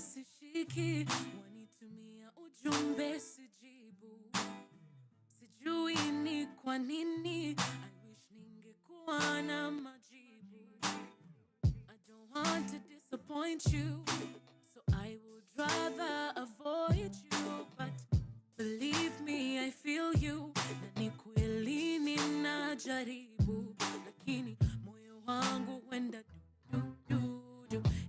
sishiki, wanitumia ujumbe sijibu. Sijui ni kwa nini, I wish ningekuwa na majibu. I don't want to disappoint you, so I would rather avoid you. But believe me, I feel you. Na ni kweli ninajaribu, lakini moyo wangu wenda do.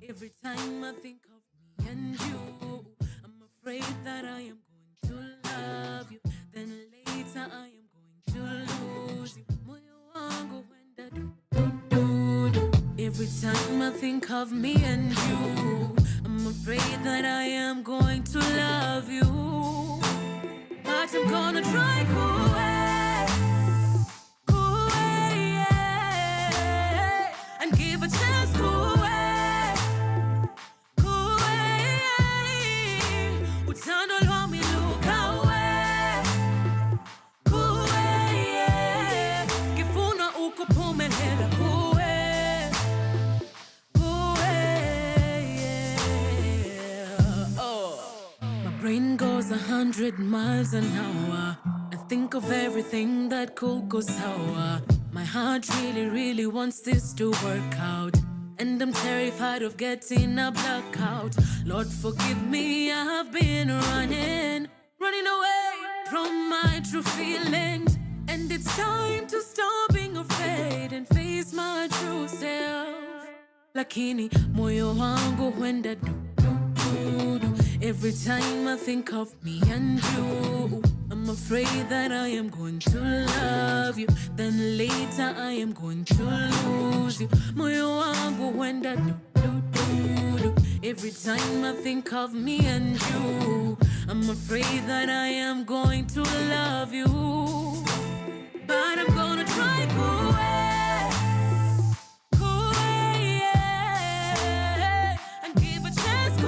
Every time I think of me and you, I'm afraid that I am going to love you, then later I am going to lose you. Moyo wangu wenda do. Every time I think of me and you, I'm afraid that I am going to love you, but I'm gonna try and give a chance utando lwa miluka kifuna ukupumelela My brain goes 100 miles an hour. I think of everything that could go sour. My heart really wants this to work out, and I'm terrified of getting a blackout. Lord, forgive me, I have been running away from my true feelings, and it's time to stop being afraid and face my true self. Lakini moyo wangu wenda do. Every time I think of me and you, I'm afraid that I am going to love you, then later I am going to lose you. Moyo wangu wenda do. Every time I think of me and you, I'm afraid that I am going to love you, but I'm gonna try and give a chance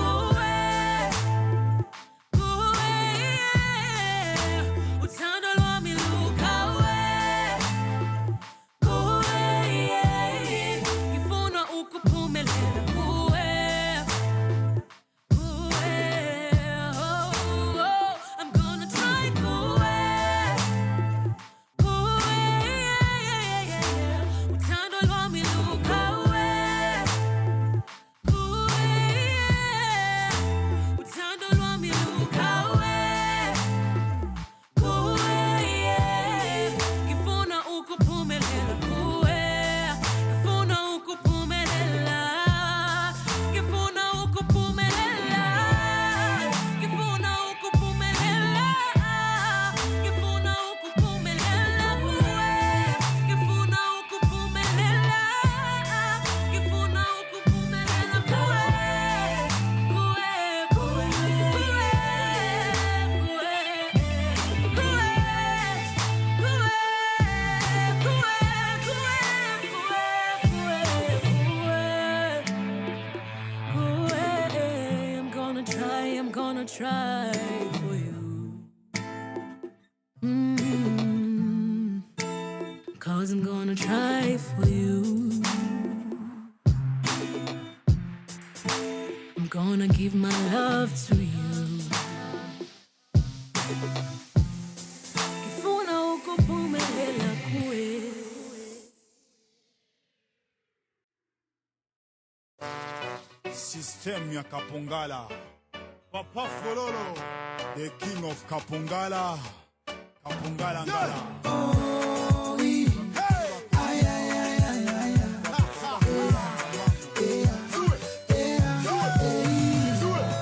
utando lwa miluka kifuna ukupumelela I'm gonna try utando lwa miluka utando lwa miluka kifuna ukupumelela kifuna ukupumelela kifuna ukupumelela kifuna ukupumelela kifuna ukupumelela kifuna ukupumelela kifuna I'm gonna try for you. 'Cause I'm gonna try for you. I'm gonna give my love to you. Kifuna ukupumelela kuwe. System ya Kapongala. Papa Fololo, the king of Kapongala. Kapongala Ngala. Oh, oui. Hey. Ay, ay, ay, ay, ay, ay.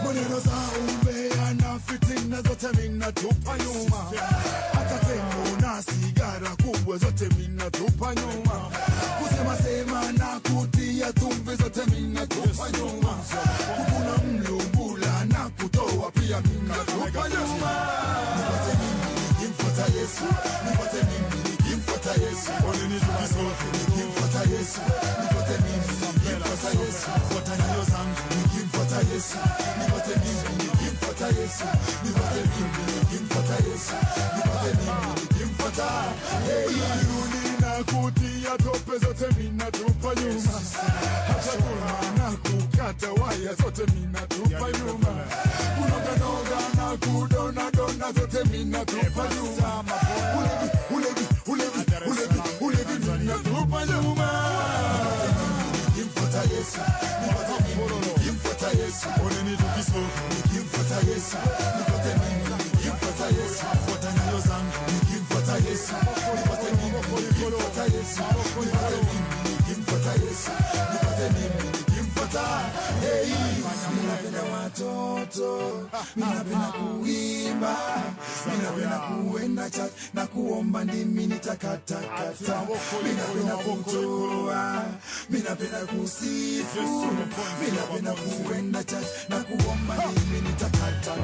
Maneno za umbea na fitina zote mina tupa nyuma. Hata tembo na sigara kubwa zote mina tupa nyuma. Kusema sema na kutia tumbe zote mina tupa nyuma. Kukuna mlumbula na kutoa pia mina tupa nyuma. Nipate mimi nikimfuata Yesu, nipate mimi nikimfuata Yesu. Oneni tukisote nikimfuata Yesu, nipate mimi nikimfuata Yesu. Fuata nyayo zangu nikimfuata Yesu, nipate mimi nikimfuata Yesu, nipate mimi nikimfuata Yesu, nipate mimi nikimfuata. Hey, yuni na kutia tope zote mina tupa nyuma. Hata kuna na kuka hata waya zote minatupa nyuma. Kunoga na kudona zote minatupa nyuma. Ulevi minatupa nyuma. Nikimfuata Yesu, nikimfuata Yesu, oneni tukiso, nikimfuata Yesu, nipate mimi, nikimfuata Yesu, fuata nyayo zangu, nikimfuata Yesu, nipate mimi, nikimfuata Yesu, nipate mimi, nikimfuata Yesu, nipate mimi, nikimfuata. Hey, ninapenda watoto, ninapenda kuimba, ninapenda kuenda church na kuomba ndimi nitakata. Ninapenda kutoa, ninapenda kusifu, ninapenda kuenda church na kuomba ndimi nitakata.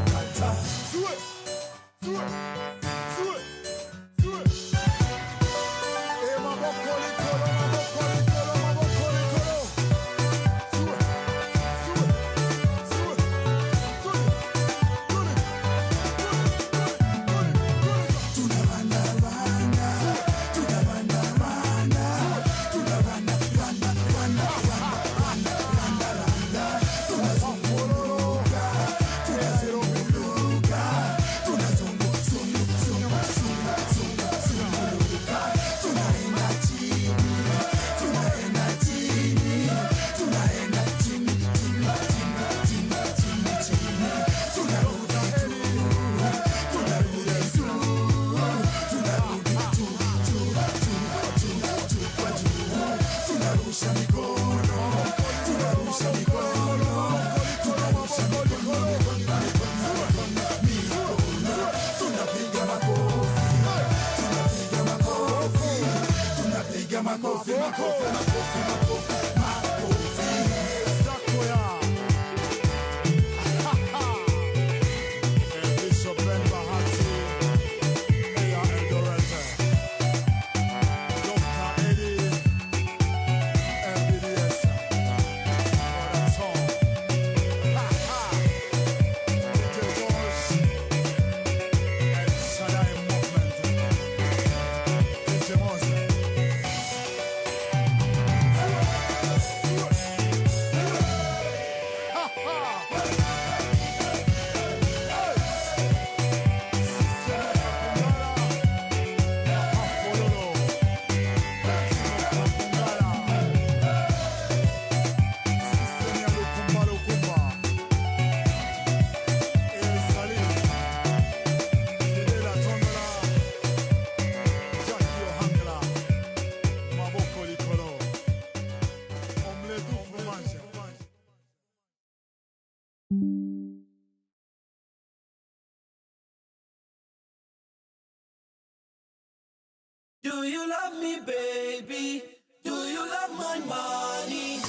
Do you love me, baby? Do you love my money?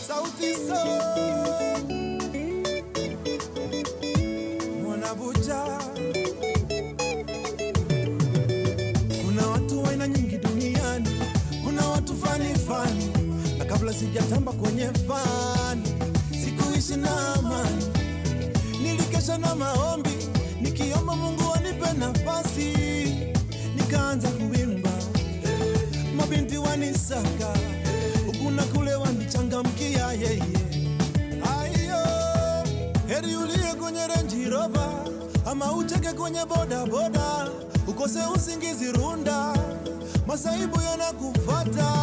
Sauti Sol Mwanabuja. Kuna watu waina nyingi duniani, kuna watu fani, na kabla sijatamba kwenye fani, sikuishi na amani. Nilikesha na maombi, nikiomba Mungu anipe nafasi, nikaanza kuimba, mabinti wanisaka, ukuna kule wanichangamkia, ayo, heri ulie kwenye Range Rover, ama ucheke kwenye boda boda, ukose usingizi runda, masaibu yanakufuata.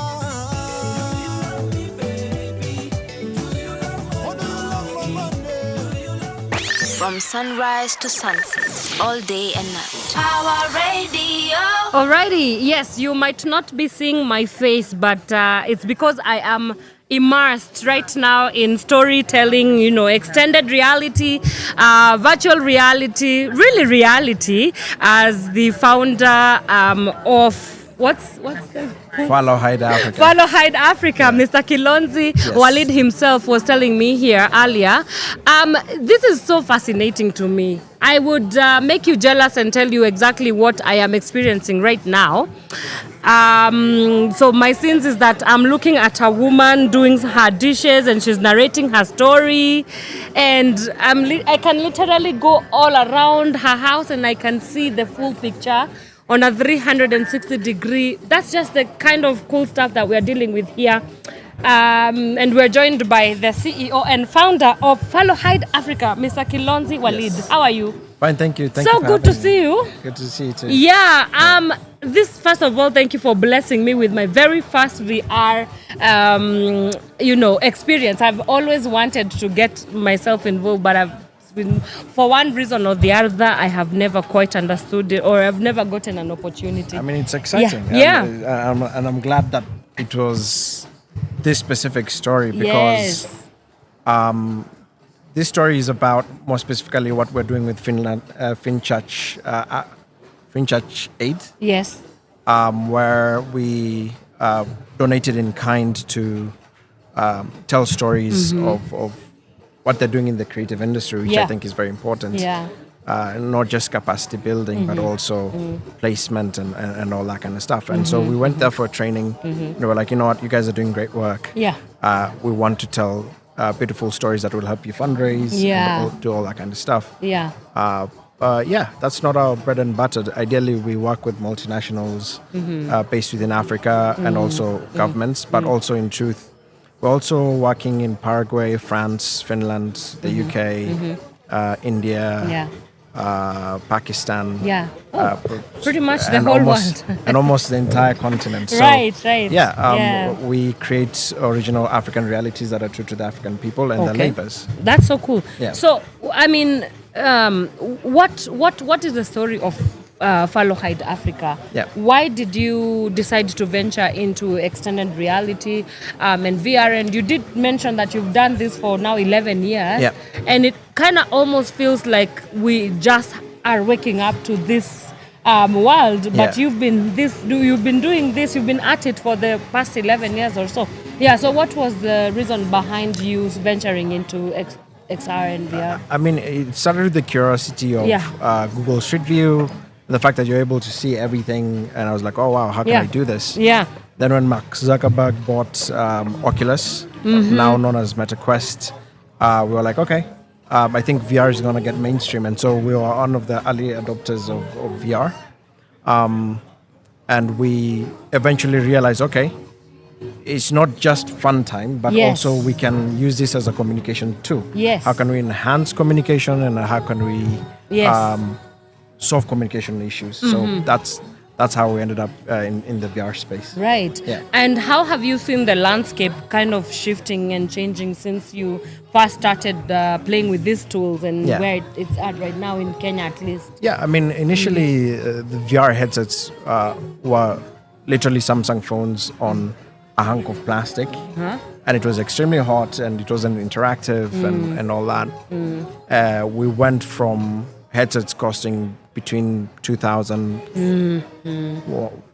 From sunrise to sunset, all day and night. Our radio. Alrighty, yes, you might not be seeing my face, but it's because I am immersed right now in storytelling, you know, extended reality, virtual reality, really reality, as the founder of what's the Follow Hide Africa. Follow Hide Africa. Yeah. Mr. Kilonzi Walid himself was telling me here earlier. This is so fascinating to me. I would make you jealous and tell you exactly what I am experiencing right now. So my sense is that I'm looking at a woman doing her dishes and she's narrating her story, and I can literally go all around her house and I can see the full picture on a 360 degree. That's just the kind of cool stuff that we are dealing with here. And we're joined by the CEO and founder of Flozz Africa, Mr. Kilonzi Walid. Yes. How are you? Fine, thank you. Thank So you for good to having see me. you. Good to see you too. Yeah. This first of all, thank you for blessing me with my very first VR, experience. I've always wanted to get myself involved, but for one reason or the other, I have never quite understood it, or I've never gotten an opportunity. I mean, it's exciting. Yeah. And I'm glad that it was this specific story because this story is about more specifically what we're doing with Finchurch Aid. Yes. Where we donated in kind to tell stories of what they're doing in the creative industry, which I think is very important. Yeah. Not just capacity building, but also placement and all that kind of stuff. And so we went there for training. They were like, you know what, you guys are doing great work. Yeah. We want to tell beautiful stories that will help you fundraise and do all that kind of stuff. Yeah. That's not our bread and butter. Ideally, we work with multinationals based within Africa and also governments, but also in truth, we're also working in Paraguay, France, Finland, the UK, India, Pakistan. Yeah. Pretty much the whole world. And almost the entire continent. So, right. Yeah, we create original African realities that are true to the African people and their neighbors. That's so cool. Yeah. So, I mean, what is the story of Flozz Africa? Yeah. Why did you decide to venture into extended reality and VR? And you did mention that you've done this for now 11 years. Yeah. And it kind of almost feels like we just are waking up to this world. But you've been doing this. You've been at it for the past 11 years or so. Yeah. So what was the reason behind you venturing into XR and VR? I mean, it started with the curiosity of Google Street View, the fact that you're able to see everything, and I was like, oh wow, how can I do this? Yeah. Then when Mark Zuckerberg bought Oculus, now known as MetaQuest, we were like, okay, I think VR is going to get mainstream, and so we were one of the early adopters of VR, and we eventually realized, okay, it's not just fun time, but also we can use this as a communication tool. Yes. How can we enhance communication, and how can we solve communication issues? So that's how we ended up in the VR space. Right. Yeah. And how have you seen the landscape kind of shifting and changing since you first started playing with these tools and where it's at right now in Kenya at least? Yeah, I mean, initially the VR headsets were literally Samsung phones on a hunk of plastic, and it was extremely hot, and it wasn't interactive and all that. We went from headsets costing between $2,000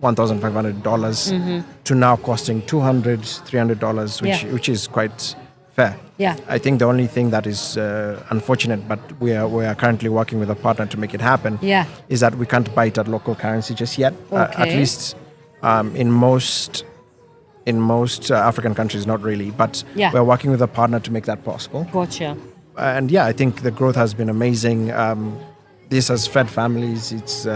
$1,500 to now costing $200 $300, which is quite fair. Yeah. I think the only thing that is unfortunate, but we are currently working with a partner to make it happen, is that we can't buy it at local currency just yet. At least in most African countries, not really. But we're working with a partner to make that possible. Gotcha. And I think the growth has been amazing. This has fed families. It's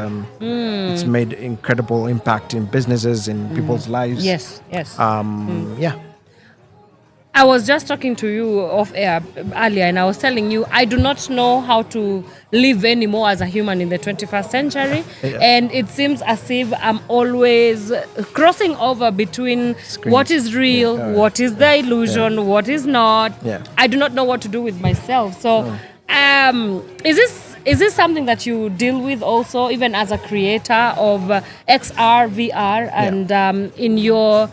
made incredible impact in businesses, in people's lives. Yes. Yeah. I was just talking to you off air earlier, and I was telling you I do not know how to live anymore as a human in the 21st century. And it seems as if I'm always crossing over between Screens. What is real, what is the illusion, what is not. I do not know what to do with myself. So is this something that you deal with also, even as a creator of XR, VR, and in your...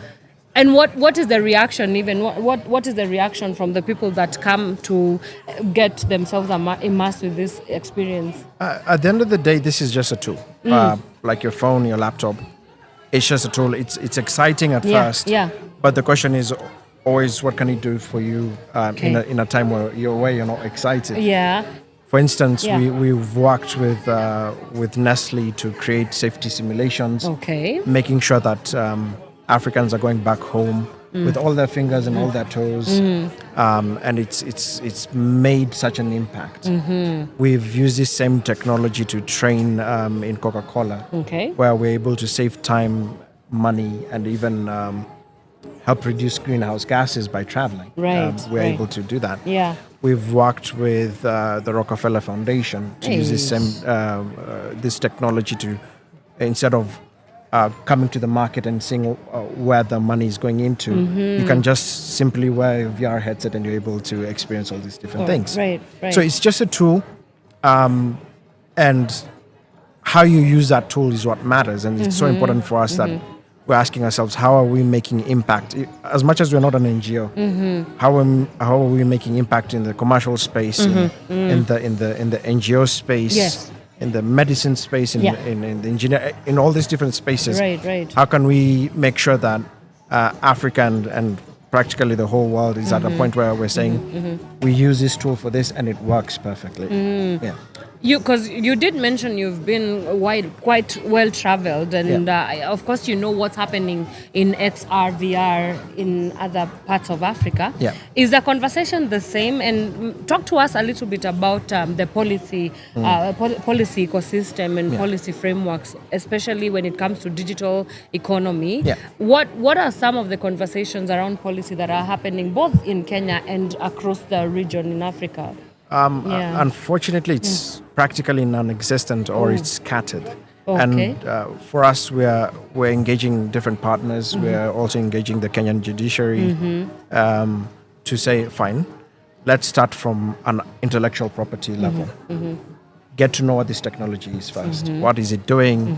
And what is the reaction even? What is the reaction from the people that come to get themselves immersed with this experience? At the end of the day, this is just a tool. Like your phone, your laptop. It's just a tool. It's exciting at first. Yeah. But the question is always, what can it do for you in a time where you're not excited? Yeah. For instance, we've worked with Nestle to create safety simulations. Okay. Making sure that Africans are going back home with all their fingers and all their toes, and it's made such an impact. We've used this same technology to train in Coca-Cola, where we're able to save time, money, and even help reduce greenhouse gases by traveling. Right, We're right. able to do that. Yeah. We've worked with the Rockefeller Foundation to use this technology to, instead of coming to the market and seeing where the money is going into, you can just simply wear a VR headset and you're able to experience all these different things. Right, right. So it's just a tool, and how you use that tool is what matters. And it's so important for us that we're asking ourselves, how are we making impact? As much as we're not an NGO, how are we making impact in the commercial space, in the NGO space, Yes. in the medicine space, in the engineer, in all these different spaces? Right, right. How can we make sure that Africa and practically the whole world is at a point where we're saying we use this tool for this and it works perfectly? Yeah. Because you did mention you've been quite well traveled, and of course you know what's happening in XR, VR in other parts of Africa. Yeah. Is the conversation the same? And talk to us a little bit about the policy ecosystem and policy frameworks, especially when it comes to digital economy. Yeah. What are some of the conversations around policy that are happening both in Kenya and across the region in Africa? Unfortunately, it's practically non-existent or it's scattered. Okay. And for us, we're engaging different partners. We're also engaging the Kenyan judiciary to say, fine, let's start from an intellectual property level. Get to know what this technology is first. What is it doing?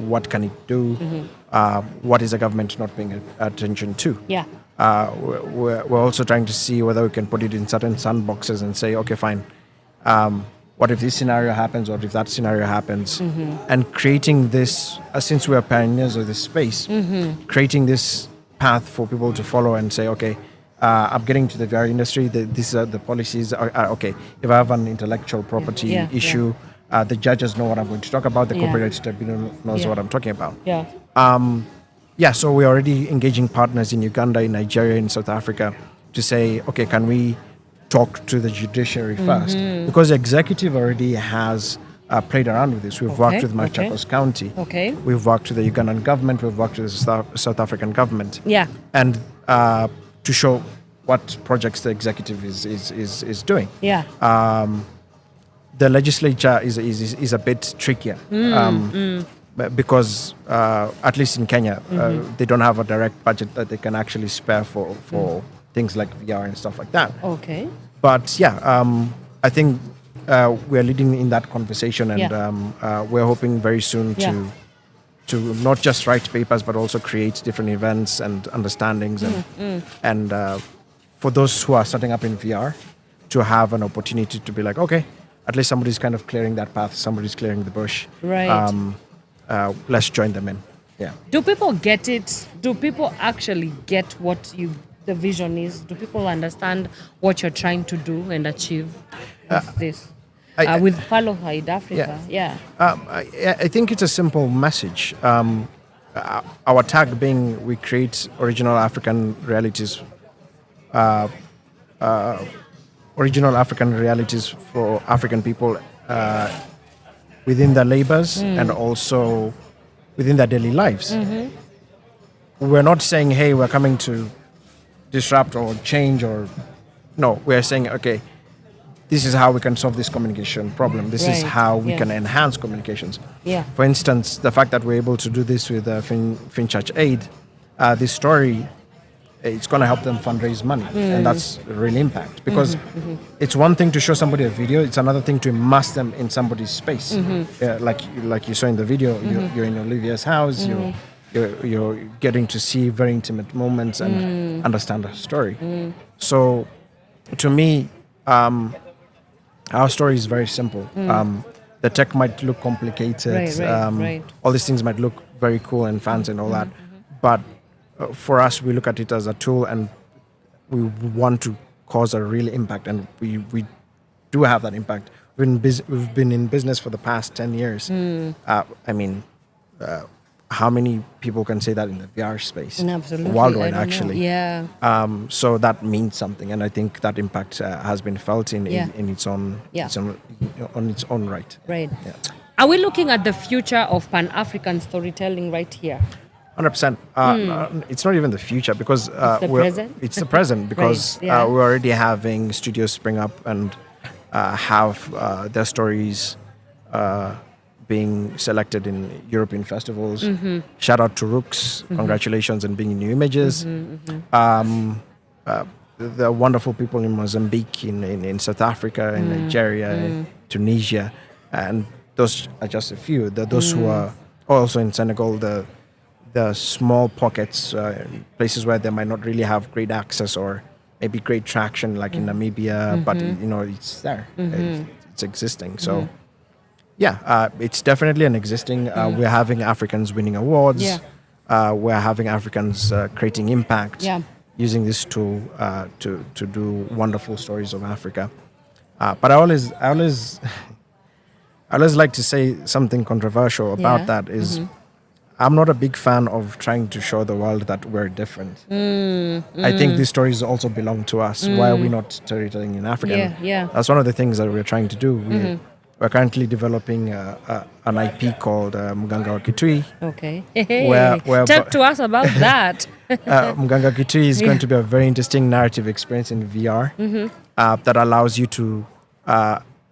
What can it do? What is the government not paying attention to? Yeah. We're also trying to see whether we can put it in certain sandboxes and say, okay, fine. What if this scenario happens? What if that scenario happens? And creating this, since we are pioneers of this space, creating this path for people to follow and say, okay, I'm getting to the VR industry. These are the policies. Okay, if I have an intellectual property issue, the judges know what I'm going to talk about. The copyright tribunal knows what I'm talking about. Yeah. So we're already engaging partners in Uganda, in Nigeria, in South Africa to say, okay, can we talk to the judiciary first? Because the executive already has played around with this. We've worked with Machakos County. Okay. We've worked with the Ugandan government. We've worked with the South African government. Yeah. And to show what projects the executive is doing. Yeah. The legislature is a bit trickier. Because at least in Kenya, they don't have a direct budget that they can actually spare for things like VR and stuff like that. Okay. But I think we're leading in that conversation, and we're hoping very soon to not just write papers but also create different events and understandings and for those who are starting up in VR to have an opportunity to be like, okay, at least somebody's kind of clearing that path, somebody's clearing the bush. Right. Let's join them in. Yeah. Do people get it? Do people actually get what the vision is? Do people understand what you're trying to do and achieve with this? With Follow Hide Africa, I think it's a simple message. Our tag being we create original African realities, for African people within their labors and also within their daily lives. We're not saying, hey, we're coming to disrupt or change no, we're saying, okay, this is how we can solve this communication problem. This is how we can enhance communications. Yeah. For instance, the fact that we're able to do this with Finchurch Aid, this story, it's going to help them fundraise money. And that's a real impact. Because it's one thing to show somebody a video, it's another thing to immerse them in somebody's space. Like you saw in the video, you're in Olivia's house, you're getting to see very intimate moments and understand her story. So to me, our story is very simple. The tech might look complicated. All these things might look very cool and fancy and all that. But for us, we look at it as a tool and we want to cause a real impact. And we do have that impact. We've been in business for the past 10 years. How many people can say that in the VR space? Absolutely. Worldwide, actually. Yeah. So that means something, and I think that impact has been felt in its own on its own right. Right. Yeah. Are we looking at the future of Pan-African storytelling right here? 100%. It's not even the future because the present? it's the present because Right, yeah. we're already having studios spring up and have their stories being selected in European festivals. Shout out to Rooks. Congratulations on being in New Images. The wonderful people in Mozambique, in South Africa, in Nigeria, Tunisia, and those are just a few. Those who are also in Senegal, the small pockets, places where they might not really have great access or maybe great traction, like in Namibia, but it's there. It's existing. So, it's definitely an existing. We're having Africans winning awards. Yeah. We're having Africans creating impact. Yeah. Using this tool to do wonderful stories of Africa. But I always like to say something controversial about that is I'm not a big fan of trying to show the world that we're different. I think these stories also belong to us. Why are we not storytelling in Africa? Yeah. That's one of the things that we're trying to do. We're currently developing an IP called Mganga wa Kitui. Okay. Where Talk to us about that. Mganga Kitui is going to be a very interesting narrative experience in VR that allows you to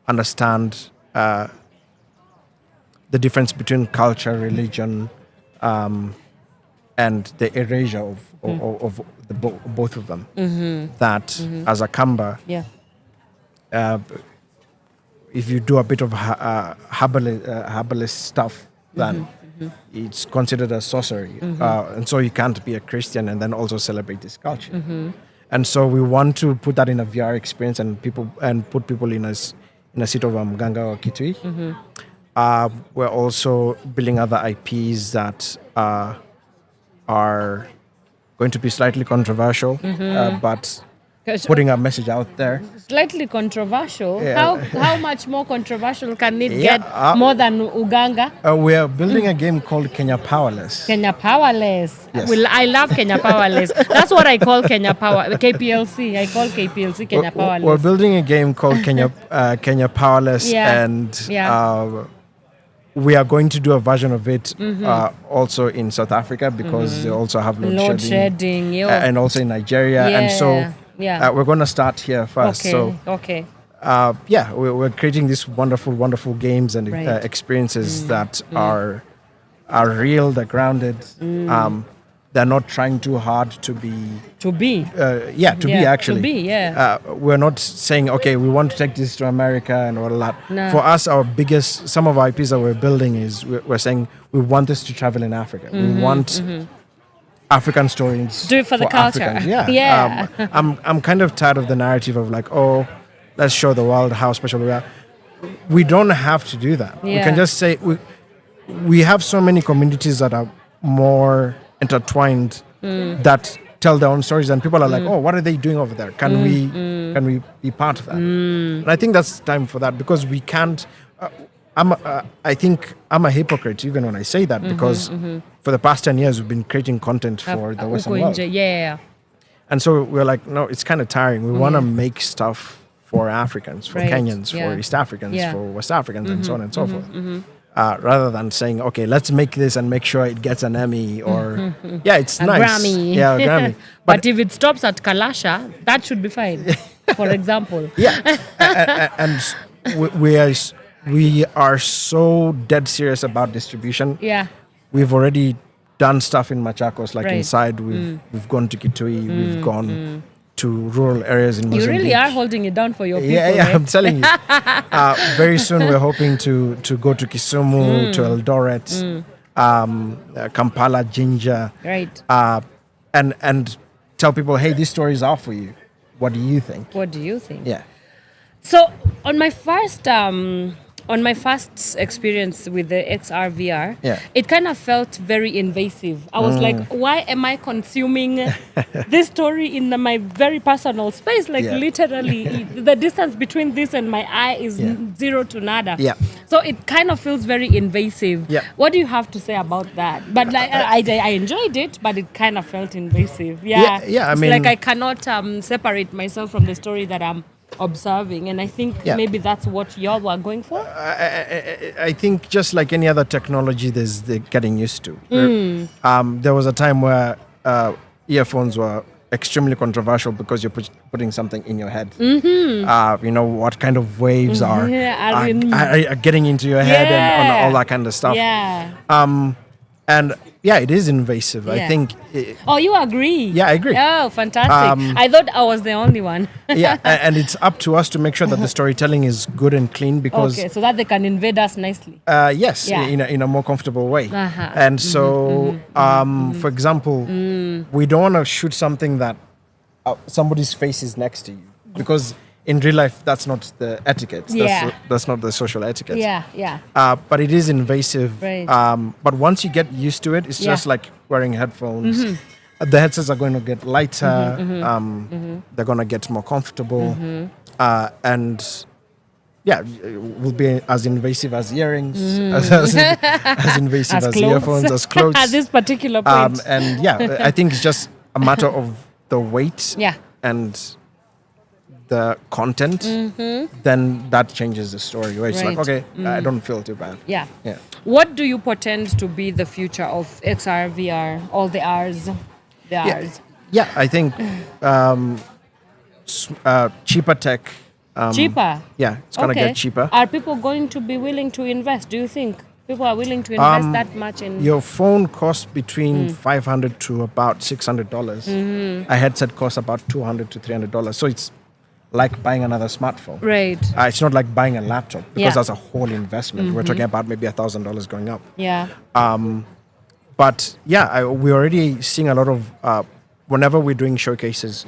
understand the difference between culture, religion, and the erasure of both of them. That as a Kamba, if you do a bit of herbalist stuff, then it's considered as sorcery. And so you can't be a Christian and then also celebrate this culture. And so we want to put that in a VR experience and put people in a seat of Mganga wa Kitui. We're also building other IPs that are going to be slightly controversial, but putting a message out there. Slightly controversial. Yeah. How much more controversial can it get more than Uganga? We are building a game called Kenya Powerless. Kenya Powerless. Yes. Well, I love Kenya Powerless. That's what I call Kenya Power. KPLC. I call KPLC Kenya Powerless. We're building a game called Kenya Powerless, Yeah. and Yeah. we are going to do a version of it also in South Africa because they also have load shedding. And also in Nigeria. And so we're going to start here first. Okay. We're creating these wonderful games and experiences that are real, they're grounded. They're not trying too hard to be. Be actually. We're not saying, okay, we want to take this to America and all that. No. For us, some of our IPs that we're building is we're saying we want this to travel in Africa. We want African stories. Do it for the culture. Africans. Yeah. I'm kind of tired of the narrative of like, oh, let's show the world how special we are. We don't have to do that. We can just say we have so many communities that are more intertwined that tell their own stories, and people are like, oh, what are they doing over there? Can we be part of that? And I think that's time for that because we can't. I think I'm a hypocrite even when I say that because for the past 10 years we've been creating content for the Western world. And so we're like, no, it's kind of tiring. We want to make stuff for Africans, for Kenyans, for East Africans, for West Africans, and so on and so forth. Rather than saying, okay, let's make this and make sure it gets an Emmy or, it's a nice. Grammy. Yeah, a Grammy. But if it stops at Kalasha, that should be fine, for example. And we are so dead serious about distribution. We've already done stuff in Machakos, like inside. We've gone to Kitui. We've gone to rural areas in Mozambique. You really are holding it down for your people. I'm telling you. Very soon we're hoping to go to Kisumu, to Eldoret, Kampala, Jinja. Right. And tell people, hey, these stories are for you. What do you think? Yeah. So on my first experience with the XR VR, it kind of felt very invasive. I was like, why am I consuming this story in my very personal space? Like literally, the distance between this and my eye is zero to nada. So it kind of feels very invasive. What do you have to say about that? But like, I enjoyed it, but it kind of felt invasive. I mean, like I cannot separate myself from the story that I'm observing, and I think Yeah. maybe that's what y'all were going for. I think just like any other technology, there's the getting used to. There was a time where earphones were extremely controversial because you're putting something in your head. You know what kind of waves are getting into your head and all that kind of stuff. Yeah. And yeah, it is invasive. I think. Oh, you agree? Yeah, I agree. Oh, fantastic. I thought I was the only one. Yeah, and it's up to us to make sure that the storytelling is good and clean because. Okay, so that they can invade us nicely. Yes, Yeah. in a more comfortable way. Uh-huh. And so, for example, we don't want to shoot something that somebody's face is next to you because in real life that's not the etiquette. That's not the social etiquette. Yeah. But it is invasive. Right. But once you get used to it, it's just like wearing headphones. The headsets are going to get lighter. They're going to get more comfortable. And yeah, it will be as invasive as earrings, as invasive as clothes. earphones, as clothes. At this particular point. And yeah, I think it's just a matter of the weight and the content, then that changes the story. Where it's like, okay, I don't feel too bad. Yeah. Yeah. What do you portend to be the future of XR, VR, all the R's? The R's. Yeah, I think cheaper tech. Cheaper? Yeah, it's going to get cheaper. Are people going to be willing to invest, do you think? People are willing to invest that much in... Your phone costs between $500 to about $600. A headset costs about $200 to $300. So it's like buying another smartphone. Right. It's not like buying a laptop because that's a whole investment. We're talking about maybe $1,000 going up. Yeah. But yeah, we're already seeing a lot of... whenever we're doing showcases,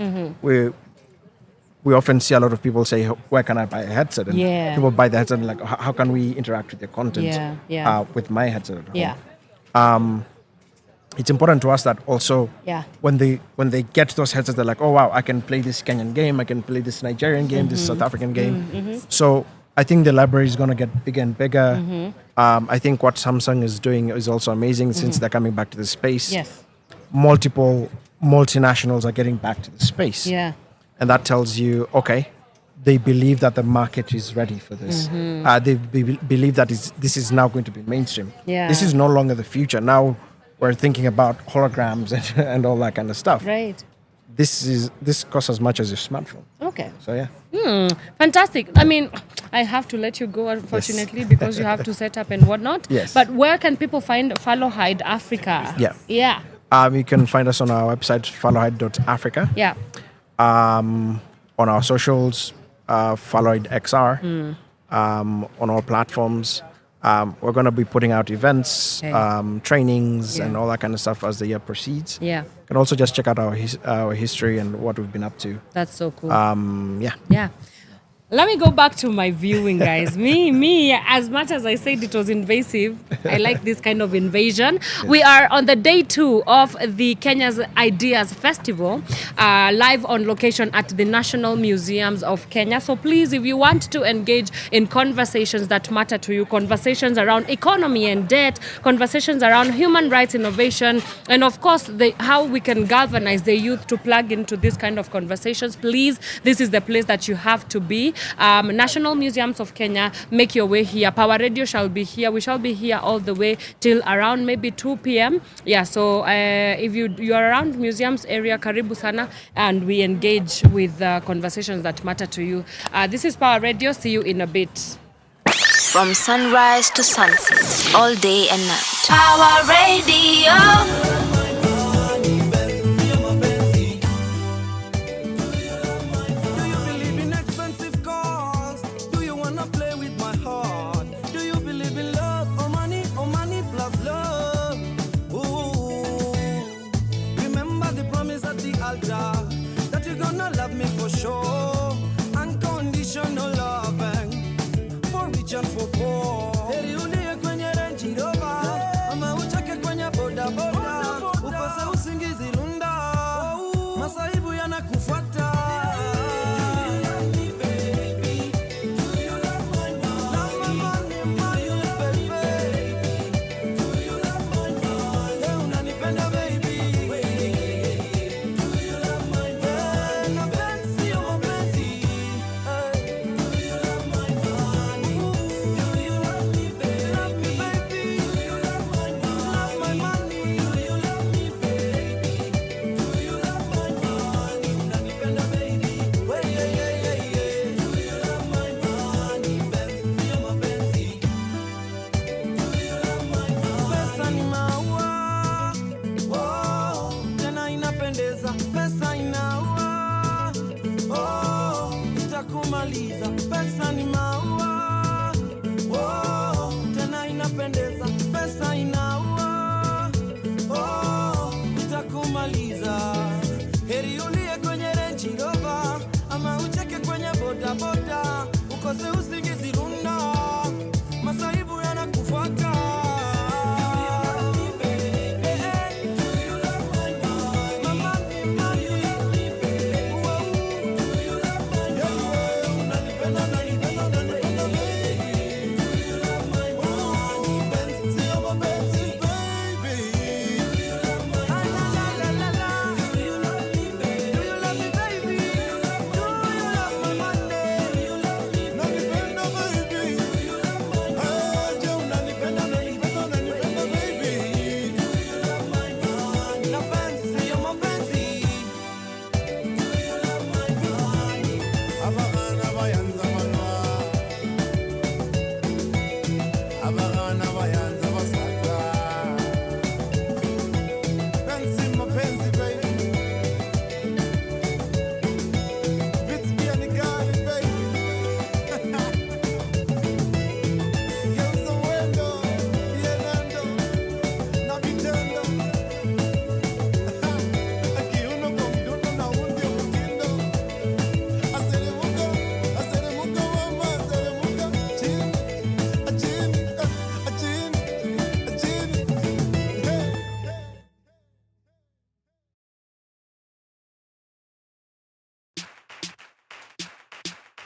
we often see a lot of people say, where can I buy a headset? And people buy the headset and like, how can we interact with your content with my headset at home? Yeah. It's important to us that also when they get those headsets, they're like, oh, wow, I can play this Kenyan game, I can play this Nigerian game, this South African game. So I think the library is going to get bigger and bigger. I think what Samsung is doing is also amazing since they're coming back to the space. Yes. Multiple multinationals are getting back to the space. Yeah. And that tells you, okay, they believe that the market is ready for this. They believe that this is now going to be mainstream. Yeah. This is no longer the future. Now we're thinking about holograms and all that kind of stuff. Right. This costs as much as your smartphone. Okay. So yeah. Fantastic. I mean, I have to let you go, unfortunately, because you have to set up and whatnot. Yes. But where can people find Followhide Africa? Yeah. Yeah. You can find us on our website, followhide.africa. Yeah. On our socials, Followhide XR. On all platforms. We're going to be putting out events, trainings, and all that kind of stuff as the year proceeds. Yeah. You can also just check out our history and what we've been up to. That's so cool. Yeah. Yeah. Let me go back to my viewing, guys. me, as much as I said it was invasive, I like this kind of invasion. We are on the day 2 of the Kenya's Ideas Festival, live on location at the National Museums of Kenya. So please, if you want to engage in conversations that matter to you, conversations around economy and debt, conversations around human rights innovation, and of course, how we can galvanize the youth to plug into this kind of conversations, please, this is the place that you have to be. National Museums of Kenya, make your way here. Power Radio shall be here. We shall be here all the way till around maybe 2 p.m. Yeah, so if you are around museums area, karibu sana, and we engage with conversations that matter to you. This is Power Radio. See you in a bit. From sunrise to sunset, all day and night. Power Radio. That you're gonna love me for sure. Unconditional loving for rich and for poor. Heri ulie kwenye Range Rover ama ucheke kwenye boda boda, upase usingizi lunda, masaibu yanakufuata. kumaliza. Pesa ni maua, oh, tena inapendeza. Pesa inaua, oh, itakumaliza. Heri ulie kwenye Range Rover ama ucheke kwenye boda boda, ukose usingizi runda, masaibu yanakufuata.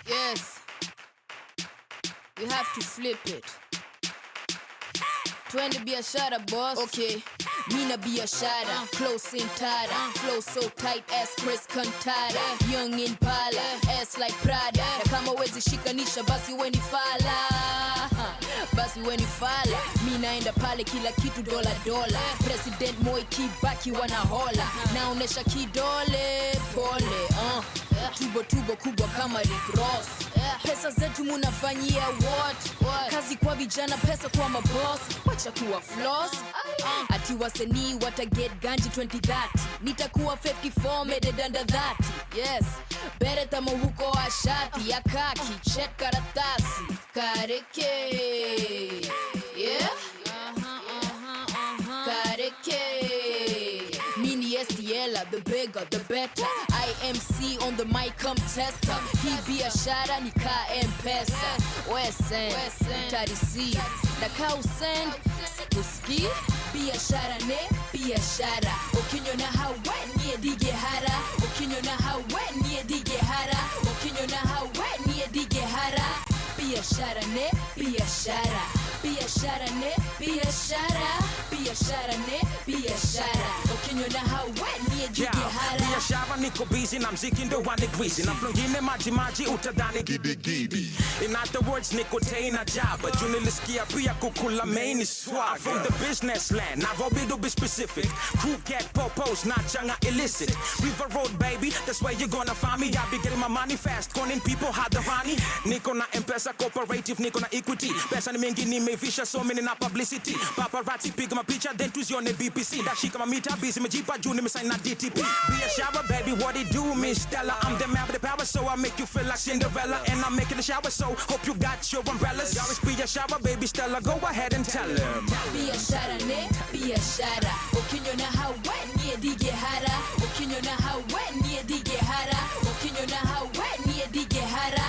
Yes, you have to flip it. Twende biashara boss. Okay, mina biashara, close in tada, flow so tight ass Chris Cantata, young in pala, ass like Prada. Na kama wezi shikanisha basi weni fala, basi weni fala. Mina enda pale kila kitu dola dola. President Moi Kibaki wanahola, naonesha kidole pole. Tubo kubwa kama Rick Ross. Pesa zetu munafanyia what? Kazi kwa vijana, pesa kwa maboss. Wacha kuwa Flozz. Ati wasanii wata get ganji 2030. Nitakuwa 54 made under that. Yes, bere tamo huko ashati ya kaki, check karatasi kareke. Yeah, kareke. Mini STL, the bigger, the better. IMC on the mic, come tester. Hii biashara ni M-Pesa. Wesen, tarisi na kausend, sikuski. Biashara ne, biashara. Okinyo na hawe niye dige hara. Okinyo na hawe niye dige hara. Okinyo na hawe niye dige hara. Biashara ne, biashara. Biashara ne, biashara. Biashara ne, biashara. Okinyo na hawe niye dige hara. Biashara niko busy na mziki ndo wanigwizi. Na flongine maji utadhani gidi. In other words niko tena jaba. Junilisikia pia kukula main is swag. From the business land, Nairobi to be specific. Crew get popos, not changa illicit. River Road baby, that's where you gonna find me. I be getting my money fast, calling people hadharani. Niko na M-Pesa cooperative, niko na equity. Pesa ni mingi nimevisha so many na publicity. Paparazzi piga mapicha then tuzione BBC. Dashika mamita busy mejipa juu nimesign na DTP. Be a shower baby, what it do Miss Stella? I'm the man with the power so I make you feel like Cinderella. And I'm making a shower so hope you got your umbrellas. Always be a shower baby Stella, go ahead and tell him. Biashara ne, biashara. Okinyo na hawe niye dige hara. Okinyo na hawe niye dige hara. Okinyo na hawe niye dige hara.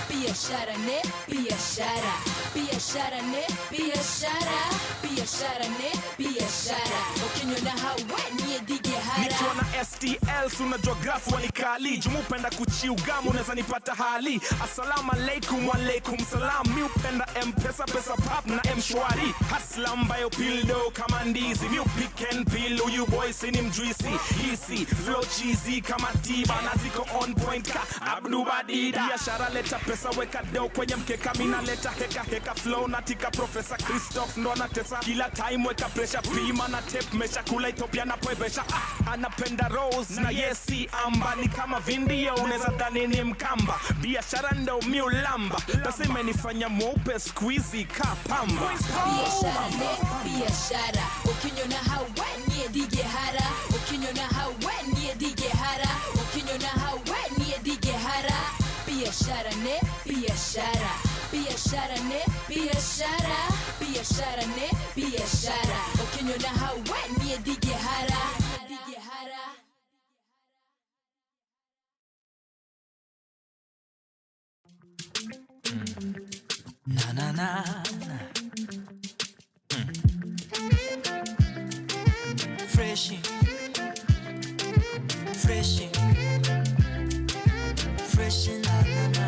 Biashara ne, biashara. Biashara ne, biashara. Biashara ne, biashara. Okinyo na hawe niye dige hara. Nikiwa na STL suna geography wanikali. Jumupenda kuchiugamu unaweza nipata hali. Assalamu alaikum walaikum salam. Mi upenda M-Pesa pesa pap na M-Shwari. Hasla mbayo pildo kama ndizi. Mi pick and peel uyu boy sini mjuisi. Easy flow cheesy kama tiba. Na ziko on point ka Abdu Badida. Biashara leta pesa weka deo kwenye mkeka. Mina leta heka flow natika Professor Christoph ndo anatesa. Kila time weka pressure pima na tape mesha kula Ethiopia na poebesha. Anapenda rose na yesi amba. Ni kama vindio uneza dhani ni mkamba. Biashara ndo miulamba. Basi imenifanya mweupe squeezy ka pamba. Biashara ne, biashara. Okinyo na hawe niye dige hara. Okinyo na hawe niye dige hara. Okinyo na hawe niye dige hara. Biashara ne, biashara. Biashara ne, biashara. Biashara ne, biashara. Ukinyona hawa niye dige hara. Dige hara. Na na na. Freshy, freshy, freshy, na na na.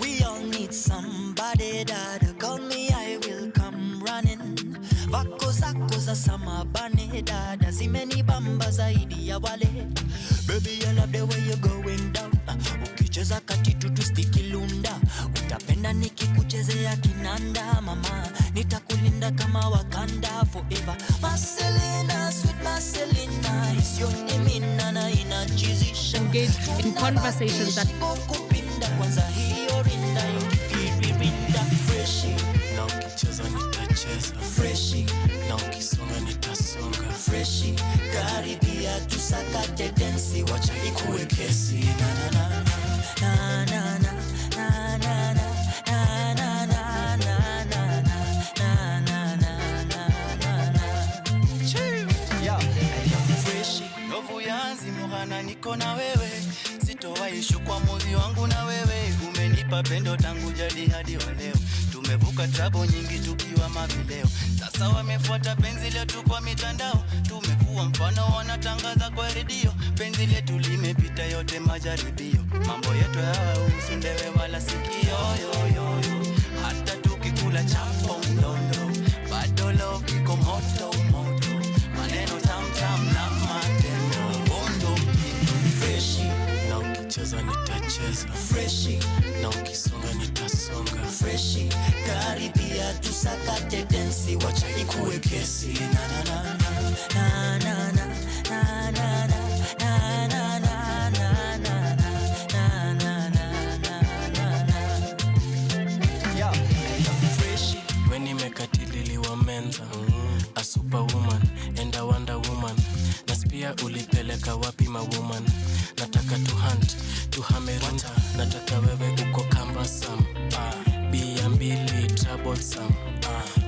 We all need somebody that call me, I will come running. Vako zako za samabane dada zimeni bamba zaidi ya wale. Baby, I love the way you're going down. Ukicheza katitu tustikilunda. Utapenda nikikuchezea kinanda mama. Nitakulinda kama Wakanda forever. Marcelina, sweet Marcelina, is your name na inachizisha. Engage in conversations that kupinda kwanza hiyo rinda rinda freshi. Na ukicheza nitacheza freshi. Na ukisonga nitasonga freshi. Karibia tusakate densi wacha ikuwe kesi na na na na na na na na. Niko na wewe, sitowaishu kwa moyo wangu na wewe. Umenipa pendo tangu jadi hadi wa leo. Tumevuka trabo nyingi tukiwa mavileo. Sasa wamefuata penzi letu kwa mitandao. Tumekuwa mfano wanatangaza kwa redio. Penzi letu limepita yote majaribio. Mambo yetu hayahusu ndewe wala sikio yo yo yo. Hata tukikula chapo mdondo, bado love iko moto moto. Maneno tam tam na matendo. Na ukicheza nitacheza freshi. Na ukisonga nitasonga freshi. Karibia tusakate densi wacha ikuwe kesi na na na na na na na na na na na. A superwoman and a wonder woman. Naspia ulipeleka wapi ma woman. Nataka to hunt, to hamerunta. Nataka wewe uko kambasam. Bia mbili troublesome.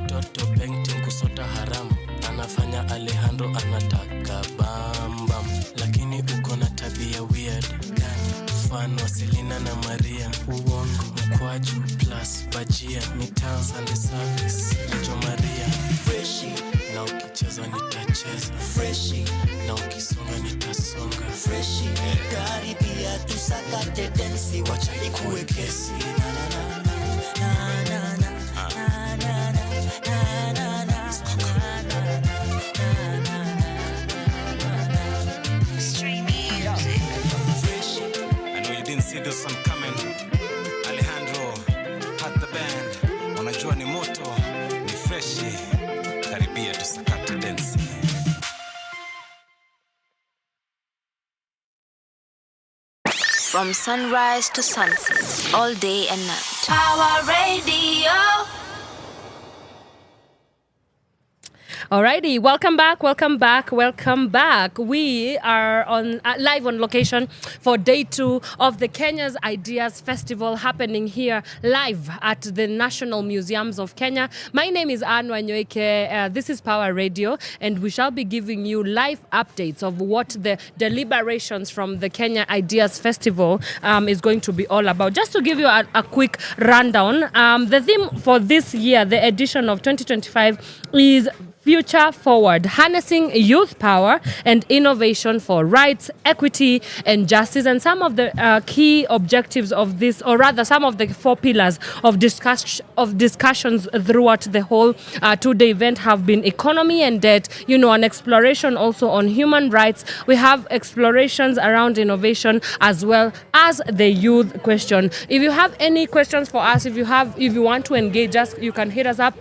Toto painting kusota haramu. Anafanya Alejandro anataka bambam. Lakini uko na tabia weird. Mfano Selena na Maria. Uongo, mkwaju plus bajia. Mitaa Sunday service, Lejo Maria. Freshi, na ukicheza nitacheza freshi. Na ukisonga nitasonga freshi. Karibia tusakate densi wacha ikuwe kesi na na na na na na. See this one coming. Alejandro had the band. Unajua ni moto, ni freshi. Karibia tusakate densi. From sunrise to sunset, all day and night. Power Radio. Alrighty, welcome back. We are on live on location for day 2 of the Kenya's Ideas Festival happening here live at the National Museums of Kenya. My name is Anne Wanyoike. This is Power Radio, and we shall be giving you live updates of what the deliberations from the Kenya Ideas Festival is going to be all about. Just to give you a quick rundown, the theme for this year, the edition of 2025, is Future Forward, harnessing youth power and innovation for rights, equity, and justice. And some of the key objectives of this, or rather some of the 4 pillars of discussions throughout the whole 2-day event have been economy and debt, an exploration also on human rights. We have explorations around innovation as well as the youth question. If you have any questions for us, if you want to engage us, you can hit us up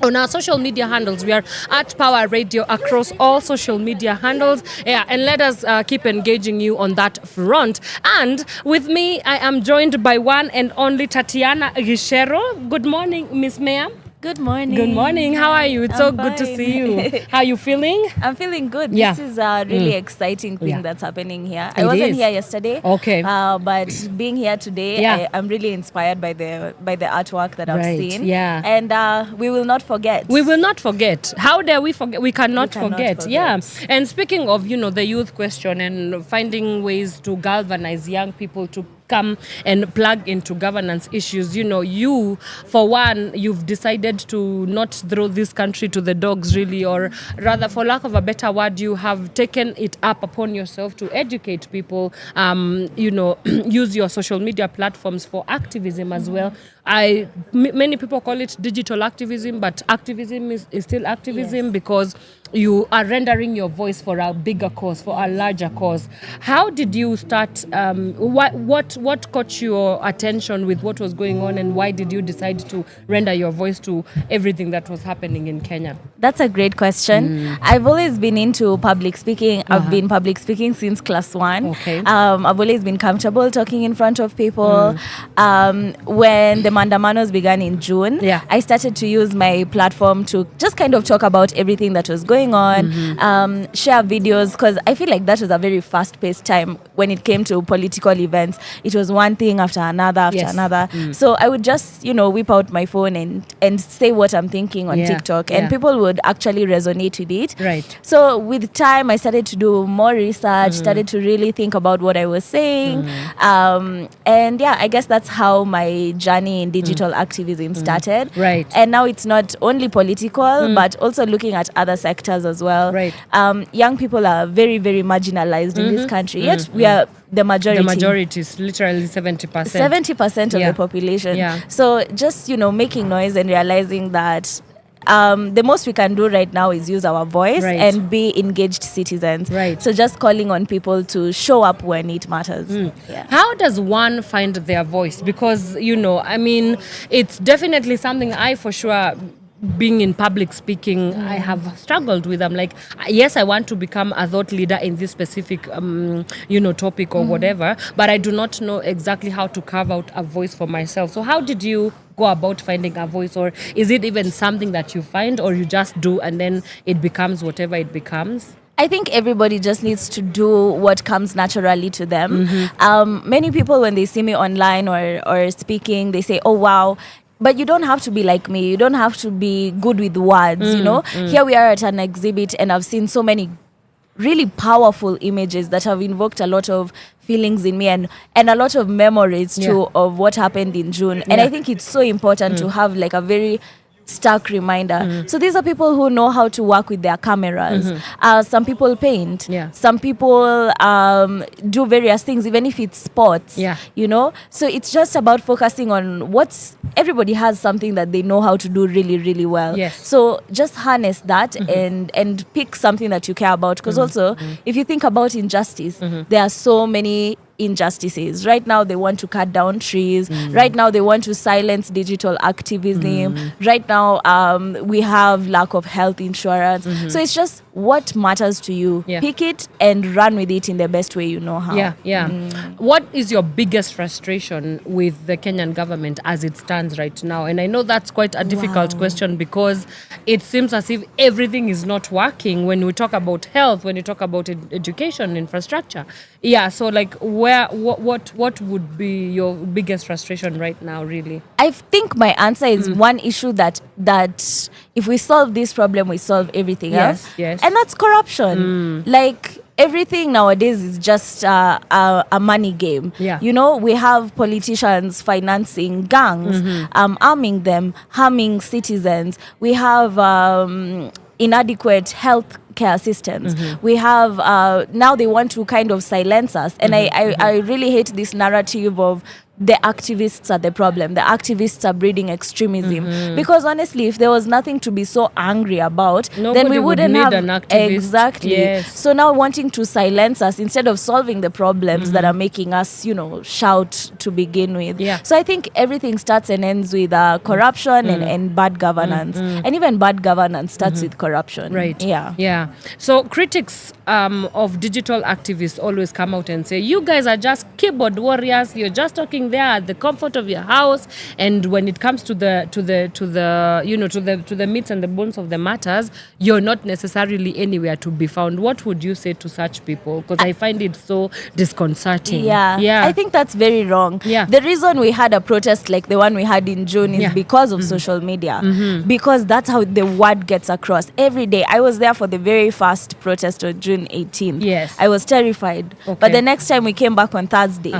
on our social media handles. We are at Power Radio across all social media handles. And let us keep engaging you on that front. And with me, I am joined by one and only Tatiana Gishero. Good morning, Miss Mayor. Good morning. Good morning. How are you? It's so good to see you. How are you feeling? I'm feeling good. Yeah. This is a really exciting thing that's happening here. I It wasn't is. here yesterday. Okay. But being here today, I'm really inspired by the artwork that I've seen. Yeah. And we will not forget. We will not forget. How dare we forget? We cannot forget. Yeah. And speaking of, the youth question and finding ways to galvanize young people to come and plug into governance issues, you, for one, you've decided to not throw this country to the dogs, really, or rather, for lack of a better word, you have taken it up upon yourself to educate people, use your social media platforms for activism as well. Many people call it digital activism, but activism is still activism because you are rendering your voice for a bigger cause, for a larger cause. How did you start? What caught your attention with what was going on, and why did you decide to render your voice to everything that was happening in Kenya? That's a great question. I've always been into public speaking. I've been public speaking since class 1. Okay. I've always been comfortable talking in front of people. When the Mandamanos began in June, I started to use my platform to just kind of talk about everything that was going on, share videos, because I feel like that was a very fast-paced time when it came to political events. It was one thing after another after another. So I would just, whip out my phone and say what I'm thinking on TikTok, and people would actually resonate with it. Right. So with time, I started to do more research, started to really think about what I was saying. And I guess that's how my journey in digital activism started. Right. And now it's not only political, but also looking at other sectors as well. Right. Young people are very, very marginalized in this country, yet we are the majority. The majority is literally 70%. 70% of the population. Yeah. So just, making noise and realizing that the most we can do right now is use our voice and be engaged citizens. Right. So just calling on people to show up when it matters. How does one find their voice? Because, it's definitely something I for sure, being in public speaking, I have struggled with. I'm like, yes, I want to become a thought leader in this specific, topic or whatever, but I do not know exactly how to carve out a voice for myself. So how did you go about finding a voice, or is it even something that you find, or you just do and then it becomes whatever it becomes? I think everybody just needs to do what comes naturally to them. Many people, when they see me online or speaking, they say, oh, wow. But you don't have to be like me. You don't have to be good with words, Here we are at an exhibit, and I've seen so many really powerful images that have invoked a lot of feelings in me and a lot of memories too of what happened in June. And I think it's so important to have like a very stark reminder. So these are people who know how to work with their cameras. Some people paint. Some people do various things, even if it's sports. So it's just about focusing on everybody has something that they know how to do really, really well. So just harness that and pick something that you care about. Because also, if you think about injustice, there are so many injustices. Right now, they want to cut down trees. Right now, they want to silence digital activism. Right now, we have lack of health insurance. So it's just what matters to you. Pick it and run with it in the best way you know how. What is your biggest frustration with the Kenyan government as it stands right now? And I know that's quite a difficult question, because it seems as if everything is not working when we talk about health, when you talk about education, infrastructure. So like what would be your biggest frustration right now, really? I think my answer is one issue that if we solve this problem, we solve everything else. And that's corruption. Like, everything nowadays is just a money game. We have politicians financing gangs, arming them, harming citizens. We have inadequate health care systems. We have now they want to kind of silence us, and I really hate this narrative of the activists are the problem. The activists are breeding extremism. Because honestly, if there was nothing to be so angry about, then we wouldn't have an activist. Exactly. So now wanting to silence us instead of solving the problems that are making us, shout to begin with. So I think everything starts and ends with corruption and bad governance. And even bad governance starts with corruption. Right. So critics of digital activists always come out and say, you guys are just keyboard warriors. You're just talking there at the comfort of your house, and when it comes to the meats and the bones of the matters, you're not necessarily anywhere to be found. What would you say to such people? Because I find it so disconcerting. Yeah. I think that's very wrong. Yeah. The reason we had a protest like the one we had in June is because of social media. Because that's how the word gets across every day. I was there for the very first protest on June 18th. Yes. I was terrified. Okay. But the next time we came back on Thursday,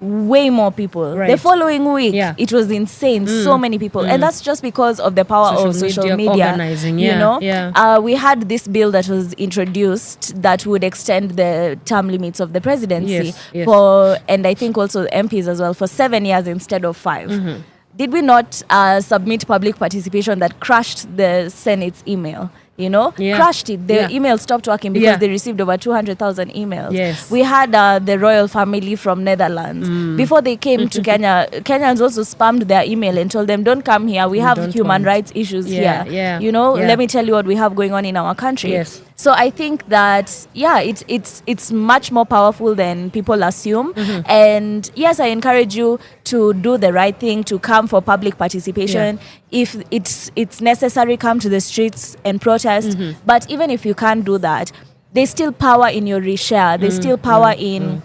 way more people. Right. The following week, it was insane. So many people. And that's just because of the power of social media. Organizing. You know? We had this bill that was introduced that would extend the term limits of the presidency for, and I think also MPs as well, for 7 years instead of 5. Did we not submit public participation that crashed the Senate's email? Crashed it. The email stopped working because they received over 200,000 emails. Yes. We had the royal family from Netherlands. Before they came to Kenya, Kenyans also spammed their email and told them, don't come here. We have human rights issues here. Let me tell you what we have going on in our country. Yes. So I think that, it's much more powerful than people assume. And yes, I encourage you to do the right thing, to come for public participation. If it's necessary, come to the streets and protest. But even if you can't do that, there's still power in your reshare. There's still power in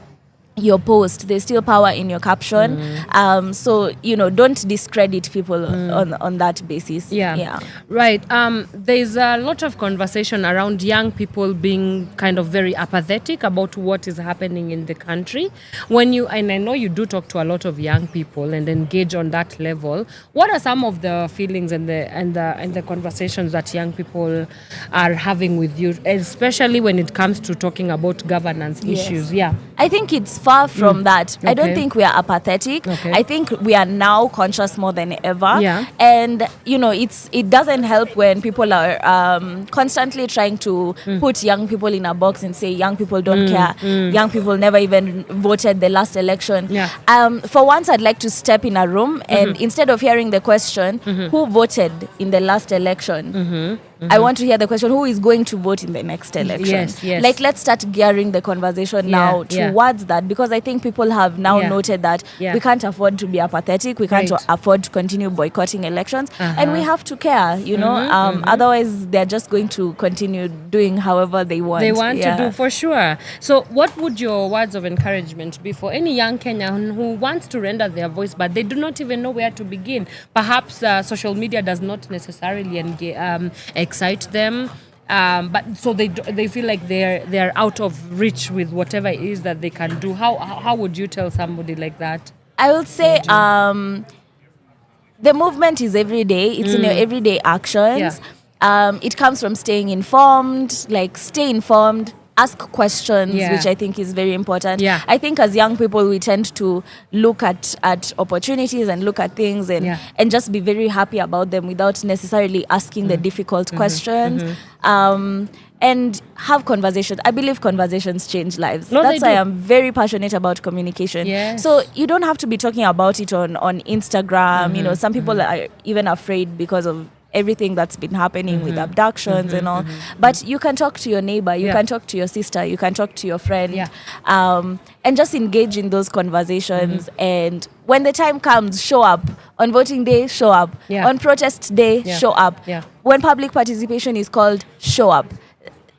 your post. There's still power in your caption. So don't discredit people on that basis. Right. There's a lot of conversation around young people being kind of very apathetic about what is happening in the country. And I know you do talk to a lot of young people and engage on that level. What are some of the feelings and the conversations that young people are having with you, especially when it comes to talking about governance issues? I think it's far from that. I don't think we are apathetic. I think we are now conscious more than ever. And it doesn't help when people are constantly trying to put young people in a box and say young people don't care. Young people never even voted the last election. For once, I'd like to step in a room and instead of hearing the question, who voted in the last election? I want to hear the question, who is going to vote in the next election? Like, let's start gearing the conversation now towards that, because I think people have now noted that we can't afford to be apathetic, we can't afford to continue boycotting elections, and we have to care, otherwise they're just going to continue doing however they want. To do, for sure. So what would your words of encouragement be for any young Kenyan who wants to render their voice, but they do not even know where to begin? Perhaps social media does not necessarily excite them, but so they feel like they're out of reach with whatever it is that they can do. How would you tell somebody like that? I would say the movement is every day. It's in your everyday actions. It comes from staying informed, like stay informed, ask questions, which I think is very important. I think as young people, we tend to look at opportunities and look at things and just be very happy about them without necessarily asking the difficult questions. And have conversations. I believe conversations change lives. That's why I'm very passionate about communication. So you don't have to be talking about it on Instagram. Some people are even afraid because of everything that's been happening with abductions and all. But you can talk to your neighbor, you can talk to your sister, you can talk to your friend, and just engage in those conversations. And when the time comes, show up. On voting day, show up. On protest day, show up. When public participation is called, show up.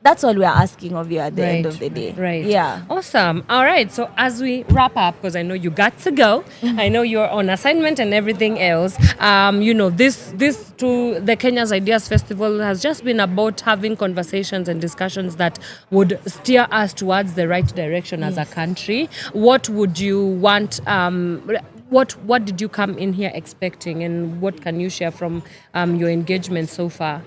That's all we are asking of you at the end of the day. Yeah. Awesome. All right. So as we wrap up, because I know you got to go, I know you're on assignment and everything else. This to the Kenya's Ideas Festival has just been about having conversations and discussions that would steer us towards the right direction as a country. What would you want? What did you come in here expecting, and what can you share from your engagement so far?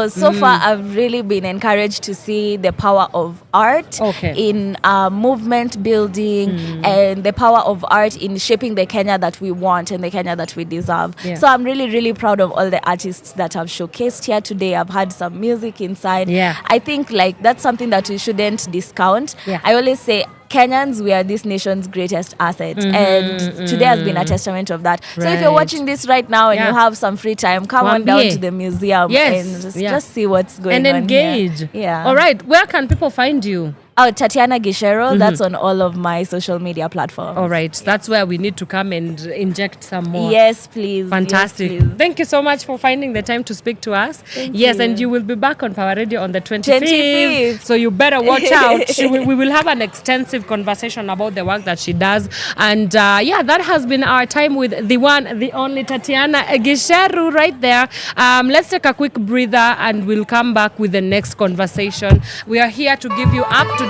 So far I've really been encouraged to see the power of art in movement building and the power of art in shaping the Kenya that we want and the Kenya that we deserve. So I'm really, really proud of all the artists that have showcased here today. I've had some music inside. I think that's something that we shouldn't discount. I always say, Kenyans, we are this nation's greatest asset, and today has been a testament of that. So if you're watching this right now and you have some free time, come on down to the museum and just see what's going on and engage. Here. All right, where can people find you? Oh, Tatiana Gishero. That's on all of my social media platforms. All right. That's where we need to come and inject some more. Yes, please. Fantastic. Yes, please. Thank you so much for finding the time to speak to us. Thank yes, you. and you will be back on Power Radio on the 25th. 25th. So you better watch out. We will have an extensive conversation about the work that she does. And that has been our time with the one, the only Tatiana Gishero right there. Let's take a quick breather and we'll come back with the next conversation. We are here to give you up-to-date,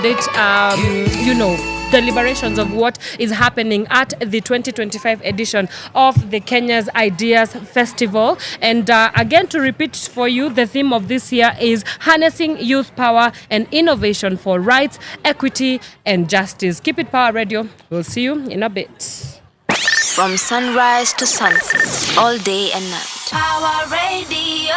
deliberations of what is happening at the 2025 edition of the Kenya's Ideas Festival. And again, to repeat for you, the theme of this year is harnessing youth power and innovation for rights, equity, and justice. Keep it Power Radio. We'll see you in a bit. From sunrise to sunset, all day and night. Power Radio.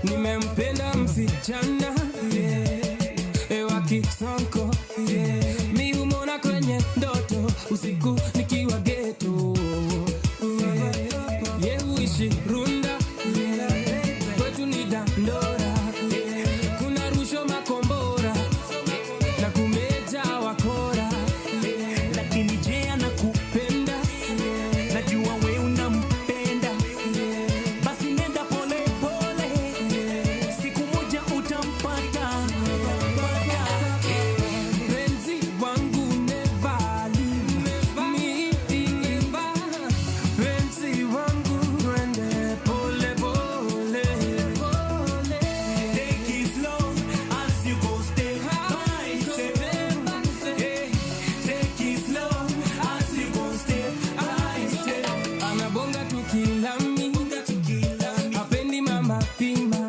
Nimempenda msichana ewa kisonko mi humona kwenye ndoto usiku nikiwa geto uishi runda kwetu ni dandora kuna rusho makombora na kumeja wakora lakini je anakupenda najua we unampenda basi nenda pole pole siku moja utampata penzi wangu never leave me penzi wangu rende pole pole take it slow as you go step by step take it slow as you go step by step anabonga tukilami hapendi mama pima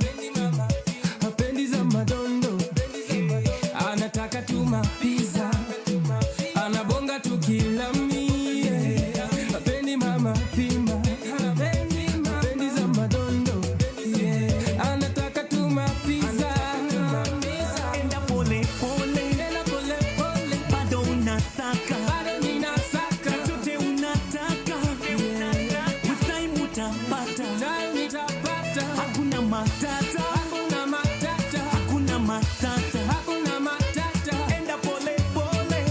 hapendi za madondo anataka tu mapiza anabonga tukilami hapendi mama pima hapendi za madondo anataka tu mapiza enda pole pole bado unasaka chote unataka with time utapata hakuna matata enda pole pole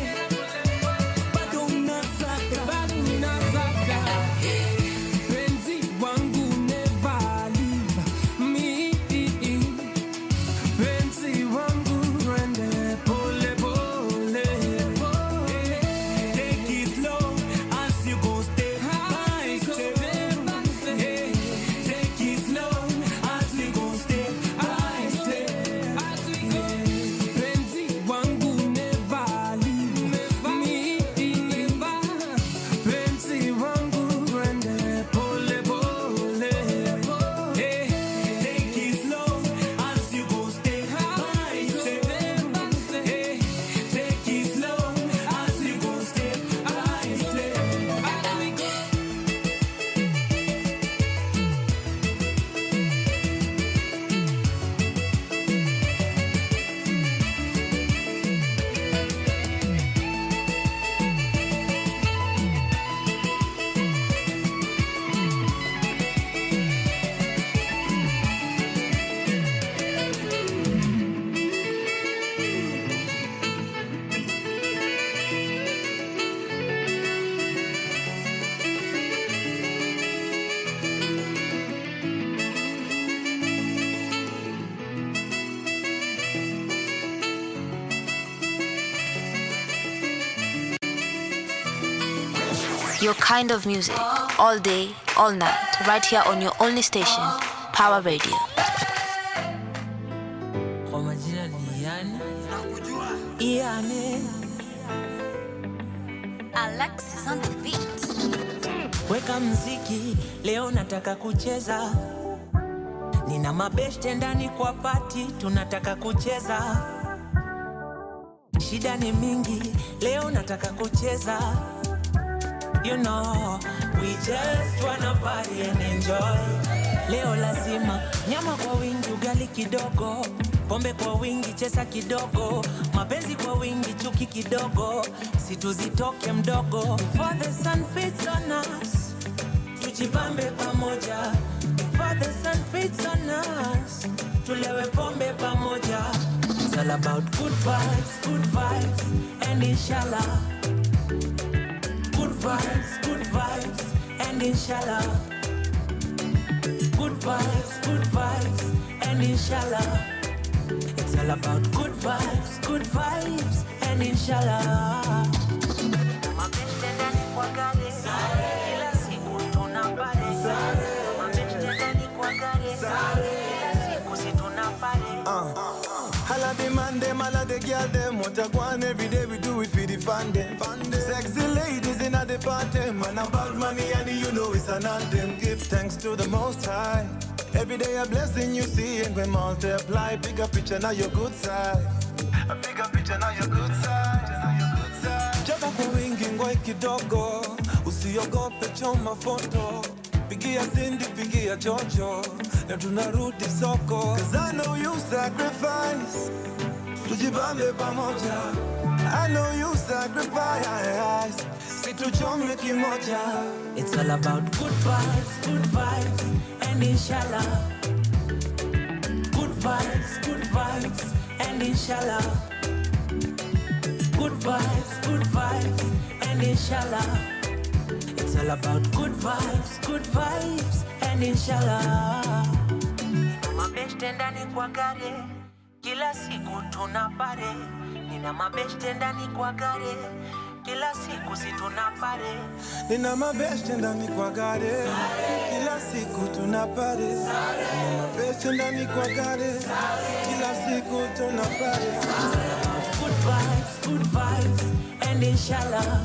bado unasaka penzi wangu never leave me penzi wangu rende pole pole take it slow as you go step by step take it slow as you go step by step penzi wangu never leave me penzi wangu rende pole pole take it slow as you go step by step take it slow as you go step by step Your kind of music, all day, all night, right here on your only station, Power Radio. Kwa majina ni Iane Alexis on the beat. weka mziki leo nataka kucheza nina mabeshte ndani kwa pati tunataka kucheza shida ni mingi, leo nataka kucheza. You know, we just wanna party and enjoy. Leo lazima nyama kwa wingi, ugali kidogo, pombe kwa wingi, chesa kidogo, mapenzi kwa wingi, chuki kidogo, situzitoke mdogo. Before the sun fits on us, tujibambe pamoja. Before the sun fits on us, tulewe pombe pamoja. It's all about good vibes, and inshallah. Good vibes, and inshallah. Good vibes, and inshallah. It's all about good vibes, and inshallah. Mapenzi ndani kwa gari, kila siku tunapare. Mapenzi ndani kwa gari, kila siku si tunapare. Holla the man them, holla the girl them. What I want every day we do it for the fun them. Sexy ladies in the party, man about money and you know it's an anthem. Give thanks to the Most High. Every day a blessing you see and we multiply. Bigger picture now your good side. A bigger picture now your good side. Chapa kwa wingi ngoi kidogo, usiogope choma foto. Pigia Cindy, pigia Jojo, na tunarudi soko. Cause I know you sacrifice, tujibambe pamoja. I know you sacrifice, situchome kimoja. It's all about good vibes, and inshallah. Good vibes, and inshallah. Good vibes, and inshallah. It's all about good vibes, and inshallah. Nina mabeshte ndani kwa gari, kila siku tunapare. Nina mabeshte ndani kwa gari, kila siku si tunapare. Nina mabeshte ndani kwa gari, kila siku tunapare. Nina mabeshte ndani kwa gari, kila siku tunapare. Good vibes, and inshallah.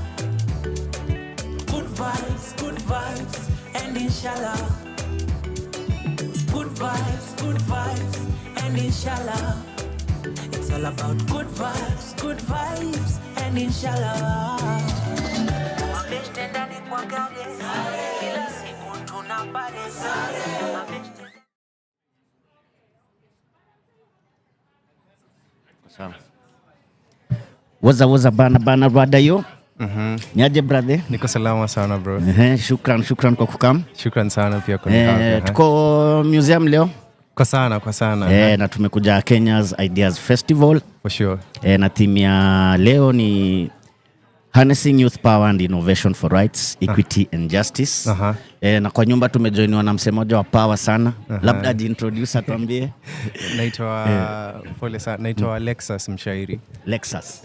Good vibes, and inshallah. Good vibes, and inshallah. It's all about good vibes, and inshallah. Mabeshte ndani kwa gari, kila siku tunapare. Waza bana rada yo. Niaje brother? Niko salama sana bro. Shukran kwa kukam. Shukran sana pia kwa nikam. Tuko museum leo? Kwa sana. Na tumekuja Kenya's Ideas Festival. For sure. Na theme ya leo ni Harnessing Youth Power and Innovation for Rights, Equity and Justice. Na kwa nyumba tumejoiniwa na msee mmoja wa power sana. Labda ajiintroduce atuambie. Naitwa Lexus mshairi. Lexus.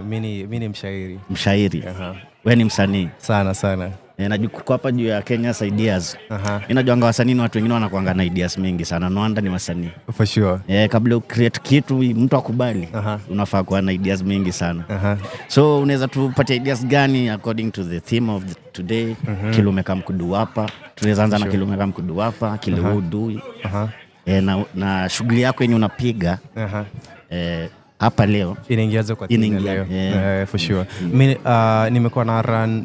Mimi ni mshairi. Mshairi. Wewe ni msanii. Sana. Najua kwa hapa juu ya Kenya's Ideas. Inajuanga wasanii na watu wengine wanakuanga na ideas mingi sana. No wonder ni wasanii. For sure. Kabla ucreate kitu mtu akubali, unafaa kuwa na ideas mingi sana. So unaweza tupatie ideas gani according to the theme of today? Kile umekam kudu hapa. Tunaweza anza na kile umekam kudu hapa, kile udui. Na shughuli yako yenye unapiga. Hapa leo inaingiaje kwa timu leo? For sure. Mimi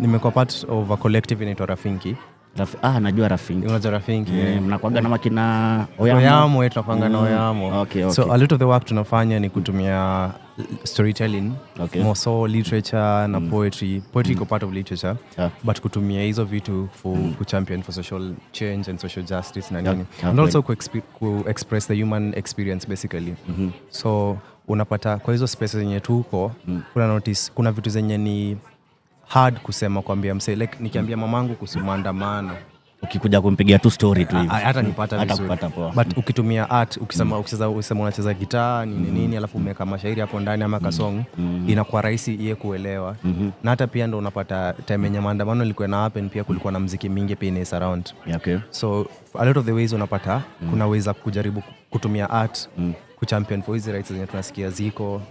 nimekuwa part of a collective inaitwa Rafinki. Najua Rafinki. Unajua Rafinki? Mnakuaga na makina Oyamo tunapanga na Oyamo. Okay. So a lot of the work tunafanya ni kutumia storytelling, more so literature na poetry. Poetry iko part of literature, but kutumia hizo vitu for champion for social change and social justice na nini. And also ku express the human experience basically. So unapata kwa hizo spaces zenye tuko, kuna notice kuna vitu zenye ni hard kusema kwambia msee, like nikiambia mamangu kuhusu maandamano, ukikuja kumpigia tu story tu hivi hata nipata vizuri, kupata poa. But ukitumia art, ukisema unacheza gitaa nini alafu umeweka mashairi hapo ndani ama kasong, inakuwa rahisi yeye kuelewa. Na hata pia ndo unapata time yenye maandamano ilikuwa na happen, pia kulikuwa na muziki mingi pia ina surround. So a lot of the ways unapata kuna ways kujaribu kutumia art kuchampion for hizi rights zenye tunasikia ziko.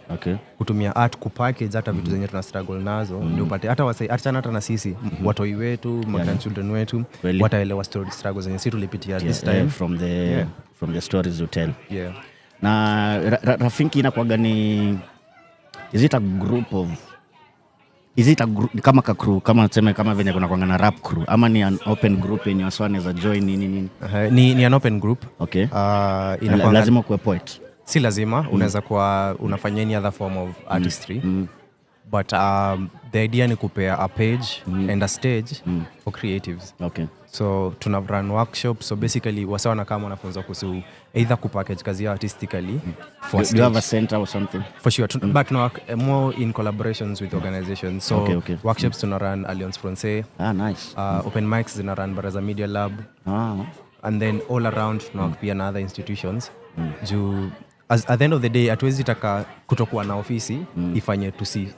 Kutumia art kupackage hata vitu zenye tuna struggle nazo, ndio upate hata wasai achana hata na sisi watoi wetu, grandchildren wetu wataelewa story struggles zenye sisi tulipitia this time from the stories you tell. Na Rafinki inakuwaga ni Is it a group of kama ka crew kama tuseme kama venye kuna kwanga na rap crew ama ni an open group yenye waswane za join nini? Ni an open group. Okay. Lazima kuwe poet. Si lazima, unaweza kuwa unafanya any other form of artistry. But the idea ni kupea a page and a stage for creatives. Okay. So tuna run workshops, so basically wasawana kama wanafunza kuhusu either kupackage kazi artistically for do you have a center or something? For sure, but no, more in collaborations with organizations. So okay. Workshops tuna run Alliance Francais. Nice. Open mics zina run Baraza Media Lab. And then all around tuna pia na other institutions. At the end of the day hatuwezi taka kutokuwa na ofisi ifanye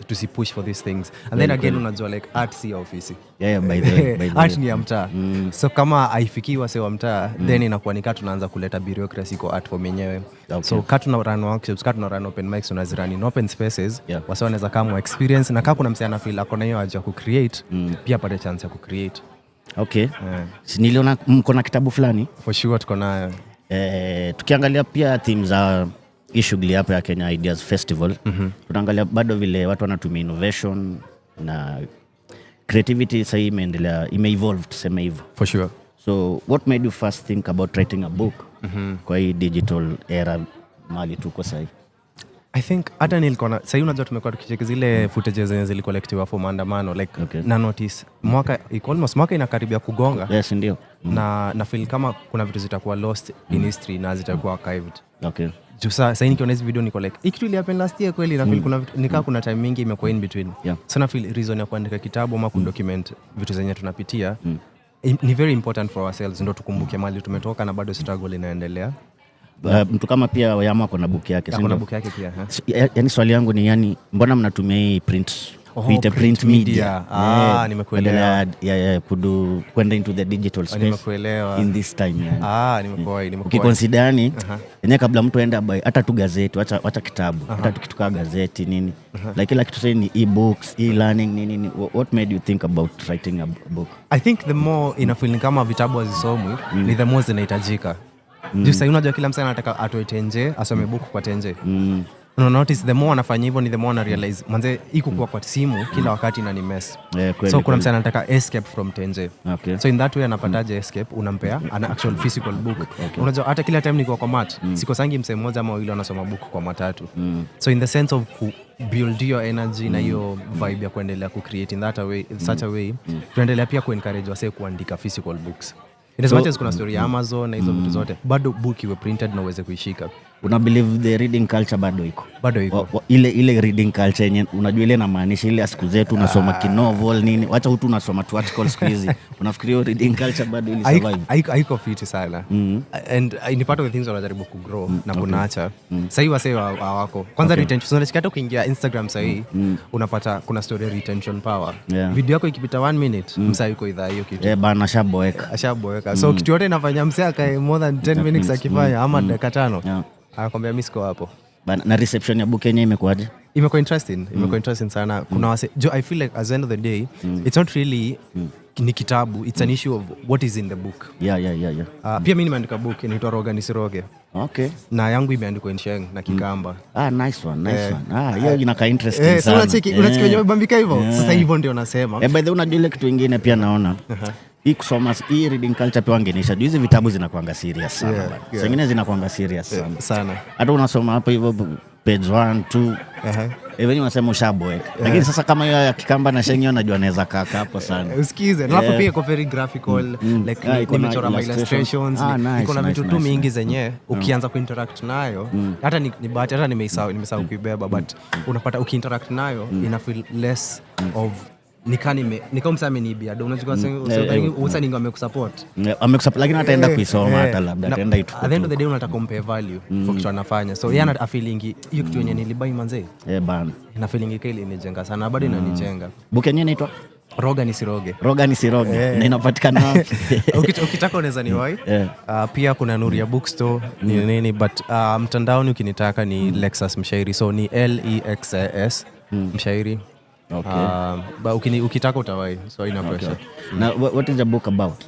tusi push for these things. And then again unajua like art si ya ofisi. By the way. Art ni ya mtaa. So kama haifikii wase wa mtaa then inakuwa ni kama tunaanza kuleta bureaucracy kwa art form yenyewe. Okay. So kama tuna run workshops, kama tuna run open mics, tunazirun in open spaces. Wase wanaweza kama experience na kama kuna msee ana feel akona hiyo haja ku create pia pate chance ya ku create. Okay. Si niliona mko na kitabu fulani? For sure tuko nayo. Tukiangalia pia themes za hii shughuli hapa ya Kenya Ideas Festival, tunaangalia bado vile watu wanatumia innovation na creativity sasa imeendelea, ime-evolve tuseme hivyo. For sure. So what made you first think about writing a book kwa hii digital era mali tuko sasa? I think hata nilikuwa sasa unajua tumekuwa tukicheki zile footages zenye zilicollectiwa for maandamano like na notice mwaka inakaribia kugonga. Yes, ndio. Na feel kama kuna vitu zitakuwa lost in history na zitakuwa archived. Okay. Sasa nikiona hizi video niko like it really happened last year kweli na feel kuna time mingi imekuwa in between. So na feel reason ya kuandika kitabu ama kudocument vitu zenye tunapitia ni very important for ourselves, ndio tukumbuke mali tumetoka na bado struggle inaendelea. Mtu kama pia Wayama kuna book yake, sio? Kuna book yake pia. Yaani swali yangu ni mbona mnatumia hii print print media? Nimekuelewa. Kwenda into the digital space. Nimekuelewa. In this time yani. Nimekuwa. Ukiconsider yani yenyewe kabla mtu aende buy hata tu gazeti, acha kitabu, hata tukituka gazeti nini. Like kila kitu sasa ni e-books, e-learning nini. What made you think about writing a book? I think the more ina feeling kama vitabu hazisomwi ni the more zinahitajika. Sasa unajua kila msana anataka atoe tenje, asome book kwa tenje. Notice the more anafanya hivyo ni the more ana realize manze iko kwa simu kila wakati na ni mess. So kuna msana anataka escape from tenje. So in that way anapataje escape, unampea an actual physical book. Unajua hata kila time niko kwa mat, sikosangi msemo mmoja ama wawili anasoma book kwa matatu. So in the sense of build your energy na hiyo vibe ya kuendelea ku create in that way, in such a way, tuendelea pia ku encourage wase kuandika physical books. It is much as kuna story ya Amazon na hizo vitu zote, bado book iwe printed na uweze kuishika. Una believe the reading culture bado iko? Ile reading culture yenye unajua ile inamaanisha ile siku zetu unasoma kinovel nini, acha utu unasoma tu articles siku hizi. Unafikiria reading culture bado ili survive? Haiko fit sana. And in part of the things wanajaribu ku grow na kunaacha. Sasa hivi wase wako. Kwanza retention, unasikia hata ukiingia Instagram sasa hii unapata kuna story retention power. Video yako ikipita 1 minute, msa yuko idhaa hiyo kitu. Bana ashaboeka. So kitu yote inafanya msa akae more than 10 minutes akifanya ama dakika 5. Anakuambia mimi siko hapo. Na reception ya book yenyewe imekuaje? Imekuwa interesting sana. Kuna wase I feel like at the end of the day it's not really ni kitabu, it's an issue of what is in the book. Yeah. Pia mimi nimeandika book inaitwa Roga Nisiroge. Okay. Na yangu imeandikwa in Sheng na Kikamba. Nice one. Hiyo inakaa interesting sana. Unacheki unabambika hivyo. Sasa hivyo ndio nasema. By the way unajua ile kitu kingine pia naona. Hii kusoma hii reading culture pia wangenisha. Hizi vitabu zinakuanga serious sana bana. Zingine zinakuanga serious sana. Hata unasoma hapo hivyo page 1 2. Even unasema ushaboeka. Lakini sasa kama hiyo ya Kikamba na Sheng unajua naweza kaa hapo sana. Usikize. Alafu pia iko very graphical, like nimechora illustrations, iko na vitu tu mingi zenye ukianza kuinteract nayo, hata ni bahati hata nimesahau kuibeba, but unapata ukiinteract nayo ina feel less of nikamsa ameniibia do unajua sasa ningo amekusupport lakini ataenda kuisoma hata labda ataenda itu at the end of the day unataka kumpe value for kitu anafanya, so yeye ana feeling hiyo kitu yenyewe nilibai manze bana ina feeling kile inijenga sana bado inanijenga. Book yenyewe inaitwa Roga Nisiroge. Na inapatikana wapi? Ukitaka unaweza niwahi. Pia kuna Nuria Bookstore nini but mtandaoni ukinitaka ni Lexus Mshairi, so ni LEXAS Mshairi. Okay. But ukitaka utawahi, so ina pressure. Now what is the book about?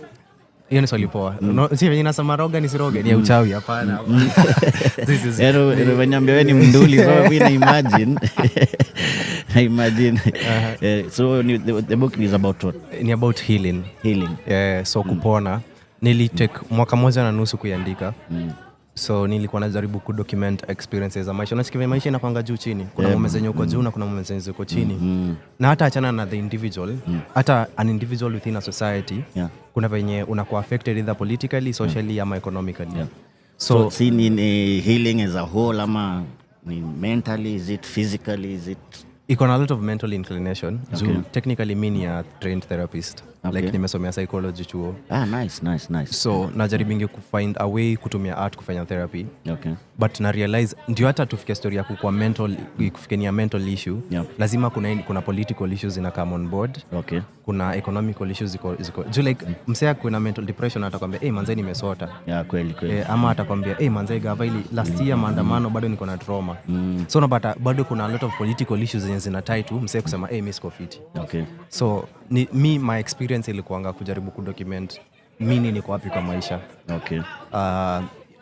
Hiyo ni swali poa. Si venye nasema roga ni siroge ni uchawi hapana. This is niambia wewe ni mnduli so mimi na imagine. So the book is about what? Ni about healing. So kupona. Nilitake mwaka moja na nusu kuiandika. So nilikuwa najaribu kudocument experiences za maisha. Unasikia maisha inakwanga juu chini. Kuna moments zenye uko juu na kuna moments zenye uko chini. Na hata achana na the individual, hata an individual within a society, kuna venye unakuwa affected either politically, socially ama economically. So see ni healing as a whole ama ni mentally, is it physically, is it iko na a lot of mental inclination. Technically mimi ni a trained therapist. Like nimesomea psychology chuo. Nice. So najaribu kufind a way kutumia art kufanya therapy. But na realize ndio hata tufike story ya kukua mental, kufikia mental issue, lazima kuna political issues ina come on board. Kuna economical issues ziko. Do like msea kuna mental depression atakwambia manze nimesota. Kweli. Ama atakwambia manze gava ili last year maandamano bado niko na trauma. So unapata bado kuna a lot of political issues zenye zina tie to msea kusema mimi siko fit. So my experience ilikuanga kujaribu kudocument mimi niko wapi kwa maisha.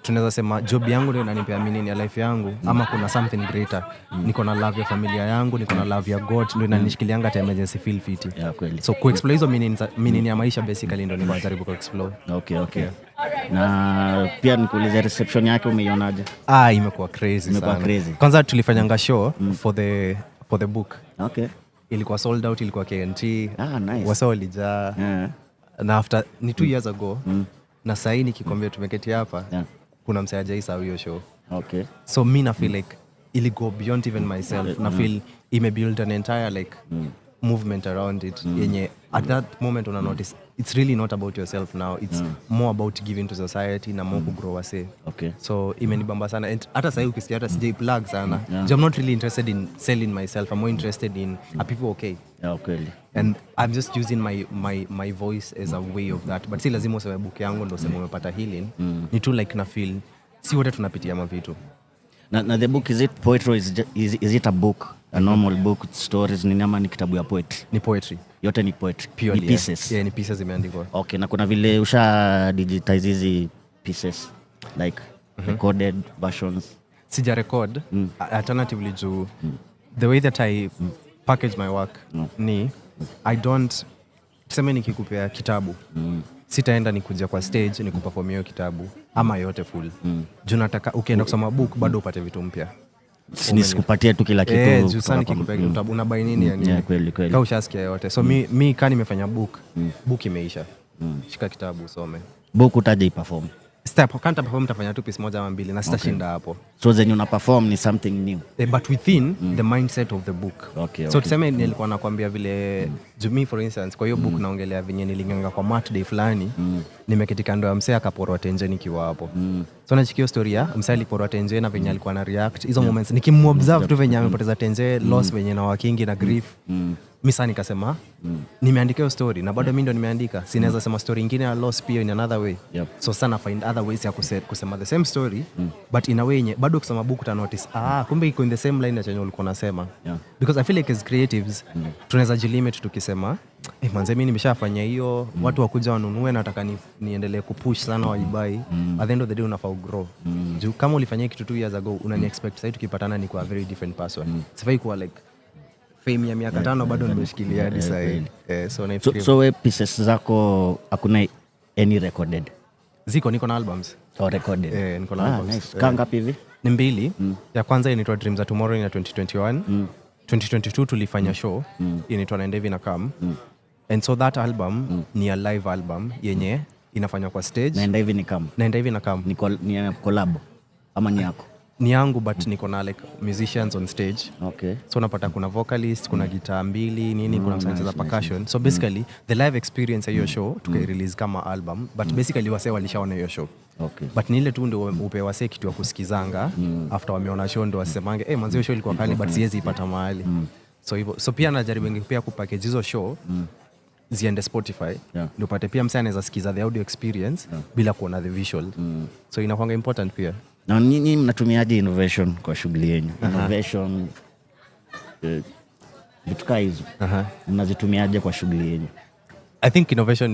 Tunaweza sema job yangu ndio inanipea meaning ya life yangu, ama kuna something greater. Niko na love ya familia yangu, niko na love ya God ndio inanishikilianga time emergency feel fit. So ku-explore hizo meaning ya maisha basically ndio nimejaribu ku-explore. Na pia nikuulize reception yake umeionaje? Imekuwa crazy sana. Kwanza tulifanyanga show for the book. Ilikuwa sold out, ilikuwa KNT. Nice. Wasa walijaa. Na after ni 2 years ago, na sasa nikikwambia tumeketi hapa, kuna msee hajaisahau hiyo show. So me na feel like ili go beyond even myself. Na feel build an entire like movement around it. Yenye at that moment una notice it's really not about yourself now, it's more about giving to society na more grow wase. So imenibamba sana. And hata sasa ukisikia hata sijai plug sana. I'm not really interested in selling myself, I'm more interested in are people okay? And I'm just using my voice as a way of that. But si lazima useme book yangu ndo sema umepata healing. Ni tu like na feel si wote tunapitia mavitu. Na the book, is it poetry or is it a book, a normal book, stories, ni ama ni kitabu ya poetry? Ni poetry. Yote ni poetry. Purely, ni pieces. Ni pieces zimeandikwa. Na kuna vile usha digitize hizi pieces like recorded versions? Sija record. Alternatively the way that I package my work ni I don't tuseme nikikupea kitabu. Sitaenda nikuja kwa stage nikuperform hiyo kitabu ama yote full. Juu nataka ukienda kusoma book bado upate vitu mpya. Nisikupatie tu kila kitu. Juu sana nikikupea kitabu unabai nini yani? Kweli. Kama ushasikia yote. So mi kama nimefanya book imeisha. Shika kitabu usome. Book utaje perform? Can't perform, tafanya tu piece moja ama mbili na sitashinda hapo. So zenye una perform ni something new. But within the mindset of the book. So tuseme nilikuwa nakwambia vile Jumi for instance kwa hiyo book naongelea venye nilinganga kwa mat day fulani, nimeketi kando ya msee akaporwa tenje nikiwa hapo. So nachikia story ya msee aliporwa tenje na venye alikuwa na react. Hizo moments nikimobserve tu venye amepoteza tenje, loss venye na wakingi na grief. Misa nikasema nimeandika hiyo story na bado mimi ndo nimeandika, sinaweza sema story nyingine ya loss pia in another way. So sana find other ways ya kusema the same story but in a way yenye bado kusema book uta notice kumbe iko in the same line chenye ulikuwa unasema. Because I feel like as creatives tunaweza jilimit tukisema manze mimi nimeshafanya hiyo, watu wakuja wanunue na nataka niendelee kupush sana waibai. At the end of the day unafaa grow. Juu kama ulifanyia kitu 2 years ago unani expect sasa tukipatana ni kwa a very different person. Sifai kuwa like fame ya miaka 5 bado nimeshikilia hadi sasa. So we pieces zako hakuna any recorded? Niko na albums. Recorded. Niko na albums. Nice. Kanga hivi? Ni mbili. Ya kwanza inaitwa Dreams Are Tomorrow in 2021. 2022 tulifanya show inaitwa Naenda Hivi na Come. And so that album ni a live album yenye inafanywa kwa stage. Naenda Hivi na Come. Ni collab ama ni yako? Ni yangu but niko na like musicians on stage. So unapata kuna vocalist, kuna guitar mbili, nini, kuna msanii percussion. So basically the live experience ya hiyo show tukai-release kama album but basically wase walishaona hiyo show. But ni ile tu ndio upewa wase kitu ya kusikizanga after wameona show ndio wasemange manzi show ilikuwa kali but siwezi ipata mahali. So hivyo. So pia najaribu pia kupackage hizo show ziende Spotify ndio upate pia msanii anaweza sikiza the audio experience bila kuona the visual. So inakuwa important pia. Na nyinyi mnatumiaje innovation kwa shughuli yenu? Innovation vitu kama hizo. Mnazitumiaje kwa shughuli yenu? I think innovation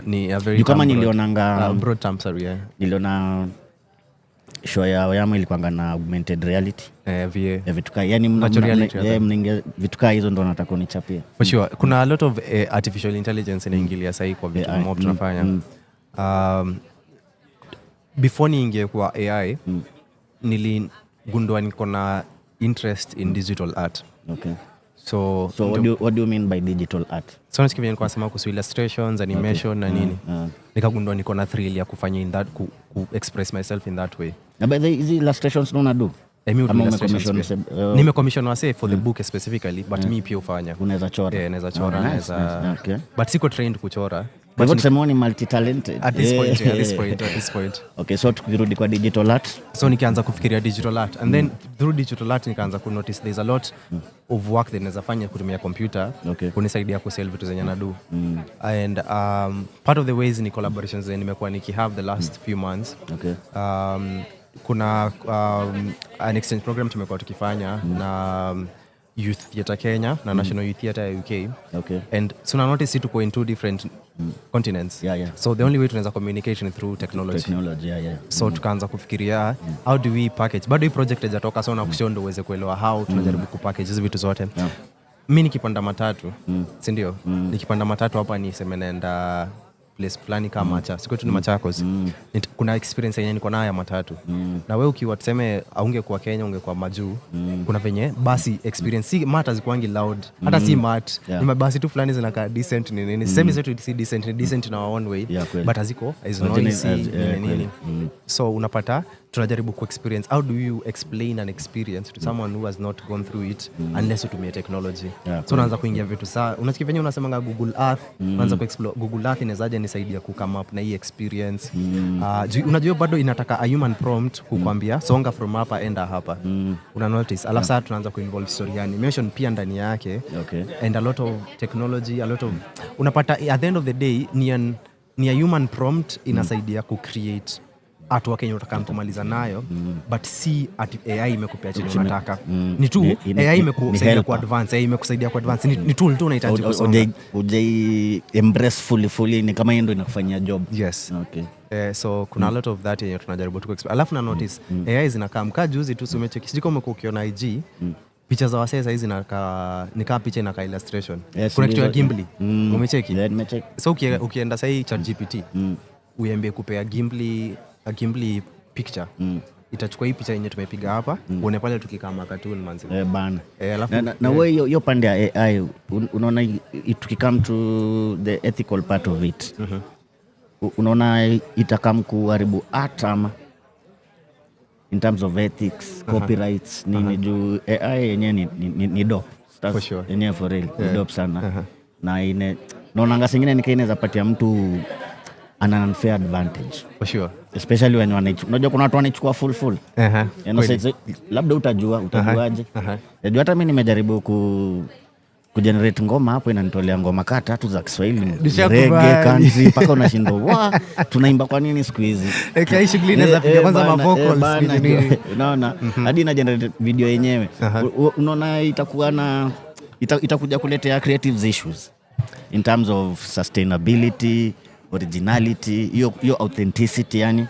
ni a very kama nilionanga broad term, sorry, yeah. Niliona show ya Oyama ilikuanga na augmented reality. VA. Vituka, yani mninge vituka hizo ndo nataka unichapie. For sure. Kuna a lot of artificial intelligence inaingilia sahi kwa vitu mob tunafanya. Before niingie kwa AI, niligundua niko na interest in digital art. Okay. So what do you mean by digital art? So nasikia nilikuwa nasema kuhusu illustrations, animation na nini. Nikagundua niko na thrill ya kufanya in that ku express myself in that way. Na by the illustrations no nado. Nimecommission wase for the book specifically, but me pia ufanya. Unaweza chora. Yeah, naweza chora, naweza. Okay. But siko trained kuchora. But what's the multi-talented? At this point. Okay, so tukirudi kwa digital art. So nikaanza kufikiria digital art, and then through digital art nikaanza ku notice there's a lot of work that naweza fanya kutumia computer kunisaidia ku sell vitu zenye na do. And part of the ways ni collaborations zenye nimekuwa have the last few months. Okay. Kuna an exchange program tumekuwa tukifanya na Youth Theatre Kenya na National Youth Theatre UK. Okay. And so now notice tuko in two different continents. Yeah. So the only way tunaweza communication through technology. So tukaanza kufikiria how do we package. Bado hii project haijatoka, so na kushondo uweze kuelewa how tunajaribu kupackage hizo vitu zote. Mimi nikipanda matatu, si ndio? Nikipanda matatu hapa ni sema naenda place fulani kama Machakos. Siko tu ni Machakos. Kuna experience yenyewe niko nayo ya matatu. Na wewe ukiwa tuseme aungekuwa Kenya, ungekuwa majuu, kuna venye basi experience si mata zikuangi loud. Hata si mat. Ni mabasi tu fulani zinakaa decent ni nini. Semi zetu si decent in our own way. But haziko is noisy nini. So unapata tunajaribu ku experience. How do you explain an experience to someone who has not gone through it unless utumie technology? So unaanza kuingia vitu saa unasikia venye unasema Google Earth, unaanza ku explore Google Earth inazaje nisaidia ku come up na hii experience. Unajua bado inataka a human prompt kukwambia songa from hapa enda hapa. Una notice alafu sasa tunaanza ku involve story yani animation pia ndani yake. And a lot of technology, a lot of unapata at the end of the day ni a human prompt inasaidia ku create artwork yenye unataka kumaliza nayo, but si AI imekupea chenye unataka. Ni tu AI imekusaidia ku advance, AI imekusaidia ku advance. Ni tool tu unahitaji kusonga. Embrace fully ni kama ndio inakufanyia job. Yes. Okay. So kuna a lot of that yenye tunajaribu tu explain. Alafu na notice AI zinakaa mkaa juzi tu umecheki sijui kama ukiona IG picha za wasee hizi nikaa picha inakaa illustration. Kuna kitu ya Gimbly. Umecheki? So ukienda sasa hii ChatGPT uiambie kupea Gimbly picture. Itachukua hii picha yenye tumepiga hapa, uone pale tukikaa cartoon manzi. Bana. Na wewe hiyo pande ya AI unaona tukikam to the ethical part of it. Unaona itakam kuharibu art ama in terms of ethics, copyrights nini juu AI yenyewe ni dope. For sure. Yenyewe for real. Ni dope sana. Na naona singine nikainaweza patia mtu an unfair advantage. For sure. Especially when unajua kuna watu wanachukua full. Labda utajuaje? Najua hata mimi nimejaribu kugenerate ngoma hapo inanitolea ngoma kaa 3 za Kiswahili. Reggae, country, paka unashindwa tunaimba kwa nini siku hizi? Kai shughuli inaweza piga kwanza ma vocals nini. Unaona? Hadi na generate video yenyewe. Unaona itakuja kuletea creative issues in terms of sustainability, originality, your authenticity yani.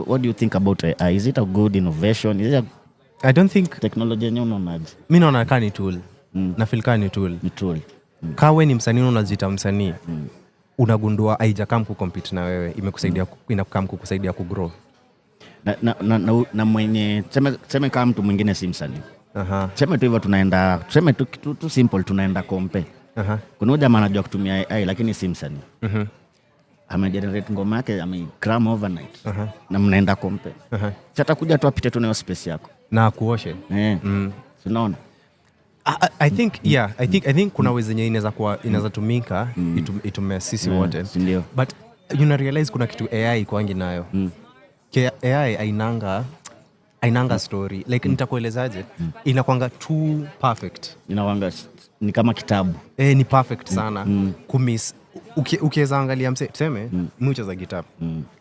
What do you think about AI? Is it a good innovation? I don't think technology yenyewe unaonaje? Mimi naona kama ni tool. Na feel kama ni tool. Kawe ni msanii unajiita msanii. Unagundua haijakam ku compete na wewe, imekusaidia inakam kukusaidia ku grow. Na mwenye tuseme kama mtu mwingine si msanii. Tuseme tu hivyo tunaenda tuseme tu simple tunaenda compare. Kuna jamaa anajua kutumia AI lakini si msanii. Amegenerate ngoma yake amecram overnight. Na mnaenda compare. Chatakuja tu apite tu na space yako na kuoshe. Unaona? I think I think kuna ways zenye inaweza tumika itume sisi wote. But you realize kuna kitu AI kwangi nayo. AI ainanga story. Like nitakuelezaje? Inakwanga too perfect. Inakwanga ni kama kitabu. Ni perfect sana. Kumiss ukiweza angalia tuseme mwicho za guitar.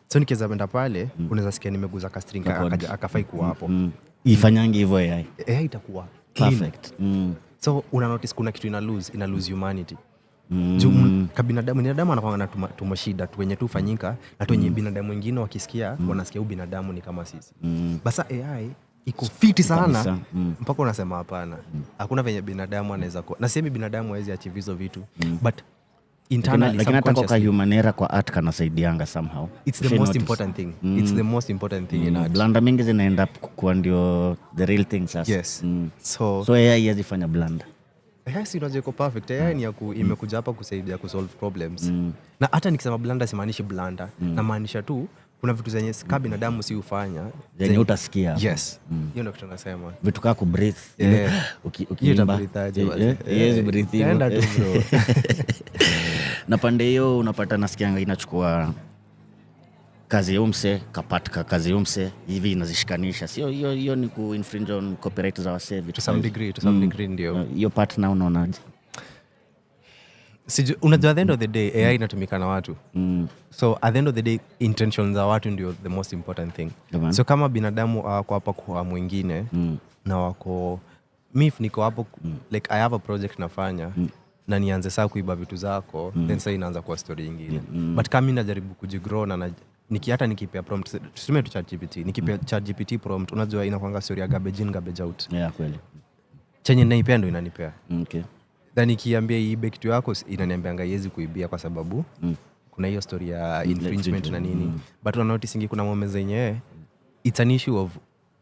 So nikiweza benda pale unaweza sikia nimeguza ka string akafai kuwa hapo. Ifanyangi hivyo AI itakuwa perfect. So una notice kuna kitu ina lose humanity. binadamu anakuwa na tumashida tu wenye tu fanyika na tu wenye binadamu wengine wakisikia wanasikia binadamu ni kama sisi. Basa AI iko fiti sana mpaka unasema hapana. Hakuna venye binadamu anaweza na semi binadamu hawezi achieve hizo vitu but internally lakini hata kwa human error kwa art kanasaidianga somehow. It's the most important thing. It's the most important thing in art. Blunder mingi zinaenda kwa ndio the real thing sasa. Yes. So AI yazifanya blunder. Yes, unajua iko perfect. AI ni imekuja hapa kusaidia kusolve problems. Na hata nikisema blunder simaanishi blunder. Na maanisha tu kuna vitu zenye kama binadamu si ufanya zenye utasikia. Yes. Hiyo ndio kitu nasema. Vitu kama ku breathe. Ukiimba. Yes, breathe. Enda tu bro. Na pande hiyo unapata nasikianga inachukua kazi ya umse kapatka kazi ya umse hivi inazishikanisha. Sio hiyo ni ku infringe on copyright za wasee to some degree ndio. Hiyo part na unaonaje? Unajua at the end of the day AI inatumika na watu. So at the end of the day intentions za watu ndio the most important thing. So kama binadamu wako hapa kwa mwingine na wako niko hapo like I have a project nafanya na nianze saa kuiba vitu zako then sasa inaanza kuwa story nyingine. But kama mimi najaribu kujigrow na hata nikipea prompt tuseme tu ChatGPT nikipea ChatGPT prompt unajua inakuanga story ya garbage in garbage out. Yeah, kweli. Chenye naipenda ndo inanipea. Okay. Then nikiambia iibe kitu yako inaniambia haiwezi kuibia kwa sababu kuna hiyo story ya infringement na nini. But una notice kuna moments zenye it's an issue of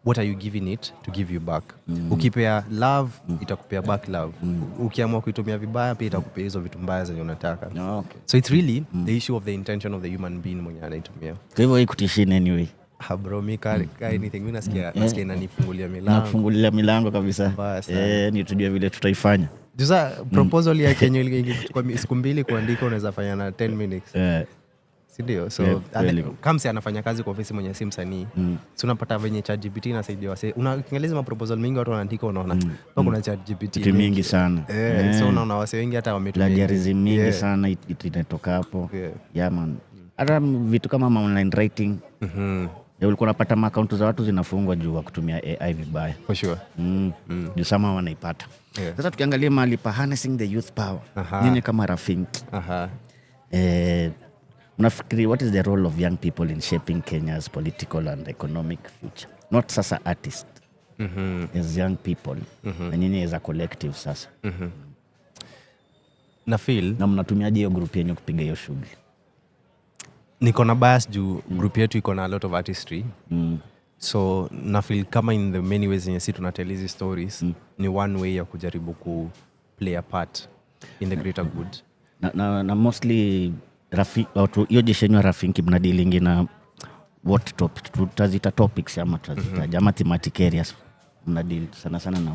what are you giving it to give you back. Ukipea love itakupea back love. Ukiamua kuitumia vibaya pia itakupea hizo vitu mbaya zenye unataka. Okay. So it's really the issue of the intention of the human being mwenye anaitumia. Kwa hivyo haikutishini anyway. Bro, anything mimi nasikia inanifungulia milango. Nakufungulia milango kabisa. Ni tujue vile tutaifanya. Juza proposal ya Kenya ilikuwa siku 2 kuandika unaweza fanya na 10 minutes. Sindio? So kama si anafanya kazi kwa ofisi mwenye si msanii so unapata venye ChatGPT inasaidia wasee. Unaangalia proposal mingi watu wanaandika unaona kuna ChatGPT mingi sana. So unaona wasee wengi hata wametumia plagiarism mingi sana inatoka hapo. Yeah man. Hata vitu kama online writing ulikuwa unapata account za watu zinafungwa juu wa kutumia AI vibaya. For sure. Juu sama wanaipata. Sasa tukiangalia mahali pa harnessing the youth power. Nini kama Rafinki. Unafikiri what is the role of young people in shaping Kenya's political and economic future? Not sasa artist. As young people. Na nyinyi as a collective sasa. Na feel na mnatumiaje hiyo group yenu kupiga hiyo shughuli? Niko na bias juu group yetu iko na a lot of artistry. So na feel kama in the many ways yenye si tunatell hizi stories ni one way ya kujaribu ku play a part in the greater good. Na mostly hiyo jeshenyo Rafinki mnadilingi na what topic tutazita topics ama tutazita jama thematic areas mnadili sana na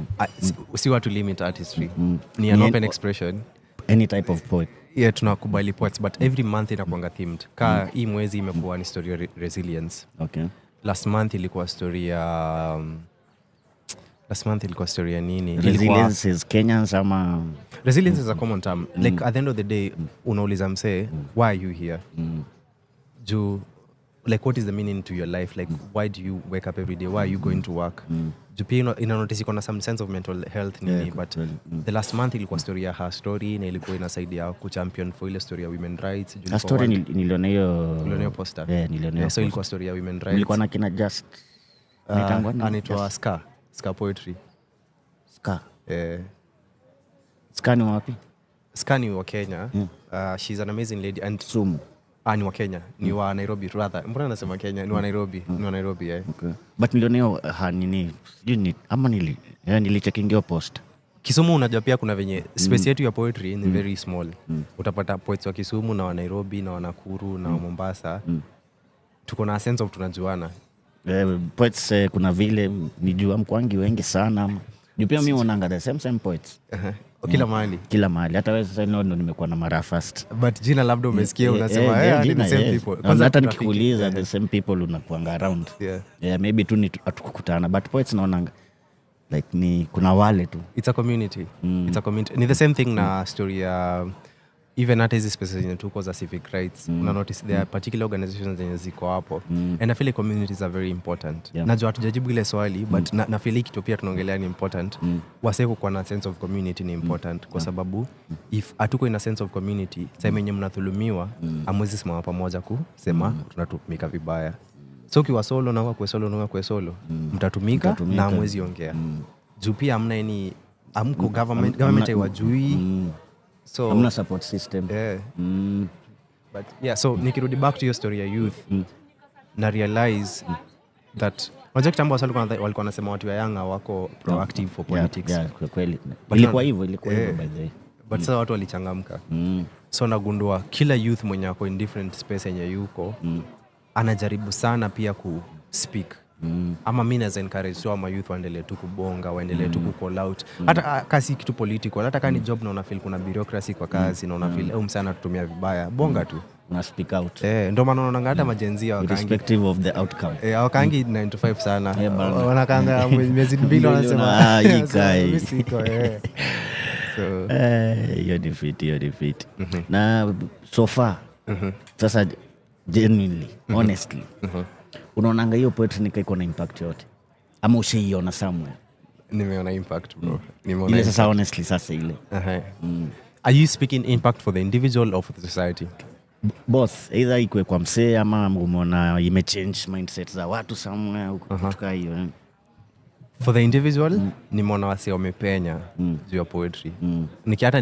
si watu limit artistry. Ni an open expression, any type of poet. Yeah, tunakubali poets but every month inakuanga themed. Hii mwezi imekuwa ni story ya resilience. Okay. Last month ilikuwa story ya nini? Resilience is Kenyans ama resilience is a common term. Like at the end of the day unauliza msee why are you here? Like what is the meaning to your life? Like why do you wake up every day? Why are you going to work? Pia ina notice iko na some sense of mental health nini, but the last month ilikuwa story ya her story na ilikuwa inasaidia ku-champion for ile story ya women rights. A story niliona hiyo poster. Niliona so ilikuwa story ya women rights. Ilikuwa na kina just anaitwa Ska Poetry. Ska ni wapi? Ska ni wa Kenya. She's an amazing lady and Sumu. Ni wa Kenya, ni wa Nairobi rather. Mbona nasema Kenya? Ni wa Nairobi, ni wa Nairobi yeah. Okay. But nilioneo nini? Sijui ama nilichekingio post. Kisumu unajua pia kuna venye space yetu ya poetry ni very small. Utapata poets wa Kisumu na wa Nairobi na wa Nakuru na wa Mombasa. Tuko na sense of tunajuana. Poets kuna vile nijua mkwangi wengi sana. Juu pia mimi unaanga the same poets. Kila mahali. Kila mahali. Hata wewe sasa leo ndo nimekuwa na mara first. But jina labda umesikia unasema the same people. Kwanza hata nikikuuliza the same people unakuanga around. Maybe tu atukukutana but poets naonanga like ni kuna wale tu. It's a community. It's a community. Ni the same thing na story ya even hata hizi spaces zenye tuko za civic rights una notice there are particular organizations zenye ziko hapo and I feel like communities are very important. Najua hatujajibu ile swali but na feel like kitu pia tunaongelea ni important. Waseko kwa na sense of community ni important kwa sababu if hatuko in a sense of community time yenye mnadhulumiwa amwezi simama pamoja kusema tunatumika vibaya. So kiwa solo na kwa solo mtatumika na amwezi ongea. Juu pia hamna any amko government haiwajui. So hamna support system. But yeah, so nikirudi back to your story ya youth na realize that unajua kitambo walikuwa wanasema watu wa young wako proactive for politics. Yeah, kweli. Ilikuwa hivyo by the way. But sasa watu walichangamka. So nagundua kila youth mwenye ako in different space yenye yuko anajaribu sana pia ku speak. Ama mimi naweza encourage so ama youth waendelee tu kubonga, waendelee tu ku call out. Hata kasi kitu political, hata kama ni job na una feel kuna bureaucracy kwa kazi na una feel msana tutumia vibaya, bonga tu. Una speak out. Ndio maana unaona hata majenzia wakangi irrespective of the outcome. Wakangi 9 to 5 sana. Wanakanga miezi 2 wanasema hii kai. So you're defeat. Na so far sasa genuinely honestly unaonanga hiyo poetry iko na impact yote ama ushaiona somewhere? Nimeona impact bro. Ile sasa honestly sasa ile. Are you speaking impact for the individual or for the society? Both. Either ikwe kwa msee ama umeona imechange mindset za watu somewhere kutoka hiyo. For the individual nimeona wase wamepenya juu ya poetry.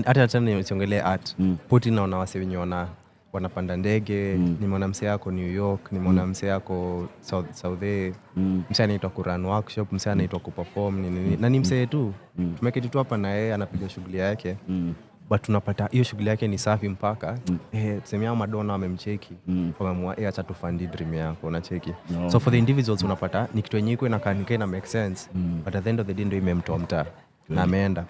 Hata nisiongelee art. Poetry naona wase wenye wanapanda ndege, nimeona msee yako New York, nimeona msee yako South msee anaitwa ku run workshop, msee anaitwa ku perform nini. Na ni msee tu. Tumeketi tu hapa na yeye anapiga shughuli yake. But tunapata hiyo shughuli yake ni safi mpaka tuseme Madonna amemcheki wamemwa acha tu fund dream yako unacheki. So for the individuals unapata ni kitu yenyewe iko na make sense but at the end of the day ndio imemtoa mtaa na ameenda.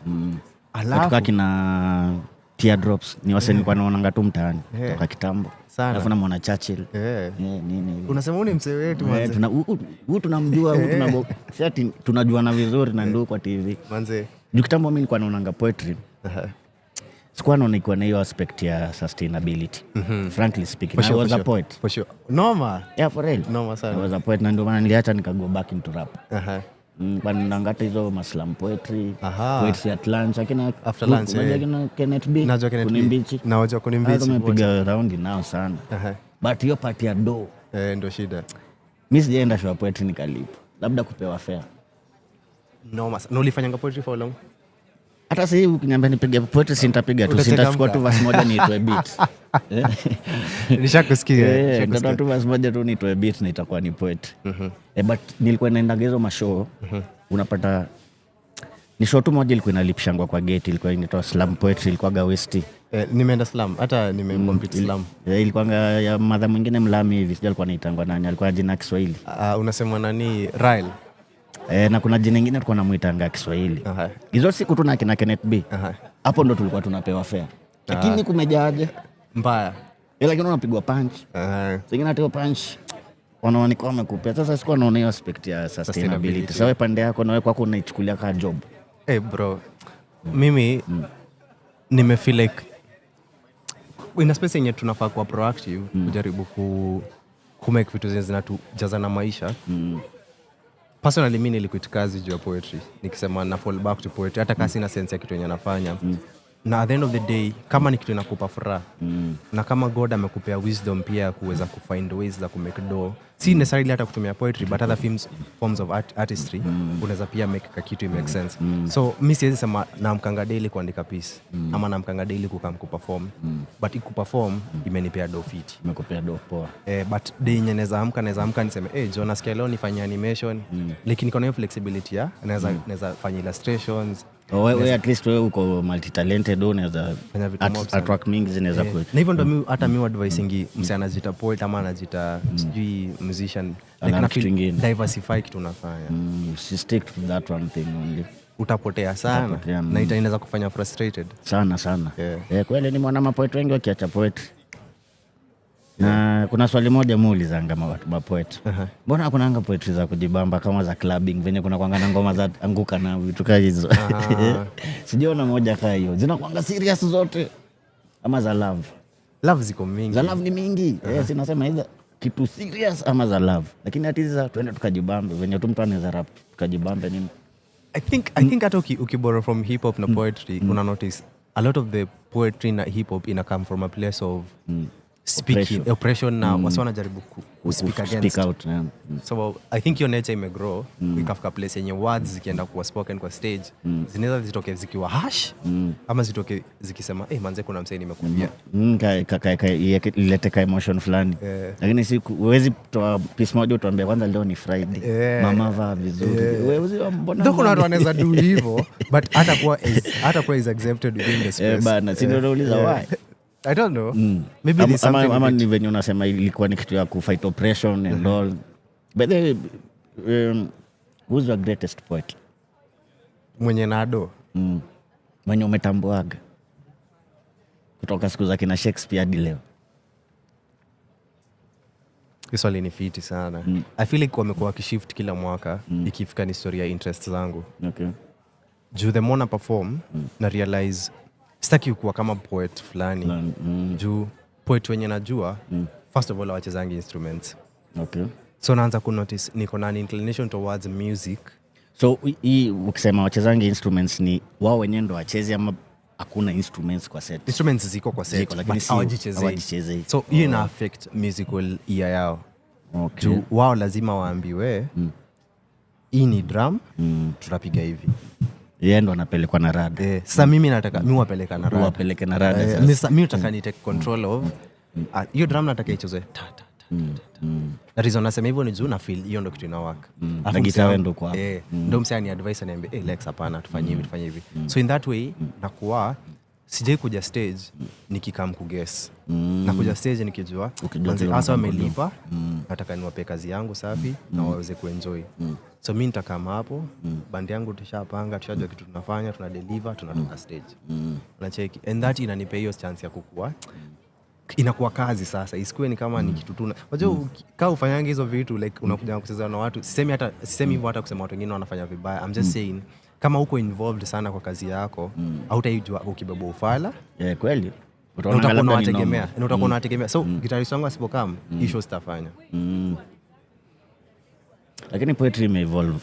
Alafu kina teardrops ni waseni kwa naonanga tu mtaani toka kitambo. Alafu na mwana Churchill. Nini. Unasema ni msee wetu manze. Huyu tunamjua, huyu si tunajuana vizuri na ndio kwa TV. Manze. Kitambo mimi nilikuwa naonanga poetry. Sikuwa naona iko na hiyo aspect ya sustainability. Frankly speaking, I was a poet. For sure. Noma. Yeah, for real. Noma sana. I was a poet na ndio maana niliacha go back into rap. Kwa nangata hizo maslam poetry, poetry at lunch, akina after lunch. Unajua Kenneth B. Kunimbichi. Najua Kunimbichi. Tumepiga round nao sana. But hiyo part ya do. Ndio shida. Mimi sijaenda show poetry nikalipa. Labda kupewa fare. Noma. Na ulifanyanga poetry for long? Hata sasa hivi ukiniambia nipige poetry sitapiga tu, sitachukua tu verse moja niitoe beat. Nishakusikia. Nitatoa tu verse moja tu niitoe beat na itakuwa ni poetry. But nilikuwa naenda hizo mashow unapata ni show tu moja ilikuwa inalipishangwa kwa gate, ilikuwa inaitwa slam poetry, ilikuwa West. Nimeenda slam, hata nimecompete slam. Ilikuwa ya madha mwingine mlami hivi, sijui alikuwa anaitangwa nani, alikuwa jina Kiswahili. Unasema nani? Ryle. Na kuna jina lingine tulikuwa namuitanga Kiswahili. Hizo siku tu na kina Kenneth B. Hapo ndo tulikuwa tunapewa fare. Lakini kumejaaje? Mbaya. Lakini unapigwa punch. Singine hata punch wanaona kwa wamekupea. Sasa sikuwa naona hiyo aspect ya sustainability. Sasa wewe pande yako na wewe kwako unaichukulia kama job. Bro. Mimi nimefeel like in a space yenye tunafaa kuwa proactive, kujaribu ku make vitu zinatujaza na maisha. Personally mimi nilikuita kazi juu ya poetry. Nikisema na fall back to poetry hata kasi na sense ya kitu yenye nafanya. Na at the end of the day kama ni kitu inakupa furaha na kama God amekupea wisdom pia kuweza kufind ways za kumake do, si necessarily hata kutumia poetry but other forms of artistry unaweza pia make kitu make sense. So mimi siwezi sema naamkanga daily kuandika piece ama naamkanga daily kuperform but kuperform imenipea do fit, imekupea do poa. But day yenye naweza amka niseme Jonas leo nifanye animation lakini niko na hiyo flexibility ya naweza fanya illustrations. Wewe at least wewe uko multi talented, unaweza attract mingi zinaweza kwa. Na hivyo ndo hata mimi advising msee anajita poet ama anajita sijui musician, like na feel diversify kitu unafanya. Stick to that one thing only. Utapotea sana na inaweza kufanya frustrated sana. Kweli ni mwana mapoet wengi wakiacha poetry. Na kuna swali moja muulizanga watu wa poet. Mbona hakuna anga poetry za kujibamba kama za clubbing venye kuna kuanga ngoma za anguka na vitu kama hizo. Sijaona moja kama hiyo. Zinakuanga serious zote. ama za love? Love ziko mingi. Za love ni mingi. Yes, inasema either kitu serious ama za love. Lakini ati za tuende tukajibambe venye tu mtu anaweza rap tukajibambe nini? I think hata ukiborrow from hip hop na poetry una notice a lot of the poetry na hip hop ina come from a place of speaking oppression na wasi wanajaribu speak against. Speak out, yeah. So I think your nature imegrow ikafika place yenye words zikienda kuwa spoken kwa stage zinaweza zitoke zikiwa harsh ama zitoke zikisema manze kuna msanii nimekufia ilete ka emotion fulani. Lakini si huwezi toa piece moja utuambie kwanza leo ni Friday mama vaa vizuri wewe mbona ndio kuna watu wanaweza do hivyo but hata kwa is accepted within the space bana si ndio nauliza why. I don't know. Maybe there's something ama ni venye unasema ilikuwa ni kitu ya kufight oppression and all. But who's your greatest poet? Mwenye nado. Mwenye umetambuaga kutoka siku za kina Shakespeare hadi leo. Swali ni fiti sana. I feel like wamekuwa wakishift kila mwaka ikifika ni story ya interest zangu. Okay. Juu the more na perform na realize sitaki kuwa kama poet fulani. Juu poet wenye najua first of all wachezangi instruments. Okay. So naanza ku notice niko na inclination towards music. So ukisema wachezangi instruments ni wao wenyewe ndo wacheze ama hakuna instruments kwa set? Instruments ziko kwa set lakini hawajichezei. So hiyo ina affect musical ear yao. Okay. Juu wao lazima waambiwe hii ni drum tutapiga hivi. Yeye ndo anapelekwa na rada. Sasa mimi nataka mimi wapeleka na rada. Wapeleke na rada sasa. Mimi nataka ni take control of hiyo drum nataka ichezwe ta ta ta. That is nasema hivyo ni juu na feel hiyo ndo kitu ina work. Na guitar ndo kwa hapo. Ndo msanii advice aniambia Lex hapana tufanye hivi. So in that way nakuwa sijai kuja stage nikikam kuguess. Na kuja stage nikijua hasa wamelipa nataka niwape kazi yangu safi na waweze kuenjoy. So mimi nitakama hapo band yangu tushapanga tushajua kitu tunafanya tuna deliver tunatoka stage. Unacheki and that inanipa hiyo chance ya kukua inakuwa kazi sasa isikuwe ni kama ni kitu tu. Unajua kama ufanyanga hizo vitu like unakuja kucheza na watu sisemi hivyo hata kusema watu wengine wanafanya vibaya. I'm just saying kama uko involved sana kwa kazi yako hautaijua ukibeba ufala. Kweli. Utakuwa unategemea. So guitarist wangu asipokam issue stafanya. Lakini poetry imeevolve.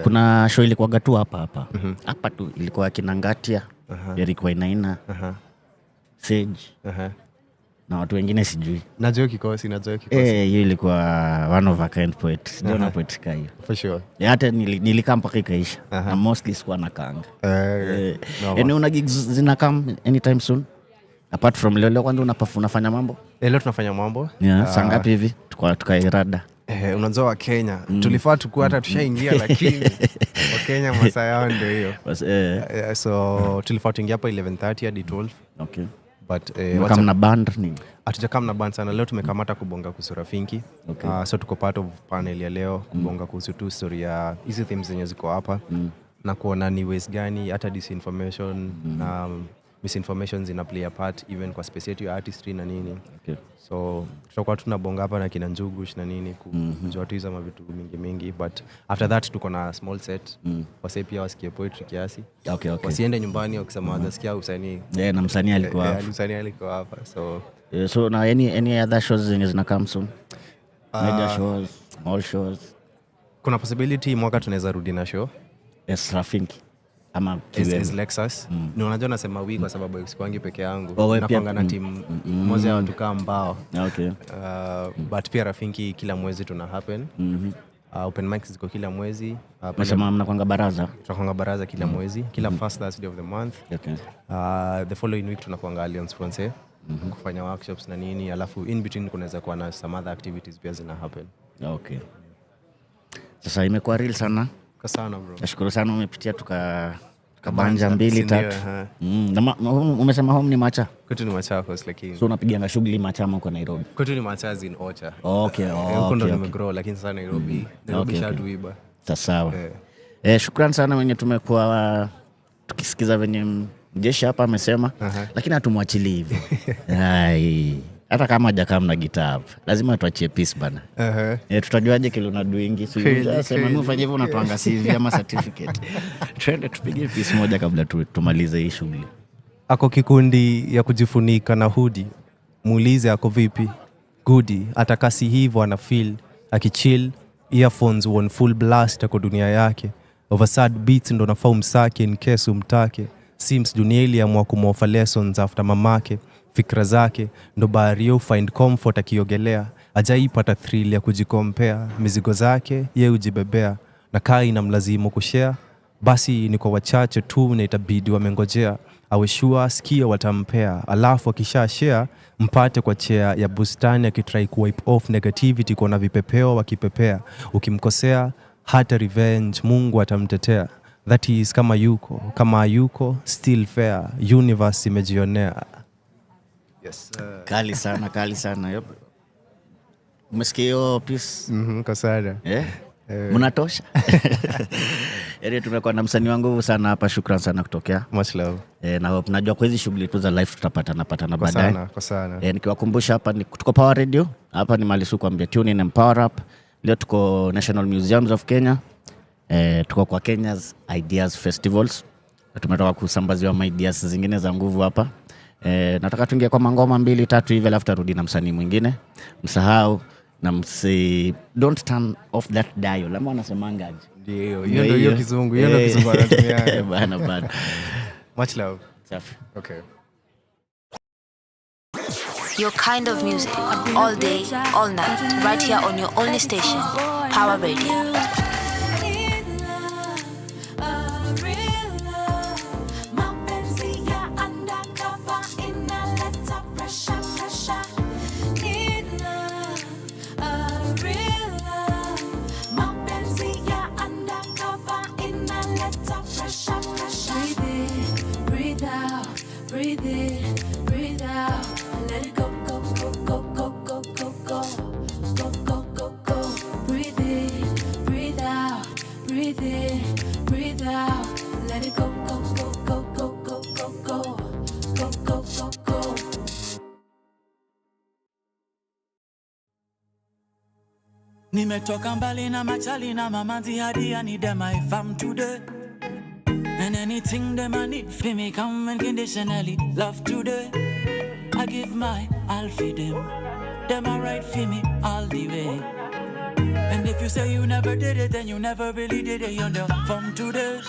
Kuna show ilikuwa tu hapa hapa tu ilikuwa Kinangatia ilikuwa inaina Sage na watu wengine sijui. Najua kikosi. Hiyo ilikuwa one of a kind poet. Ndio na poet kai. For sure. Hata nilikaa mpaka ikaisha. Na mostly sikuwa na kanga. Una gigs zinakam anytime soon? Apart from leo kwanza unafanya mambo? Leo tunafanya mambo. Saa ngapi hivi? Tukairada. Unajua wa Kenya tulifaa tukua hata tushaingia lakini wa Kenya masaa yao ndio hiyo. So tulifaa tuingia hapa 11:30 hadi 12. Okay. But kama na band ni hatujakam na band sana leo tumekamata kubonga kuhusu Rafiki. So tuko part of panel ya leo kubonga kuhusu tu story ya hizo themes zenye ziko hapa na kuona ni ways gani hata disinformation na misinformation zina play a part even kwa space yetu ya artistry na nini. So tutakuwa tunabonga hapa na kina Njugush na nini kujua tu hizo mavitu mingi but after that tuko na small set wase pia wasikie poetry kiasi. Wasiende nyumbani wakisema wasikia usanii na msanii alikuwa hapa. Msanii alikuwa hapa. So na any other shows zenye zina come soon? Major shows, small shows. Kuna possibility mwaka tunaweza rudi na show. Yes, Rafiki. Ama is Lexus. Ni unajua nasema kwa sababu sikuangi peke yangu. Napanga na team moja ya watu kama mbao. Okay. But pia Rafiki kila mwezi tuna happen. Open mics ziko kila mwezi. Nasema mnakwanga baraza. Tunakwanga baraza kila mwezi, kila first Thursday of the month. Okay. The following week tunakwanga Alliance Français. Kufanya workshops na nini, alafu in between kunaweza kuwa na some other activities pia zina happen. Okay. Sasa imekuwa real sana. Sana bro. Nashukuru sana umepitia tukabanja 2-3. Umesema home ni Macha? Kwetu ni Machakos lakini. So unapiga shughuli Machama huko Nairobi? Kwetu ni Machaz in Ocha. Okay. Huko ndo nimegrow lakini sasa Nairobi. Nairobi shatuiba. Sawa. Shukrani sana wenye tumekuwa tukisikiza venye Mjeshi hapa amesema lakini hatumwachili hivi. Hata kama hajakaa na gitaa hapa lazima tuachie piece bana. Tutajuaje kile una doing? Sema mimi ufanye hivyo unatuanga CV ama certificate. Twende tupige piece moja kabla tumalize hii shughuli. ako kikundi ya kujifunika na hoodie. Muulize ako vipi? Goody. Atakasi hivyo ana feel akichill, earphones on full blast ako dunia yake. Over sad beats ndo nafaa umsake in case umtake. Sims dunia iliamua kumoffer lessons after mamake. Fikra zake ndo bahari find comfort akiogelea. Ajaipata thrill ya kujikompea. Mizigo zake ye ujibebea. Na kaa inamlazimu kushare. Basi ni kwa wachache tu na itabidi wamengojea. Awe sure sikia watampea. Alafu akisha share mpate kwa chair ya bustani akitry kuwipe off negativity kwa na vipepeo wakipepea. Ukimkosea hata revenge Mungu atamtetea. That is kama yuko still fair. Universe imejionea. Yes. Kali sana. Yep. Umesikia hiyo piece? Kasada. Mnatosha. Tumekuwa na msanii wangu sana hapa, shukrani sana kutokea. Much love. Na hope najua kwa hizi shughuli tu za live tutapatana baadaye. Kwa sana. Nikiwakumbusha hapa tuko Power Radio. Hapa ni mahali kuambia tune in and power up. Leo tuko National Museums of Kenya. Tuko kwa Kenya's Ideas Festivals. Tumetoka kusambaziwa ideas zingine za nguvu hapa. Nataka tuingie kwa mangoma 2-3 hivi alafu tarudi na msanii mwingine. Msahau na don't turn off that dial. Lama wanasemanga aje? Ndio, hiyo kizungu anatumia. Bana. Much love. Safi. Okay. Your kind of music, all day, all night, right here on your only station, Power Radio. Breathe in, breathe out, let it go, go, go, go, go, go, go, go, go, go, go, go. Breathe in, breathe out, breathe in, breathe out, let it go, go, go, go, go, go, go, go, go, go, go, go. Nimetoka mbali na machali na mamanzi hadi I need them my fam today. And anything them I need for me come unconditionally love today. I give my all for them. Them are right for me all the way. And if you say you never did it, then you never really did it. You know from today.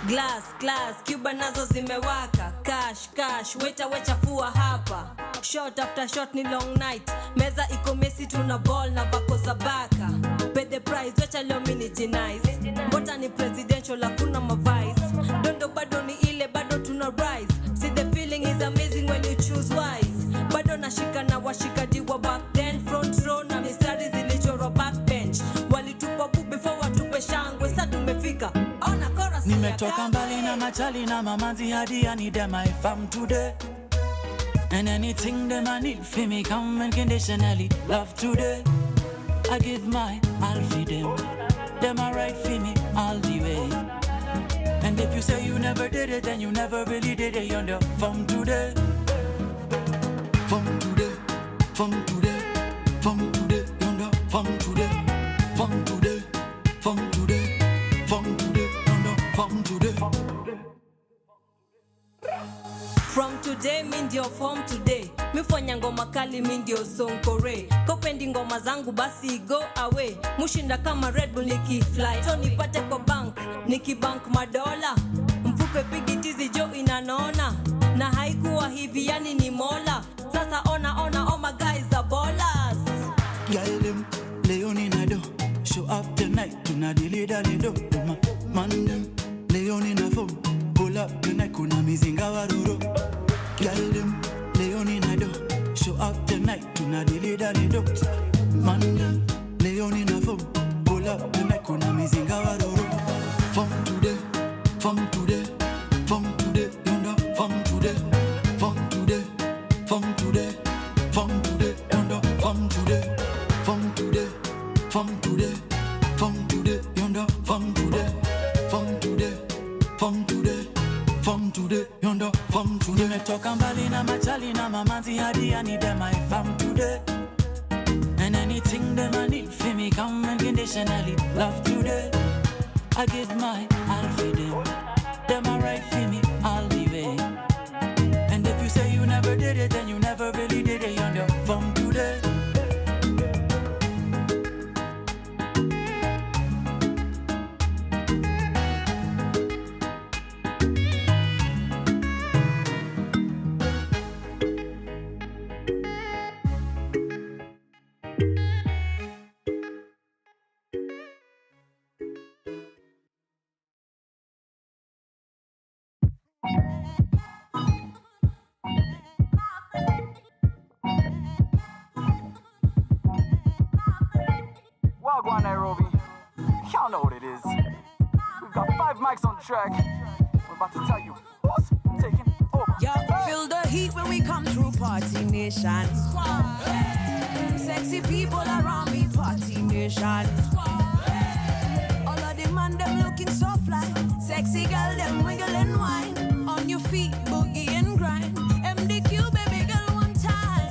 Glass, Cuba nazo zimewaka. Cash, wecha fua hapa. Shot after shot ni long night. Meza iko mesi tuna ball na bako za baka. Pay the price, wecha leo mini nice. Mbota ni presidential hakuna mavice. Dondo bado ni ile bado tuna rise. See the feeling is amazing when you choose wise. Bado nashika na washikaji wa back then. Front row na mistari zilichorwa backbench. Walitupa bu before watupe shangwe. Sasa tumefika. Ona chorus. Nimetoka mbali na machali na mamanzi hadi I need them my fam today. And anything them I need for me come unconditionally love today. I give my all for them. Them are right for me all the way. And if you say you never did it, then you never really did it. You know from today. From today. From today. From today. You know from today. From today. From today. From today. You know from today. From today mi ndio form today. Mifanya ngoma kali mi ndio sonkore. Kopendi ngoma zangu basi go away. Mushinda kama Red Bull nikifly. So nipate kwa bank, nikibank madola. Mfuke pigi tizi jo inanona. Na haikuwa hivi yani ni mola. Sasa ona all my guys are ballers. Girl them Leonie Nado. Show up tonight tunadili dali do. Man them Leonie na phone. Pull up tonight kuna mizinga waruro. Girl them Leonie Nado. Show up tonight tunadili dali do. Man them Leonie na phone. Pull up tonight kuna mizinga waruro. From today, from today, from today, you know from today, from today, from today, from today, you know from today, from today, from today, from today, you know from today, from today, from today, from today, you know from today. Nimetoka mbali na machali na mamanzi hadi I need them my fam today. And anything them I need for me come unconditionally love today. I give my all for them. Them are right for me all the way. Wagwan Nairobi. Y'all know what it is. We've got 5 mics on track. We're about to tell you who's taking over. Yo, feel the heat when we come through Party Nation. Sexy people around me, Party Nation. All of them man, them looking so fly. Sexy girl, them wiggle and wine. On your feet, boogie and grind. MDQ, baby girl, one time.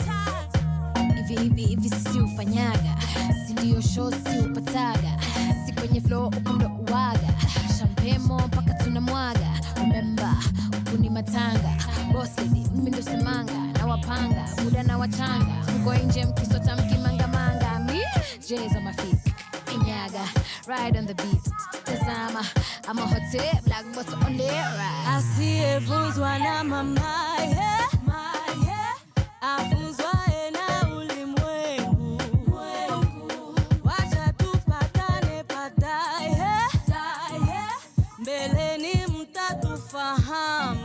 Hivi si ufanyaga, si ndio show si upataga, si kwenye flow uko ndo uwaga, shampemo mpaka tunamwaga. Remember huku ni matanga, boss lady mimi ndo semanga, na wapanga muda na wachanga, mko nje mkisota mkimangamanga. Me J's on my feet, inyaga ride on the beat. Tazama I'm a hot tip black bottle on the right. I see everyone's one on my mind, yeah. Afuzwa ena ulimwengu. Wacha tupatane pataye. Mbeleni mtatufahamu.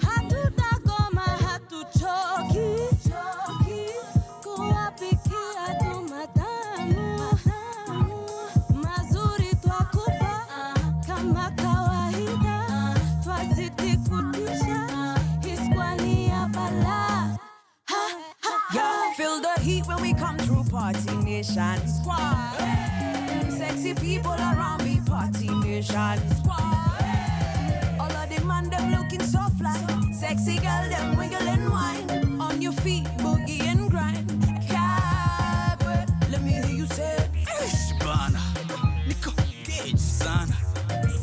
Hatutakoma hatuchoki. Kuwapikia tu matamu. Mazuri twakupa kama kawaida. Twazidi kutisha. Yo, feel the heat when we come through Party Nation. Squad. Sexy people around me, Party Nation. Squad. All of them man, them looking so fly. Sexy girl, them wiggle and wine. On your feet, boogie and grind. Cabot, let me hear you say. Ish bana, niko gauge sana.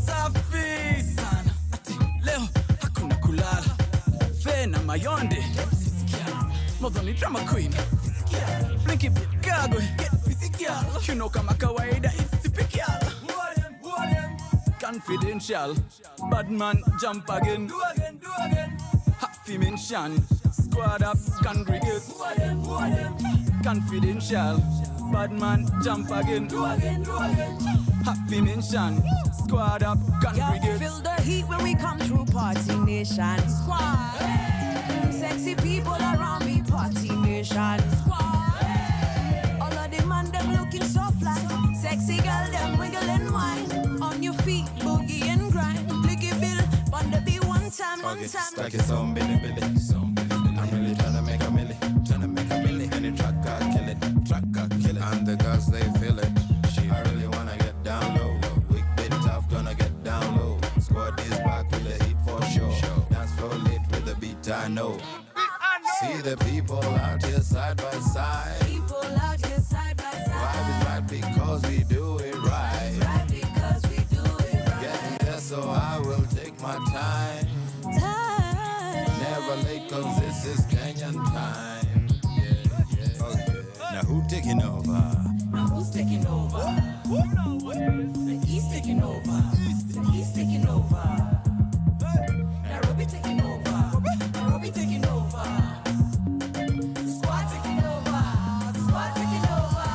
Safi sana. Ati leo hakuna kulala. Fena mayonde. Mother ni drama queen. Blinky Chicago. Get physical. You know kama kawaida it's typical. Confidential. Bad man jump again. Do again. Happy mention. Squad up congregate. Confidential. Bad man jump again. Do again. Happy mention. Squad up congregate. Yo, feel the heat when we come through Party Nation. Squad. Sexy people around me, Party Nation. Squad. All of them man, them looking so fly. Sexy girl, them wiggle and wine. On your feet, boogie and grind. Blicky bill, on the beat one time. Stack it some billy. I'm really tryna make a milli. Any track I kill it. And the girls they feel it. I really wanna get down low. Weak bit tough, gonna get down low. Squad is back with the heat for sure. Dance floor lit with the beat I know. See the people out here side by side. Vibe is right because we do it right. Getting there so I will take my time. Never late cause this is Kenyan time. Yeah. Okay. Now who taking over? Who's taking over? He's taking over. He's taking over. Nairobi taking over. Nairobi taking over. Squad taking over. Squad taking over.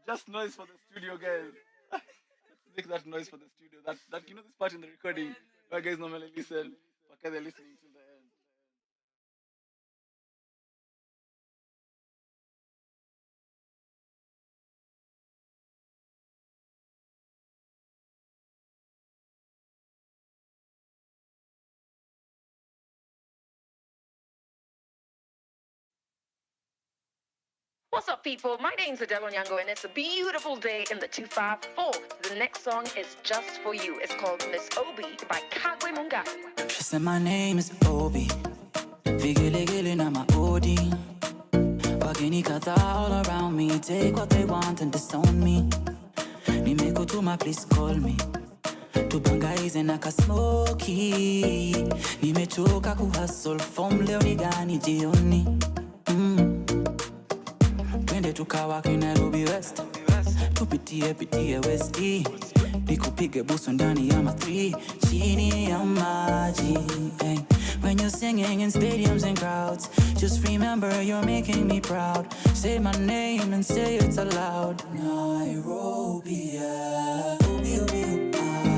Just noise for the studio, guys. Let's make that noise for the studio. That you know this part in the recording where guys normally listen, because they're listening till the end. What's up, people? My name's Adele Onyango, and it's a beautiful day in the 254. The next song is just for you. It's called Miss Obi by Kagwe Mungai. She said my name is Obi. Vigili na my Odi. Wageni kata all around me. Take what they want and disown me. Nimeko to my place, call me. Tubangaize na kasmoki. Nimechoka kuhustle from leo ni gani jioni. Twende tukawake Nairobi West. Tupitie Westi. Nikupige busu ndani ya ma3 chini ya maji. Hey. When you're singing in stadiums and crowds, just remember you're making me proud. Say my name and say it aloud. Nairobi, yeah. Obi, Obi, Obi.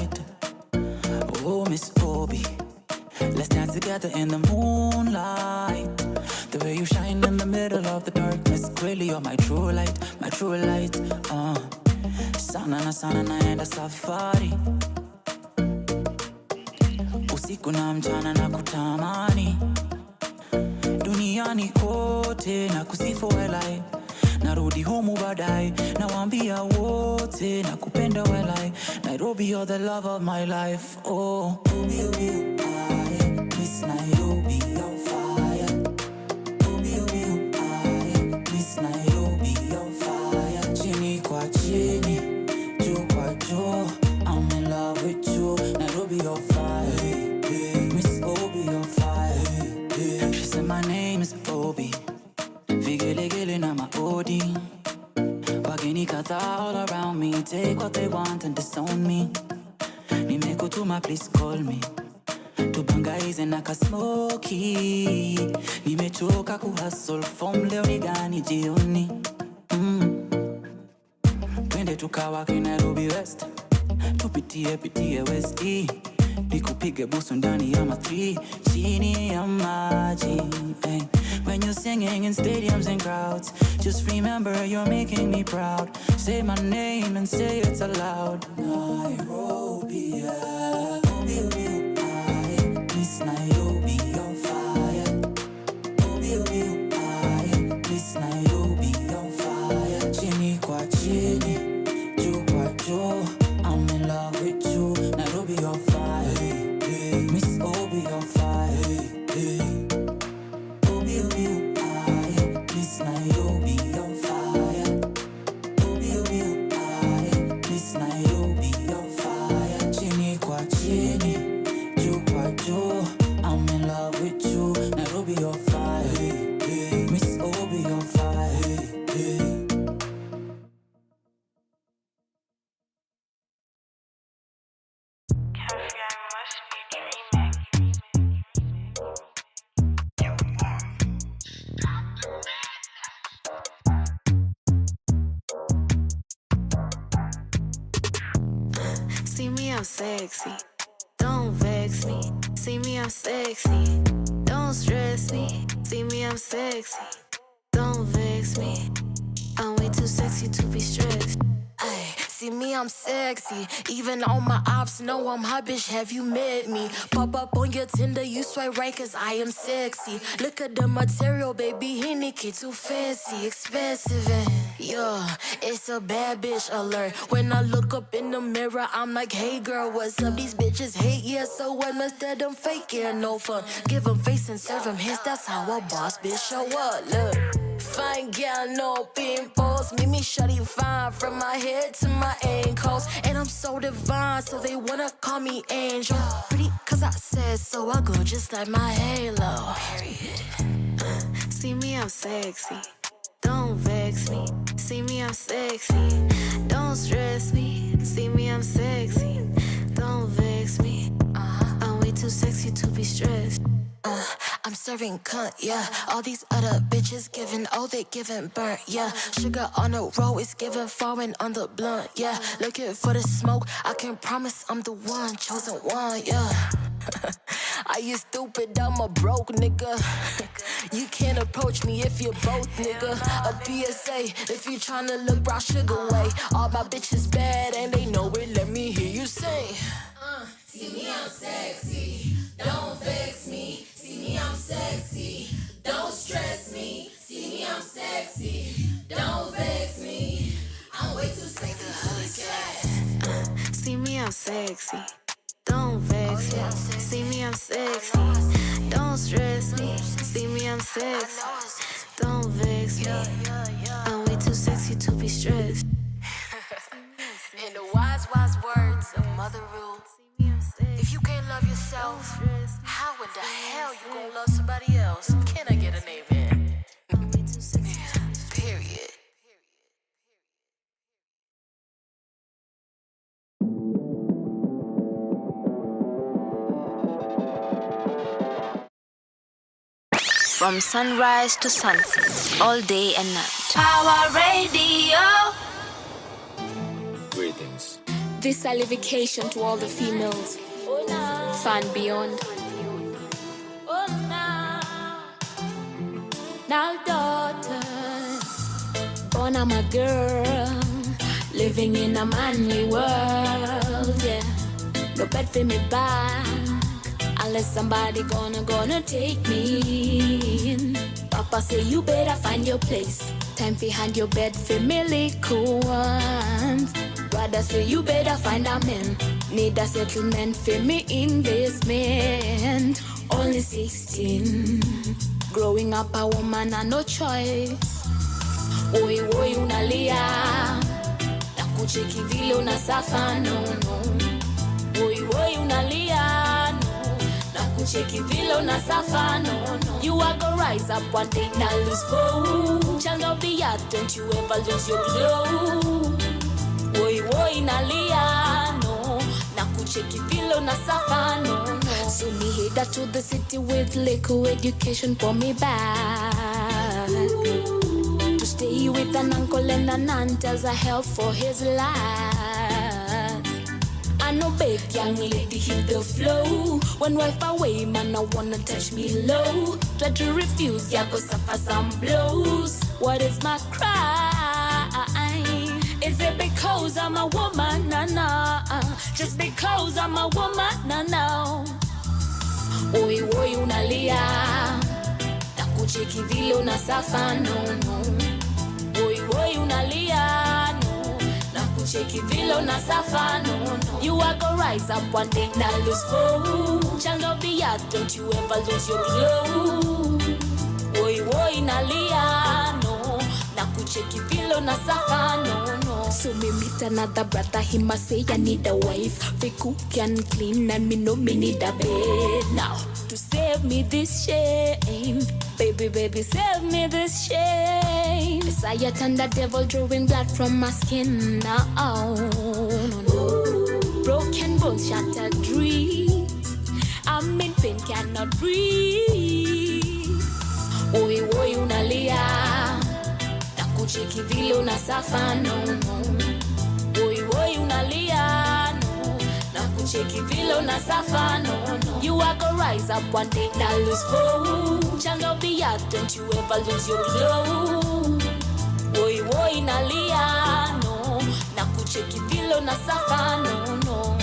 twilight. Oh, Miss Obi, let's dance together in the moonlight. The way you shine in the middle of the darkness, clearly you're my true light, my true light. Sana naenda safari, usiku na mchana na kutamani, duniani kote na kusifu welai. Narudi humu baadaye, nawaambia wote na kupenda welai. Nairobi, you're the love of my life. Oh, Obi, Obi, I miss Nairobi, you're fire. Obi, Obi, I miss Nairobi, you're fire. Chini kwa chini, juu kwa juu, I'm in love with you. Nairobi, you're fire. Miss Obi, you're fire. She said my name is Obi. Vigelegele na maodi, wageni kadhaa all around me, take what they want and disown me. Nimekutuma, please call me, tubangaize na kasmoki. Nimechoka kuhustle, form leo ni gani jioni. Twende tukawake Nairobi West, tupitie West. Nikupige busu ndani ya ma3, chini ya maji. When you're singing in stadiums and crowds, just remember you're making me proud. Say my name and say it aloud. Nairobi, yeah. Obi, Obi, I miss Nairobi, you're fire. Obi, Obi, I miss Nairobi, you're fire. Chini kwa chini, juu kwa juu, I'm in love with you. Nairobi, you're fire. Miss Obi, you're fire. Obi, Obi, I miss Nairobi, you're fire. Obi, Obi, I miss Nairobi, you're fire. Chini kwa chini, juu kwa juu, I'm in love with you. Nairobi, you're fire. Miss Obi, you're fire. See me, I'm sexy. Don't vex me. See me, I'm sexy. Don't stress me. See me, I'm sexy. Don't vex me. I'm way too sexy to be stressed. Ay, see me, I'm sexy. Even all my ops know I'm hot, bitch. Have you met me? Pop up on your Tinder, you swipe right, cause I am sexy. Look at the material, baby. He Nikki too fancy, expensive, and yeah, it's a bad bitch alert. When I look up in the mirror, I'm like, hey girl, what's up? These bitches hate, yeah, so what? Instead, I'm fake, yeah, no fun. Give them face and serve them hands, that's how a boss bitch show up. Look. Fine girl, no pimples. Make me shawty fine from my head to my ankles. And I'm so divine, so they wanna call me angel. Pretty cause I said so, I glow just like my halo. Period. See me, I'm sexy. Don't vex me. See me, I'm sexy. Don't stress me. See me, I'm sexy. Don't vex me. I'm way too sexy to be stressed. I'm serving cunt, yeah. All these other bitches giving, oh, they giving burnt, yeah. Sugar on the road is giving foreign on the blunt, yeah. Looking for the smoke, I can promise I'm the one, chosen one, yeah. Are you stupid? I'm a broke nigga. You can't approach me if you're both, nigga. A PSA if you tryna look brown sugar way. All my bitches bad and they know it, let me hear you say. See me, I'm sexy. Don't vex me. See me, I'm sexy. Don't stress me. See me, I'm sexy. Don't vex me. I'm way too sexy to be stressed. See me, I'm sexy. Don't vex me. See me, I'm sexy. Don't stress me. See me, I'm sexy. Don't vex me. I'm way too sexy to be stressed. In the wise words of Mother Rule, if you can't love yourself, how in the hell you gonna love somebody else? Can I get an amen? Period. From sunrise to sunset, all day and night. Power Radio. Greetings. This salivation to all the females, far and beyond. Now daughters, born I'm a girl, living in a manly world, yeah. No bed for me back, unless somebody gonna take me in. Papa say you better find your place. Time for hand your bed for me little ones. Brother say you better find a man. Need a settlement for me investment. Only 16, growing up a woman and no choice. Oi oi unalia, na kucheki vile unasafa no no. Oi oi unalia no, na kucheki vile unasafa no no. You are gonna rise up one day, now lose hope. Shall not be out, don't you ever lose your glow. Oi oi nalia no, na kucheki vile unasafa no no. So me head to the city with little education for me back. To stay with an uncle and an aunt as a help for his life. I know big young lady hit the flow. When wife away, man, I wanna touch me low. Try to refuse, yeah, go suffer some blows. What is my crime? Is it because I'm a woman? Nah, nah. Just because I'm a woman? Nah, no. Oi, oi, unalia. Na kucheki vile unasafa, no, no. Oi, oi, unalia, no. Na kucheki vile unasafa, no, no. You are gonna rise up one day, now lose hope. Shall not be out, don't you ever lose your glow. Oi, oi, nalia, no. Na kucheki vile unasafa, no, no. So me meet another brother, he must say I need a wife. We cook and clean and me know me need a bed. Now, to save me this shame, baby, baby, save me this shame. Messiah turned the devil drawing blood from my skin now. No, no. Broken bones, shattered dreams. I'm in pain, cannot breathe. Oi, oi, unalia. Kucheki vile unasafa no no. Oi oi unalia no. Na kucheki vile unasafa no no. You are gonna rise up one day, now lose hope. Shall not be out, don't you ever lose your glow. Oi oi nalia no. Na kucheki vile unasafa no no.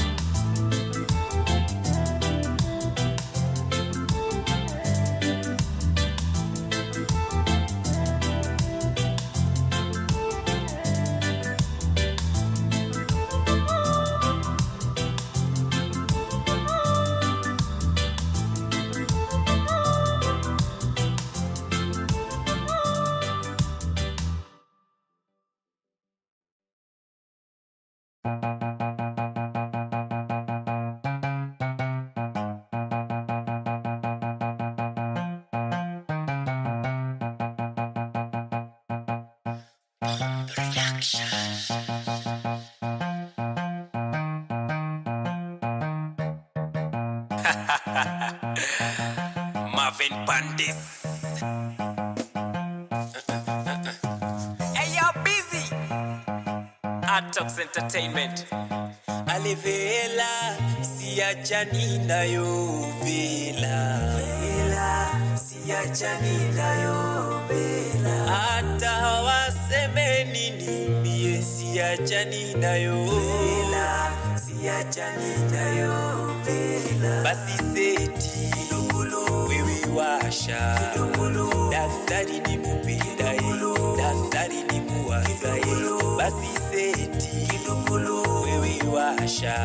Marvin Pandis. Hey, you're busy. Atox Entertainment. Alivela, siachani nayo vela. Vela, siachani nayo vela. Hata waseme nini, mie siachani nayo vela. Siachani nayo vela. Basi seti, wewe washa. Daktari ni mupinda, daktari ni muwasa. Basi seti, wewe washa.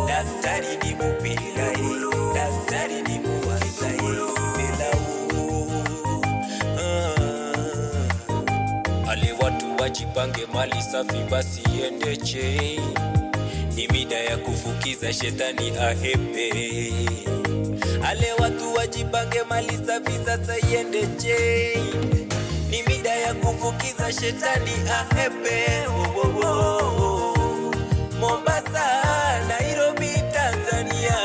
Daktari ni mupinda, daktari ni muwasa. Ale watu wajipange, mali safi basi iende chain. Ni mida ya kufukiza shetani ahepe. Ale watu wajipange, mali safi sasa iende chain. Ni mida ya kufukiza shetani ahepe. Oh, oh, oh. Mombasa, Nairobi, Tanzania,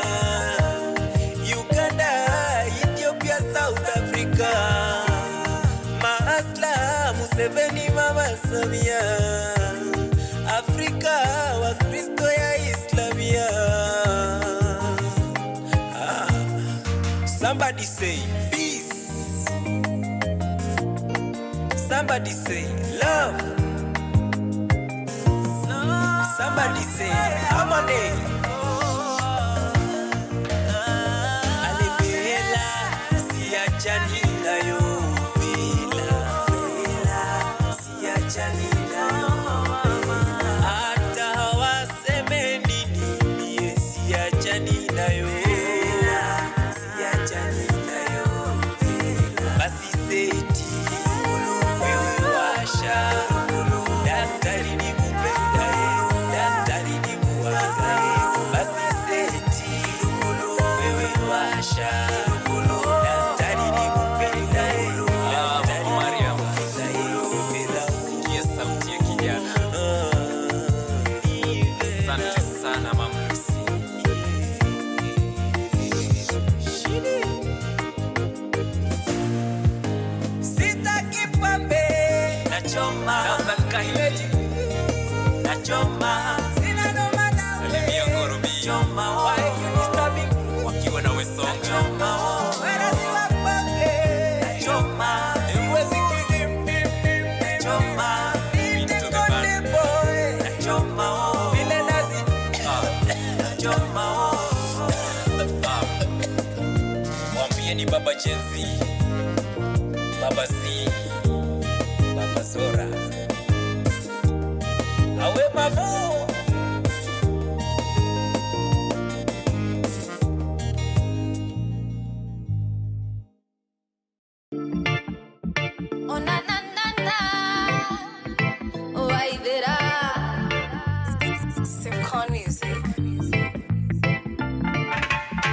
Uganda, Ethiopia, South Africa. Maasla, Museveni, Mama Samia. Afrika, Wakristo Somebody say peace. Somebody say love. Somebody say harmony. Alivela siachani nayo vila siachani nayo hata waseme nini mie siachani nayo siachani nayo basi seti wewe washa daktari ni kupendae daktari ni kuwazae basi seti wewe washa daktari ni kupendae daktari Mariam bila sikia sauti ya kijana asante sana mamsi sitaki pambe nachoma naomba nikahimeti nachoma sina noma nawe salimia ngorobi choma why you disturbing wakiwa na wesonga nachoma wala siwa pambe nachoma siwezi kidimbi nachoma into the band nachoma vile nazi nachoma mwambieni baba Jezi Baba C, Baba Zora, awe mavu. Oh na na na na, oh I did Simcon music.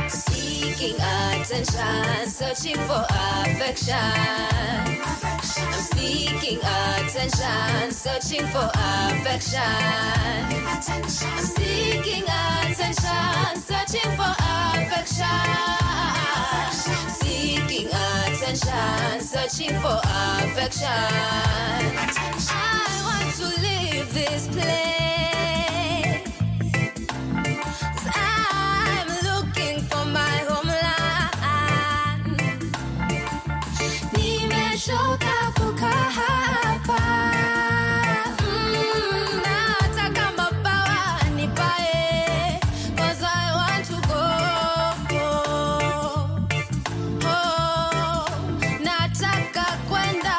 Seeking attention, searching for affection. I'm seeking attention, searching for affection. I'm seeking attention, searching for affection. Seeking attention, searching for affection. I want to leave this place. 'Cause I'm looking for my homeland. Nimeshoka kukaa hapa. Nataka mabawa nipae, 'cause I want to go. Nataka kwenda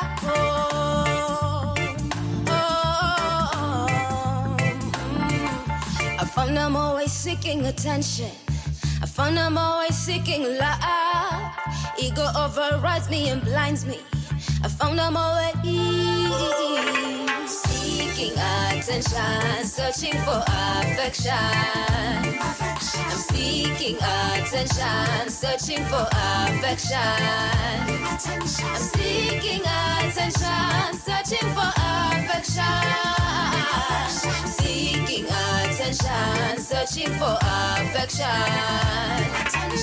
I found I'm always seeking attention. I found I'm always seeking love. Ego overrides me and blinds me. I found I'm always seeking attention, searching for affection. I'm seeking attention, searching for affection. I'm seeking attention, searching for affection. Seeking attention, searching for affection.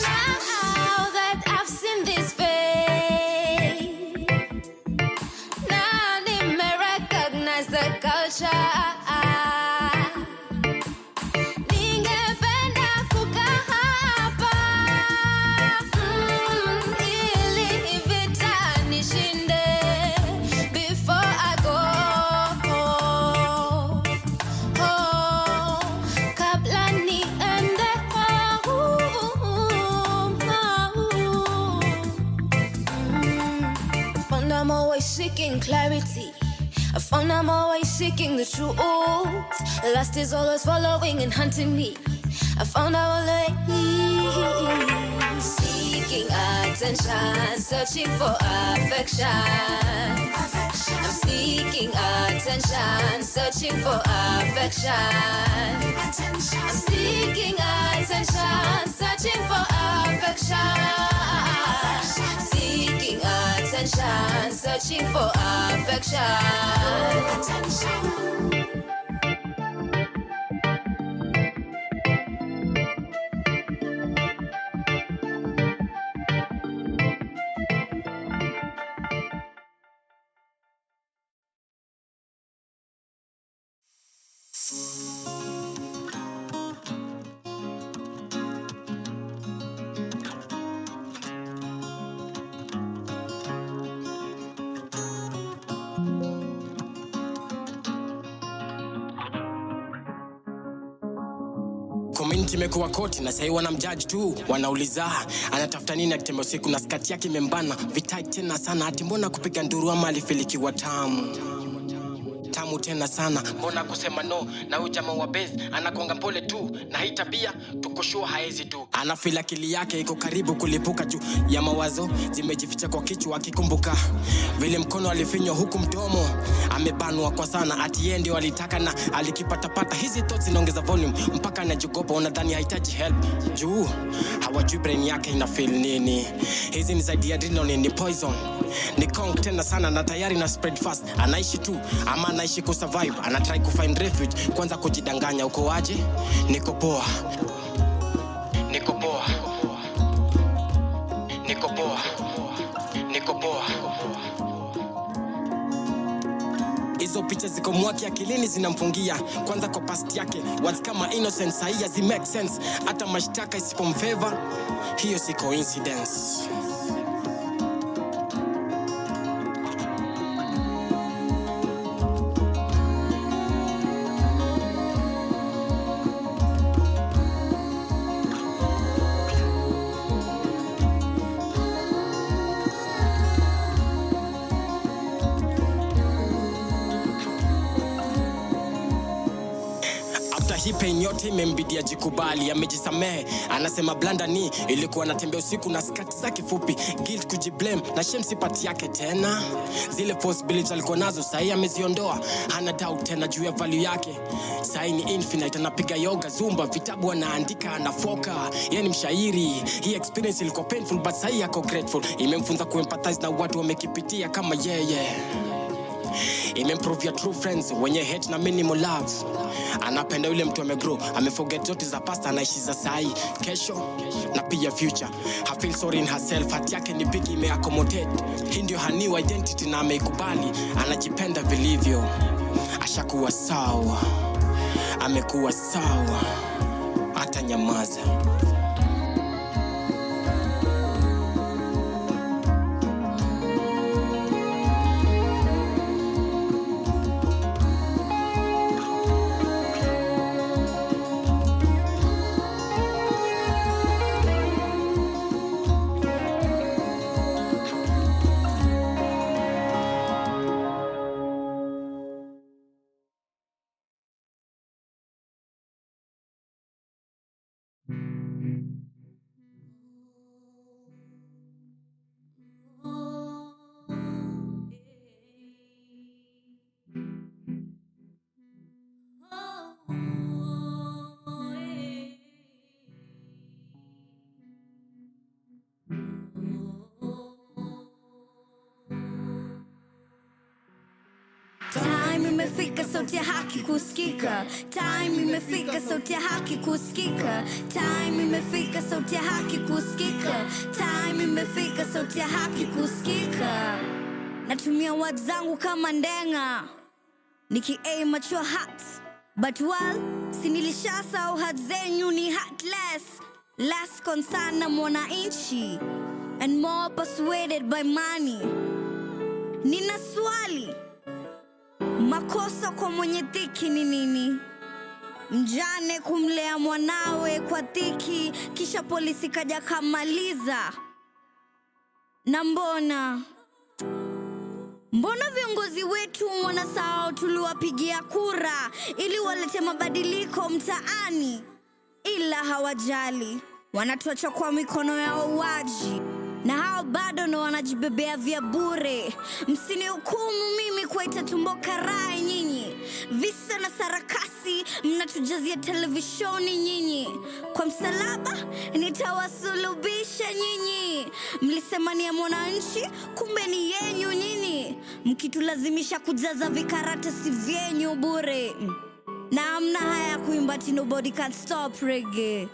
Now that I've seen this face, now they may recognize the culture. Ningependa kukaa hapa, ili vita nishinde before I go. Kabla niende I found I'm always seeking clarity. I found I'm always seeking the truth. Lust is always following and hunting me. I found I'm always seeking attention, searching for affection. I'm seeking attention, searching for affection. I'm seeking attention, searching for affection. Seeking attention, searching for affection. Community imekuwa koti na sasa wanamjudge tu. Wanauliza anatafuta nini akitembea usiku na skati yake imembana. Vitai tena sana ati mbona kupiga nduru ama alifilikiwa tamu tena sana, mbona kusema no na huyu jamaa wa base anakonga pole tu na hii tabia tukushua haezi tu. Anafeel akili yake iko karibu kulipuka juu ya mawazo zimejificha kwa kichwa akikumbuka vile mkono alifinywa huku mdomo amebanwa kwa sana ati yeye ndio alitaka na alikipatapata. Hizi thoughts zinaongeza volume mpaka anajogopa, unadhani hahitaji help juu hawajui brain yake ina feel nini. Hizi ni zaidi ya adrenaline, ni poison, ni kong tena sana na tayari na spread fast. Anaishi tu ama anaishi kusurvive, anatry kufind refuge, kwanza kujidanganya uko aje. Niko poa, niko poa, niko poa, niko poa. Hizo picha ziko mwaki akilini zinamfungia, kwanza kwa past yake words kama innocence sahihi zi make sense. Hata mashtaka isipomfavor hiyo si coincidence. Hii pain yote imembidi ajikubali, amejisamehe. Anasema blanda ni ilikuwa anatembea usiku na skati zake fupi. Guilt, kujiblame na shame si part yake tena. Zile possibilities alikuwa nazo sasa ameziondoa. Hana doubt tena juu ya value yake. Sasa ni infinite, anapiga yoga, zumba, vitabu anaandika, anafoka. Yeye ni mshairi. Hii experience ilikuwa painful but sasa yako grateful. Imemfunza kuempathize na watu wamekipitia kama yeye. Imemprove ya true friends wenye hate na minimal love. Anapenda yule mtu amegrow, ameforget zote za past, anaishi za sai, kesho na pia future. I feel sorry in herself, hati yake ni big, imeaccommodate. Hii ndio her new identity na ameikubali. Anajipenda vilivyo, ashakuwa sawa, amekuwa sawa, hata nyamaza. Time imefika, sauti ya haki kusikika. Time imefika, sauti ya haki kusikika. Time imefika, sauti ya haki kusikika. Time imefika, sauti ya haki kusikika. Natumia words zangu kama ndenga, niki-aim at your hearts. But well, sinilishasahau heart zenyu ni heartless. Less concern na mwananchi and more persuaded by money. Nina swali, makosa kwa mwenye dhiki ni nini? Mjane kumlea mwanawe kwa dhiki, kisha polisi kaja kamaliza. Na mbona viongozi wetu wanasahau tuliwapigia kura ili walete mabadiliko mtaani, ila hawajali, wanatuacha kwa mikono ya wauaji. Na hao bado ndo wanajibebea vya bure. Msinihukumu mimi kwa itatumbo karai nyinyi. Visa na sarakasi mnatujazia televishoni nyinyi. Kwa msalaba nitawasulubisha nyinyi. Mlisema ni ya mwananchi, kumbe ni yenyu nyinyi. Mkitulazimisha kujaza vikaratasi vyenyu bure. Na amna haya kuimba ati nobody can stop reggae.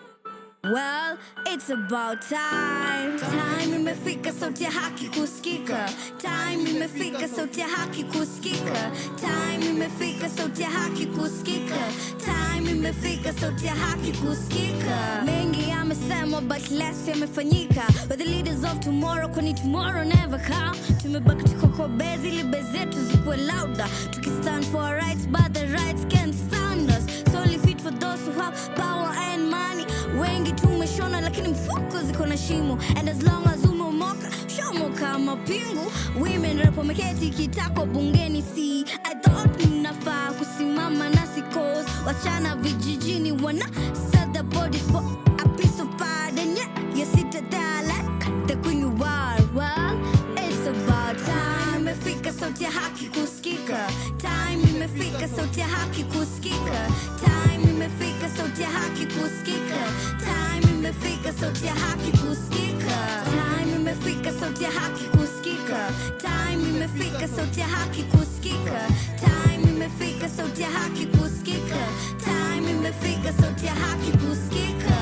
Well, it's about time. Time imefika, sauti ya haki kusikika. Time imefika, sauti ya haki kusikika. Time imefika, sauti ya haki kusikika. Time imefika, sauti ya haki kusikika. Mengi yamesema but less yamefanyika. We're the leaders of tomorrow, kwani tomorrow never come. Tumebaki tuko kwa bezi ili bezi zetu zikuwe louder. Tukistand for our rights but the rights can't stand us. So if it for those who have power and money. Wengi tumeshona lakini mfuko ziko na shimo. And as long as umemoka, shomoka mapingu. Women rap wameketi kitako bungeni si. I thought mnafaa kusimama nasi cause wasichana vijijini wana sell their bodies for a piece of pie. And yeah, you sit there like the queen you are. Well, it's about time. Imefika sauti ya haki kusikika. Time imefika sauti ya haki kusikika. Time imefika sauti ya haki kusikika. Time imefika sauti ya haki kusikika. Time imefika sauti ya haki kusikika. Time imefika sauti ya haki kusikika. Time imefika sauti ya haki kusikika. Time imefika sauti ya haki kusikika.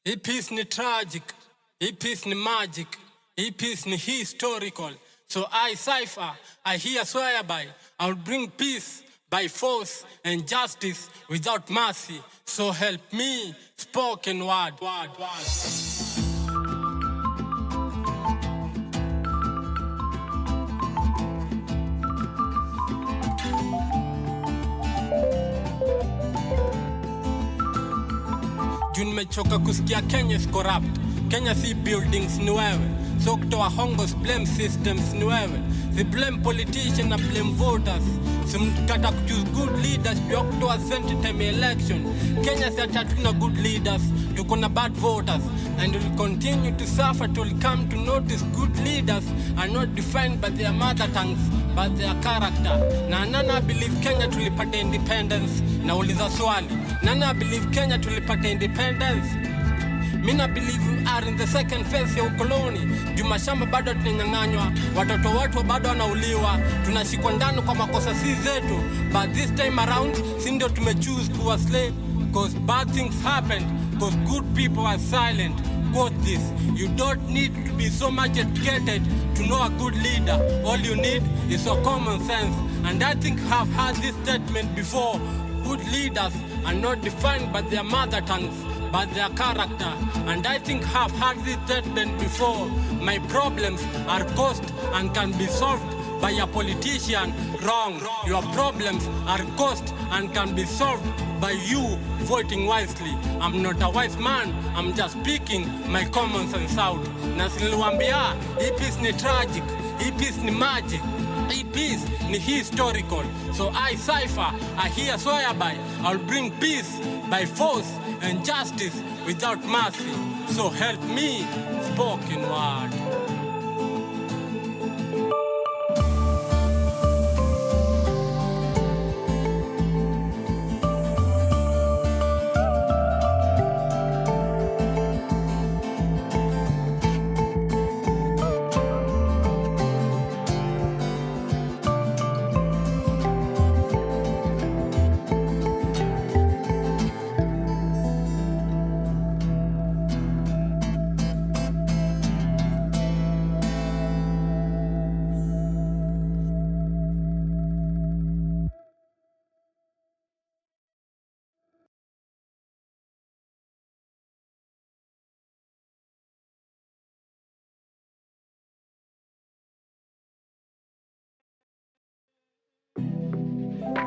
Hii piece ni tragic, hii piece ni magic, hii piece ni historical. So I cipher, I here swear by, I'll bring peace by force and justice without mercy. So help me, spoken word. Nimechoka kusikia Kenya is corrupt. Kenya si buildings ni wewe. So kutoa hongos blame systems ni wewe. Si blame politicians na blame voters. Si mkata kuchoose good leaders pia kutoa sent time election. Kenya si hatuna good leaders, tuko na bad voters. And we'll continue to suffer till we come to notice good leaders are not defined by their mother tongues, but their character. Na nana believe Kenya tulipata independence. Na uliza swali, nana believe Kenya tulipata independence? Mina believe we are in the second phase ya ukoloni. Jumashamba bado tunanyang'anywa, watoto wetu bado wanauliwa, tunashikwa ndani kwa makosa si zetu. But this time around, si ndio tumechoose kuwa slave. Cause bad things happened, cause good people are silent. Quote this, you don't need to be so much educated to know a good leader. All you need is a common sense. And I think I've heard this statement before. Good leaders are not defined by their mother tongues, but their character. And I think I've heard this statement before. My problems are caused and can be solved by a politician. Wrong. Your problems are caused and can be solved by you voting wisely. I'm not a wise man, I'm just speaking my common sense out. Na niliwaambia, hii piece ni tragic, hii piece ni magic, hii piece ni historical. So I cipher, I here swear by, I'll bring peace by force and justice without mercy. So help me, spoken word.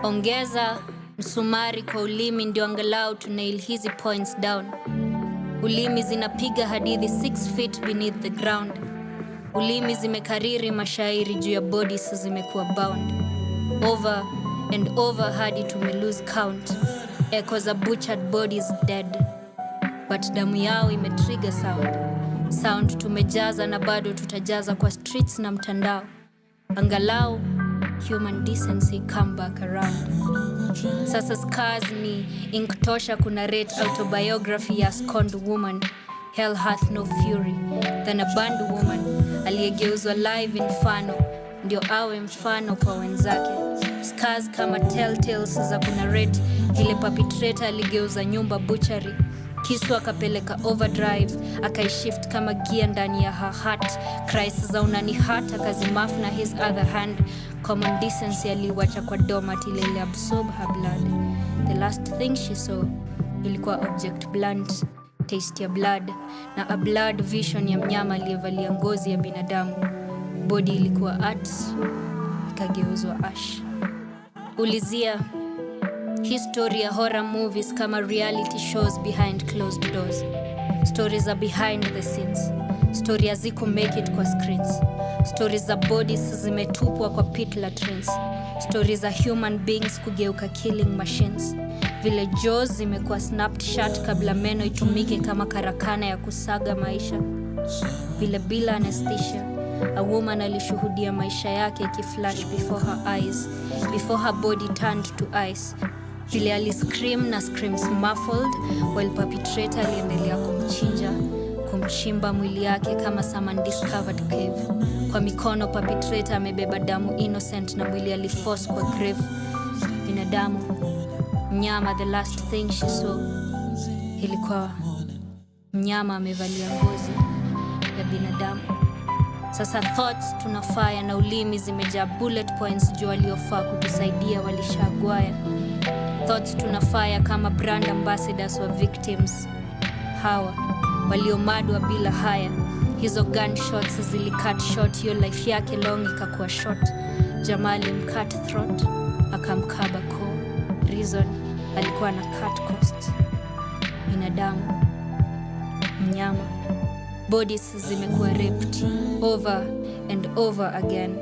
Ongeza msumari kwa ulimi ndio angalau tunail hizi points down. Ulimi zinapiga hadithi 6 feet beneath the ground. Ulimi zimekariri mashairi juu ya bodies zimekuwa bound. Over and over hadi tume lose count. Echoes of butchered bodies dead. But damu yao imetrigger sound. Sound tumejaza na bado tutajaza kwa streets na mtandao. Angalau human decency come back around. Sasa scars ni ink tosha kuna rate autobiography ya scorned woman. Hell hath no fury than a banned woman aliyegeuzwa live infano ndio awe mfano kwa wenzake. Scars kama telltales za kuna rate Ile perpetrator aligeuza nyumba butchery. Kisu akapeleka overdrive, akaishift kama gear ndani ya her heart. Cries za unani heart akazimaf na his other hand. Common decency aliwacha kwa domat ile absorb her blood. The last thing she saw ilikuwa object blunt, taste ya blood na a blood vision ya mnyama aliyevalia ngozi ya binadamu. Body ilikuwa art, ikageuzwa ash. Ulizia history ya horror movies kama reality shows behind closed doors. Stories are behind the scenes. Stories haziko make it kwa screens. Stories za bodies zimetupwa kwa pit latrines. Stories za human beings kugeuka killing machines. Vile jaws zimekuwa snapped shut kabla meno itumike kama karakana ya kusaga maisha. Vile bila anesthesia, a woman alishuhudia maisha yake ikiflash before her eyes, before her body turned to ice. Vile aliscream na screams muffled while perpetrator aliendelea kumchinja, kumchimba mwili yake kama some undiscovered cave. Kwa mikono perpetrator amebeba damu innocent na mwili aliforce kwa grave. Binadamu, mnyama, the last thing she saw ilikuwa mnyama amevalia ngozi ya binadamu. Sasa thoughts tunafaya na ulimi zimejaa bullet points juu waliofaa kutusaidia walishagwaya. Thoughts tunafaya kama brand ambassadors wa victims hawa waliomadwa bila haya. Hizo gunshots zilicut short hiyo life yake long ikakuwa short. Jamali mcut throat akamkaba koo. Reason alikuwa na cut cost. Binadamu, mnyama, bodies zimekuwa raped over and over again.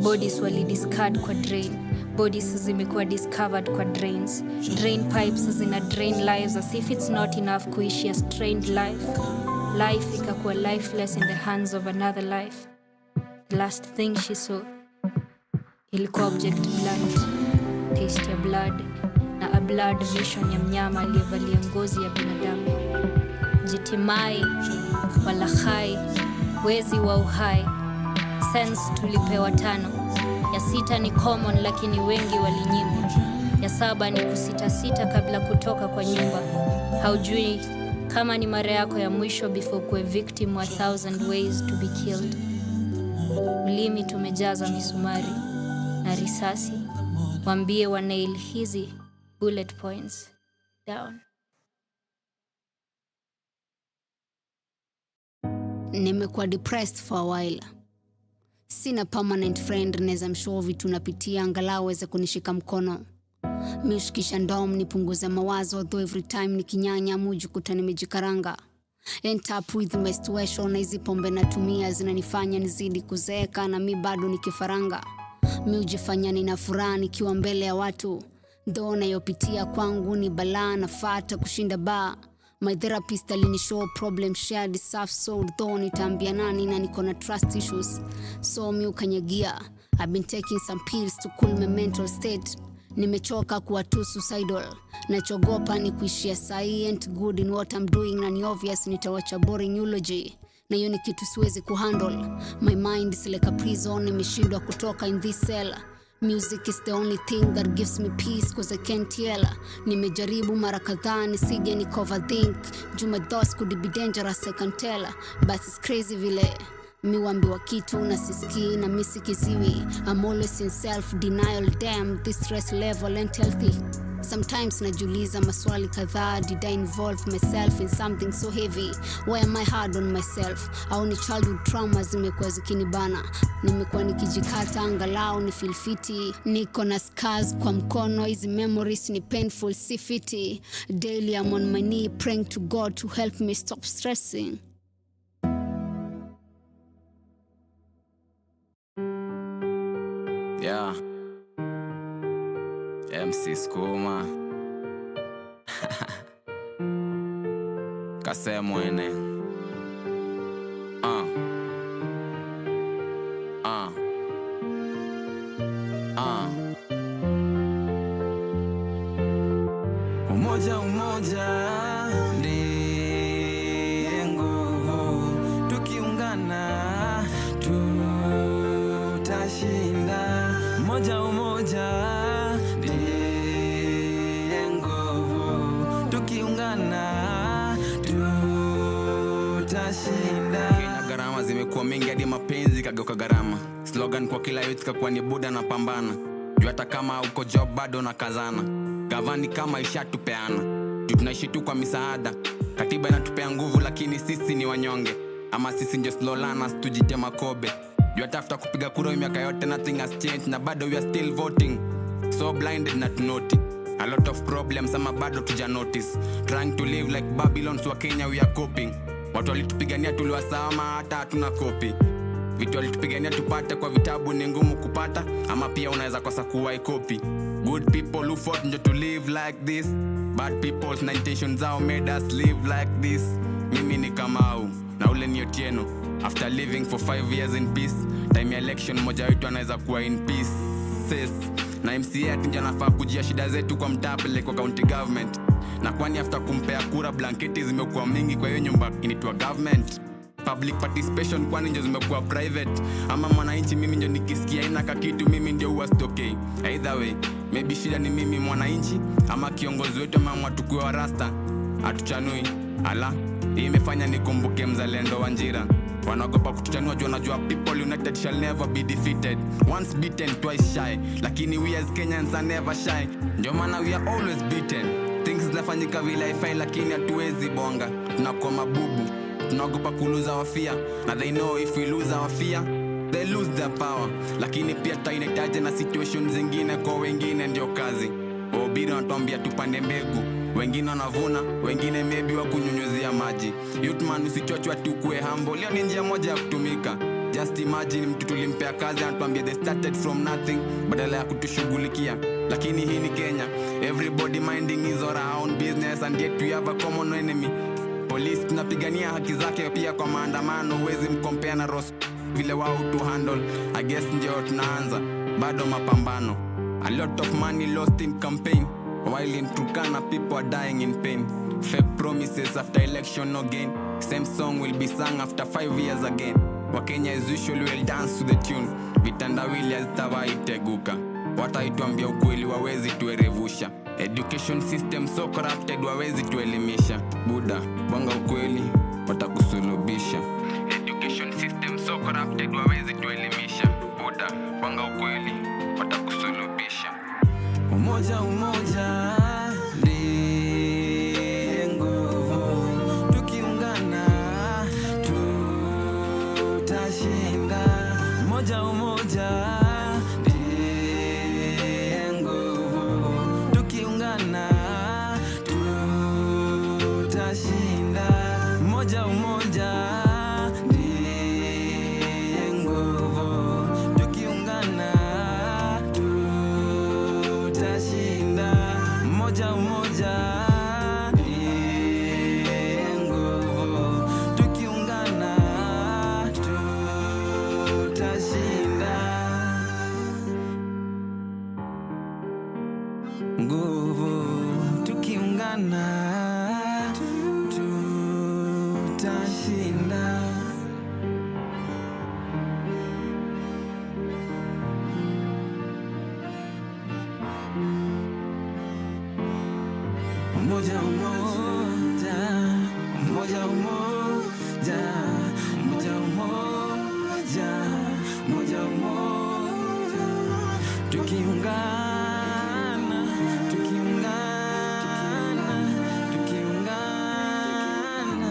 Bodies walidiscard kwa drain. Bodies zimekuwa discovered kwa drains. Drain pipes zina drain lives as if it's not enough kuishi a strained life. Life ikakuwa lifeless in the hands of another life. The last thing she saw ilikuwa object blunt, taste ya blood na a blood vision ya mnyama aliyevalia ngozi ya binadamu. Jitimai, walahai, wezi wa uhai. Sense tulipewa 5. Ya 6 ni common lakini wengi walinyimwa. Ya 7 ni kusita kabla kutoka kwa nyumba. Haujui kama ni mara yako ya mwisho before kuwe victim wa 1,000 ways to be killed. Ulimi tumejaza misumari na risasi. Wambie wa nail hizi bullet points down. Nimekuwa depressed for a while. Sina permanent friend neza mshow vitu napitia angalau weze kunishika mkono. Mishikisha ndom nipunguze mawazo though every time nikinyanya mujikuta nimejikaranga. End up with my situation na hizi pombe natumia zinanifanya nizidi kuzeeka na mi bado nikifaranga. Mi hujifanya nina furaha nikiwa mbele ya watu. Though nayopitia kwangu ni balaa na fata kushinda baa. My therapist alinishow problem shared self sold though nitaambia nani na niko na trust issues. So mi ukanyagia. I've been taking some pills to cool my mental state. Nimechoka kuwa too suicidal. Nachogopa ni kuishia sahi ain't good in what I'm doing na ni obvious nitawacha boring eulogy. Na hiyo ni kitu siwezi kuhandle. My mind is like a prison, nimeshindwa kutoka in this cell. Music is the only thing that gives me peace cause I can't yell. Nimejaribu mara kadhaa nisije ni overthink. My thoughts could be dangerous I can tell. But it's crazy vile miwambiwa kitu na sisikii na misikiziwi. I'm always in self-denial, damn this stress level ain't healthy. Sometimes najiuliza maswali kadhaa, did I involve myself in something so heavy? Why am I hard on myself? Au ni childhood trauma zimekuwa zikinibana? Nimekuwa nikijikata angalau ni feel fiti. Niko na scars kwa mkono, hizi memories ni painful, si fiti. Daily I'm on my knee praying to God to help me stop stressing. Yeah. MC Skuma Kasemwene Umoja ndiye nguvu, tukiungana tutashinda. Umoja ndiye nguvu. tutashinda. Kenya gharama zimekuwa mingi hadi mapenzi kageuka gharama. Slogan kwa kila youth kakuwa ni buda na pambana. Juu hata kama uko job bado na kazana. Gavani kama ishatupeana. Juu tunaishi tu kwa misaada. Katiba inatupea nguvu lakini sisi ni wanyonge. Ama sisi ndio slow learners tujite makobe. Juu hata after kupiga kura miaka yote nothing has changed. Na bado we are still voting. So blinded na tunoti. A lot of problems ama bado tuja notice. Trying to live like Babylons wa Kenya we are coping. Watu walitupigania tuliwasama hata hatuna copy. Vitu walitupigania tupate kwa vitabu ni ngumu kupata. Ama pia unaweza kosa kuwai copy. Good people who fought njo to live like this. Bad people's na intentions zao made us live like this. Mimi ni Kamau na ule ni Otieno. After living for 5 years in peace, time ya election moja wetu anaweza kuwa in peace. Na MCA atinja nafaa kujia shida zetu kwa mtabele kwa county government. Na kwani after kumpea kura blanketi zimekuwa mingi kwa hiyo nyumba inaitwa government. Public participation kwani ndio zimekuwa private. Ama mwananchi mimi ndio nikisikia ina kakitu mimi ndio huwa stokei. Either way, maybe shida ni mimi mwananchi ama kiongozi wetu mama tukue wa rasta. Atuchanui. Ala, hii imefanya nikumbuke mzalendo wa Njira. Wanaogopa kutuchanua juu wanajua people united shall never be defeated. Once beaten, twice shy. Lakini we as Kenyans are never shy. Ndio maana we are always beaten. Things zinafanyika vile haifai lakini hatuwezi bonga. Tunakuwa mabubu. Tunaogopa kuluza wafia. Na they know if we lose our fear, they lose their power. Lakini pia tainahitaji na situation zingine kwa wengine ndio kazi. Obiri wanatuambia tupande mbegu. Wengine wanavuna, wengine maybe wa kunyunyuzia maji. Youth man usichochwa tu kuwe humble. Leo ni njia moja ya kutumika. Just imagine mtu tulimpea kazi anatuambia they started from nothing badala ya kutushughulikia. Lakini hii ni Kenya. Everybody minding his or her own business and yet we have a common enemy. Police tunapigania haki zake pia kwa maandamano. Huwezi mkompea na Ross vile wao to handle. I guess ndio tunaanza bado mapambano. A lot of money lost in campaign. While in Turkana people are dying in pain. Fake promises after election no gain. Same song will be sung after 5 years again. Wakenya as usual will dance to the tune. Vitandawili hazitawahi teguka. Wataituambia ukweli wawezi tuerevusha. Education system so corrupted wawezi tuelimisha. Buda, bonga ukweli watakusulubisha. Education system so corrupted wawezi tuelimisha. Buda, bonga ukweli watakusulubisha. Umoja umoja ndiye nguvu. Tukiungana tutashinda. Umoja umoja ndiye nguvu. Tukiungana tutashinda. Umoja umoja ndiye nguvu. Tukiungana tutashinda. Umoja umoja ndiye nguvu. Tukiungana tutashinda. Nguvu tukiungana tutashinda. Umoja umoja, umoja umoja, umoja umoja, umoja umoja. Tukiungana, tukiungana, tukiungana,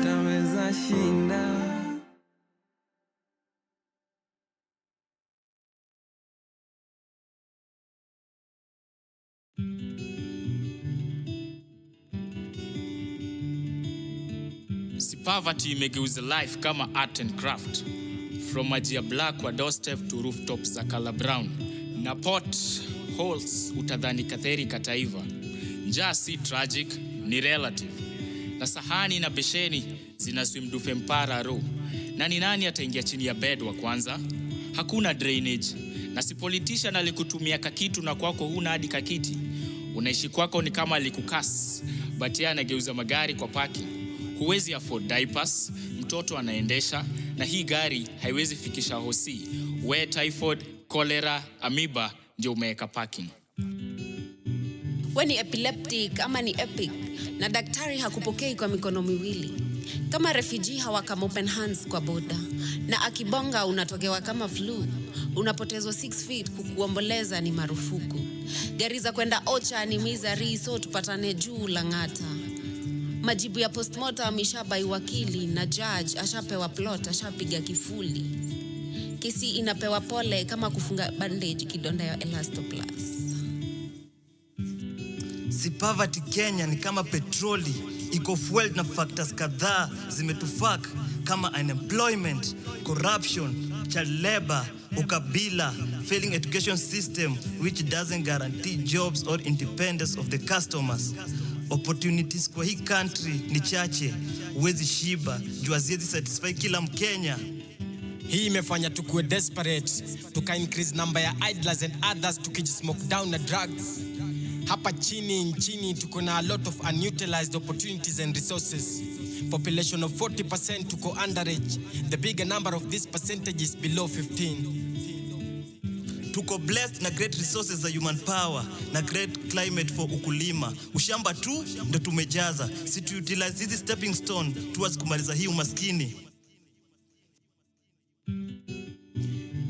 taweza shinda. Si poverty imegeuza life kama art and craft. From maji ya black wa doorstep to rooftops za color brown. Na pot holes utadhani katheri kataiva. Njaa si tragic, ni relative. Na sahani na besheni zinaswimdufe mpara ro. Nani nani ataingia chini ya bed wa kwanza? Hakuna drainage. Na si politician alikutumia kakitu na kwako huna hadi kakiti. Unaishi kwako ni kama alikukas. But yeye anageuza magari kwa parking. Huwezi afford diapers, mtoto anaendesha, na hii gari haiwezi fikisha hosi. We typhoid, cholera, amoeba ndio umeweka parking. We ni epileptic ama ni epic, na daktari hakupokei kwa mikono miwili. Kama refugee hawakama open hands kwa boda, na akibonga unatogewa kama flu. Unapotezwa 6 feet, kukuomboleza ni marufuku. Gari za kwenda Ocha ni misery, so tupatane juu Lang'ata. Majibu ya postmortem ishabai wakili, na judge ashapewa plot, ashapiga kifuli. Kesi inapewa pole kama kufunga bandage kidonda ya elastoplast. Si poverty Kenya ni kama petroli, iko fueled na factors kadhaa zimetufak kama unemployment, corruption, child labor, ukabila, failing education system which doesn't guarantee jobs or independence of the customers. Opportunities kwa hii country ni chache, uwezi shiba, juu haziwezi satisfy kila Mkenya. Hii imefanya tukue desperate, tuka increase number ya idlers and others tukijismoke down na drugs. Hapa chini nchini tuko na a lot of unutilized opportunities and resources. Population of 40% tuko underage. The bigger number of this percentage is below 15. Tuko blessed na great resources za human power na great climate for ukulima. Ushamba tu ndo tumejaza. Si tu utilize hizi stepping stone towards kumaliza hii umaskini.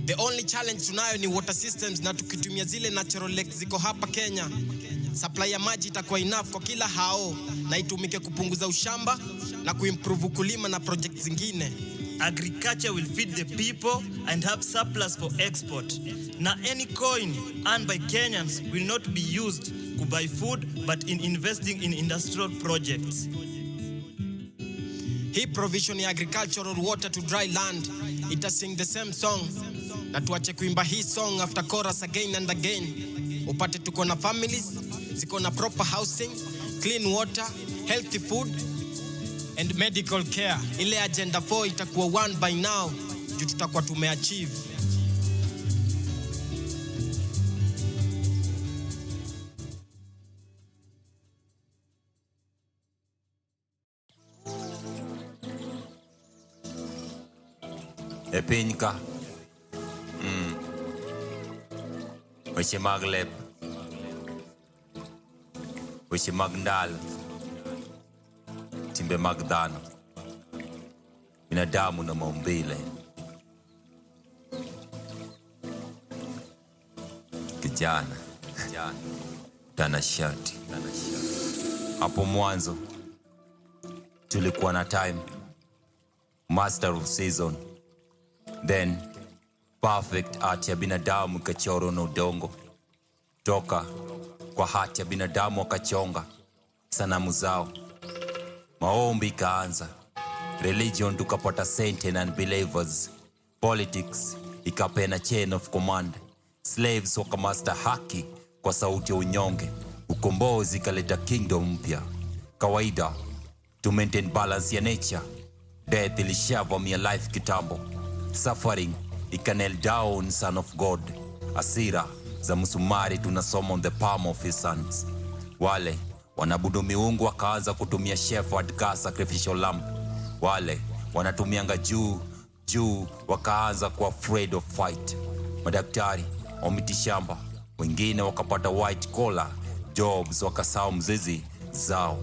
The only challenge tunayo ni water systems, na tukitumia zile natural lakes ziko hapa Kenya, supply ya maji itakuwa enough kwa kila hao, na itumike kupunguza ushamba na kuimprove ukulima na project zingine. Agriculture will feed the people and have surplus for export. Na any coin earned by Kenyans will not be used to buy food but in investing in industrial projects. Hii provision ya agricultural water to dry land, ita sing the same song. Na tuache kuimba hii song after chorus again and again. Upate tuko na families, ziko na proper housing, clean water, healthy food and medical care. Ile agenda 4 itakuwa 1 by now, juu tutakuwa tumeachieve. Epinka. Weche mag lep. Weche mag ndalo. Timbe mag dhano. Binadamu na maumbile. Kijana. Tanashati. Hapo mwanzo tulikuwa na time. Master of season. Then perfect art ya binadamu ikachorwa na udongo. Toka kwa hati ya binadamu wakachonga sanamu zao. Maombi ikaanza. Religion tukapata saint and unbelievers. Politics ikapena chain of command. Slaves wakamaster haki kwa sauti ya unyonge. Ukombozi kaleta kingdom mpya. Kawaida to maintain balance ya nature. Death ilishavamia life kitambo. Suffering ikanel down son of God. Asira za msumari tunasoma on the palm of his hands. Wale wanabudu miungu wakaanza kutumia shepherd ka sacrificial lamb. Wale wanatumianga juu wakaanza kuwa afraid of fight. Madaktari wamitishamba, wengine wakapata white collar jobs wakasahau mzizi zao.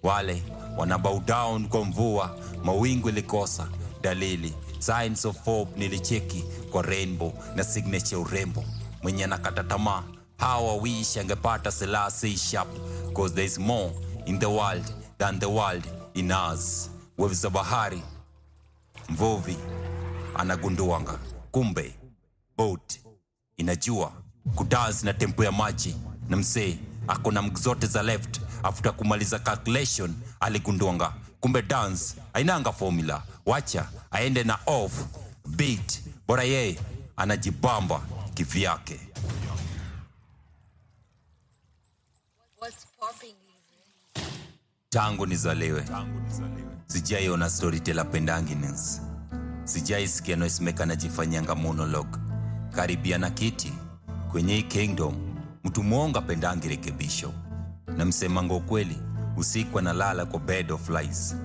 Wale wanabow down kwa mvua, mawingu ilikosa dalili. Signs of hope nilicheki kwa rainbow na signature urembo. Mwenye nakata tamaa, how I wish angepata Selassie sharp. Cause there is more in the world than the world in us. Waves za bahari, mvuvi anagunduanga, kumbe boat inajua kudance na tempo ya maji. Na msee akona mguu zote za left. After kumaliza calculation aligunduanga, kumbe dance hainanga formula. Wacha aende na off beat, bora yeye anajibamba kivyake. What's popping? Tangu nizaliwe sijaiona storyteller pendanginess. Sijaisikia noisemaker anajifanyanga monologue. Karibia na kiti kwenye kingdom, mtu mwonga pendangi rekebisho. Na msemango kweli, usiku analala kwa bed of lies.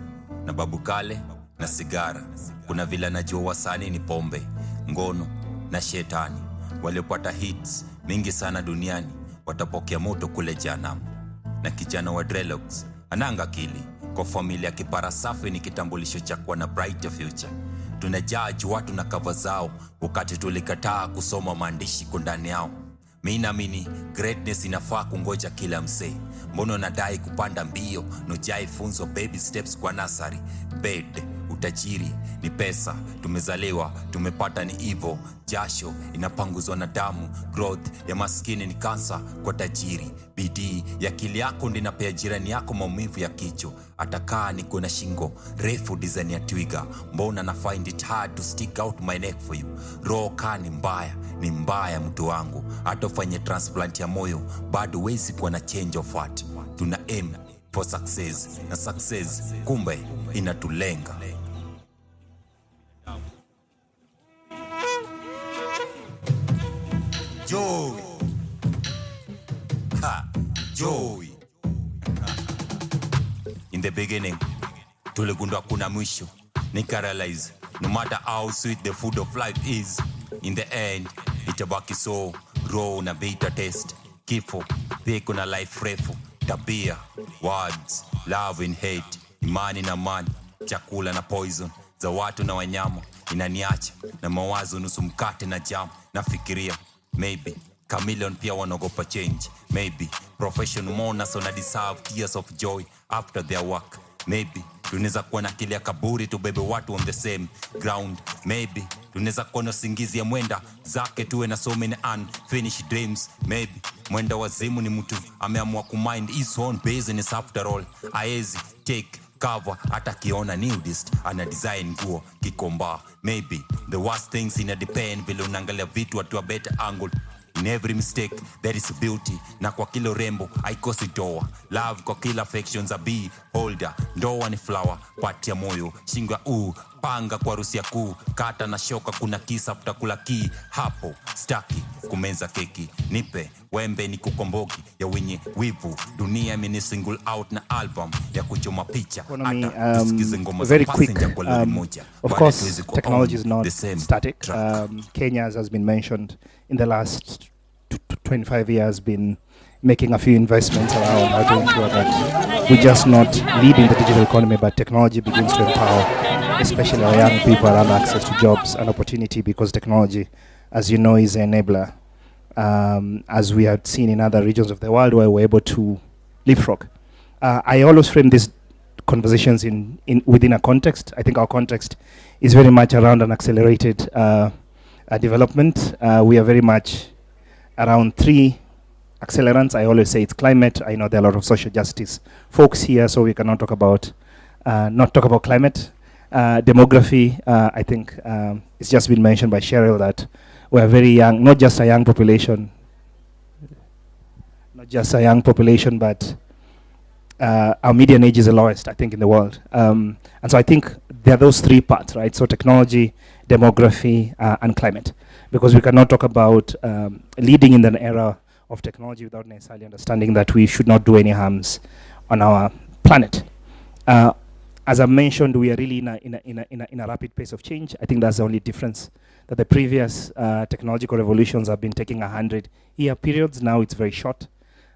Na babu kale na sigara. Kuna vile najua wasanii ni pombe, ngono na shetani. Waliopata hits mingi sana duniani watapokea moto kule janamu. Na kijana wa dreadlocks ananga akili, Kwa familia kipara safi ni kitambulisho cha kuwa na brighter future. Tunajudge watu na cover zao wakati tulikataa kusoma maandishi kwa ndani yao. Mimi naamini greatness inafaa kungoja kila msee. Mbona nadai kupanda mbio, nojai funzo baby steps kwa nasari. Bed, utajiri ni pesa, tumezaliwa, tumepata ni hivyo. Jasho inapanguzwa na damu, growth ya maskini ni kansa kwa tajiri. Bidii ya akili yako ndio inapea jirani yako maumivu ya kichwa. Atakaa niko na shingo refu design ya twiga, mbona na find it hard to stick out my neck for you. Roho kaa ni mbaya mtu wangu. Hata ufanye transplant ya moyo bado wezi kuwa na change of heart. Tuna aim for success, na success kumbe inatulenga. Joy. Joy. In the beginning, tuligundua kuna mwisho. Nikarealize, no matter how sweet the food of life is, in the end, itabaki so raw na bitter taste. Kifo, pia kuna life refu. Tabia, words, love and hate, imani na mani, chakula na poison, za watu na wanyama, inaniacha na mawazo nusu mkate na jam. Nafikiria, maybe chameleon pia wanaogopa change. Maybe professional mourners wana deserve tears of joy after their work. Maybe tunaweza kuwa na akili ya kaburi tubebe watu on the same ground. Maybe tunaweza kuwa na usingizi ya mwenda zake tuwe na so many unfinished dreams. Maybe mwenda wazimu ni mtu ameamua kumind his own business after all. Aezi take cover hata kiona nudist ana design nguo kikomba. Maybe the worst things ina depend vile unaangalia vitu watu wa better angle. In every mistake there is beauty, na kwa kila rembo haikosi doa. Love kwa kila affections a be holder. Ndoa ni flower, pati ya moyo, shingo ya panga kwa harusi ya kuu. Kata na shoka kuna kisa tutakula ki hapo. Staki kumeza keki, nipe wembe ni kukomboki ya wenye wivu. Dunia imeni single out na album ya kuchoma picha. Hata tusikize ngoma za passenger kwa lori moja. Of course, technology is not static. Kenya, as has been mentioned, in the last 25 years been making a few investments around how to ensure that we just not lead in the digital economy, but technology begins to empower, especially our young people, around access to jobs and opportunity, because technology, as you know, is an enabler. As we have seen in other regions of the world where we're able to leapfrog. I always frame these conversations within a context. I think our context is very much around an accelerated development. We are very much around three accelerants. I always say it's climate. I know there are a lot of social justice folks here, so we cannot talk about not talk about climate. Demography, I think it's just been mentioned by Cheryl that we're very young, not just a young population, but our median age is the lowest, I think, in the world. And so I think there are those three parts, right? So technology, demography, and climate. Because we cannot talk about leading in an era of technology without necessarily understanding that we should not do any harms on our planet. As I mentioned, we are really in a rapid pace of change. I think that's the only difference, that the previous technological revolutions have been taking 100-year periods. Now it's very short.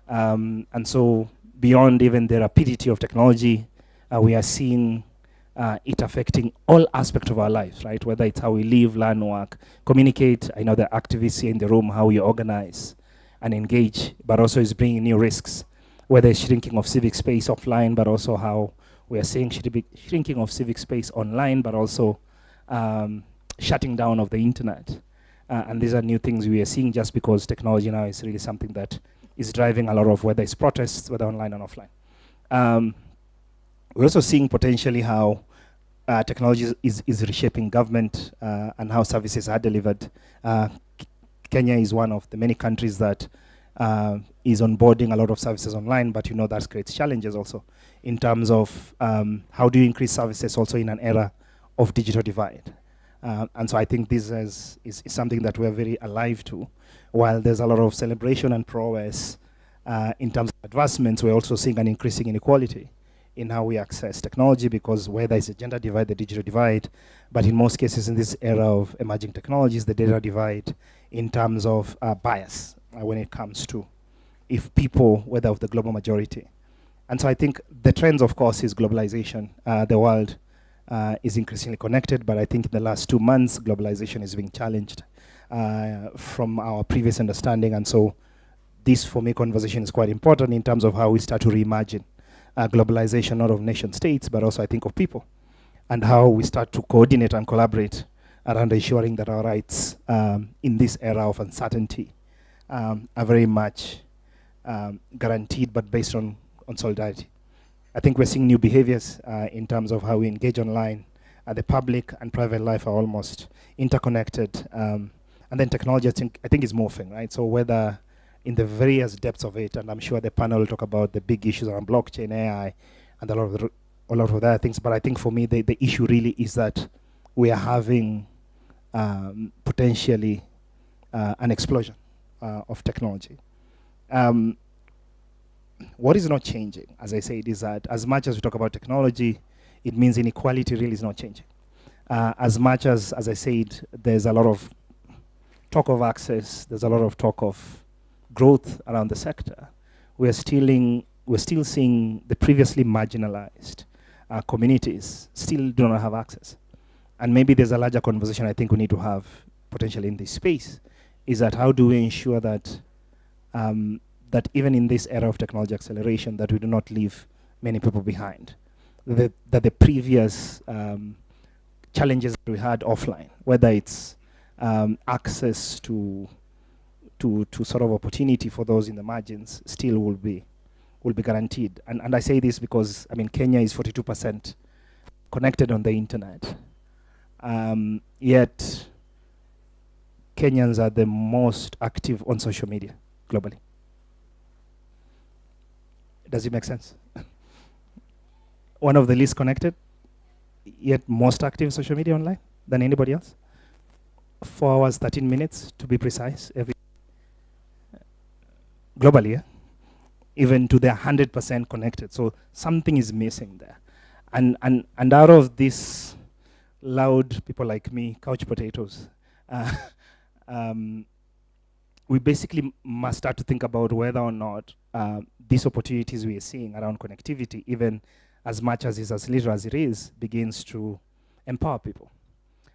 And so beyond even the rapidity of technology, we are seeing it affecting all aspects of our lives, right? Whether it's how we live, learn, work, communicate. I know the activists here in the room, how we organize and engage, but also is bringing new risks, whether it's shrinking of civic space offline, but also how we are seeing shrinking of civic space online, but also shutting down of the internet. And these are new things we are seeing just because technology now is really something that is driving a lot of whether it's protests, whether online and offline. We're also seeing potentially how technology is reshaping government and how services are delivered. Kenya is one of the many countries that is onboarding a lot of services online, but you know that creates challenges also in terms of how do you increase services also in an era of digital divide. And so I think this is something that we're very alive to. While there's a lot of celebration and prowess in terms of advancements, we're also seeing an increasing inequality in how we access technology, because whether it's a gender divide, the digital divide, but in most cases in this era of emerging technologies, the data divide in terms of bias when it comes to if people, whether of the global majority, And so I think the trends, of course, is globalization. The world is increasingly connected, but I think in the last 2 months, globalization is being challenged from our previous understanding. And so this, for me, conversation is quite important in terms of how we start to reimagine globalization, not of nation states, but also I think of people, and how we start to coordinate and collaborate around ensuring that our rights in this era of uncertainty are very much guaranteed, but based on solidarity. I think we're seeing new behaviors in terms of how we engage online. The public and private life are almost interconnected. And then technology, I think is morphing, right? So whether in the various depths of it, and I'm sure the panel will talk about the big issues around blockchain, AI, and a lot of other things. But I think for me, the issue really is that we are having potentially an explosion of technology. What is not changing, as I said, is that as much as we talk about technology, it means inequality really is not changing. As much as I said, there's a lot of talk of access, there's a lot of talk of growth around the sector, we're still seeing the previously marginalized communities still do not have access. And maybe there's a larger conversation I think we need to have potentially in this space, is that how do we ensure that that even in this era of technology acceleration, that we do not leave many people behind. That the previous challenges that we had offline, whether it's access to sort of opportunity for those in the margins, still will be guaranteed. And I say this because, I mean, Kenya is 42% connected on the internet. Yet, Kenyans are the most active on social media globally. Does it make sense? One of the least connected, yet most active social media online than anybody else. 4 hours, 13 minutes to be precise, every globally, yeah? Even to the 100% connected. So something is missing there. And out of this loud people like me, couch potatoes, we basically must start to think about whether or not these opportunities we are seeing around connectivity, even as much as is as little as it is, begins to empower people.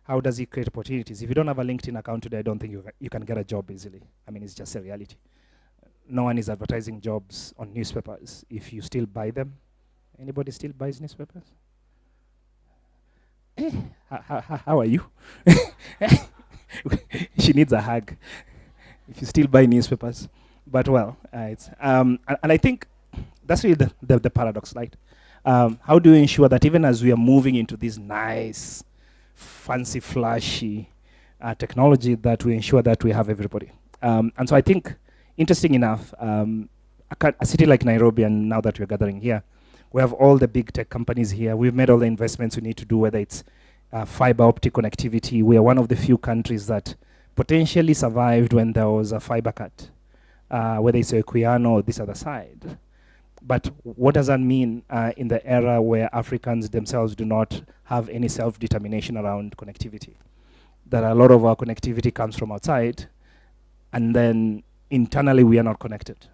How does it create opportunities? If you don't have a LinkedIn account today, I don't think you can get a job easily. I mean, it's just a reality. No one is advertising jobs on newspapers if you still buy them. Anybody still buys newspapers? How are you? She needs a hug if you still buy newspapers. But well, and I think that's really the paradox, right? How do you ensure that even as we are moving into this nice, fancy, flashy technology, that we ensure that we have everybody? And so I think, interesting enough, a city like Nairobi, and now that we're gathering here, we have all the big tech companies here. We've made all the investments we need to do, whether it's fiber optic connectivity. We are one of the few countries that potentially survived when there was a fiber cut, whether it's Equiano or this other side. But what does that mean in the era where Africans themselves do not have any self-determination around connectivity? That a lot of our connectivity comes from outside, and then internally we are not connected.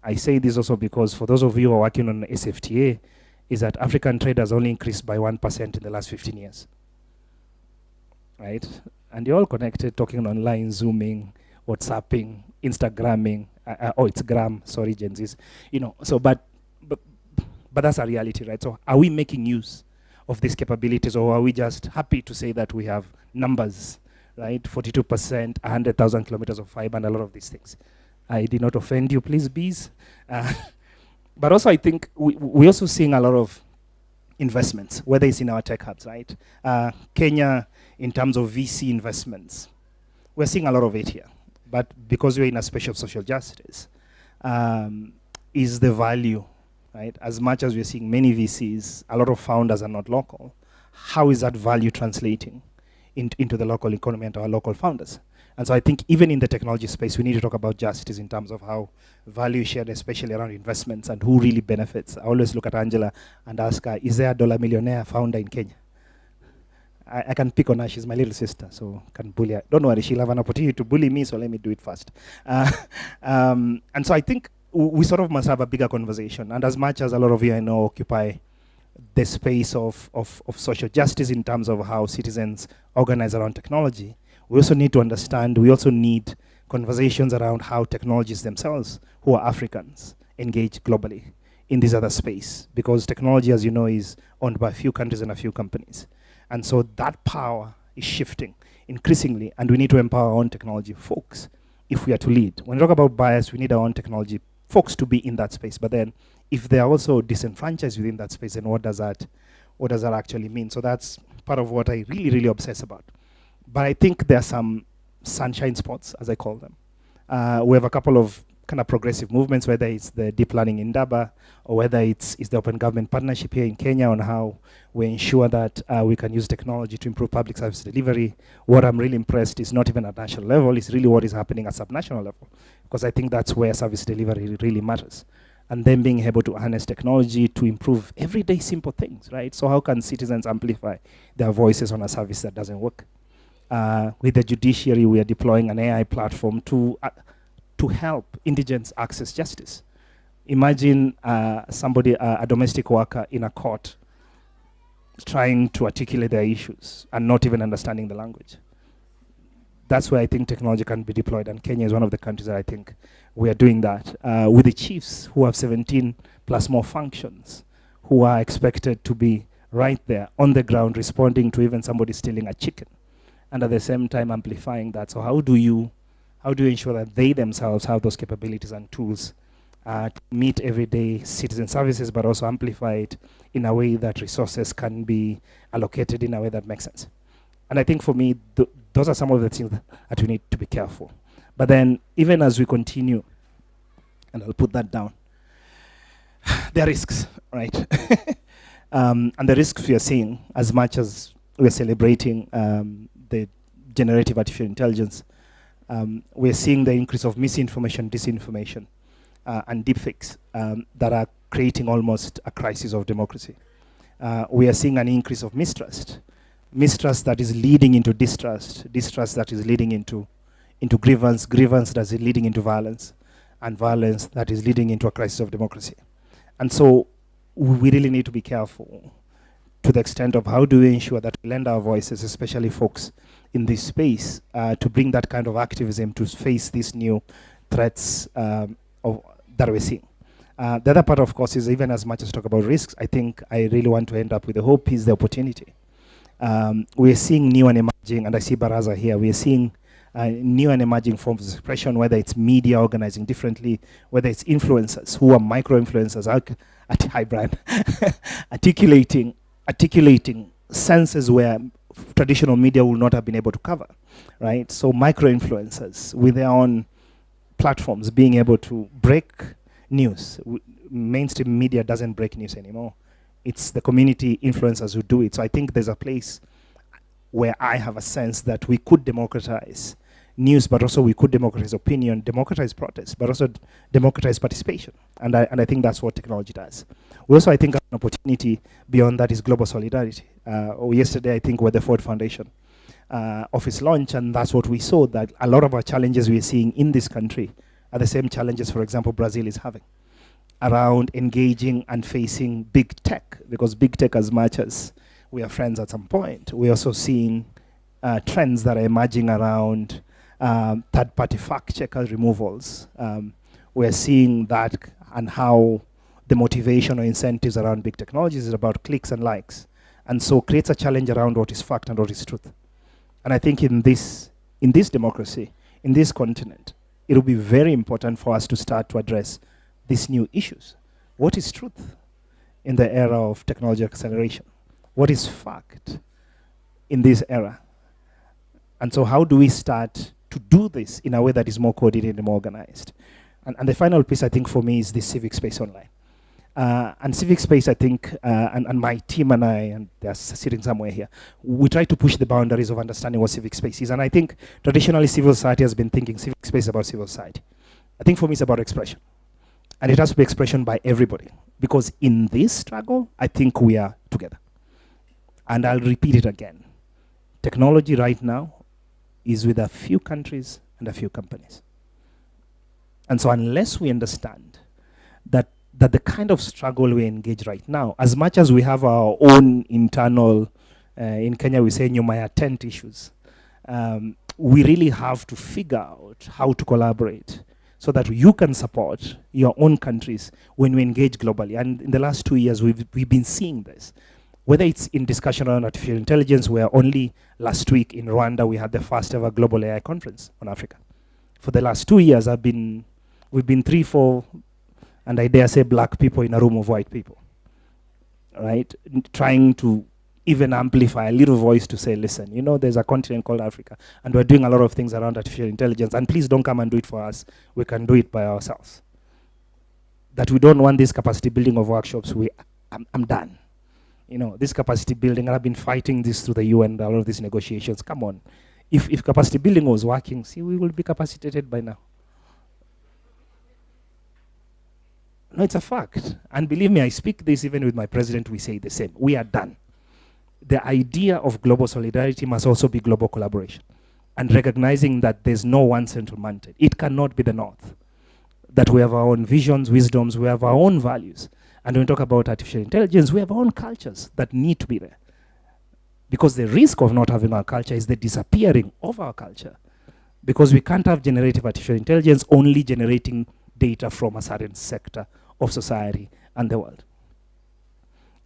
I say this also because for those of you who are working on SFTA, is that African trade has only increased by 1% in the last 15 years. Right? And you're all connected, talking online, Zooming, WhatsApping, Instagramming. It's Gram, sorry, Gen Zs. You know, so but that's a reality, right? So are we making use of these capabilities, or are we just happy to say that we have numbers, right? 42%, 100,000 kilometers of fiber, and a lot of these things. I did not offend you, please, bees. But also I think we're also seeing a lot of investments, whether it's in our tech hubs, right? Kenya, in terms of VC investments, we're seeing a lot of it here. But because we're in a space of social justice, is the value, right? As much as we're seeing many VCs, a lot of founders are not local. How is that value translating into the local economy and our local founders? And so I think even in the technology space, we need to talk about justice in terms of how value is shared, especially around investments and who really benefits. I always look at Angela and ask her, is there a dollar millionaire founder in Kenya? I can pick on her, she's my little sister, so can bully her. Don't worry, she'll have an opportunity to bully me, so let me do it first. And so I think we sort of must have a bigger conversation. And as much as a lot of you I know occupy the space of social justice in terms of how citizens organize around technology, we also need to understand, we also need conversations around how technologies themselves, who are Africans, engage globally in this other space. Because technology, as you know, is owned by a few countries and a few companies. And so that power is shifting increasingly, and we need to empower our own technology folks if we are to lead. When we talk about bias, we need our own technology folks to be in that space. But then if they are also disenfranchised within that space, then what does that actually mean? So that's part of what I really, really obsess about. But I think there are some sunshine spots, as I call them. We have a couple of kind of progressive movements, whether it's the deep learning in Daba, or whether it's the open government partnership here in Kenya on how we ensure that we can use technology to improve public service delivery. What I'm really impressed is not even at national level, it's really what is happening at subnational level, because I think that's where service delivery really matters. And then being able to harness technology to improve everyday simple things, right? So how can citizens amplify their voices on a service that doesn't work? With the judiciary, we are deploying an AI platform to help indigents access justice. Imagine somebody, a domestic worker in a court, trying to articulate their issues and not even understanding the language. That's where I think technology can be deployed, and Kenya is one of the countries that I think we are doing that. With the chiefs who have 17 plus more functions, who are expected to be right there on the ground responding to even somebody stealing a chicken, and at the same time amplifying that. So how do you ensure that they themselves have those capabilities and tools to meet everyday citizen services, but also amplify it in a way that resources can be allocated in a way that makes sense? And I think for me, those are some of the things that we need to be careful. But then even as we continue, and I'll put that down, there are risks, right? And the risks we are seeing, as much as we're celebrating the generative artificial intelligence, we're seeing the increase of misinformation, disinformation, and deepfakes that are creating almost a crisis of democracy. We are seeing an increase of mistrust that is leading into distrust that is leading into grievance that is leading into violence, and violence that is leading into a crisis of democracy. And so we really need to be careful to the extent of how do we ensure that we lend our voices, especially folks in this space, to bring that kind of activism to face these new threats that we're seeing. The other part, of course, is even as much as talk about risks, I think I really want to end up with the hope is the opportunity. We're seeing new and emerging, and I see Baraza here, we're seeing new and emerging forms of expression, whether it's media organizing differently, whether it's influencers who are micro-influencers, hi Brian, articulating senses where traditional media will not have been able to cover, right? So micro-influencers with their own platforms being able to break news. Mainstream media doesn't break news anymore. It's the community influencers who do it. So I think there's a place where I have a sense that we could democratize news, but also we could democratize opinion, democratize protest, but also democratize participation. And I think that's what technology does. We also, I think, have an opportunity beyond that is global solidarity. Yesterday, I think, with the Ford Foundation office launch, and that's what we saw, that a lot of our challenges we're seeing in this country are the same challenges, for example, Brazil is having around engaging and facing big tech, because big tech, as much as we are friends at some point, we're also seeing trends that are emerging around third-party fact-checker removals. We're seeing that and how the motivation or incentives around big technologies is about clicks and likes. And so creates a challenge around what is fact and what is truth. And I think in this democracy, in this continent, it will be very important for us to start to address these new issues. What is truth in the era of technology acceleration? What is fact in this era? And so how do we start to do this in a way that is more coordinated and more organized? And the final piece, I think, for me is this civic space online. And civic space, I think, and my team and I, and they're sitting somewhere here, we try to push the boundaries of understanding what civic space is. And I think traditionally civil society has been thinking civic space about civil society. I think for me it's about expression. And it has to be expression by everybody. Because in this struggle, I think we are together. And I'll repeat it again. Technology right now is with a few countries and a few companies. And so unless we understand that the kind of struggle we engage right now, as much as we have our own internal, in Kenya we say nyuma ya tent issues, we really have to figure out how to collaborate so that you can support your own countries when we engage globally. And in the last 2 years, we've been seeing this. Whether it's in discussion around artificial intelligence, where only last week in Rwanda we had the first ever global AI conference on Africa. For the last 2 years, we've been 3, 4, and I dare say black people in a room of white people, right? Trying to even amplify a little voice to say, listen, you know, there's a continent called Africa, and we're doing a lot of things around artificial intelligence, and please don't come and do it for us. We can do it by ourselves. That we don't want this capacity building of workshops. I'm done. You know, this capacity building, and I've been fighting this through the UN, a lot of these negotiations. Come on. If capacity building was working, see, we will be capacitated by now. No, it's a fact. And believe me, I speak this even with my president, we say the same. We are done. The idea of global solidarity must also be global collaboration. And recognizing that there's no one central mandate. It cannot be the North. That we have our own visions, wisdoms, we have our own values. And when we talk about artificial intelligence, we have our own cultures that need to be there. Because the risk of not having our culture is the disappearing of our culture. Because we can't have generative artificial intelligence only generating data from a certain sector of society and the world.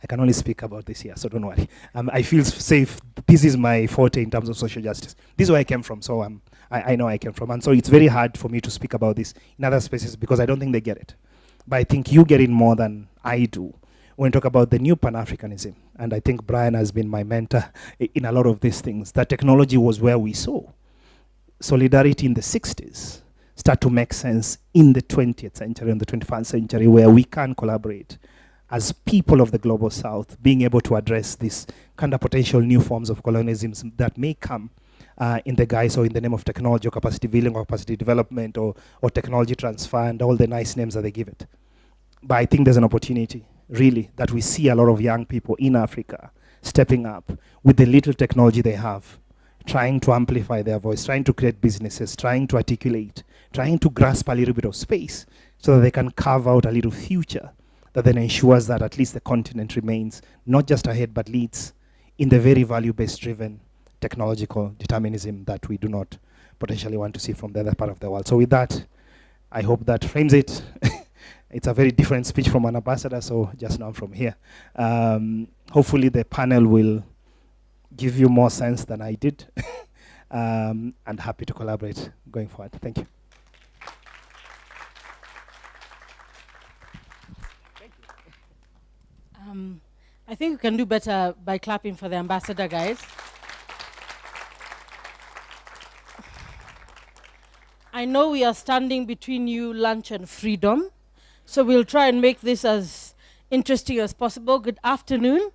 I can only speak about this here, so don't worry. I feel safe. This is my forte in terms of social justice. This is where I came from, so I know I came from. And so it's very hard for me to speak about this in other spaces because I don't think they get it. But I think you get it more than I do when we talk about the new Pan-Africanism. And I think Brian has been my mentor in a lot of these things. That technology was where we saw solidarity in the 60s start to make sense in the 20th century and the 21st century, where we can collaborate as people of the global south, being able to address these kind of potential new forms of colonialism that may come in the guise or in the name of technology or capacity building or capacity development or technology transfer and all the nice names that they give it. But I think there's an opportunity, really, that we see a lot of young people in Africa stepping up with the little technology they have, trying to amplify their voice, trying to create businesses, trying to articulate, trying to grasp a little bit of space so that they can carve out a little future that then ensures that at least the continent remains not just ahead but leads in the very value-based driven technological determinism that we do not potentially want to see from the other part of the world. So with that, I hope that frames it. It's a very different speech from an ambassador, so just now from here. Hopefully the panel will give you more sense than I did. And happy to collaborate going forward. Thank you. I think we can do better by clapping for the ambassador, guys. I know we are standing between you, lunch, and freedom, so we'll try and make this as interesting as possible. Good afternoon.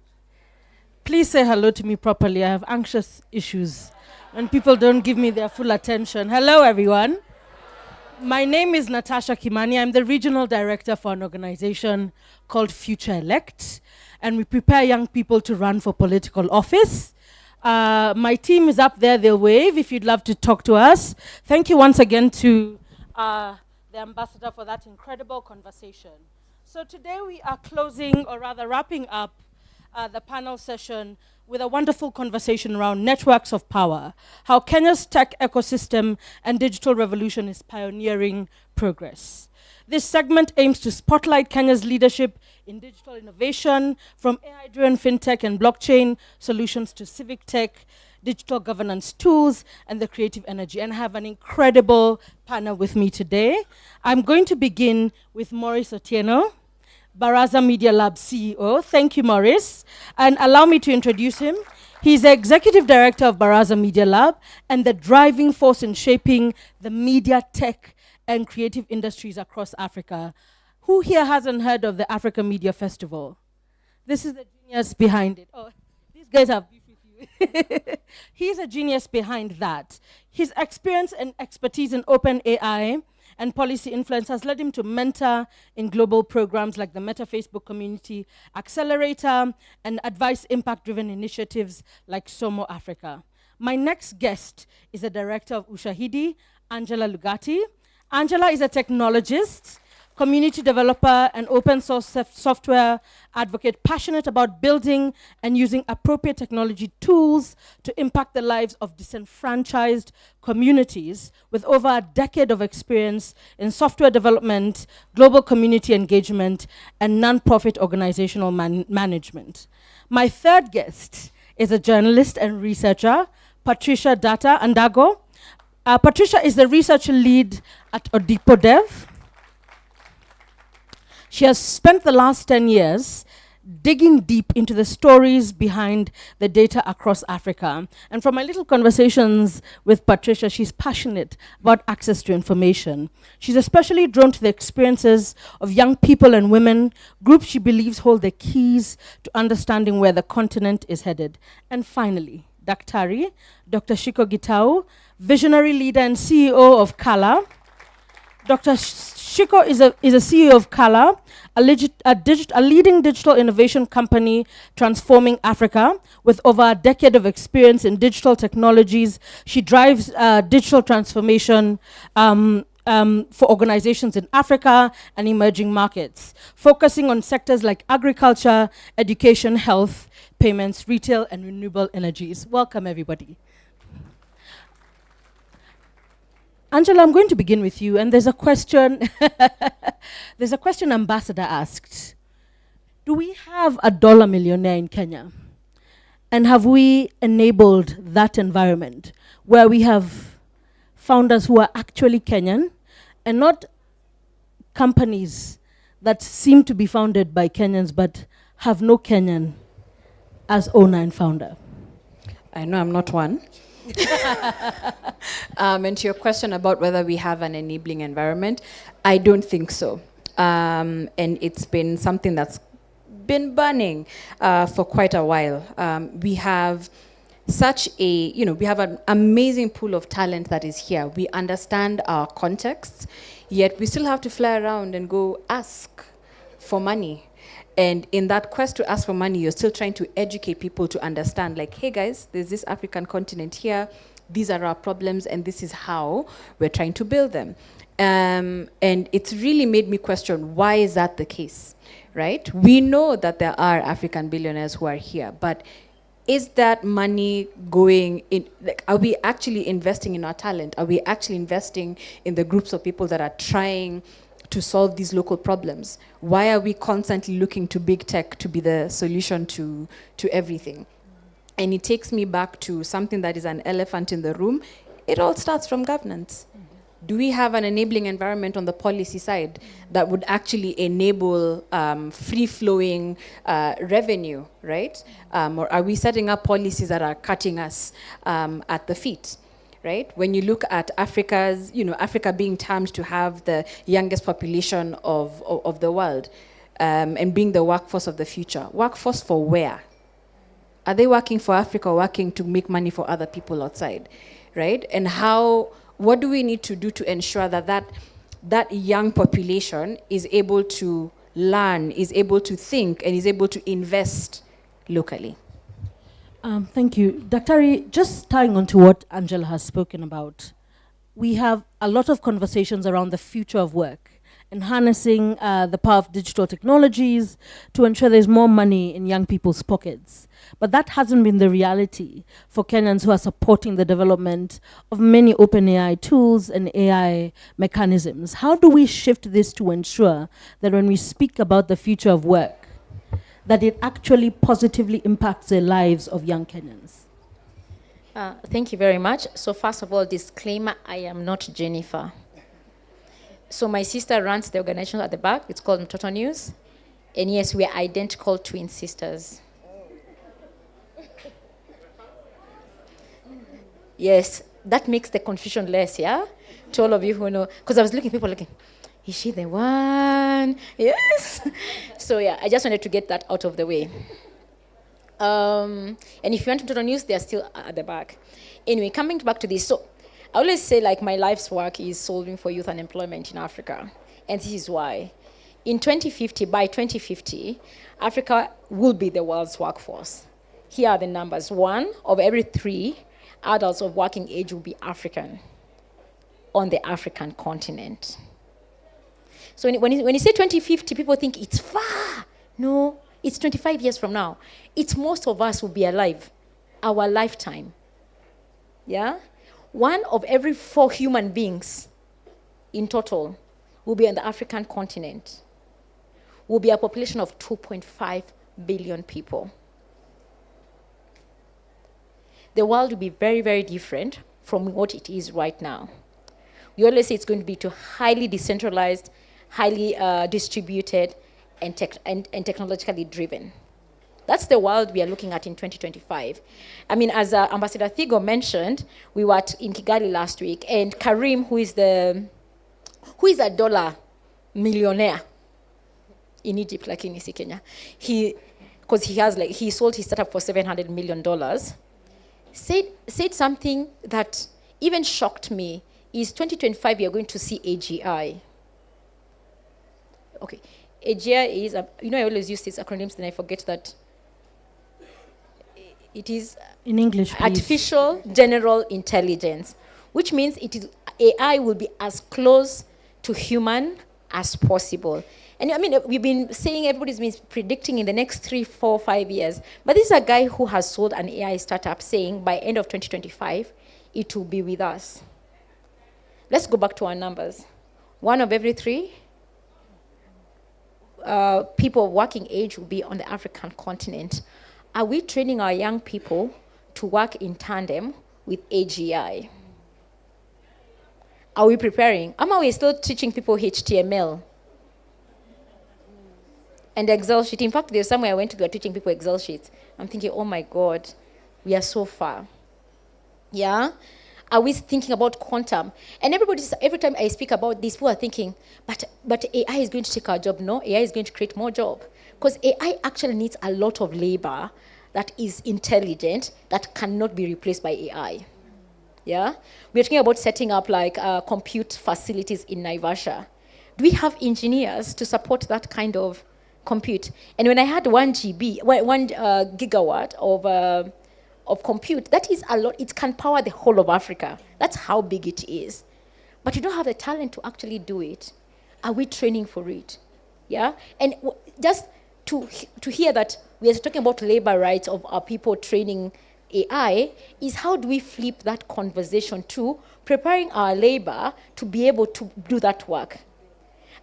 Please say hello to me properly. I have anxious issues when people don't give me their full attention. Hello, everyone. My name is Natasha Kimani. I'm the regional director for an organization called Future Elect, and we prepare young people to run for political office. My team is up there. They'll wave if you'd love to talk to us. Thank you once again to the ambassador for that incredible conversation. So today we are closing, or rather wrapping up, the panel session with a wonderful conversation around networks of power, how Kenya's tech ecosystem and digital revolution is pioneering progress. This segment aims to spotlight Kenya's leadership in digital innovation, from AI-driven fintech and blockchain solutions to civic tech, digital governance tools, and the creative energy. And I have an incredible panel with me today. I'm going to begin with Maurice Otieno, Baraza Media Lab CEO. Thank you, Maurice. And allow me to introduce him. He's the Executive Director of Baraza Media Lab and the driving force in shaping the media, tech, and creative industries across Africa. Who here hasn't heard of the Africa Media Festival? This is the genius behind it. Oh, these guys have beef with you. He's a genius behind that. His experience and expertise in open AI and policy influence has led him to mentor in global programs like the Meta Facebook Community Accelerator and advise impact-driven initiatives like Somo Africa. My next guest is the director of Ushahidi, Angela Lugati. Angela is a technologist community developer and open source software advocate, passionate about building and using appropriate technology tools to impact the lives of disenfranchised communities, with over a decade of experience in software development, global community engagement, and non-profit organizational management. My third guest is a journalist and researcher, Patricia Data Andago. Patricia is the research lead at Odipo Dev. She has spent the last 10 years digging deep into the stories behind the data across Africa. And from my little conversations with Patricia, she's passionate about access to information. She's especially drawn to the experiences of young people and women, groups she believes hold the keys to understanding where the continent is headed. And finally, Dr. Shiko Gitau, visionary leader and CEO of Kala. Dr. Shiko is a CEO of Kala, a leading digital innovation company transforming Africa. With over a decade of experience in digital technologies, she drives digital transformation for organizations in Africa and emerging markets, focusing on sectors like agriculture, education, health, payments, retail, and renewable energies. Welcome, everybody. Angela, I'm going to begin with you, and there's a question. There's a question Ambassador asked. Do we have a dollar millionaire in Kenya? And have we enabled that environment where we have founders who are actually Kenyan and not companies that seem to be founded by Kenyans but have no Kenyan as owner and founder? I know I'm not one. And to your question about whether we have an enabling environment, I don't think so. And it's been something that's been burning for quite a while. We have such a, we have an amazing pool of talent that is here. We understand our contexts, yet we still have to fly around and go ask for money. And in that quest to ask for money, you're still trying to educate people to understand, like, hey guys, there's this African continent here, these are our problems, and this is how we're trying to build them. And it's really made me question, why is that the case, right? We know that there are African billionaires who are here, but is that money going in, like, are we actually investing in our talent? Are we actually investing in the groups of people that are trying to solve these local problems? Why are we constantly looking to big tech to be the solution to everything? And it takes me back to something that is an elephant in the room. It all starts from governance. Do we have an enabling environment on the policy side that would actually enable free-flowing revenue, right? Or are we setting up policies that are cutting us at the feet? Right? When you look at Africa's, Africa being termed to have the youngest population of the world, and being the workforce of the future. Workforce for where? Are they working for Africa or working to make money for other people outside? Right? And what do we need to do to ensure that young population is able to learn, is able to think, and is able to invest locally? Thank you. Dr. Just tying on to what Angela has spoken about, we have a lot of conversations around the future of work and harnessing the power of digital technologies to ensure there's more money in young people's pockets. But that hasn't been the reality for Kenyans who are supporting the development of many open AI tools and AI mechanisms. How do we shift this to ensure that when we speak about the future of work, that it actually positively impacts the lives of young Kenyans? Thank you very much. So first of all, disclaimer, I am not Jennifer. So my sister runs the organization at the back. It's called Mtoto News. And yes, we are identical twin sisters. Yes, that makes the confusion less, yeah? To all of you who know. Because I was people looking, is she the one? Yes. So yeah, I just wanted to get that out of the way. And if you want to the news, they're still at the back. Anyway, coming back to this. So I always say, like, my life's work is solving for youth unemployment in Africa. And this is why. By 2050, Africa will be the world's workforce. Here are the numbers. 1 of every 3 adults of working age will be African on the African continent. So when you say 2050, people think it's far. No, it's 25 years from now. It's most of us will be alive, our lifetime. Yeah? 1 of every 4 human beings in total will be on the African continent. Will be a population of 2.5 billion people. The world will be very, very different from what it is right now. We always say it's going to be highly decentralized, highly distributed, and technologically driven. That's the world we are looking at in 2025. I mean, as Ambassador Thigo mentioned, we were in Kigali last week, and Karim, who is a dollar millionaire in Egypt, like in Kenya, he sold his startup for $700 million, said something that even shocked me, is 2025 you're going to see AGI. Okay, AGI is, I always use these acronyms, then I forget that it is in English, please. Artificial General Intelligence, which means AI will be as close to human as possible. And I mean, we've been saying, everybody's been predicting in the next 3, 4, 5 years. But this is a guy who has sold an AI startup saying by end of 2025, it will be with us. Let's go back to our numbers. 1 of every 3 people of working age will be on the African continent. Are we training our young people to work in tandem with AGI? Are we preparing? Are we still teaching people HTML and Excel sheet? In fact, there's somewhere I went to go teaching people Excel sheets. I'm thinking, oh my God, we are so far. Yeah? Are we thinking about quantum? And every time I speak about this, people are thinking, but AI is going to take our job. No, AI is going to create more job. Because AI actually needs a lot of labor that is intelligent, that cannot be replaced by AI. Yeah? We're talking about setting up compute facilities in Naivasha. Do we have engineers to support that kind of compute? And when I had 1 gigawatt of compute, that is a lot. It can power the whole of Africa. That's how big it is. But you don't have the talent to actually do it. Are we training for it? Yeah? And just to hear that we are talking about labor rights of our people training AI, is how do we flip that conversation to preparing our labor to be able to do that work?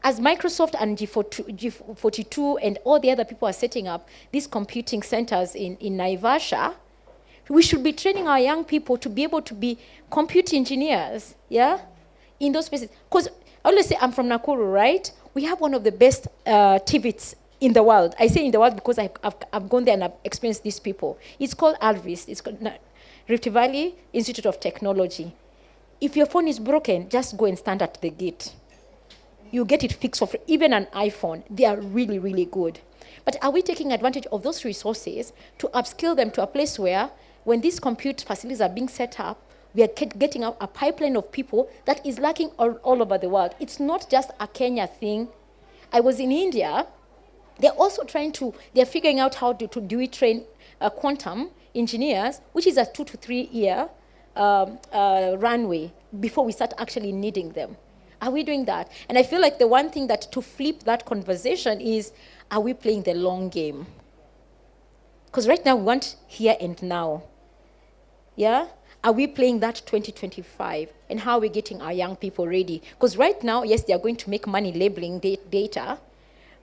As Microsoft and G42 and all the other people are setting up these computing centers in Naivasha, we should be training our young people to be able to be computer engineers, yeah, in those places. Because I always say, I'm from Nakuru, right? We have one of the best TVETs in the world. I say in the world because I've gone there and I've experienced these people. It's called ALVIS. It's called Rift Valley Institute of Technology. If your phone is broken, just go and stand at the gate. You get it fixed for free. Even an iPhone, they are really, really good. But are we taking advantage of those resources to upskill them to a place where when these compute facilities are being set up, we are getting a pipeline of people that is lacking all over the world. It's not just a Kenya thing. I was in India. They're also they're figuring out how to train quantum engineers, which is a 2 to 3 year runway before we start actually needing them. Are we doing that? And I feel like the one thing that to flip that conversation is, are we playing the long game? Because right now we want here and now. Yeah? Are we playing that 2025? And how are we getting our young people ready? Because right now, yes, they are going to make money labeling data,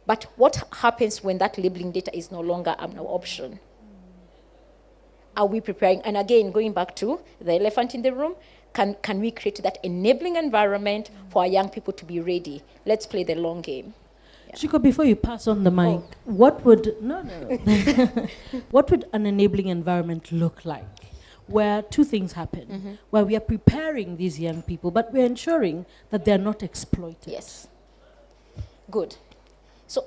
but what happens when that labeling data is no longer an option? Are we preparing? And again, going back to the elephant in the room, can we create that enabling environment for our young people to be ready? Let's play the long game. Shiko, before you pass on the mic, what would what would an enabling environment look like? Where 2 things happen, where we are preparing these young people, but we're ensuring that they're not exploited. Yes. Good. So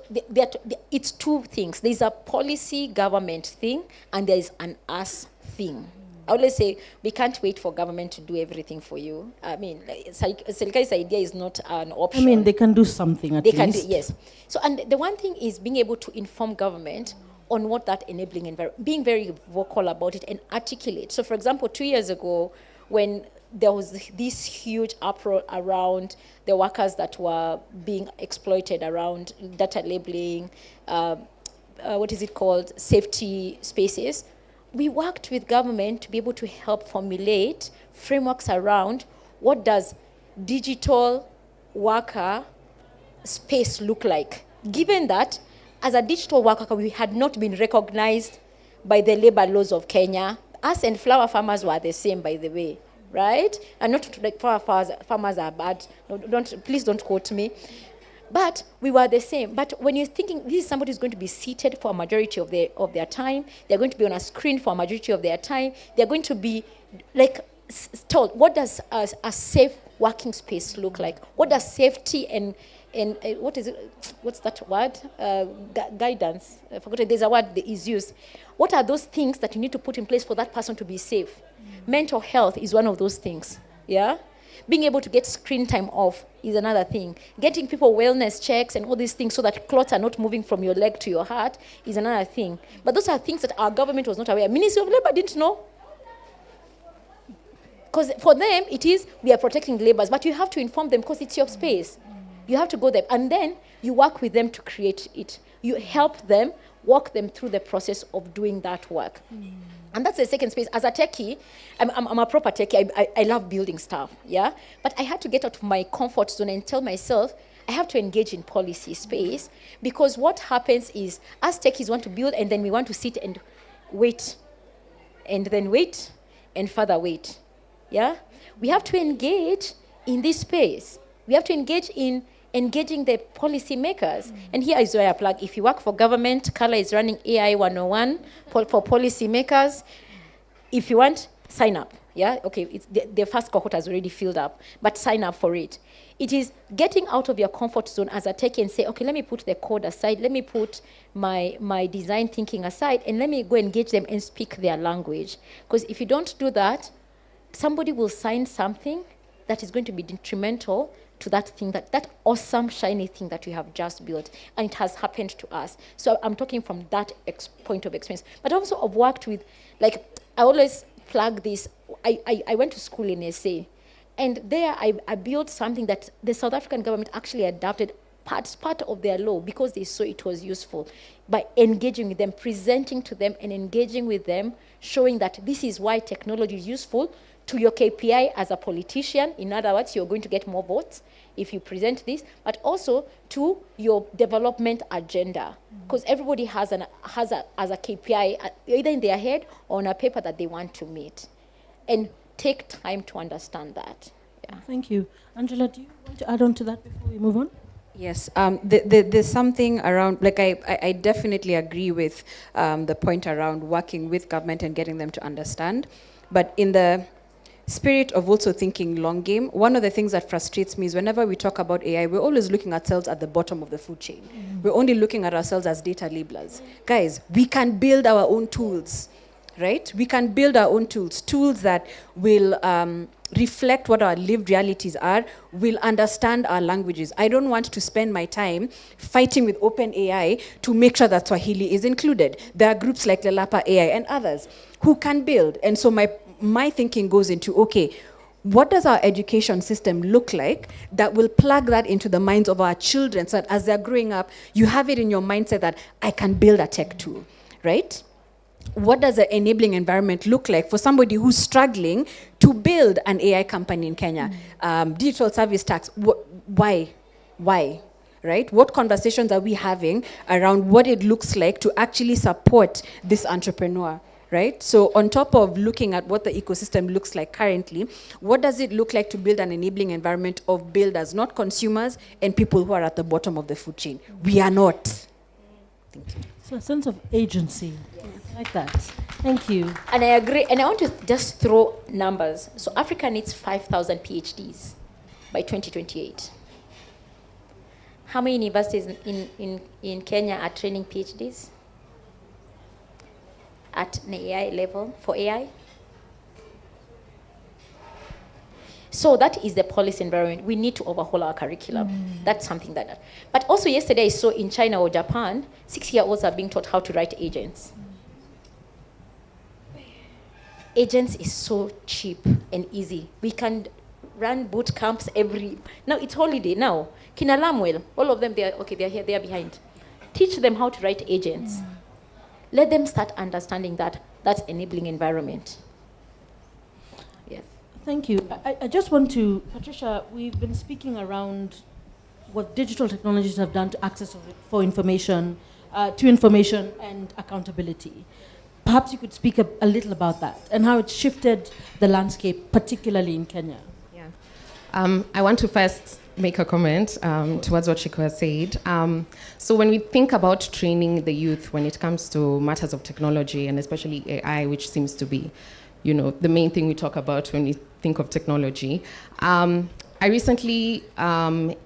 it's 2 things. There's a policy government thing, and there is an us thing. I always say, we can't wait for government to do everything for you. I mean, Serikali's idea is not an option. I mean, they can do something at least. They can do, yes. So, and the one thing is being able to inform government on what that enabling environment, being very vocal about it and articulate. So, for example, 2 years ago, when there was this huge uproar around the workers that were being exploited around data labeling, what is it called, safety spaces. We worked with government to be able to help formulate frameworks around what does digital worker space look like, given that as a digital worker we had not been recognized by the labor laws of Kenya. Us and flower farmers were the same, by the way, right? And not like flower farmers are bad. No, please don't quote me. But we were the same. But when you're thinking this is somebody who's going to be seated for a majority of their time, they're going to be on a screen for a majority of their time, they're going to be like told, what does a safe working space look like? What does safety and what is it? What's that word? Guidance. I forgot. There's a word that is used. What are those things that you need to put in place for that person to be safe? Mental health is one of those things. Yeah. Being able to get screen time off is another thing. Getting people wellness checks and all these things so that clots are not moving from your leg to your heart is another thing. But those are things that our government was not aware. Ministry of Labor didn't know. Because for them, it is, we are protecting laborers, but you have to inform them because it's your space. You have to go there. And then you work with them to create it. You help them, walk them through the process of doing that work. And that's the second space. As a techie, I'm a proper techie. I love building stuff, yeah? But I had to get out of my comfort zone and tell myself, I have to engage in policy space, because what happens is, us techies want to build and then we want to sit and wait, and then wait, and further wait, yeah? We have to engage in this space. We have to engage in engaging the policy makers. And here is where I plug. If you work for government, Carla is running AI 101 for policy makers. If you want, sign up. Yeah, okay, it's the first cohort has already filled up, but sign up for it. It is getting out of your comfort zone as a techie and say, okay, let me put the code aside, let me put my design thinking aside, and let me go engage them and speak their language. Because if you don't do that, somebody will sign something that is going to be detrimental to that thing, that awesome, shiny thing that you have just built. And it has happened to us. So I'm talking from that point of experience. But also I've worked with, like, I always plug this. I went to school in SA. And there I built something that the South African government actually adopted part of their law because they saw it was useful, by engaging with them, presenting to them and engaging with them, showing that this is why technology is useful to your KPI as a politician. In other words, you're going to get more votes if you present this, but also to your development agenda, because everybody has a KPI either in their head or on a paper that they want to meet, and take time to understand that. Yeah. Thank you. Angela, do you want to add on to that before we move on? Yes, there's something around, like I definitely agree with the point around working with government and getting them to understand, but in the spirit of also thinking long game, one of the things that frustrates me is whenever we talk about AI, we're always looking at ourselves at the bottom of the food chain. We're only looking at ourselves as data labelers. Guys, we can build our own tools, right? We can build our own tools that will reflect what our lived realities are, will understand our languages. I don't want to spend my time fighting with OpenAI to make sure that Swahili is included. There are groups like Lelapa AI and others who can build. And so my thinking goes into, okay, what does our education system look like that will plug that into the minds of our children, so that as they're growing up, you have it in your mindset that I can build a tech tool, right? What does the enabling environment look like for somebody who's struggling to build an AI company in Kenya? Digital service tax, why, right? What conversations are we having around what it looks like to actually support this entrepreneur? Right? So on top of looking at what the ecosystem looks like currently, what does it look like to build an enabling environment of builders, not consumers, and people who are at the bottom of the food chain? We are not. Thank you. So a sense of agency, like that. Thank you. And I agree, and I want to just throw numbers. So Africa needs 5,000 PhDs by 2028. How many universities in Kenya are training PhDs? At an AI level for AI. So that is the policy environment. We need to overhaul our curriculum. That's something that. But also yesterday I saw in China or Japan, 6-year-olds are being taught how to write agents. agents is so cheap and easy. We can run boot camps now it's holiday now. Kina Lamwell, all of them, they're here, they're behind. Teach them how to write agents. Let them start understanding that's enabling environment. Yes. Thank you. I just want to, Patricia, we've been speaking around what digital technologies have done to access to information and accountability. Perhaps you could speak a little about that and how it shifted the landscape, particularly in Kenya. I want to first make a comment towards what Shiko has said. So when we think about training the youth when it comes to matters of technology, and especially AI, which seems to be, the main thing we talk about when we think of technology, I recently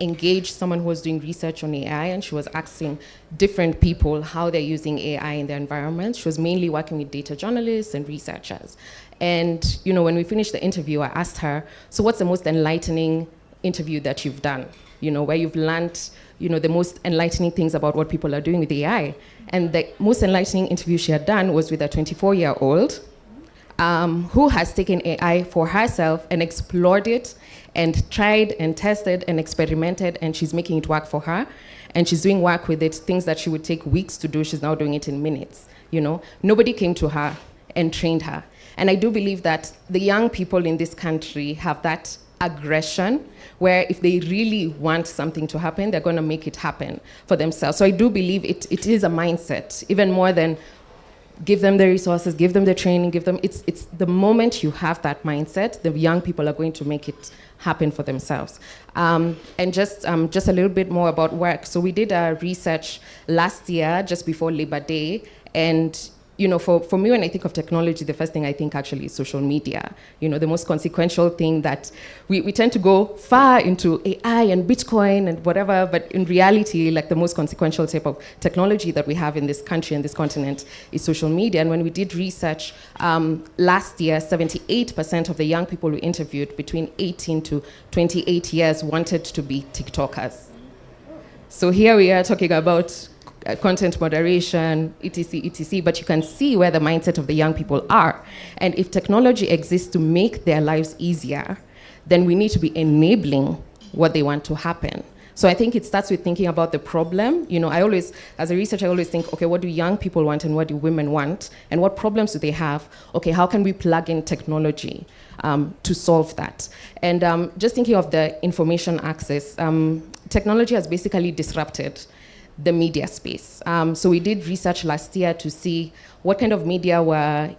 engaged someone who was doing research on AI, and she was asking different people how they're using AI in their environment. She was mainly working with data journalists and researchers. And when we finished the interview, I asked her, so what's the most enlightening interview that you've done? Where you've learned, the most enlightening things about what people are doing with AI. And the most enlightening interview she had done was with a 24-year-old who has taken AI for herself and explored it and tried and tested and experimented, and she's making it work for her. And she's doing work with it, things that she would take weeks to do, she's now doing it in minutes. Nobody came to her and trained her. And I do believe that the young people in this country have that aggression where if they really want something to happen, they're going to make it happen for themselves. So I do believe it is a mindset, even more than give them the resources, give them the training, it's the moment you have that mindset, the young people are going to make it happen for themselves. And just a little bit more about work. So we did a research last year, just before Labor Day, and for me, when I think of technology, the first thing I think actually is social media. The most consequential thing that we tend to go far into AI and Bitcoin and whatever, but in reality, like the most consequential type of technology that we have in this country and this continent is social media. And when we did research last year, 78% of the young people we interviewed between 18 to 28 years wanted to be TikTokers. So here we are talking about content moderation, etc., but you can see where the mindset of the young people are. And if technology exists to make their lives easier, then we need to be enabling what they want to happen. So I think it starts with thinking about the problem. As a researcher, I always think, okay, what do young people want and what do women want? And what problems do they have? Okay, how can we plug in technology to solve that? And just thinking of the information access, technology has basically disrupted the media space. So we did research last year to see what kind of media were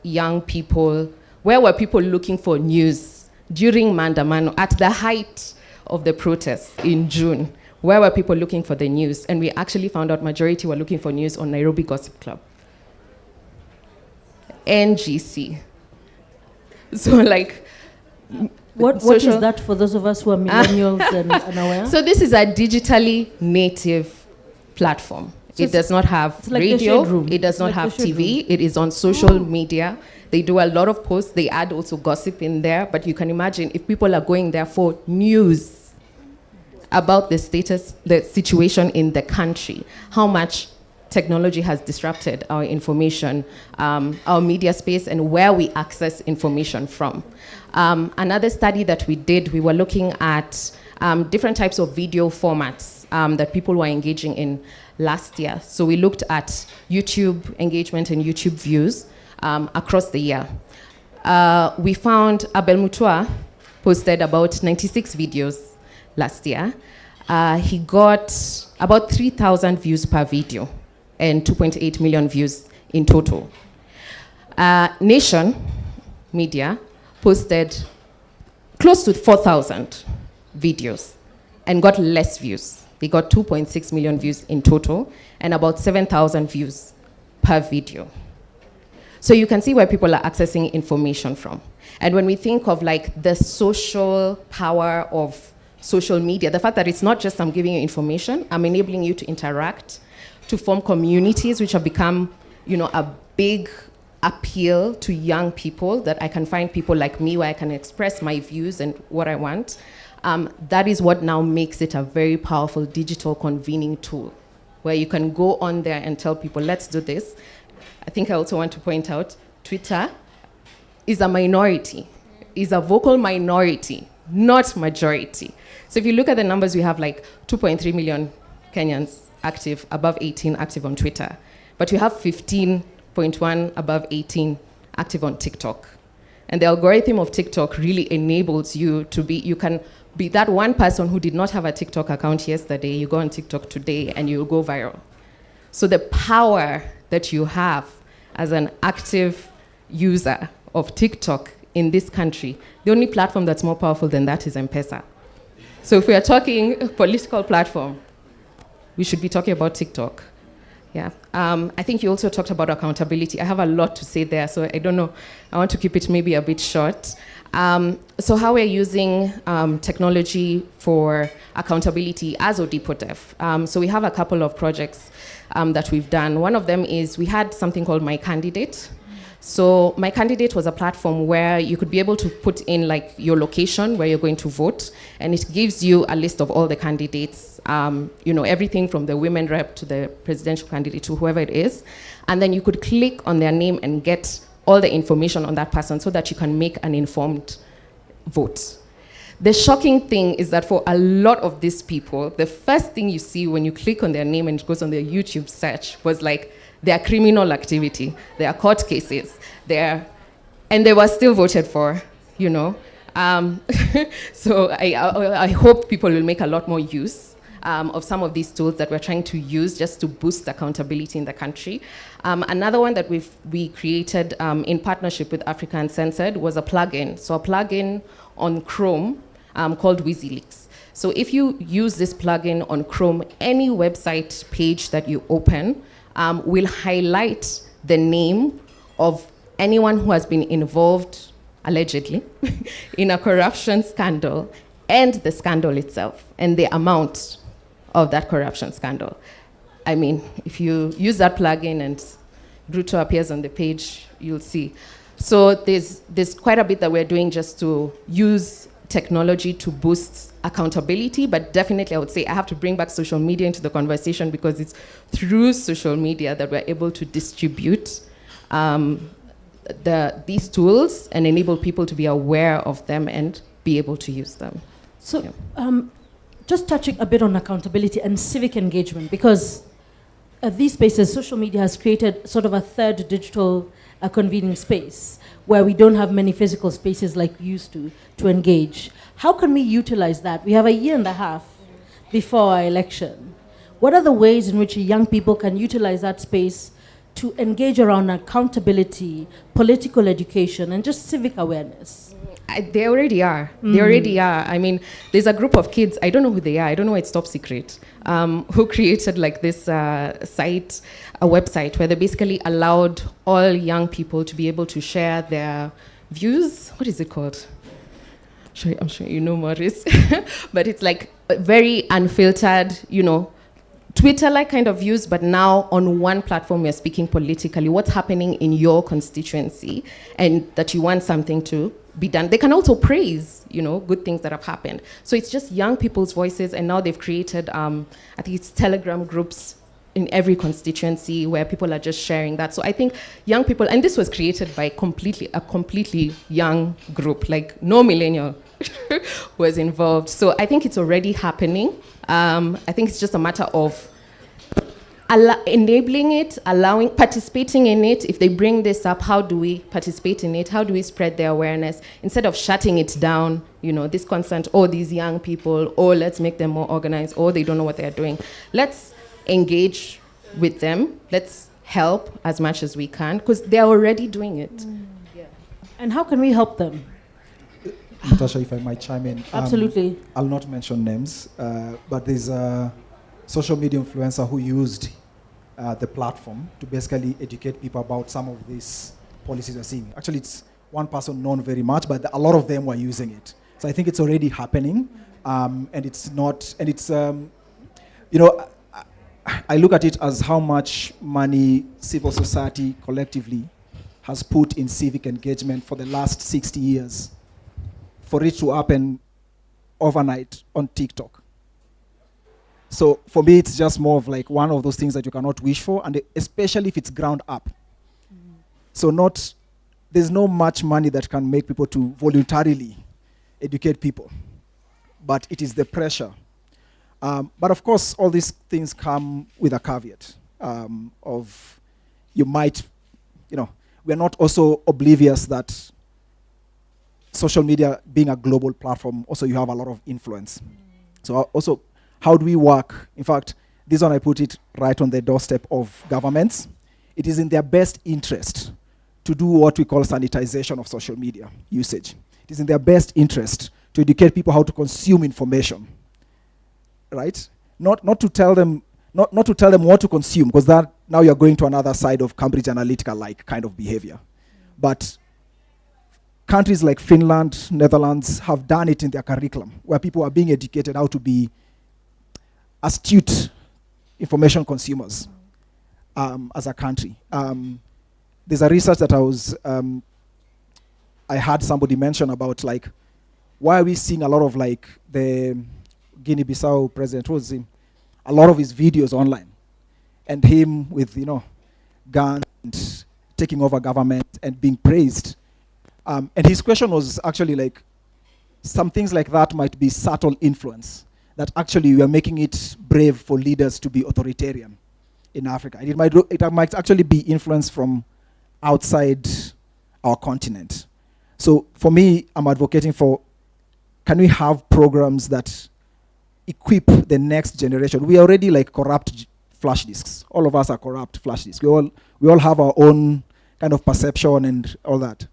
where were people looking for news during Maandamano, at the height of the protests in June. Where were people looking for the news? And we actually found out majority were looking for news on Nairobi Gossip Club, NGC. So what is that for those of us who are millennials and unaware? So this is a digitally native platform. So it does not have radio, it does not have TV, it is on social media. They do a lot of posts, they add also gossip in there, but you can imagine if people are going there for news about the situation in the country, how much technology has disrupted our information, our media space, and where we access information from. Another study that we did, we were looking at different types of video formats that people were engaging in last year. So we looked at YouTube engagement and YouTube views across the year. We found Abel Mutua posted about 96 videos last year. He got about 3,000 views per video and 2.8 million views in total. Nation Media posted close to 4,000 videos and got less views. They got 2.6 million views in total and about 7,000 views per video. So you can see where people are accessing information from. And when we think of the social power of social media, the fact that it's not just I'm giving you information, I'm enabling you to interact, to form communities which have become, a big appeal to young people, that I can find people like me where I can express my views and what I want. That is what now makes it a very powerful digital convening tool, where you can go on there and tell people, let's do this. I think I also want to point out Twitter is a minority, is a vocal minority, not majority. So if you look at the numbers, we have like 2.3 million Kenyans active, above 18, active on Twitter. But we have 15.1 above 18 active on TikTok. And the algorithm of TikTok really enables you to be, you can be that one person who did not have a TikTok account yesterday, you go on TikTok today and you'll go viral. So the power that you have as an active user of TikTok in this country, the only platform that's more powerful than that is M-Pesa. So if we are talking a political platform, we should be talking about TikTok. Yeah. I think you also talked about accountability. I have a lot to say there, so I don't know. I want to keep it maybe a bit short. So how we're using technology for accountability as ODPOTEF. So we have a couple of projects that we've done. One of them is we had something called My Candidate. So My Candidate was a platform where you could be able to put in like your location where you're going to vote, and it gives you a list of all the candidates, everything from the women rep to the presidential candidate to whoever it is. And then you could click on their name and get all the information on that person so that you can make an informed vote. The shocking thing is that for a lot of these people, the first thing you see when you click on their name and it goes on their YouTube search was like their criminal activity, their court cases, and they were still voted for, So I hope people will make a lot more use of some of these tools that we're trying to use just to boost accountability in the country. Another one that we created in partnership with Africa Uncensored was a plugin. So a plugin on Chrome called WYSIWYG. So if you use this plugin on Chrome, any website page that you open will highlight the name of anyone who has been involved, allegedly, in a corruption scandal, and the scandal itself, and the amount of that corruption scandal. I mean, if you use that plugin and Bruto appears on the page, you'll see. So there's quite a bit that we're doing just to use technology to boost accountability, but definitely I would say I have to bring back social media into the conversation because it's through social media that we're able to distribute these tools and enable people to be aware of them and be able to use them. So just touching a bit on accountability and civic engagement, because at these spaces, social media has created sort of a third digital convening space where we don't have many physical spaces like we used to engage. How can we utilize that? We have a year and a half before our election. What are the ways in which young people can utilize that space to engage around accountability, political education, and just civic awareness? They already are. They already are. I mean, there's a group of kids, I don't know who they are, I don't know why it's top secret, who created like this site, a website, where they basically allowed all young people to be able to share their views. What is it called? I'm sure you know, Maurice. But it's like very unfiltered, Twitter-like kind of views, but now on one platform we're speaking politically, what's happening in your constituency, and that you want something to be done. They can also praise, good things that have happened. So it's just young people's voices, and now they've created, I think it's Telegram groups in every constituency where people are just sharing that. So I think young people, and this was created by a completely young group, like no millennial was involved. So I think it's already happening. I think it's just a matter of enabling it, participating in it. If they bring this up, how do we participate in it? How do we spread their awareness? Instead of shutting it down, this constant, these young people, let's make them more organized, they don't know what they're doing. Let's engage with them. Let's help as much as we can, because they're already doing it. Yeah. And how can we help them? Natasha, if I might chime in. Absolutely. I'll not mention names, but there's a social media influencer who used the platform to basically educate people about some of these policies we're seeing. Actually, it's one person known very much, but a lot of them were using it. So I think it's already happening, and it's not, and it's, I look at it as how much money civil society collectively has put in civic engagement for the last 60 years. For it to happen overnight on TikTok. So for me, it's just more of like one of those things that you cannot wish for, and especially if it's ground up. So there's no much money that can make people to voluntarily educate people, but it is the pressure. But of course, all these things come with a caveat of you might, we're not also oblivious that social media being a global platform, also you have a lot of influence. So also, how do we work? In fact, this one I put it right on the doorstep of governments. It is in their best interest to do what we call sanitization of social media usage. It is in their best interest to educate people how to consume information, right? Not to tell them what to consume, because that now you're going to another side of Cambridge Analytica-like kind of behavior. But countries like Finland, Netherlands have done it in their curriculum, where people are being educated how to be astute information consumers as a country. There's a research that I had somebody mention about, like, why are we seeing a lot of, like, the Guinea-Bissau president, what was him? A lot of his videos online, and him with, guns and taking over government and being praised. And his question was actually like, some things like that might be subtle influence, that actually we are making it brave for leaders to be authoritarian in Africa. And it might actually be influence from outside our continent. So for me, I'm advocating for, can we have programs that equip the next generation? We are already like corrupt flash disks. All of us are corrupt flash disks. We all have our own kind of perception and all that.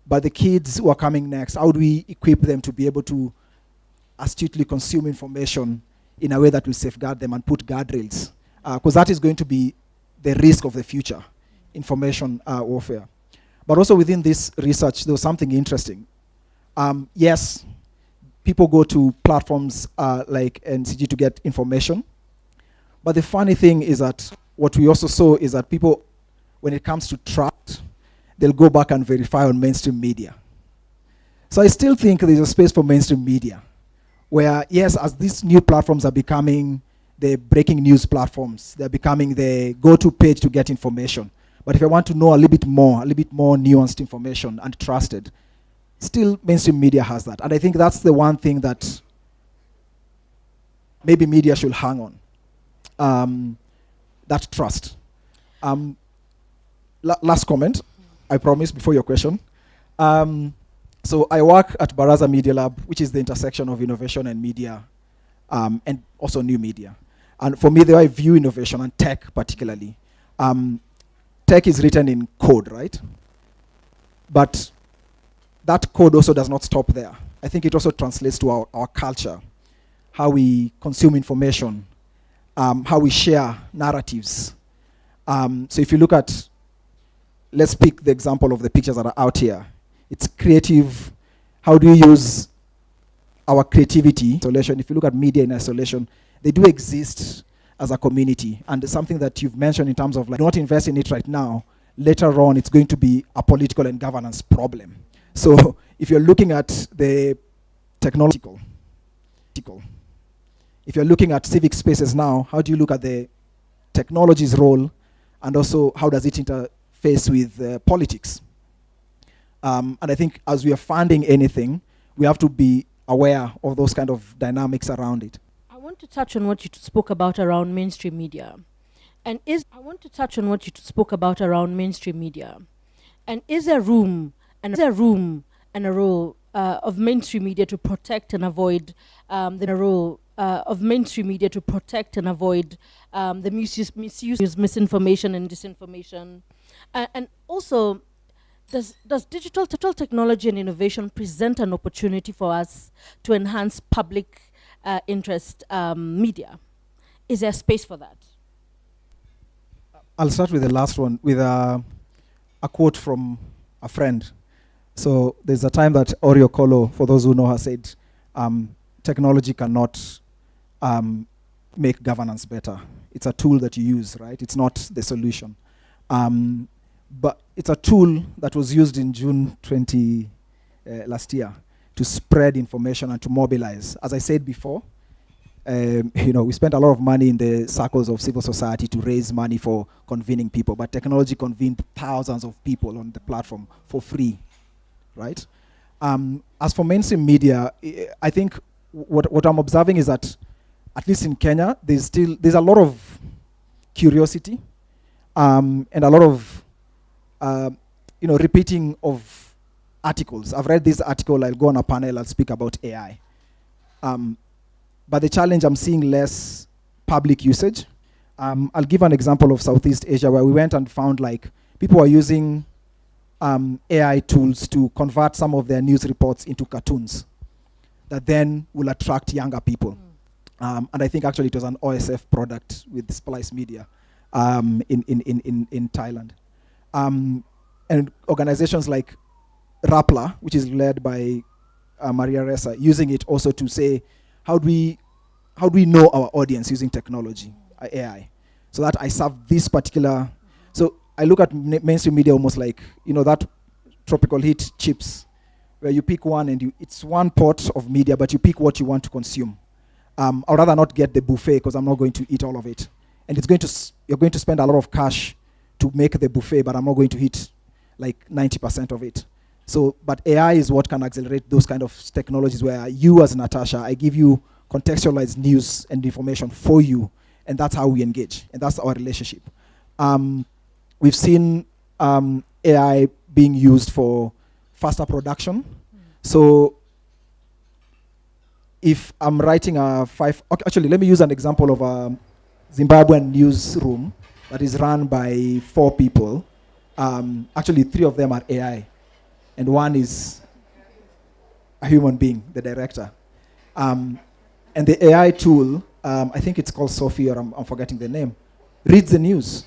But the kids who are coming next, how do we equip them to be able to astutely consume information in a way that will safeguard them and put guardrails? Because that is going to be the risk of the future, information warfare. But also within this research, there was something interesting. Yes, people go to platforms like NCG to get information. But the funny thing is that what we also saw is that people, when it comes to trust, they'll go back and verify on mainstream media. So I still think there's a space for mainstream media, where, yes, as these new platforms are becoming the breaking news platforms, they're becoming the go-to page to get information. But if I want to know a little bit more nuanced information and trusted, still mainstream media has that. And I think that's the one thing that maybe media should hang on, that trust. Last comment, I promise, before your question. So I work at Baraza Media Lab, which is the intersection of innovation and media, and also new media. And for me, the way I view innovation, and tech particularly, tech is written in code, right? But that code also does not stop there. I think it also translates to our culture, how we consume information, how we share narratives. So if you look at, let's pick the example of the pictures that are out here. It's creative. How do you use our creativity? Isolation. If you look at media in isolation, they do exist as a community. And something that you've mentioned in terms of, like, not invest in it right now, later on it's going to be a political and governance problem. So if you're looking at the technological, if you're looking at civic spaces now, how do you look at the technology's role, and also how does it interface with politics? And I think as we are funding anything, we have to be aware of those kind of dynamics around it. I want to touch on what you spoke about around mainstream media. And is there room and a role of mainstream media to protect and avoid the misuse, misinformation and disinformation? And also, does digital technology and innovation present an opportunity for us to enhance public interest media? Is there space for that? I'll start with the last one with a quote from a friend. So there's a time that Oreo Kolo, for those who know her, said, technology cannot make governance better. It's a tool that you use, right? It's not the solution. But it's a tool that was used in June last year to spread information and to mobilize. As I said before, We spent a lot of money in the circles of civil society to raise money for convening people, but technology convened thousands of people on the platform for free, right? As for mainstream media, I think what I'm observing is that, at least in Kenya, there's a lot of curiosity and a lot of repeating of articles. I've read this article, I'll go on a panel, I'll speak about AI. But the challenge, I'm seeing less public usage. I'll give an example of Southeast Asia, where we went and found people are using AI tools to convert some of their news reports into cartoons that then will attract younger people. And I think actually it was an OSF product with Splice Media in Thailand. And organizations like Rappler, which is led by Maria Ressa, using it also to say, how do we know our audience using technology, AI? So that I serve this particular, so I look at mainstream media almost like, that tropical heat chips, where you pick one and it's one pot of media, but you pick what you want to consume. I'd rather not get the buffet because I'm not going to eat all of it. And you're going to spend a lot of cash to make the buffet, but I'm not going to eat 90% of it. So, but AI is what can accelerate those kind of technologies where you as Natasha, I give you contextualized news and information for you, and that's how we engage, and that's our relationship. We've seen AI being used for faster production. So if I'm writing actually, let me use an example of a Zimbabwean newsroom that is run by 4 people. Actually, 3 of them are AI, and 1 is a human being, the director. And the AI tool, I think it's called Sophie, or I'm forgetting the name, reads the news.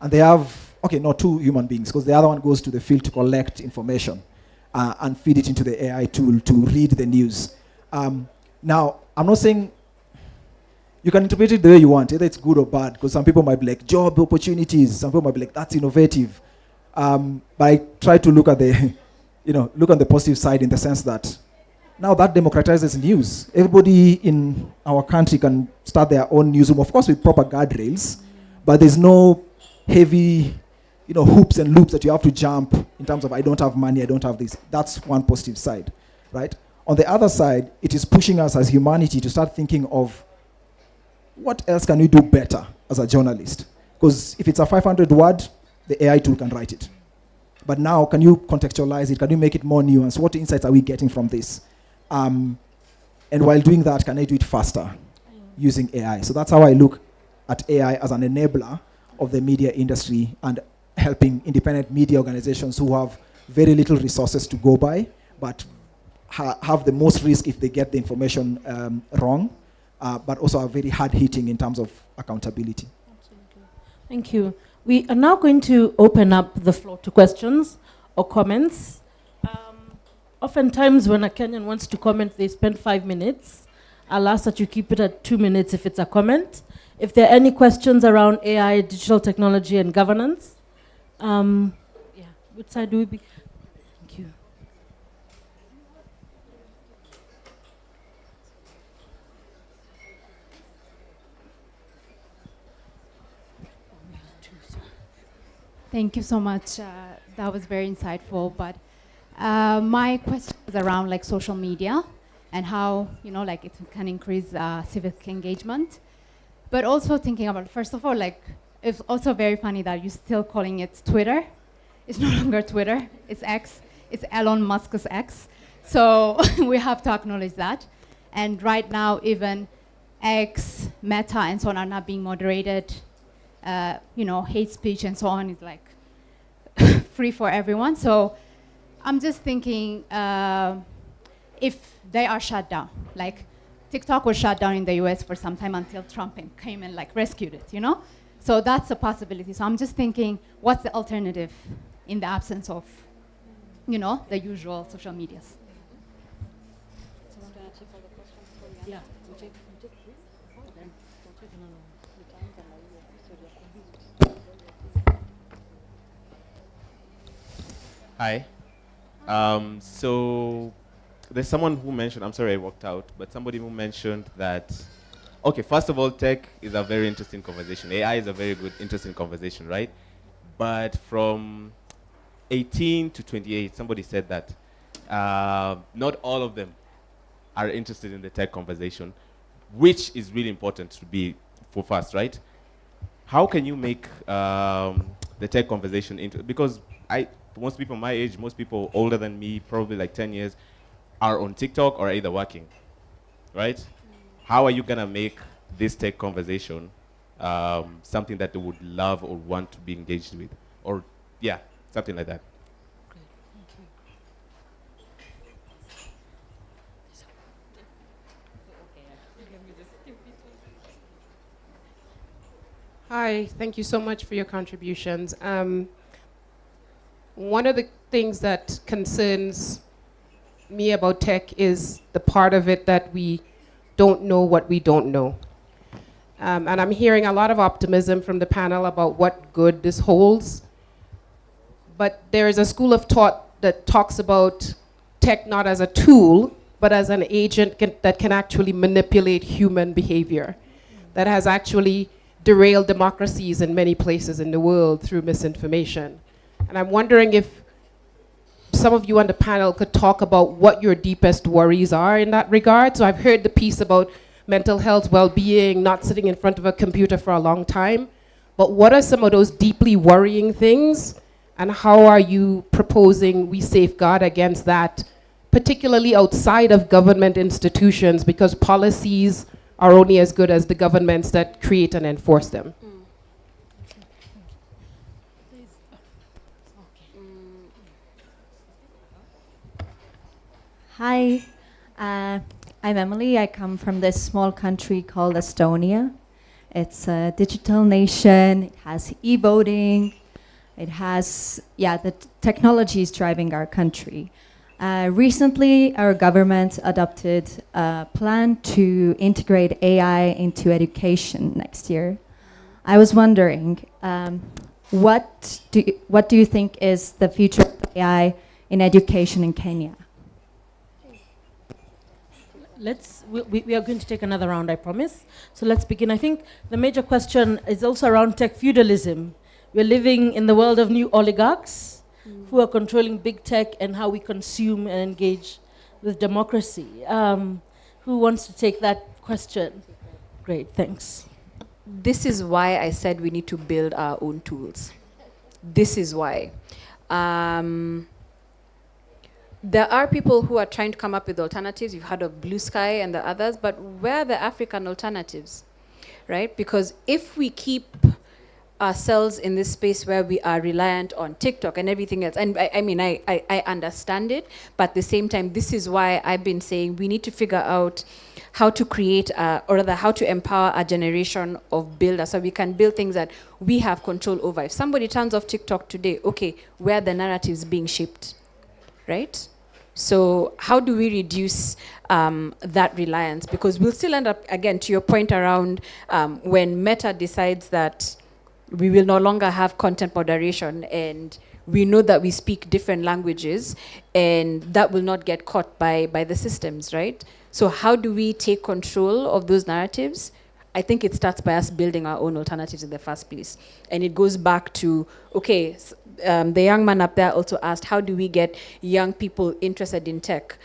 And they have, 2 human beings, because the other one goes to the field to collect information and feed it into the AI tool to read the news. Now, I'm not saying you can interpret it the way you want, either it's good or bad, because some people might be like, job opportunities, some people might be like, that's innovative. But I try to look at the, look on the positive side, in the sense that now that democratizes news. Everybody in our country can start their own newsroom, of course with proper guardrails, but there's no heavy, hoops and loops that you have to jump in terms of, I don't have money, I don't have this. That's one positive side, right? On the other side, it is pushing us as humanity to start thinking of what else can we do better as a journalist? Because if it's a 500-word, the AI tool can write it. But now, can you contextualize it? Can you make it more nuanced? What insights are we getting from this? And while doing that, can I do it faster using AI? So that's how I look at AI as an enabler of the media industry and helping independent media organizations who have very little resources to go by, but have the most risk if they get the information wrong, but also are very hard-hitting in terms of accountability. Absolutely. Thank you. We are now going to open up the floor to questions or comments. Oftentimes when a Kenyan wants to comment, they spend 5 minutes. I'll ask that you keep it at 2 minutes if it's a comment. If there are any questions around AI, digital technology, and governance, which side do we be? Thank you. Thank you so much. That was very insightful. But my question is around social media and how it can increase civic engagement. But also thinking about, first of all, it's also very funny that you're still calling it Twitter. It's no longer Twitter. It's X. It's Elon Musk's X. So we have to acknowledge that. And right now, even X, Meta, and so on are not being moderated. Hate speech and so on is free for everyone. So I'm just thinking if they are shut down, TikTok was shut down in the US for some time until Trump came and rescued it, So that's a possibility. So I'm just thinking, what's the alternative in the absence of, the usual social medias? Yeah. Hi. So there's someone who mentioned, I'm sorry I walked out, but somebody who mentioned that Okay, first of all, tech is a very interesting conversation. AI is a very good, interesting conversation, right? But from 18 to 28, somebody said that not all of them are interested in the tech conversation, which is really important to be for fast, right? How can you make the tech conversation into, because most people my age, most people older than me, probably like 10 years, are on TikTok or either working, right? How are you gonna make this tech conversation something that they would love or want to be engaged with? Or, yeah, something like that. Hi, thank you so much for your contributions. One of the things that concerns me about tech is the part of it that we don't know what we don't know. And I'm hearing a lot of optimism from the panel about what good this holds. But there is a school of thought that talks about tech not as a tool, but as an agent that can actually manipulate human behavior, that has actually derailed democracies in many places in the world through misinformation. And I'm wondering if some of you on the panel could talk about what your deepest worries are in that regard. So I've heard the piece about mental health, well-being, not sitting in front of a computer for a long time. But what are some of those deeply worrying things, and how are you proposing we safeguard against that, particularly outside of government institutions, because policies are only as good as the governments that create and enforce them? Hi, I'm Emily. I come from this small country called Estonia. It's a digital nation. It has e-voting. It has, the technology is driving our country. Recently, our government adopted a plan to integrate AI into education next year. I was wondering, what do you think is the future of AI in education in Kenya? We are going to take another round, I promise. So let's begin. I think the major question is also around tech feudalism. We're living in the world of new oligarchs who are controlling big tech and how we consume and engage with democracy. Who wants to take that question? Great, thanks. This is why I said we need to build our own tools. This is why. There are people who are trying to come up with alternatives. You've heard of Blue Sky and the others, but where are the African alternatives, right? Because if we keep ourselves in this space where we are reliant on TikTok and everything else, and I understand it, but at the same time, this is why I've been saying we need to figure out how to create, or rather how to empower a generation of builders so we can build things that we have control over. If somebody turns off TikTok today, okay, where are the narratives being shaped, right? So how do we reduce that reliance? Because we'll still end up, again, to your point around when Meta decides that we will no longer have content moderation, and we know that we speak different languages, and that will not get caught by the systems, right? So how do we take control of those narratives? I think it starts by us building our own alternatives in the first place. And it goes back to, okay, the young man up there also asked, how do we get young people interested in tech?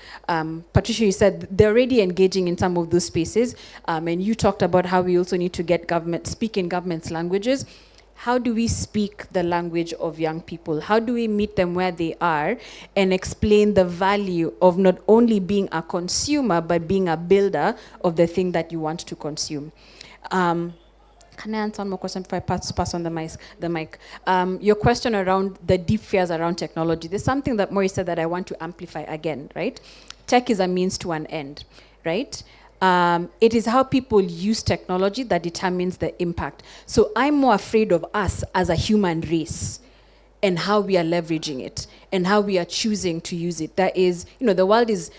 Patricia, you said they're already engaging in some of those spaces. And you talked about how we also need to get speak in government's languages. How do we speak the language of young people? How do we meet them where they are and explain the value of not only being a consumer, but being a builder of the thing that you want to consume? Can I answer one more question before I pass on the mic? Your question around the deep fears around technology. There's something that Maurice said that I want to amplify again, right? Tech is a means to an end, right? It is how people use technology that determines the impact. So I'm more afraid of us as a human race and how we are leveraging it and how we are choosing to use it. That is, the world is,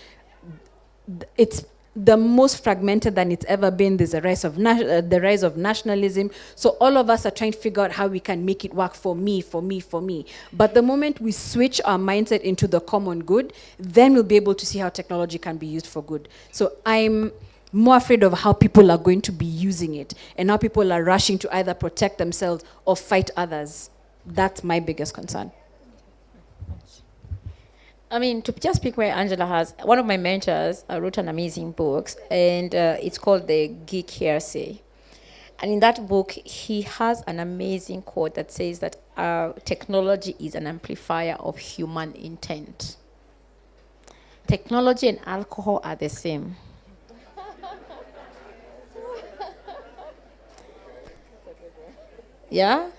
it's the most fragmented than it's ever been. There's a rise of the rise of nationalism. So all of us are trying to figure out how we can make it work for me, for me, for me. But the moment we switch our mindset into the common good, then we'll be able to see how technology can be used for good. So I'm more afraid of how people are going to be using it and how people are rushing to either protect themselves or fight others. That's my biggest concern. I mean, to just pick where Angela has, one of my mentors wrote an amazing book, and it's called The Geek Hearsay. And in that book, he has an amazing quote that says that technology is an amplifier of human intent. Technology and alcohol are the same. Yeah?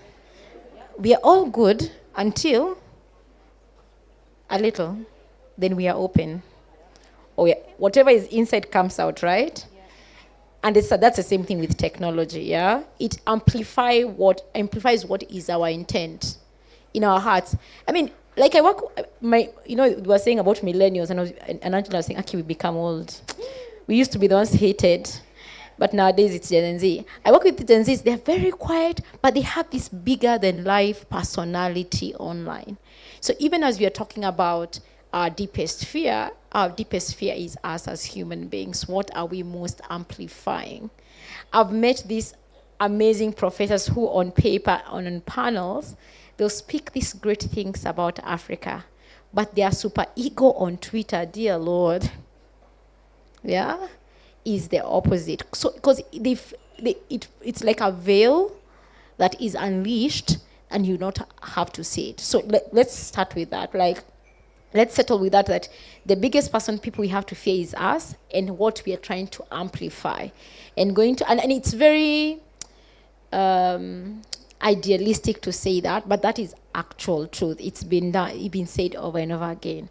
We are all good until a little, then we are open. Or whatever is inside comes out, right? And that's the same thing with technology, yeah? It amplifies what is our intent in our hearts. I mean, like I work, we were saying about millennials, and Angela was saying, okay, we become old. We used to be the ones hated, but nowadays it's Gen Z. I work with the Gen Zs, they're very quiet, but they have this bigger than life personality online. So even as we are talking about our deepest fear is us as human beings. What are we most amplifying? I've met these amazing professors who on paper, on panels, they'll speak these great things about Africa, but their super ego on Twitter, dear Lord, yeah, is the opposite. So, because it's like a veil that is unleashed, and you not have to see it. So let's start with that. Let's settle with that the biggest person people we have to fear is us and what we are trying to amplify. And it's very idealistic to say that, but that is actual truth. It's been said over and over again.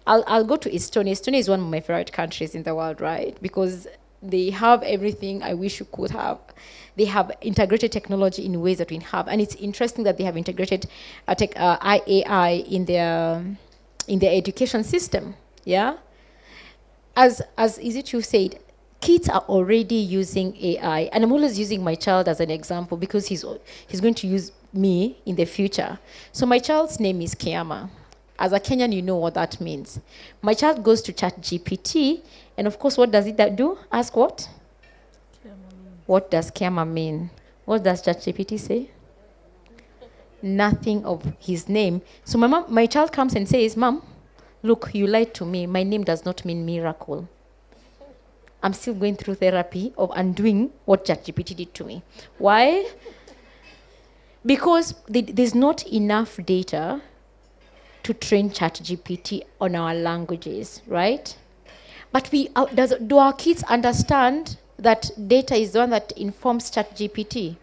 I'll go to Estonia. Estonia is one of my favorite countries in the world, right? Because they have everything I wish you could have. They have integrated technology in ways that we have. And it's interesting that they have integrated AI in their education system, yeah? As Izitu said, kids are already using AI. And I'm always using my child as an example because he's going to use me in the future. So my child's name is Kiama. As a Kenyan, you know what that means. My child goes to ChatGPT, and of course, what does it do? Ask what? What does Kiama mean? What does ChatGPT say? Nothing of his name. So my child comes and says, Mom, look, you lied to me. My name does not mean miracle. I'm still going through therapy of undoing what ChatGPT did to me. Why? Because there's not enough data to train ChatGPT on our languages, right? But do our kids understand that data is the one that informs ChatGPT?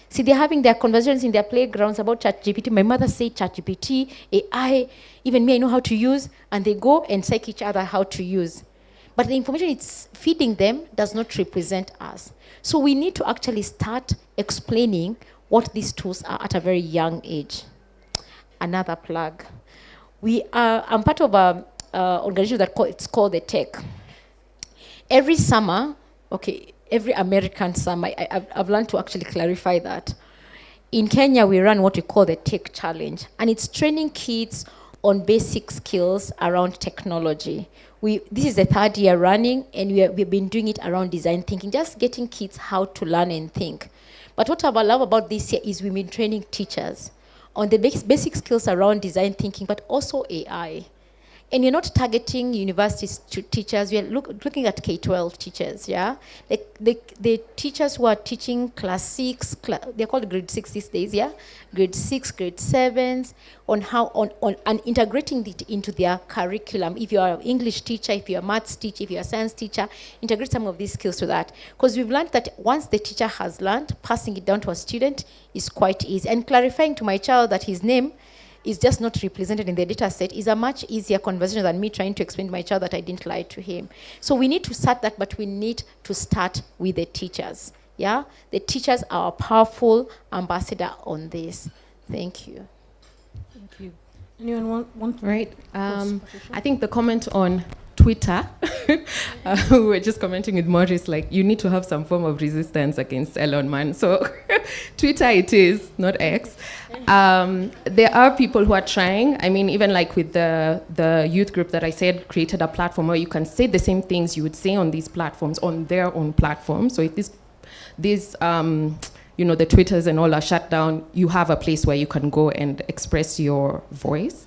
See, they're having their conversations in their playgrounds about ChatGPT. My mother said ChatGPT, AI, even me, I know how to use, and they go and psych each other how to use. But the information it's feeding them does not represent us. So we need to actually start explaining what these tools are at a very young age. Another plug. I'm part of an organization it's called the Tech. Every summer, every American summer, I've learned to actually clarify that. In Kenya, we run what we call the Tech Challenge, and it's training kids on basic skills around technology. This is the third year running, and we've been doing it around design thinking, just getting kids how to learn and think. But what I love about this year is we've been training teachers on the basic skills around design thinking, but also AI. And you're not targeting university teachers, we are looking at K-12 teachers, yeah? The teachers who are teaching class 6, they're called grade 6 these days, yeah? Grade 6, grade 7s, and integrating it into their curriculum. If you're an English teacher, if you're a maths teacher, if you're a science teacher, integrate some of these skills to that. Because we've learned that once the teacher has learned, passing it down to a student is quite easy. And clarifying to my child that his name is just not represented in the data set is a much easier conversation than me trying to explain to my child that I didn't lie to him. So we need to start that, but we need to start with the teachers. Yeah? The teachers are a powerful ambassador on this. Thank you. Thank you. Anyone want to? Right. I think the comment on Twitter, we were just commenting with Morris, like, you need to have some form of resistance against Elon, man. So Twitter it is, not X. There are people who are trying. I mean, even like with the youth group that I said created a platform where you can say the same things you would say on these platforms, on their own platform. So if these the Twitters and all are shut down, you have a place where you can go and express your voice.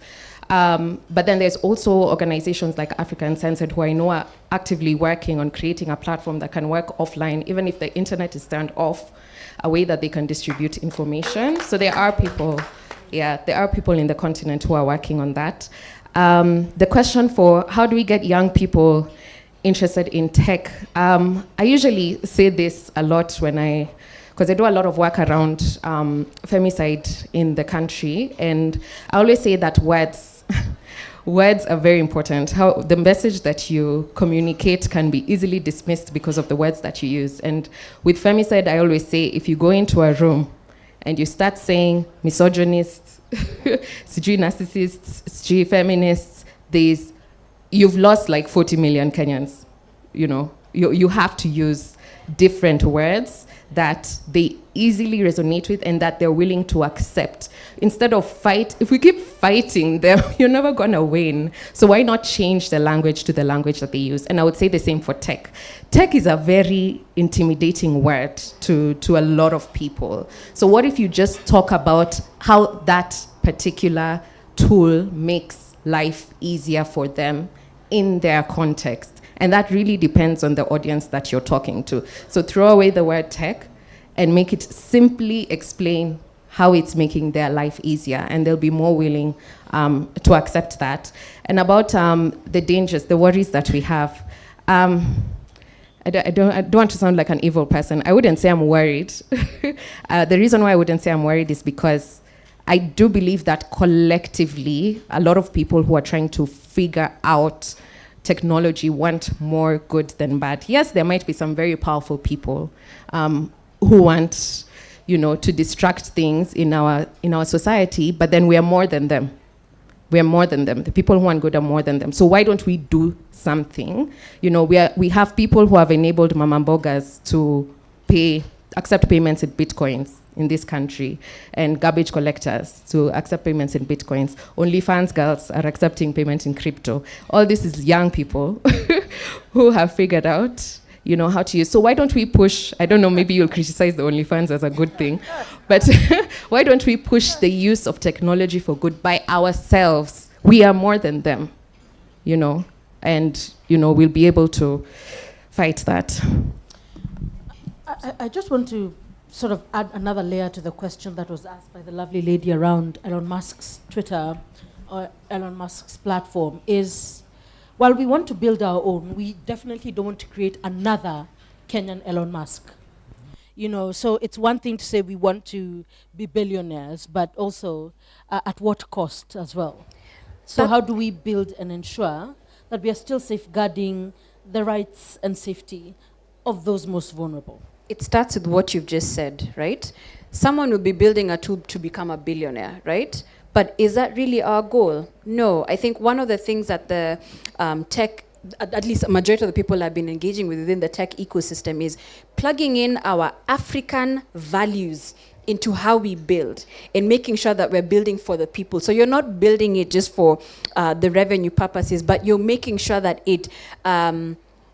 But then there's also organizations like Africa Uncensored who I know are actively working on creating a platform that can work offline, even if the internet is turned off, a way that they can distribute information. So there are people in the continent who are working on that. The question for how do we get young people interested in tech? I usually say this a lot because I do a lot of work around femicide in the country, and I always say that words are very important. How the message that you communicate can be easily dismissed because of the words that you use. And with femicide, I always say, if you go into a room and you start saying misogynists, sijui narcissists, sijui feminists, you've lost like 40 million Kenyans. You have to use different words that they easily resonate with and that they're willing to accept. Instead of if we keep fighting them, you're never gonna win. So why not change the language to the language that they use? And I would say the same for tech. Tech is a very intimidating word to a lot of people. So what if you just talk about how that particular tool makes life easier for them in their context? And that really depends on the audience that you're talking to. So throw away the word tech and make it simply explain how it's making their life easier, and they'll be more willing to accept that. And about the dangers, the worries that we have, I don't want to sound like an evil person. I wouldn't say I'm worried. The reason why I wouldn't say I'm worried is because I do believe that collectively, a lot of people who are trying to figure out technology want more good than bad. Yes, there might be some very powerful people who want, to distract things in our society, but then we are more than them. We are more than them. The people who want good are more than them. So why don't we do something? We have people who have enabled mama mbogas to accept payments in bitcoins in this country, and garbage collectors to accept payments in bitcoins. OnlyFans girls are accepting payment in crypto. All this is young people who have figured out, how to use. So why don't we push, I don't know, maybe you'll criticize the OnlyFans as a good thing, but why don't we push the use of technology for good by ourselves? We are more than them, and, we'll be able to fight that. I just want to sort of add another layer to the question that was asked by the lovely lady around Elon Musk's Twitter or Elon Musk's platform is, while we want to build our own, we definitely don't want to create another Kenyan Elon Musk. So it's one thing to say we want to be billionaires, but also at what cost as well? So how do we build and ensure that we are still safeguarding the rights and safety of those most vulnerable? It starts with what you've just said, right? Someone will be building a tool to become a billionaire, right? But is that really our goal? No. I think one of the things that the tech, at least a majority of the people I've been engaging with within the tech ecosystem, is plugging in our African values into how we build and making sure that we're building for the people. So you're not building it just for the revenue purposes, but you're making sure that it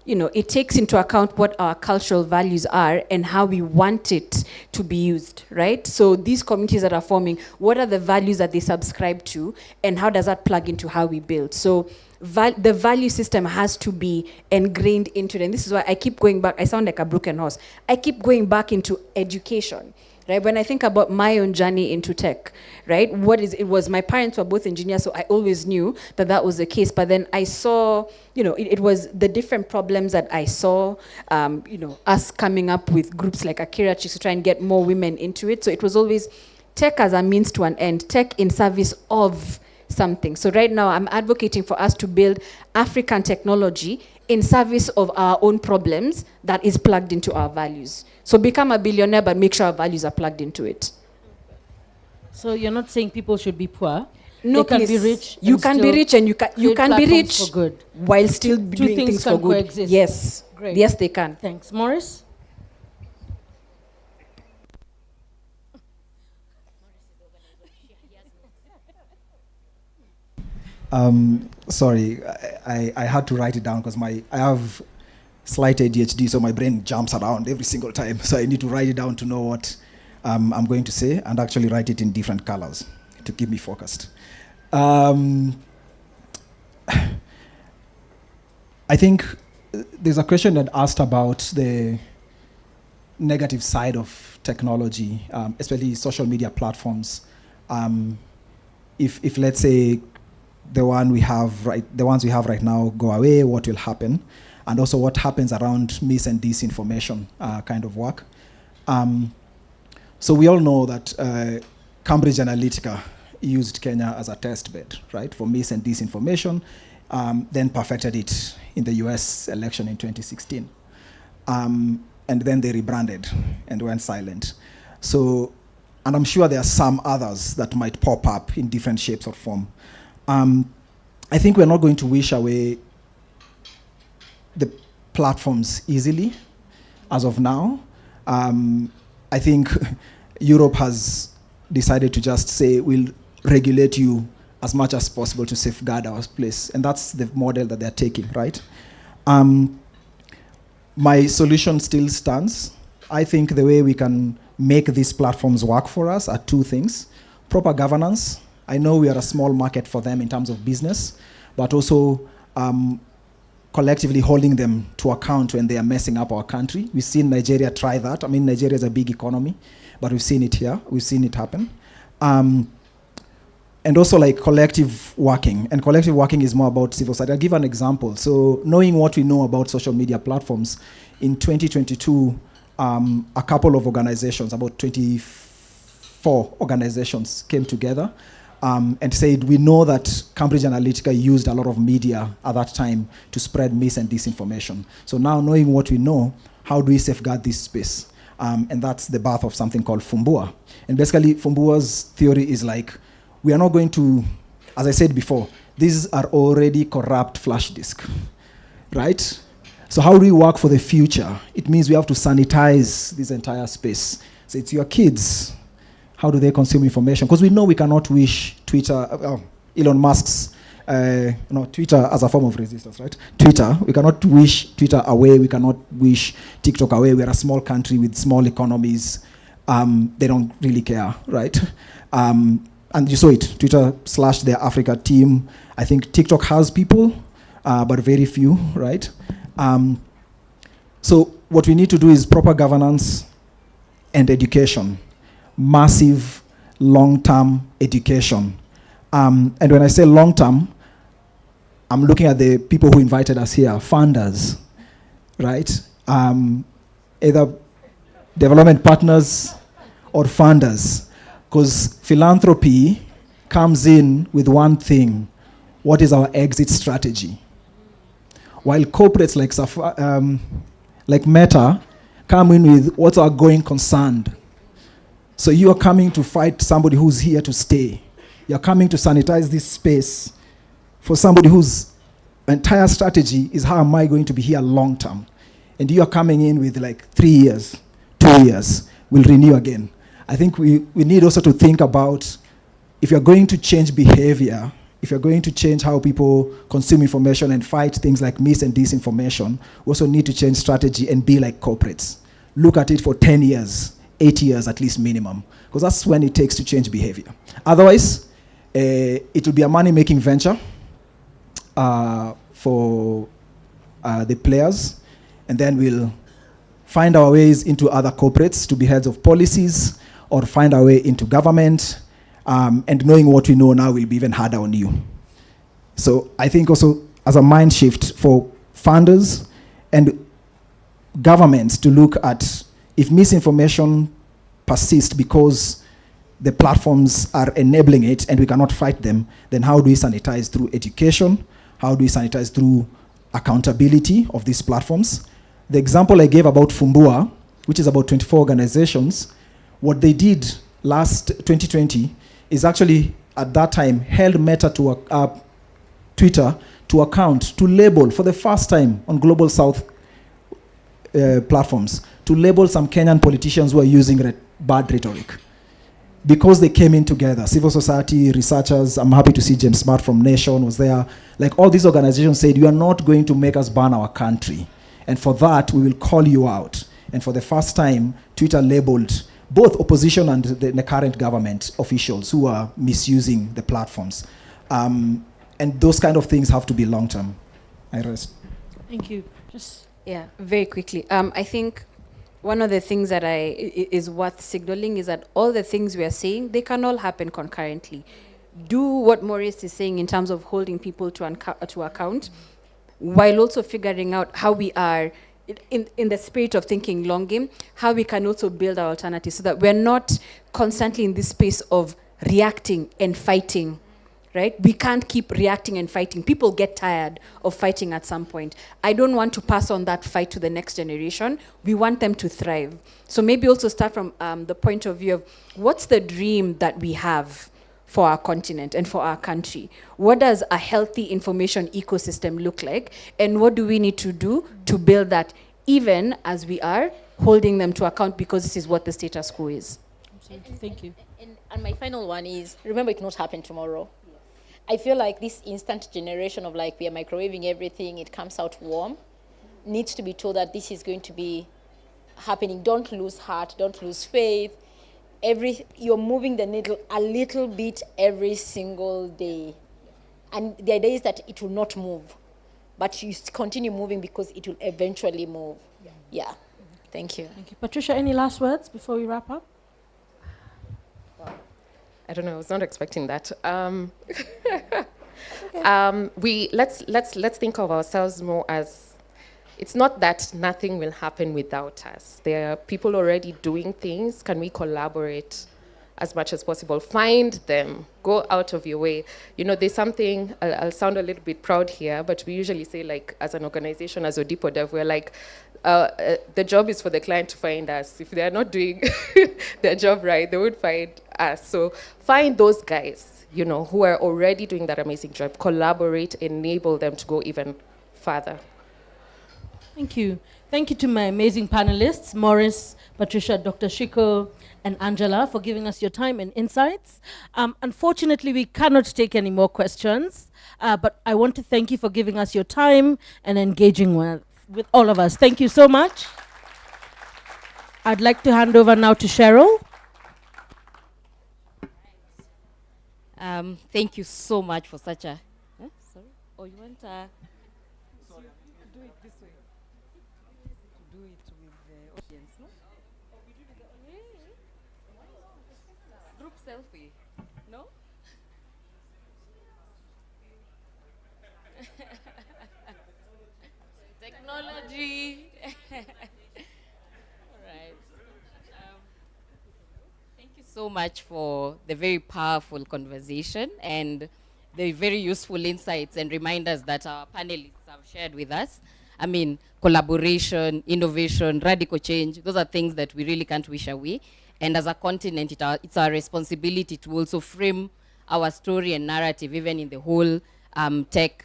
it takes into account what our cultural values are and how we want it to be used, right? So these communities that are forming, what are the values that they subscribe to, and how does that plug into how we build? So the value system has to be ingrained into it. And this is why I keep going back. I sound like a broken horse. I keep going back into education. Right? When I think about my own journey into tech, right? It was my parents were both engineers, so I always knew that was the case. But then I saw, it was the different problems that I saw, us coming up with groups like Akira Chicks to try and get more women into it. So it was always tech as a means to an end, tech in service of something. So right now I'm advocating for us to build African technology in service of our own problems that is plugged into our values. So become a billionaire, but make sure our values are plugged into it. So you're not saying people should be poor? No, they can be rich. You can be rich, and you can be rich for good, while still doing things for good. Coexist. Yes, great. Yes, they can. Thanks, Morris. Sorry, I had to write it down because I have slight ADHD, so my brain jumps around every single time. So I need to write it down to know what I'm going to say, and actually write it in different colors to keep me focused. I think there's a question that asked about the negative side of technology, especially social media platforms. If let's say the ones we have right now go away, what will happen? And also what happens around mis and disinformation kind of work. So we all know that Cambridge Analytica used Kenya as a test bed, right, for mis and disinformation, then perfected it in the US election in 2016. And then they rebranded and went silent. So, and I'm sure there are some others that might pop up in different shapes or form. I think we're not going to wish away the platforms easily as of now. I think Europe has decided to just say, we'll regulate you as much as possible to safeguard our place. And that's the model that they're taking, right? My solution still stands. I think the way we can make these platforms work for us are two things. Proper governance. I know we are a small market for them in terms of business, but also collectively holding them to account when they are messing up our country. We've seen Nigeria try that. I mean, Nigeria is a big economy, but we've seen it here. We've seen it happen. And also like collective working. And collective working is more about civil society. I'll give an example. So knowing what we know about social media platforms, in 2022, a couple of organizations, about 24 organizations came together and said, we know that Cambridge Analytica used a lot of media at that time to spread mis and disinformation. So now knowing what we know, how do we safeguard this space? And that's the birth of something called Fumbua. And basically Fumbua's theory is like, we are not going to, as I said before, these are already corrupt flash disk, right? So how do we work for the future? It means we have to sanitize this entire space. So it's your kids. How do they consume information? Because we know we cannot wish Twitter, Elon Musk's, Twitter as a form of resistance, right? Twitter, we cannot wish Twitter away. We cannot wish TikTok away. We're a small country with small economies. They don't really care, right? And you saw it, Twitter slashed their Africa team. I think TikTok has people, but very few, right? So what we need to do is proper governance and education. Massive long-term education. And when I say long-term, I'm looking at the people who invited us here, funders, right? Either development partners or funders. Because philanthropy comes in with one thing. What is our exit strategy? While corporates like Meta come in with what's our going concern. So you are coming to fight somebody who's here to stay. You're coming to sanitize this space for somebody whose entire strategy is how am I going to be here long term. And you are coming in with like 3 years, 2 years, we'll renew again. I think we need also to think about if you're going to change behavior, if you're going to change how people consume information and fight things like mis and disinformation, we also need to change strategy and be like corporates. Look at it for 10 years, 8 years at least minimum, because that's when it takes to change behavior. Otherwise, it will be a money-making venture for the players, and then we'll find our ways into other corporates to be heads of policies, or find our way into government, and knowing what we know now will be even harder on you. So I think also as a mind shift for funders and governments to look at if misinformation persists because the platforms are enabling it and we cannot fight them, then how do we sanitize through education? How do we sanitize through accountability of these platforms? The example I gave about Fumbua, which is about 24 organizations, what they did last 2020 is actually, at that time, held Meta to Twitter to account, to label for the first time on Global South platforms, to label some Kenyan politicians who are using bad rhetoric. because they came in together, civil society, researchers, I'm happy to see James Smart from Nation was there. Like all these organizations said, you are not going to make us burn our country. And for that, we will call you out. And for the first time, Twitter labeled both opposition and the current government officials who are misusing the platforms. And those kind of things have to be long-term. I rest. Thank you. Just Yeah, very quickly. I think one of the things that is worth signaling is that all the things we are saying, they can all happen concurrently. Do what Maurice is saying in terms of holding people to account, while also figuring out how we are, in the spirit of thinking long game, how we can also build our alternatives so that we're not constantly in this space of reacting and fighting. Right? We can't keep reacting and fighting. People get tired of fighting at some point. I don't want to pass on that fight to the next generation. We want them to thrive. So maybe also start from the point of view of what's the dream that we have for our continent and for our country? What does a healthy information ecosystem look like? And what do we need to do to build that, even as we are holding them to account, because this is what the status quo is. Thank you. And my final one is, remember, it cannot happen tomorrow. I feel like this instant generation of like we are microwaving everything, it comes out warm, needs to be told that this is going to be happening. Don't lose heart, don't lose faith. You're moving the needle a little bit every single day. And the idea is that it will not move, but you continue moving because it will eventually move. Yeah. Thank you. Thank you. Patricia, any last words before we wrap up? I don't know. I was not expecting that. Let's think of ourselves more as, it's not that nothing will happen without us. There are people already doing things. Can we collaborate as much as possible? Find them. Go out of your way. You know, there's something. I'll sound a little bit proud here, but we usually say, like, as an organization, as Odipo Dev, we're like, the job is for the client to find us. If they're not doing their job right, they would find us. So find those guys, you know, who are already doing that amazing job. Collaborate, enable them to go even further. Thank you. Thank you to my amazing panelists, Maurice, Patricia, Dr. Shiko, and Angela, for giving us your time and insights. Unfortunately, we cannot take any more questions, but I want to thank you for giving us your time and engaging with all of us. Thank you so much. I'd like to hand over now to Cheryl. Thank you so much for such a... Sorry? Oh, you want... do it this way. Do it with the audience, no? Group selfie, no? Technology. All right. Thank you so much for the very powerful conversation and the very useful insights and reminders that our panelists have shared with us. I mean, collaboration, innovation, radical change, those are things that we really can't wish away. And as a continent, it's our responsibility to also frame our story and narrative, even in the whole tech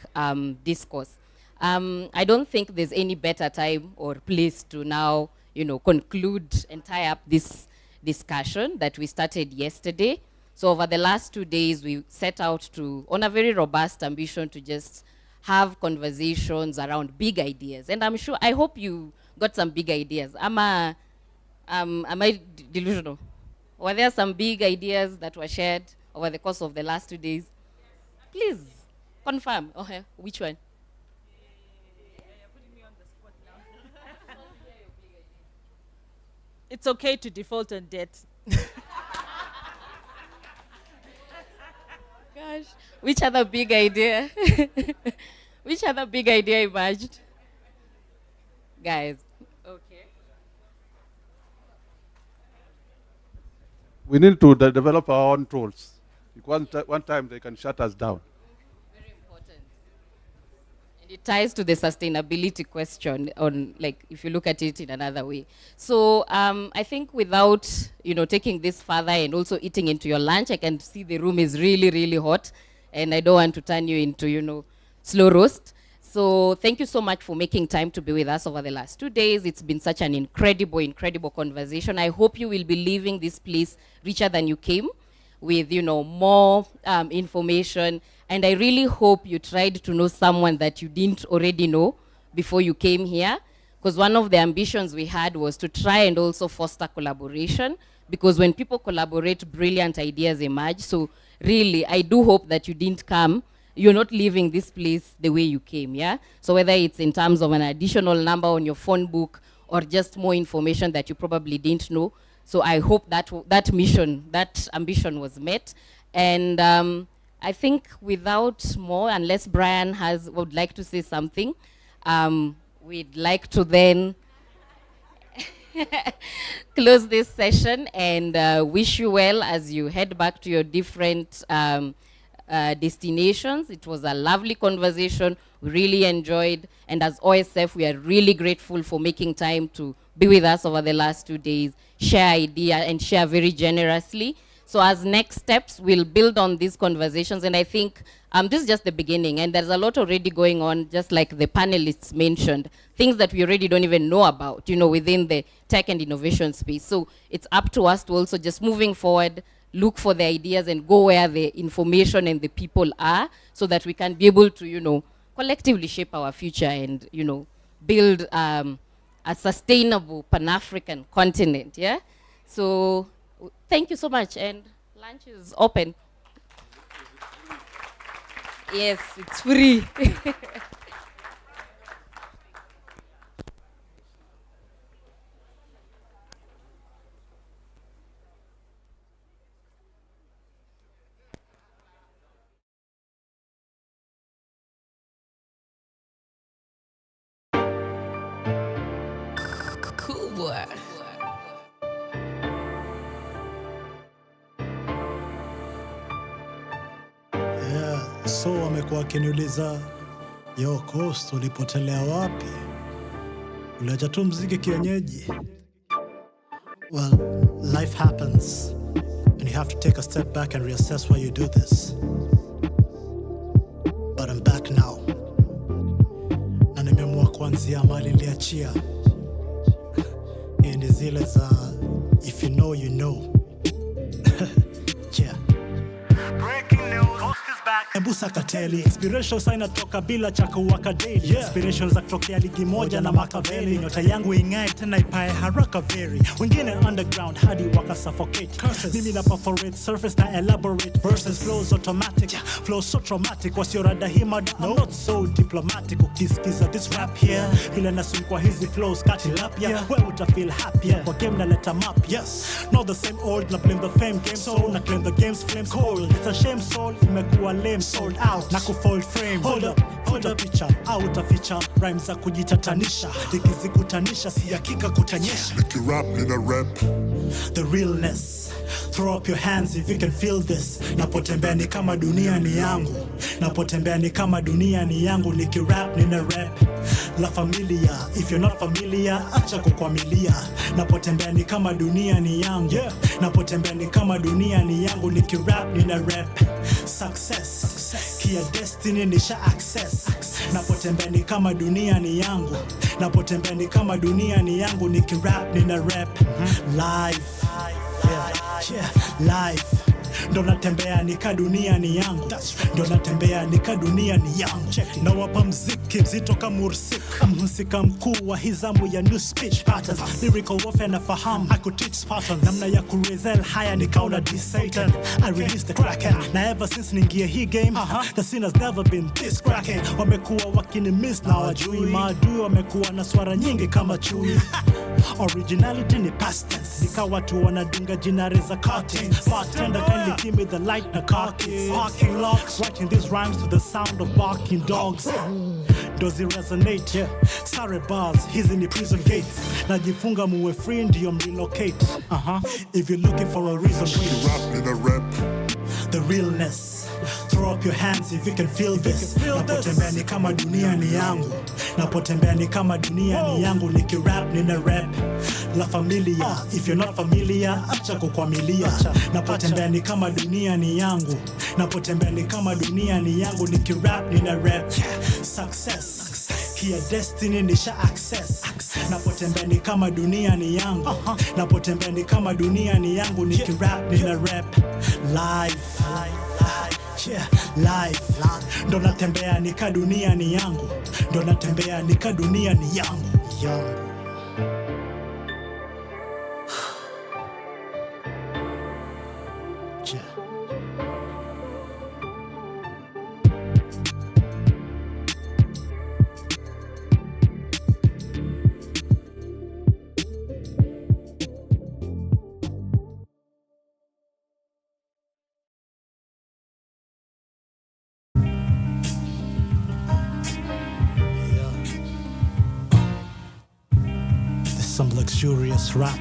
discourse. I don't think there's any better time or place to now, you know, conclude and tie up this discussion that we started yesterday. So over the last 2 days, we set out on a very robust ambition to just have conversations around big ideas. And I hope you got some big ideas. Am I delusional? Were there some big ideas that were shared over the course of the last 2 days? Please, confirm. Okay, which one? It's okay to default on debt. Gosh, which other big idea? Which other big idea emerged? Guys, okay. We need to develop our own tools. One time they can shut us down. Very important. And it ties to the sustainability question on, like, if you look at it in another way. So I think without, you know, taking this further and also eating into your lunch, I can see the room is really, really hot. And I don't want to turn you into, you know, slow roast. So thank you so much for making time to be with us over the last 2 days. It's been such an incredible conversation. I hope you will be leaving this place richer than you came, with more information. And I really hope you tried to know someone that you didn't already know before you came here. Because one of the ambitions we had was to try and also foster collaboration. Because when people collaborate, brilliant ideas emerge. So really, I do hope that you didn't come. You're not leaving this place the way you came, yeah? So whether it's in terms of an additional number on your phone book or just more information that you probably didn't know. So I hope that that ambition was met. And I think without more, unless Brian would like to say something, we'd like to then close this session and wish you well as you head back to your different destinations. It was a lovely conversation. We really enjoyed. And as OSF, we are really grateful for making time to be with us over the last 2 days, share ideas and share very generously. So as next steps, we'll build on these conversations. And I think this is just the beginning. And there's a lot already going on, just like the panelists mentioned, things that we already don't even know about, within the tech and innovation space. So it's up to us to also just moving forward, look for the ideas and go where the information and the people are, so that we can be able to, collectively shape our future and, build a sustainable Pan-African continent, yeah? So thank you so much, and lunch is open. Yes, it's free. Cool boy. Yeah, so wamekuwa wakiniuliza yo Coast, ulipotelea wapi? Uliacha tu mziki kienyeji? Well, life happens and you have to take a step back and reassess why you do this. But I'm back now. Na nimeamua kuanzia mali niliachia. Ni zile za if you know you know. Yeah. Breaking news. Coast is back. Ebusa Kateli. Inspiration sign natoka bila chako waka daily. Yeah. Inspiration za kutokea ligi moja na Makaveli. Nyota yangu ingae tena ipae haraka very. Wengine underground hadi waka suffocate. Curses. Mimi na perforate surface na elaborate verses. Flows automatic. Yeah. Flows so traumatic. What's your rada hima? I'm not so diplomatic. Ukisikiza this rap here. Vile nasumkwa hizi flows kati lapia. Yeah. Where would I feel happier? Kwa game na let 'em up. Yes. Not the same old. Na blame the fame game. So na claim the game's flames cold. It's a shame soul. Imekuwa lame. Sold out. Na kufold frame. Hold up. Picture. Out of feature. Rhymes za kujitatanisha. Ikizikutanisha si hakika kutanyesha. Like you rap in a rap. The realness. Throw up your hands if you can feel this. Napotembea ni kama dunia ni yangu. Napotembea ni kama dunia ni yangu. Nikirap nina rap. La familia. If you're not familiar, acha kukwamilia. Napotembea ni kama dunia ni yangu. Yeah. Napotembea ni kama dunia ni yangu. Nikirap nina rap. Success. Kia destiny nisha access. Napotembea ni kama dunia ni yangu. Napotembea ni kama dunia ni yangu. Nikirap nina rap. Life. Yeah, life. Ndo natembea nika dunia ni yangu. Ndo natembea nika dunia ni yangu. Na wapa mziki mzito kama ursik. Mhusika mkuu wa hizamu ya new speech patterns. Lyrical warfare na fahamu I could teach Spartans. Namna ya kurezel haya nikauna Satan. I released the crackhead. Na ever since ningie hii game the scene has never been this crackhead. Wamekuwa wakini miss na wajui. Maadui wamekuwa na swara nyingi kama chui. Originality ni past tense. Nika watu wanadunga jinare za curtains. Bartender kindly give me the light na car keys. Parking lots. Writing these rhymes to the sound of barking dogs. Does it resonate? Yeah. Sorry bars, hizi ni prison gates. Najifunga muwe free ndiyo relocate. If you're looking for a reason, Rap in a rap. The realness. Throw up your hands if you can feel this. Napotembea ni kama dunia ni yangu. Napotembea ni kama dunia ni yangu. Nikirap nina rap La Familia. If you're not familiar, acha kukwamilia. Napotembea ni kama dunia ni yangu. Napotembea ni kama dunia ni yangu. Nikirap nina rap Success Kia destiny nisha access. Napotembea ni kama dunia ni yangu. Napotembea ni kama dunia ni yangu. Nikirap nina rap life. Yeah, life. Ndo natembea nika dunia ni yangu. Ndo natembea nika dunia ni yangu. Some luxurious rap,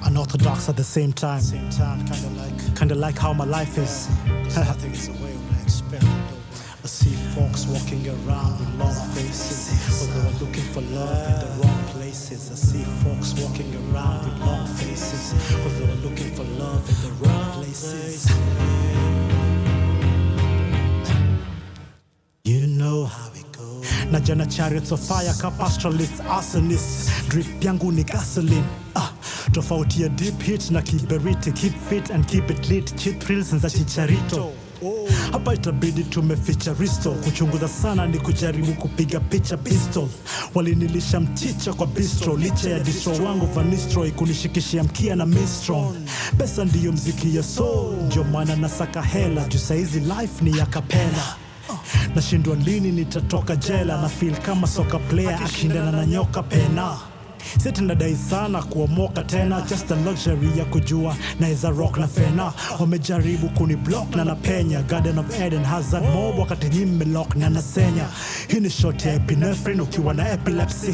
unorthodox at the same time. Kinda like how my life is. Nothing is the way I expected. I see folks walking around with long faces, but they were looking for love in the wrong places. I see folks walking around with long faces, but they were looking for love in the wrong places. You know how it goes. Najana chariots of fire ka pastoralists, arsonists. Drip yangu ni gasoline. Tofauti ya deep hit na kiberiti. Keep fit and keep it lit. Cheap thrills za chicharito. Hapa itabidi tumeficha risto. Kuchunguza sana ni kujaribu kupiga picha pistol. Walinilisha mchicha kwa bistro. Licha ya distro wangu vanistro ikunishikishia mkia na mistron. Pesa ndiyo mziki ya soul. Ndio maana nasaka hela. Juu saizi life ni ya kapela. Nashindwa lini nitatoka jela. Na feel kama soka player akishindana na nyoka pena. Siti nadai sana kuomoka tena. Just a luxury ya kujua naeza rock na fena. Wamejaribu kuni block na napenya. Garden of Eden hazard mob wakati nyime lock na nasenya. Hii ni shot ya epinephrine ukiwa na epilepsy.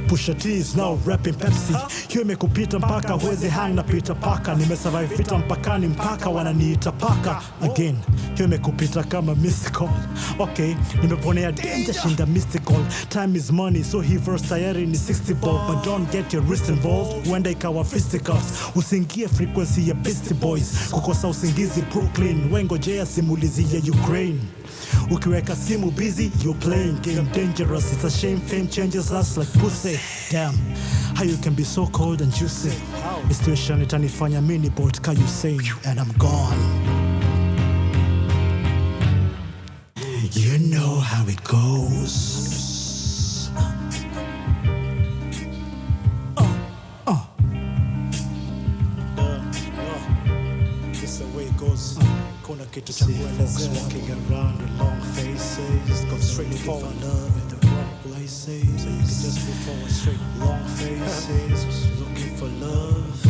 Pusha T is now rapping Pepsi. Hiyo imekupita mpaka huwezi hang na pita paka. Nimesurvive vita mpakani mpaka wananiita paka. Again, hiyo imekupita kama mystical. Okay, nimeponea danger shinda mystical. Time is money, so hii verse tayari ni 60 ball. But don't get your wrist involved, huenda ikawa fisticuffs. Usingie frequency ya Beastie Boys. Kukosa usingizi Brooklyn, wengojea simulizi ya Ukraine. Ukiweka simu busy, you're playing game dangerous. It's a shame fame changes us like pussy. Damn, how you can be so cold and juicy. Situation itanifanya mini boat ka Usain. And I'm gone. You know how it goes. This is the way it goes. Kuna kitu cha kuelezea. Walking around with long faces. Go straight forward. Love in the wrong places. So you can just move forward straight. Long faces. Looking for love.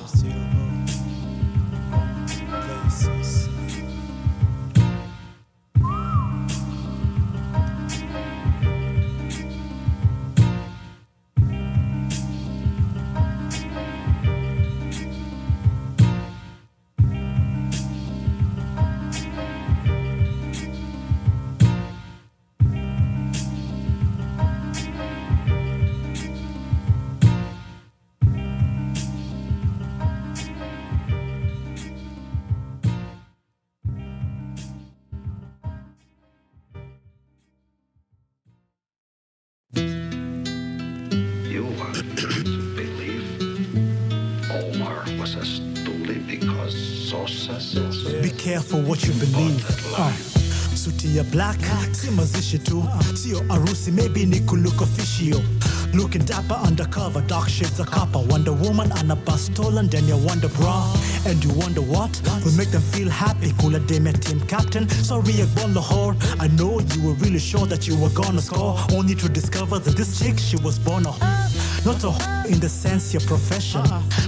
Still wrong places. You want to believe Omar was a stoolie because Sosa says. Be careful what you believe. Suti ya black, si mazishi tu. Sio arusi, maybe ni kuluko official. Looking dapper undercover, dark shades of copper. Wonder Woman and a bus stolen, then you wonder bra. And you wonder what will make them feel happy. Kula Dame team captain, sorry I won the whore. I know you were really sure that you were gonna score, only to discover that this chick, she was born a Not a in the sense your profession,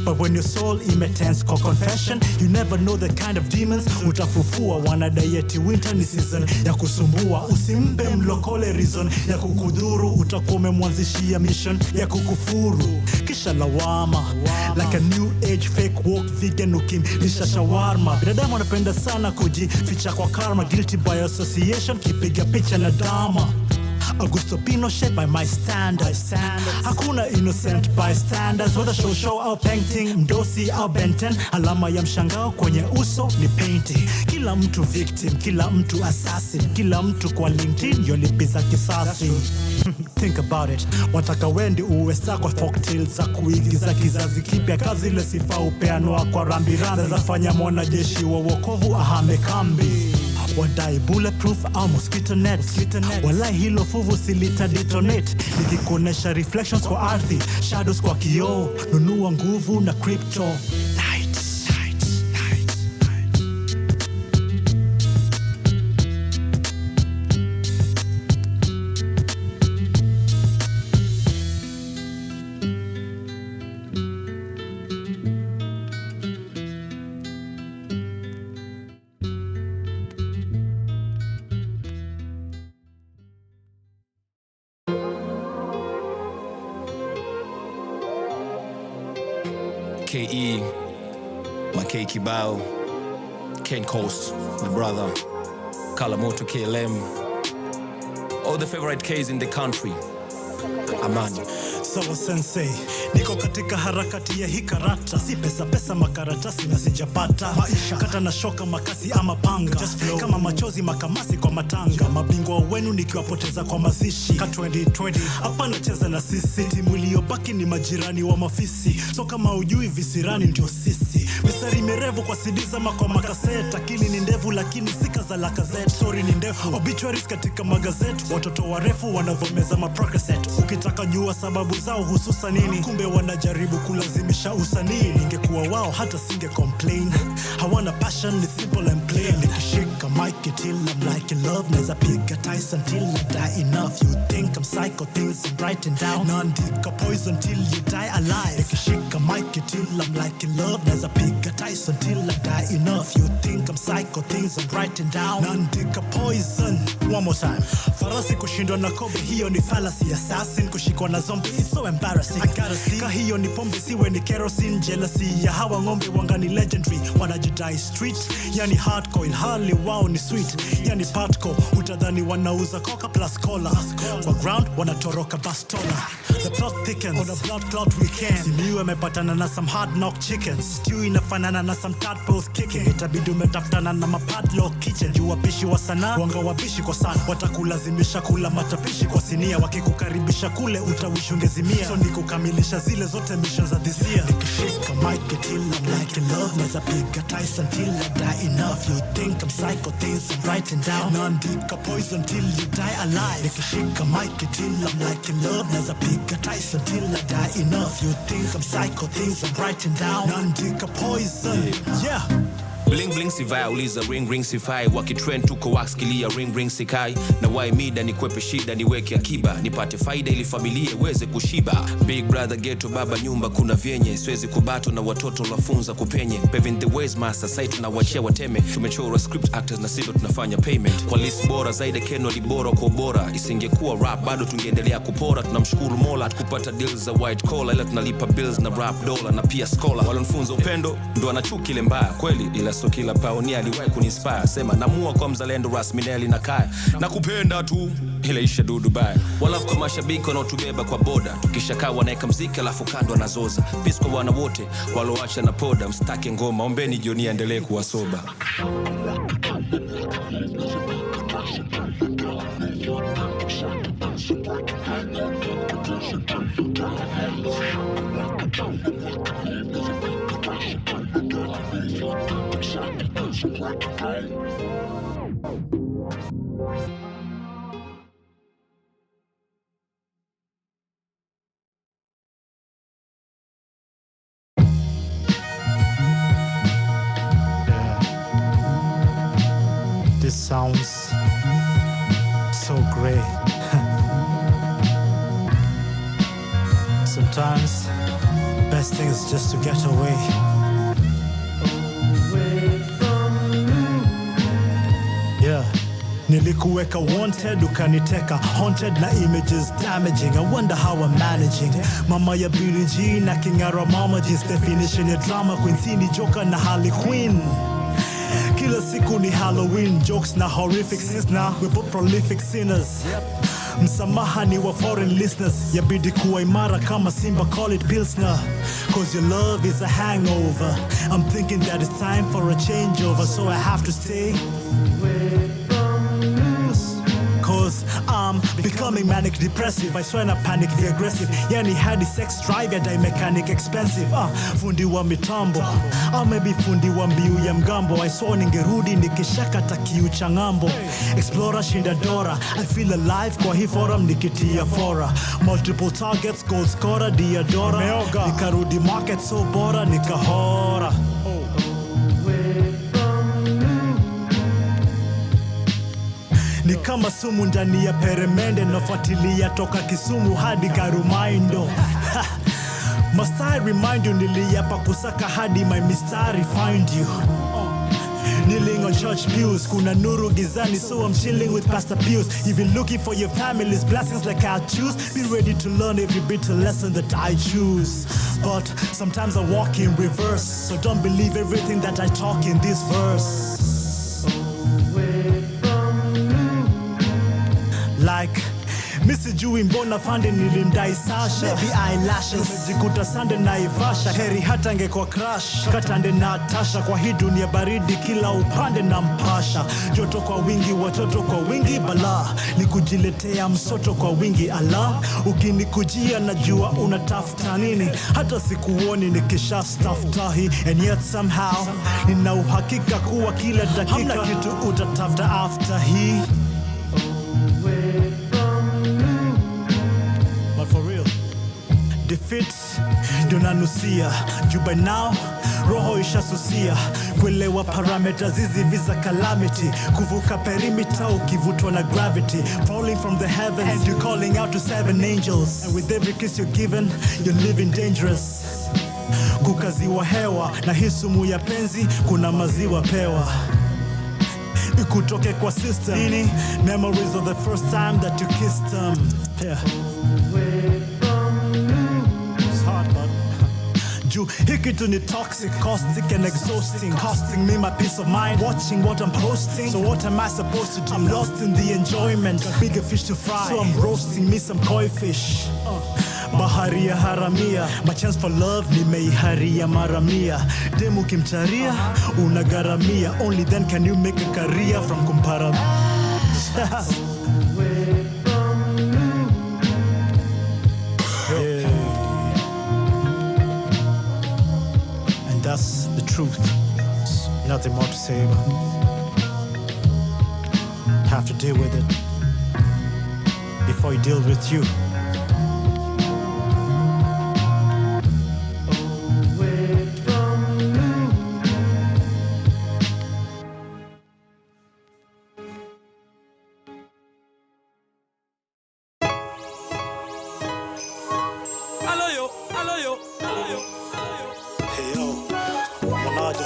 but when your soul immetense kwa confession, you never know the kind of demons utafufua. Wanadai eti winter ni season ya kusumbua. Usimpe mlokole reason ya kukudhuru, utakuwa umemwanzishia mission ya kukufuru. Kisha lawama like a new age fake walk vegan ukimlisha shawarma. Binadamu anapenda sana kujificha kwa karma, guilty by association, kipiga picha na dama. Augusto Pinochet by my standards. Hakuna innocent bystanders, whether show au painting, mdosi au benten. Alama ya mshangao kwenye uso ni painting. Kila mtu victim, kila mtu assassin, kila mtu kwa LinkedIn yolipiza kisasi. Think about it, wataka wendi uwe sako folktales za kuigiza kizazi kipya. Kazi ile sifa upeanwa kwa rambirambi, zafanya mwanajeshi wa wokovu ahame kambi. Wadai bulletproof au mosquito net. Walai hilo fuvu silita detonate. Nikikuonesha reflections kwa ardhi, shadows kwa kioo. Nunua nguvu na crypto. KE, my K Kibao, Ken Coast, my brother, Kalamoto KLM, all the favorite Ks in the country. Amani. Sawa sensei, niko katika harakati ya hii karata. Si pesa makaratasi na sijapata. Maisha kata na shoka makasi ama panga, kama machozi makamasi kwa matanga. Mabingwa wenu nikiwapoteza kwa mazishi. Ka 2020 hapa nacheza na sisi, timu iliyobaki ni majirani wa mafisi. So kama ujui visirani ndio sisi. Mistari mirefu kwa CD zama kwa makaseta. Akili ni ndevu lakini sika za lakazet. Story ni ndefu, obituaries katika magazeti. Watoto warefu wanavomeza maprocreset. Ukitaka jua sababu zao hususa nini, kumbe wanajaribu kulazimisha usanii. Ningekuwa wao hata singe complain. Hawana passion, ni simple and plain. Nikishika mic till I'm like in love. Neza piga Tyson till I die enough. You think I'm psycho, things I'm writing down. Nandika poison till you die alive. Nikishika mic till I'm like in love. Neza piga Tyson till I die enough. You think I'm psycho, things I'm writing down. Nandika poison. One more time. Farasi kushindwa na kobe, hiyo ni fallacy. Assassin kushikwa na zombie, it's so embarrassing. I gotta see. Kahiyo ni pombe siwe ni kerosene. Jealousy ya hawa ngombe wangani legendary. Wanajidai street, yani hardcore ilhali wao ni sweet. Yani partco, utadhani wanauza coca plus cola. Kwa ground wanatoroka bastola. The plot thickens on a blood clot weekend. Simiwe mepatana na some hard knock chickens. Stew inafanana na some tadpoles kicking. Itabidi umetafutana na mapadlock kitchen. Juu wapishi wa sanaa wanga wabishi kwa sana. Watakulazimisha kula matapishi kwa sinia. Wakikukaribisha kule utawishi ungezimia. So nikukamilisha zile zote missions za this year. Nikishika mic till I'm like in love. Neza piga Tyson till I die enough. You think I'm psycho, things I'm writing down. Nandika poison till you die alive. Nikishika mic till I'm like in love. Neza piga Tyson till I die enough. You think I'm psycho, things I'm writing down. Nandika poison, yeah. Bling bling sivai, uliza ring ring sifai. Wakitrend tuko wax kilia ring ring sikai. Na why mida ni kwepe shida niweke akiba. Nipate faida ili familia iweze kushiba. Big brother ghetto baba nyumba kuna vyenye. Siwezi kubato na watoto lafunza kupenye. Paving the ways master site tunawachia wateme. Tumechora script actors na sivyo tunafanya payment. Kwa list bora zaidi Keno libora kwa bora. Isingekuwa rap bado tungeendelea kupora. Tunamshukuru Mola tukupata deals za white collar. Ila tunalipa bills na rap dollar na pia scholar. Walonifunza upendo ndo anachuki ile mbaya kweli. Ila so kila paoni aliwahi kuninspire. Sema namua kwa mzalendo rasmineli na kaya. Na kupenda tu ile isha du Dubai. Walafu kwa mashabiki wanaotubeba kwa boda. Tukishakaa wanaeka mziki alafu kando anazoza. Peace kwa wana wote waloacha na poda. Mstake ngoma ombeni jioni endelee kuwa soba. This sounds so great. So Sometimes, best thing is just to get away. Yeah. Nilikuweka wanted, ukaniteka haunted na images damaging. I wonder how I'm managing. Mama ya Billie Jean na Kingara Mama Jeans, definition ya drama queen, sini Joker na Harley Quinn. Kila siku ni Halloween, jokes na horrific scenes na we're both prolific sinners. Msamaha ni wa foreign listeners, yabidi kuwa imara kama Simba, call it Pilsner. Cause your love is a hangover. I'm thinking that it's time for a changeover, so I have to stay. Cause I'm becoming manic depressive. I swear na panic the aggressive. Yani hadi sex drive ya die mechanic expensive. Fundi wa mitambo, maybe fundi wa mbiu ya mgambo. I saw ningerudi nikishakata kiu cha ngambo. Explorer shinda dora, I feel alive kwa hii forum nikitia fora. Multiple targets, gold scorer, Diadora. Nikarudi market so bora, nikahora. Ni kama sumu ndani ya peremende, nafuatilia toka Kisumu hadi Karumaindo. Must I remind you, niliapa kusaka hadi my mistari find you. Kneeling on church pews, kuna nuru gizani, so I'm chilling with Pastor Pius. If you're looking for your family's blessings like I choose, be ready to learn every bitter lesson that I choose. But sometimes I walk in reverse, so don't believe everything that I talk in this verse. Like Missy Jui mbona fande nilimdai Sasha. Maybe eyelashes Mejikuta sande na Ivasha. Heri hata ngekwa crush Katande na Tasha. Kwa hii dunia baridi kila upande na mpasha. Joto kwa wingi, watoto kwa wingi, bala ni kujiletea msoto kwa wingi. Allah, ukinikujia najua unatafuta nini. Hata sikuoni nikisha staftahi. And yet somehow nina uhakika kuwa kila dakika hamna kitu utatafuta after hii. Defeat ndio nanusia juu by now roho ishasusia kuelewa parameters hizi visa calamity, kuvuka perimeter ukivutwa na gravity, falling from the heavens and you're calling out to 7 angels, and with every kiss you're given you're living dangerous. Kukaziwa hewa na hii sumu ya penzi, kuna maziwa pewa ikutoke kwa system. Memories of the first time that you kissed them. Yeah. Hiki to ni toxic, caustic and exhausting, costing me my peace of mind, watching what I'm posting. So what am I supposed to do? I'm lost in the enjoyment, got bigger fish to fry, so I'm roasting me some koi fish. Bahari ya haramia, my chance for love nimeiharia maramia. Demu kimcharia, unagaramia. Only then can you make a career from kumpara. That's the truth. There's nothing more to say about it. Have to deal with it before you deal with you.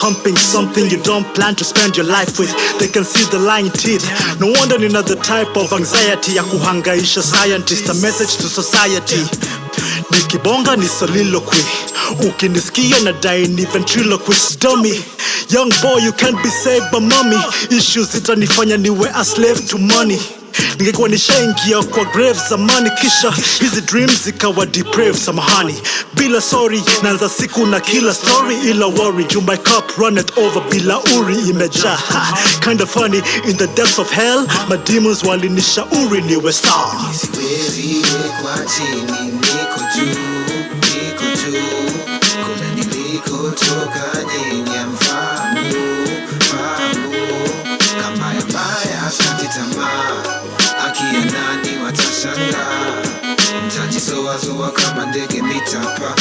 Humping something you don't plan to spend your life with. They can see the lying teeth. No wonder in another type of anxiety ya kuhangaisha scientist. A message to society. Nikibonga ni soliloquy. Ukinisikia na die ni ventriloquist dummy. Young boy, you can't be saved by mommy. Issues itanifanya niwe a slave to money. Ningekuwa nishaingia kwa grave zamani, kisha hizi dreams zikawa depraved. Samahani bila sorry, naanza siku na kila story ila worry. You my cup runneth over bila uri imejaa. Kinda funny in the depths of hell, my demons walinishauri niwe star. Siwezi kwa chini, niko juu, kuna nilikotoka nyinyi mfahamu, kama ya mbaya shati tamaa, akia nani watashangaa, mtajizoazoa kama ndege mitapa,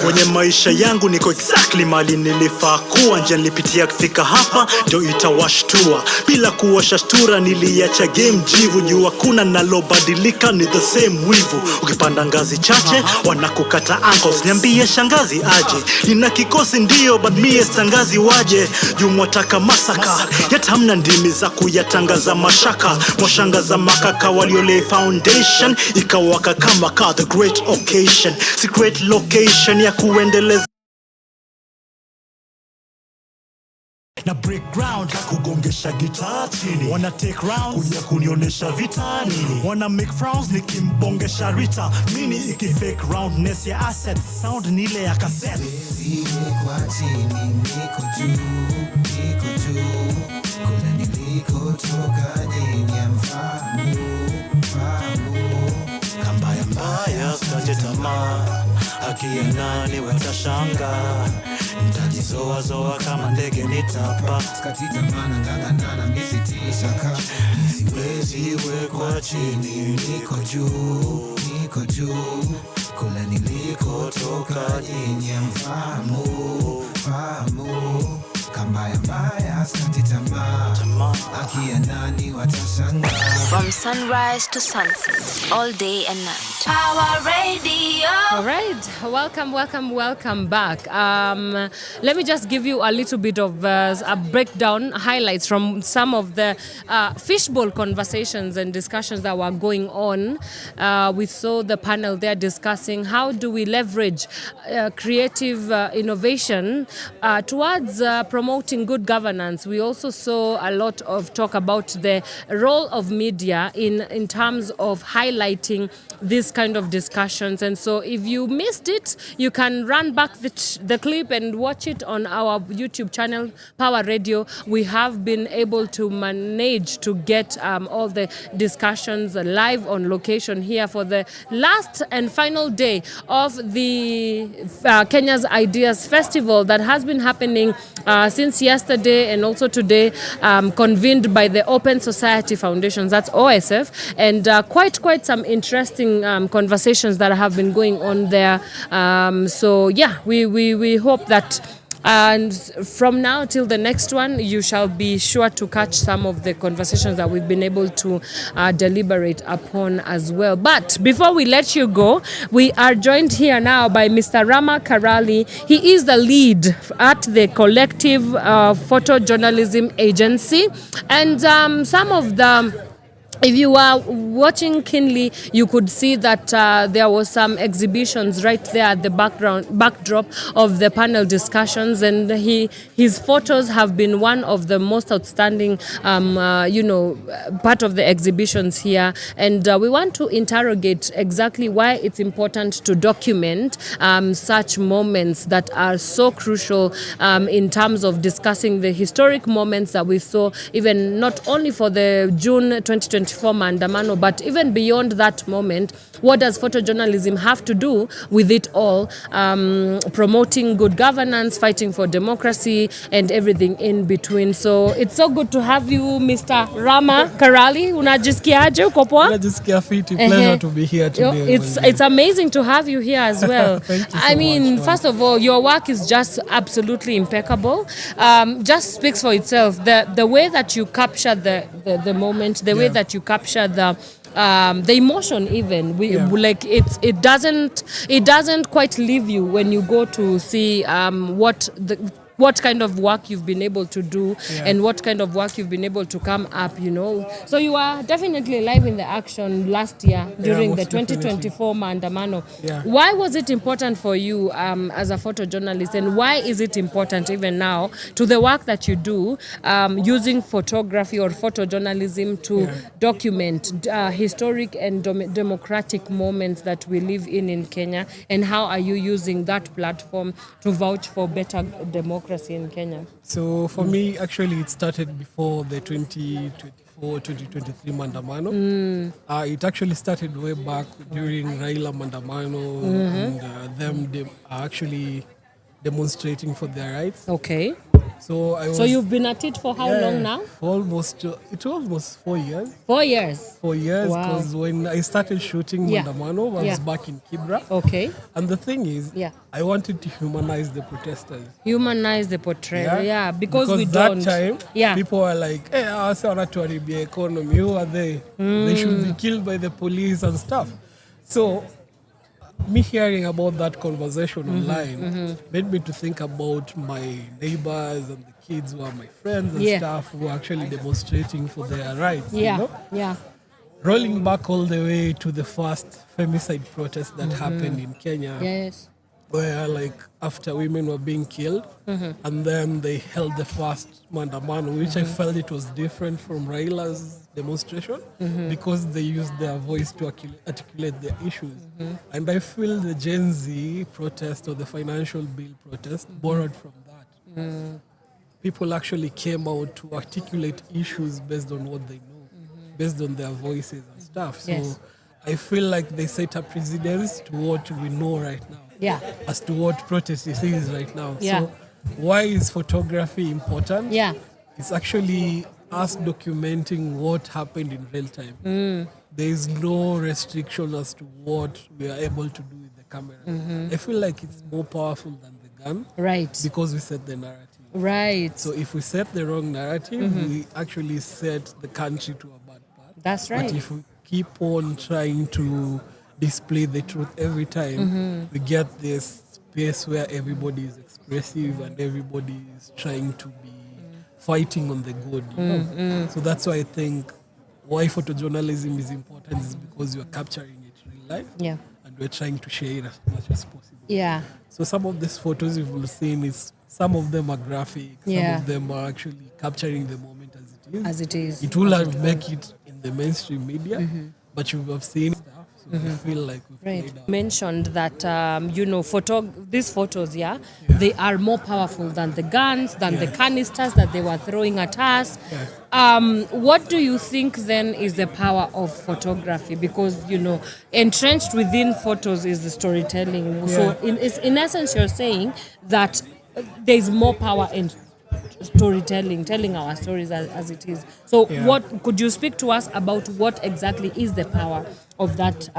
Kwenye maisha yangu niko exactly mali nilifaa kuwa, njia nilipitia kufika hapa ndio itawashtua. Bila kuwasha shtura niliacha game jivu, jua kuna nalobadilika ni the same wivu. Ukipanda ngazi chache wanakukata ankles, niambie shangazi aje. Nina kikosi ndio but mie shangazi waje. Jumwataka masaka yet hamna ndimi za kuyatangaza mashaka. Mwashangaza makaka waliolay foundation ikawaka kama ka the great occasion. Secret location ya kuendeleza na break ground la kugongesha guitar chini. Wanna take rounds kuja kunionesha vitani. Wanna make frowns nikimbongesha Rita. Mini ikifake roundness ya assets, sound nile ya cassette. Kwa chini niko juu kuna nilikotoka nyinyi mfahamu kambaya mbaya sikate tamaa. Akia nani watashanga, nitajizoazoa kama ndege nitapa. Sikati tamaa na ngangana misitishaka. Siwezi wekwa chini, niko juu kule nilikotoka nyinyi mfahamu kambaya mbaya sikati tamaa. Akia nani watashanga. From sunrise to sunset, all day and night. Our radio. All right, welcome back. Let me just give you a little bit of a breakdown, highlights from some of the fishbowl conversations and discussions that were going on. We saw the panel there discussing how do we leverage creative innovation towards promoting good governance. We also saw a lot of talk about the role of media in terms of highlighting these kind of discussions. And so if you missed it, you can run back the clip and watch it on our YouTube channel, Power Radio. We have been able to manage to get all the discussions live on location here for the last and final day of the Kenya's Ideas Festival that has been happening since yesterday and also today, convened by the Open Society Foundations, that's OSF, and quite some interesting conversations that have been going on there. So yeah, we hope that and from now till the next one, you shall be sure to catch some of the conversations that we've been able to deliberate upon as well. But before we let you go, we are joined here now by Mr. Rama Karali. He is the lead at the Collective Photojournalism Agency. And some of the... If you are watching keenly, you could see that there was some exhibitions right there at the backdrop of the panel discussions, and his photos have been one of the most outstanding, part of the exhibitions here. And we want to interrogate exactly why it's important to document such moments that are so crucial in terms of discussing the historic moments that we saw, even not only for the June 2024 maandamano, but even beyond that moment. What does photojournalism have to do with it all? Promoting good governance, fighting for democracy, and everything in between. So it's so good to have you, Mr. Rama Karali. Unajisikiaje uko poa? Unajisikia fiti. Pleasure to be here today. It's amazing to have you here as well. Thank you so I mean, much, first of all, your work is just absolutely impeccable. Just speaks for itself. The way that you capture the moment, the way that you capture the emotion, even like it doesn't quite leave you when you go to see what kind of work you've been able to do and what kind of work you've been able to come up, So you are definitely live in the action last year during the 2024 maandamano. Why was it important for you as a photojournalist, and why is it important even now to the work that you do using photography or photojournalism to document historic and democratic moments that we live in Kenya, and how are you using that platform to vouch for better democracy in Kenya? So for me, actually, it started before the 2023 maandamano. It actually started way back during Raila maandamano, and them actually demonstrating for their rights. Okay. So I was. So you've been at it for how long now? For almost, it was almost 4 years. 4 years. 4 years, Wow. because when I started shooting Yeah. Mandamano, I was Yeah. back in Kibra. Okay. And the thing is, I wanted to humanize the protesters. Humanize the portrayal, yeah, because we that don't. time, Yeah. people were like, hey, I want to the economy. Who are they? They should be killed by the police and stuff. So, me hearing about that conversation online made me to think about my neighbors and the kids who are my friends and stuff who are actually demonstrating for their rights. Yeah, You know? yeah. Rolling back all the way to the first femicide protest that happened in Kenya. Yes. Where like after women were being killed and then they held the first Mandamano, which I felt it was different from Raila's demonstration because they used their voice to articulate their issues. And I feel the Gen Z protest or the financial bill protest borrowed from that. People actually came out to articulate issues based on what they know, based on their voices and stuff. So Yes. I feel like they set a precedence to what we know right now. Yeah. As to what protest is right now. Yeah. So why is photography important? Yeah. It's actually us documenting what happened in real time. There is no restriction as to what we are able to do with the camera. I feel like it's more powerful than the gun. Right. Because we set the narrative. Right. So if we set the wrong narrative, we actually set the country to a bad path. That's right. But if we keep on trying to display the truth every time, we get this space where everybody is expressive and everybody is trying to be fighting on the good. You know? So that's why I think why photojournalism is important is because you're capturing it real life. Yeah. And we're trying to share it as much as possible. Yeah. So some of these photos you've seen is some of them are graphic, some Yeah. of them are actually capturing the moment as it is. As it is. It will have make it in the mainstream media, but you have seen stuff, so I feel like we've played out. Mentioned that these photos, they are more powerful than the guns, than the canisters that they were throwing at us. What do you think then is the power of photography? Because entrenched within photos is the storytelling. So in essence, you're saying that there is more power in storytelling, telling our stories as it is. So what could you speak to us about what exactly is the power of that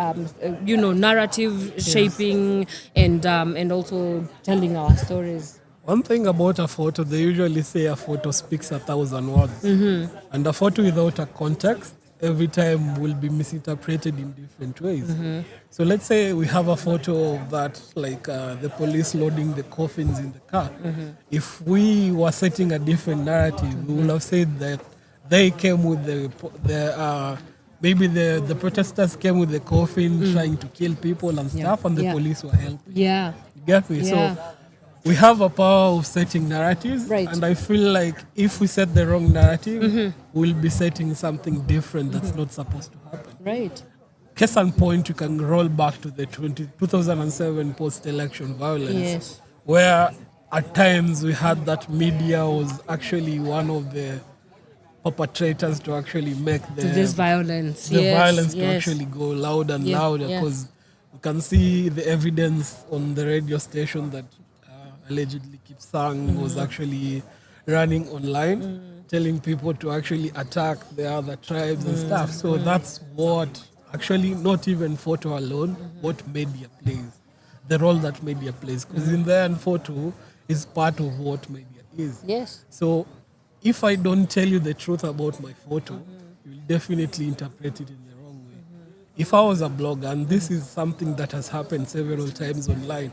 narrative shaping and also telling our stories? One thing about a photo, they usually say a photo speaks 1,000 words. And a photo without a context every time will be misinterpreted in different ways. So let's say we have a photo of that, like the police loading the coffins in the car. If we were setting a different narrative, we would have said that they came with maybe the protesters came with the coffin trying to kill people and stuff, and the police were helping. Yeah. You get me? Yeah. So we have a power of setting narratives, and I feel like if we set the wrong narrative, we'll be setting something different that's not supposed to happen. Right. Case in point, you can roll back to the 2007 post-election violence, where at times we had that media was actually one of the perpetrators to actually make this violence. The violence to actually go louder and louder, because you can see the evidence on the radio station that allegedly Kipsang was actually running online, telling people to actually attack the other tribes and stuff. So that's what actually, not even photo alone, what media plays, the role that media plays. Because in the end, photo is part of what media is. Yes. So if I don't tell you the truth about my photo, you'll definitely interpret it in the wrong way. If I was a blogger, and this is something that has happened several times online,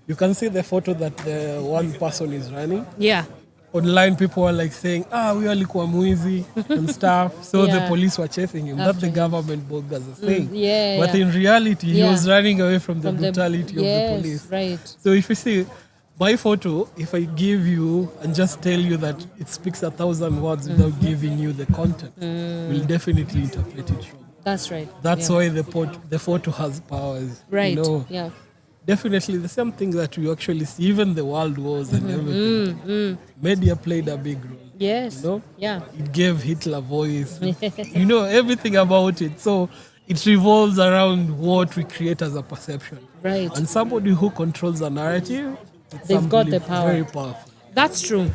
you can see the photo that the one person is running. Yeah. Online, people are like saying, we are likuwa mwizi and stuff. So the police were chasing him. That's the government bloggers are saying. But in reality, he was running away from the brutality of the police. Right. So if you see, my photo, if I give you and just tell you that it speaks 1,000 words without giving you the context, we'll definitely interpret it wrong. That's right. That's why the photo has powers. Right. Yeah. Definitely the same thing that you actually see, even the world wars and everything. Media played a big role. Yes. Yeah. It gave Hitler voice. Everything about it. So it revolves around what we create as a perception. Right. And somebody who controls a narrative It's They've got the something power. very powerful. That's true.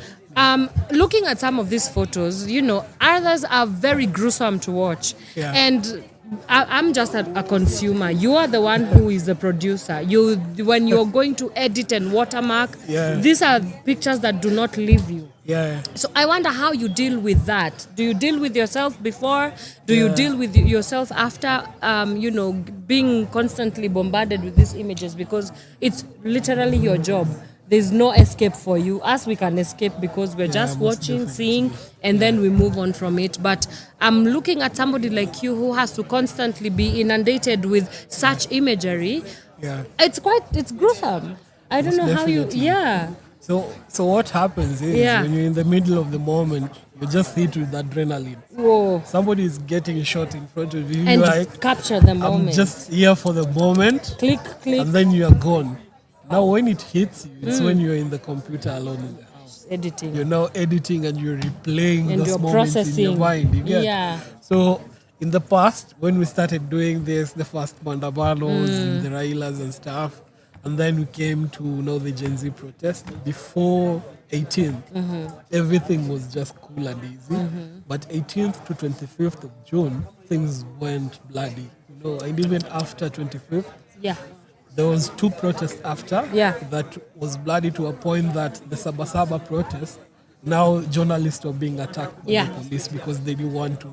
Looking at some of these photos, others are very gruesome to watch. Yeah. And I'm just a consumer. You are the one who is the producer. When you're going to edit and watermark, Yeah. these are pictures that do not leave you. Yeah. So I wonder how you deal with that. Do you deal with yourself before? Do you Yeah. deal with yourself after, being constantly bombarded with these images? Because it's literally your job. There's no escape for you. Us, we can escape because we're just most watching, seeing, and then we move on from it. But I'm looking at somebody like you who has to constantly be inundated with such imagery. Yeah. It's gruesome. I don't know how you, Definitely. So what happens is when you're in the middle of the moment, you're just hit with adrenaline. Whoa. Somebody is getting shot in front of you. And You're like, capture the moment. I'm just here for the moment. Click. And then you are gone. Now when it hits you, it's when you're in the computer alone in the house. Editing. You're now editing and you're replaying And those you're moments in your processing. mind. You get? Yeah. So in the past, when we started doing this, the first Mandabalos, the Railas and stuff, and then we came to the Gen Z protest. Before 18th, everything was just cool and easy. But 18th to 25th of June, things went bloody. And even after 25th, there was 2 protests after that was bloody to a point that the Sabasaba protest, now journalists were being attacked by the police because they didn't want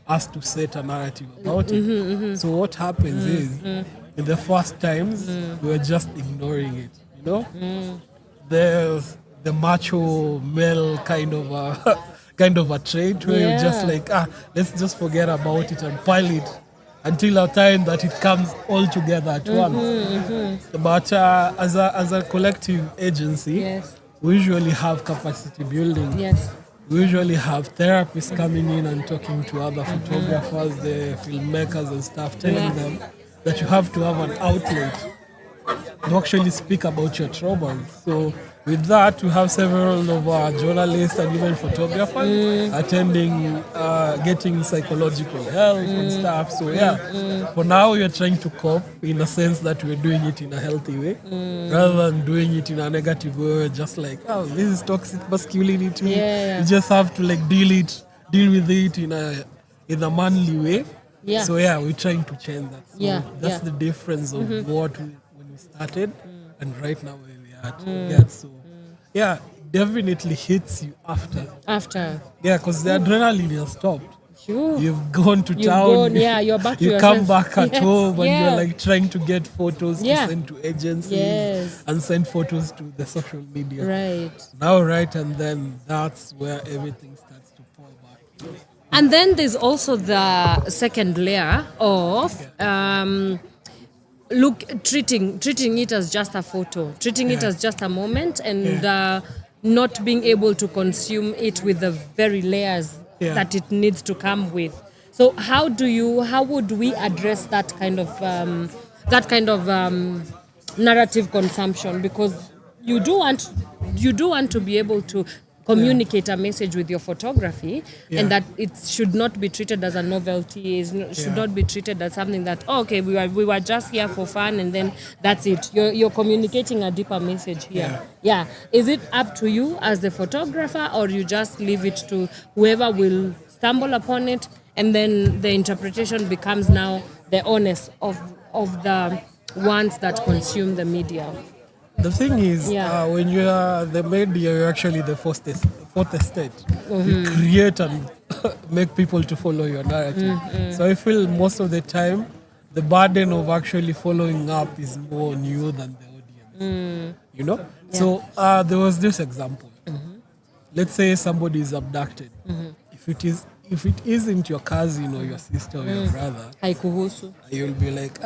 us to set a narrative about it. So what happens is, in the first times, we were just ignoring it. There's the macho male kind of a trait where you're just like, let's just forget about it and pile it until a time that it comes all together at once. But as a collective agency, we usually have capacity building. We usually have therapists coming in and talking to other photographers, the filmmakers and stuff, telling them that you have to have an outlet to actually speak about your troubles. So with that, we have several of our journalists and even photographers attending, getting psychological help and stuff. So for now, we are trying to cope in a sense that we're doing it in a healthy way, rather than doing it in a negative way. We're just like, this is toxic masculinity. You just have to deal with it in a manly way. So we're trying to change that. So that's the difference of what when we started and right now where we are. So definitely hits you after. Because the adrenaline has stopped. Sure. You've gone to town. You're back to you yourself. come back at home and you're trying to get photos to send to agencies and send photos to the social media. And then that's where everything starts to fall back. And then there's also the second layer of treating it as just a photo, treating it as just a moment, and not being able to consume it with the very layers that it needs to come with. So how would we address that kind of narrative consumption? Because you do want to be able to communicate a message with your photography, and that it should not be treated as a novelty. Should not be treated as something that we were just here for fun and then that's it. You're communicating a deeper message here. Is it up to you as the photographer, or you just leave it to whoever will stumble upon it, and then the interpretation becomes now the onus of the ones that consume the media? The thing is, when you are the media, you're actually the fourth estate. You create and make people to follow your narrative. So I feel most of the time, the burden of actually following up is more on you than the audience. So there was this example. Let's say somebody is abducted. If it isn't your cousin or your sister or your brother, you'll be like,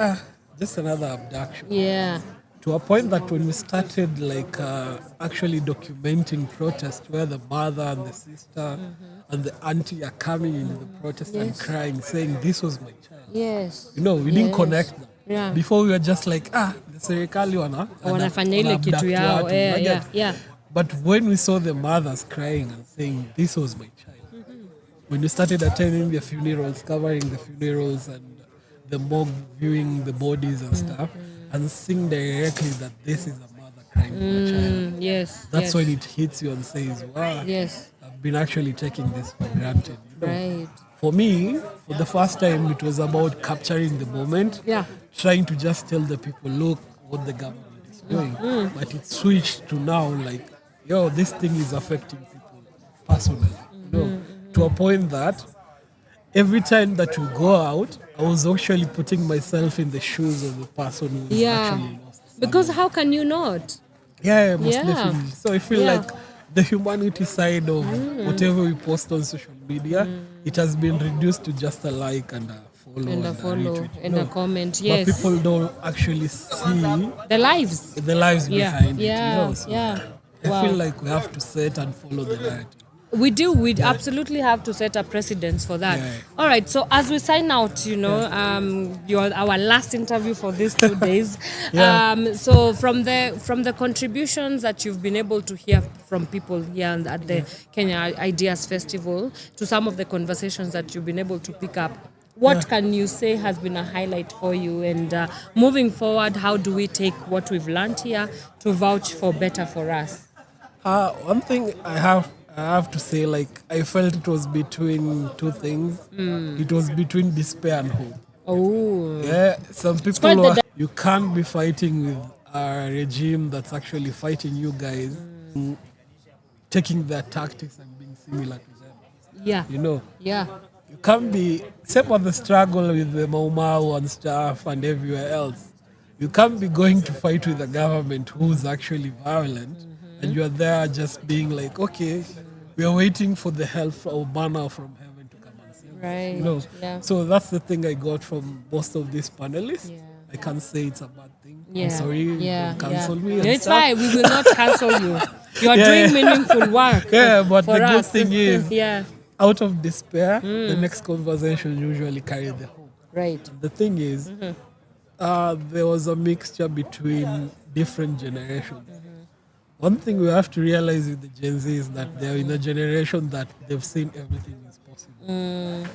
just another abduction. To a point that when we started actually documenting protest where the mother and the sister and the auntie are coming into the protest and crying, saying this was my child. We didn't connect them. Before we were just like, the serikali wanafanya ile kitu yao. But when we saw the mothers crying and saying this was my child, when we started attending the funerals, covering the funerals and the morgue, viewing the bodies and stuff, and seeing directly that this is a mother crying for a child. Yes. That's when it hits you and says, wow, Yes. I've been actually taking this for granted. You know? Right. For me, for the first time, it was about capturing the moment, Yeah. trying to just tell the people, look what the government is doing. But it switched to now, like, yo, this thing is affecting people personally. You know, to a point that every time that you go out, I was actually putting myself in the shoes of the person who is actually lost. Because how can you not? Yeah, most Yeah. definitely. So I feel Yeah. like the humanity side of whatever we post on social media, it has been reduced to just a like and a follow And a follow retweet, and a comment, But yes. people don't actually see The lives. the lives Yeah. behind it. Yeah. You know? So Yeah. I Wow. feel like we have to set and follow the narrative. We do. We absolutely have to set a precedence for that. Yeah. All right. So as we sign out, you're our last interview for these 2 days. Yeah. So from the contributions that you've been able to hear from people here and at the Kenya Ideas Festival, to some of the conversations that you've been able to pick up, what can you say has been a highlight for you? And moving forward, how do we take what we've learned here to vouch for better for us? One thing I have to say, like, I felt it was between two things. It was between despair and hope. Oh. Yeah, some quite people the you can't be fighting with a regime that's actually fighting you guys, taking their tactics and being similar to them. Yeah. You know? Yeah. You can't be, except on the struggle with the Mau Mau and stuff and everywhere else, you can't be going to fight with the government who's actually violent, and you're there just being like, okay, we are waiting for the help or banner from heaven to come and save us. Right. You know? Yeah. So that's the thing I got from most of these panelists. I can't say it's a bad thing. Yeah. I'm sorry, don't cancel me. and It's stuff. fine. We will not cancel you. You are doing meaningful work. Yeah, but for the good us. thing is, yeah. out of despair, the next conversation usually carries the hope. Right. The thing is, there was a mixture between different generations. One thing we have to realize with the Gen Z is that they're in a generation that they've seen everything is possible.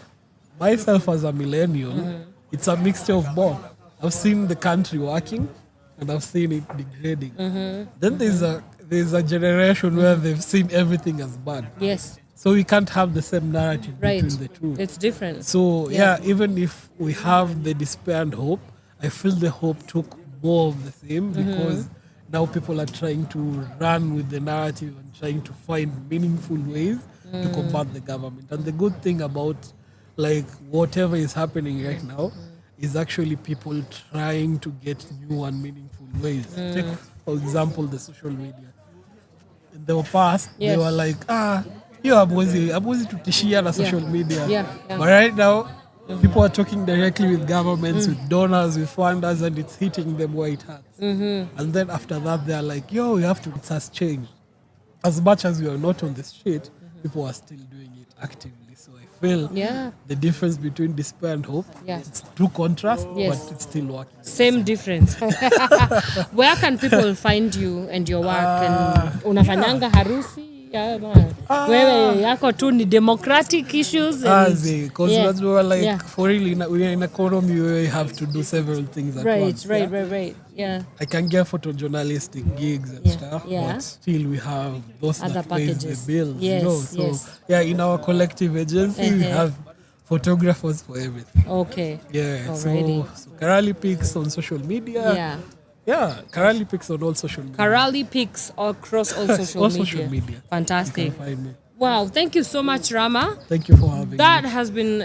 Myself as a millennial, it's a mixture of both. I've seen the country working and I've seen it degrading. Then there's a generation where they've seen everything as bad. Yes. So we can't have the same narrative Right. between the two. It's different. So yeah, even if we have the despair and hope, I feel the hope took more of the same because now people are trying to run with the narrative and trying to find meaningful ways to combat the government. And the good thing about like whatever is happening right now is actually people trying to get new and meaningful ways. Take, for example, the social media. In the past, they Yes. were like, hiyo hamuwezi tutishia na social media. Yeah. But right now, people are talking directly with governments, with donors, with funders, and it's hitting them where it hurts. And then after that, they're like, yo, we have to, it has changed. As much as we are not on the street, people are still doing it actively. So I feel the difference between despair and hope, it's true contrast, Yes. but it's still working. Same difference. Where can people find you and your work? And unafanyanga harusi? Wewe yako tu ni democratic issues. Because we were like, for really, we're in an economy where you have to do several things at once. Right. Yeah. I can get photojournalistic gigs and stuff, but still we have those Other that pays packages. the bills. Yes, You know? So yes. yeah, in our collective agency, we have photographers for everything. Okay. Yeah. Alrighty. So Karali Pics on social media. Yeah, Karali Pics on all social media. Karali Pics across all social All media. social media. Fantastic. You can find me. Wow, thank you so much, Rama. Thank you for having me. That has been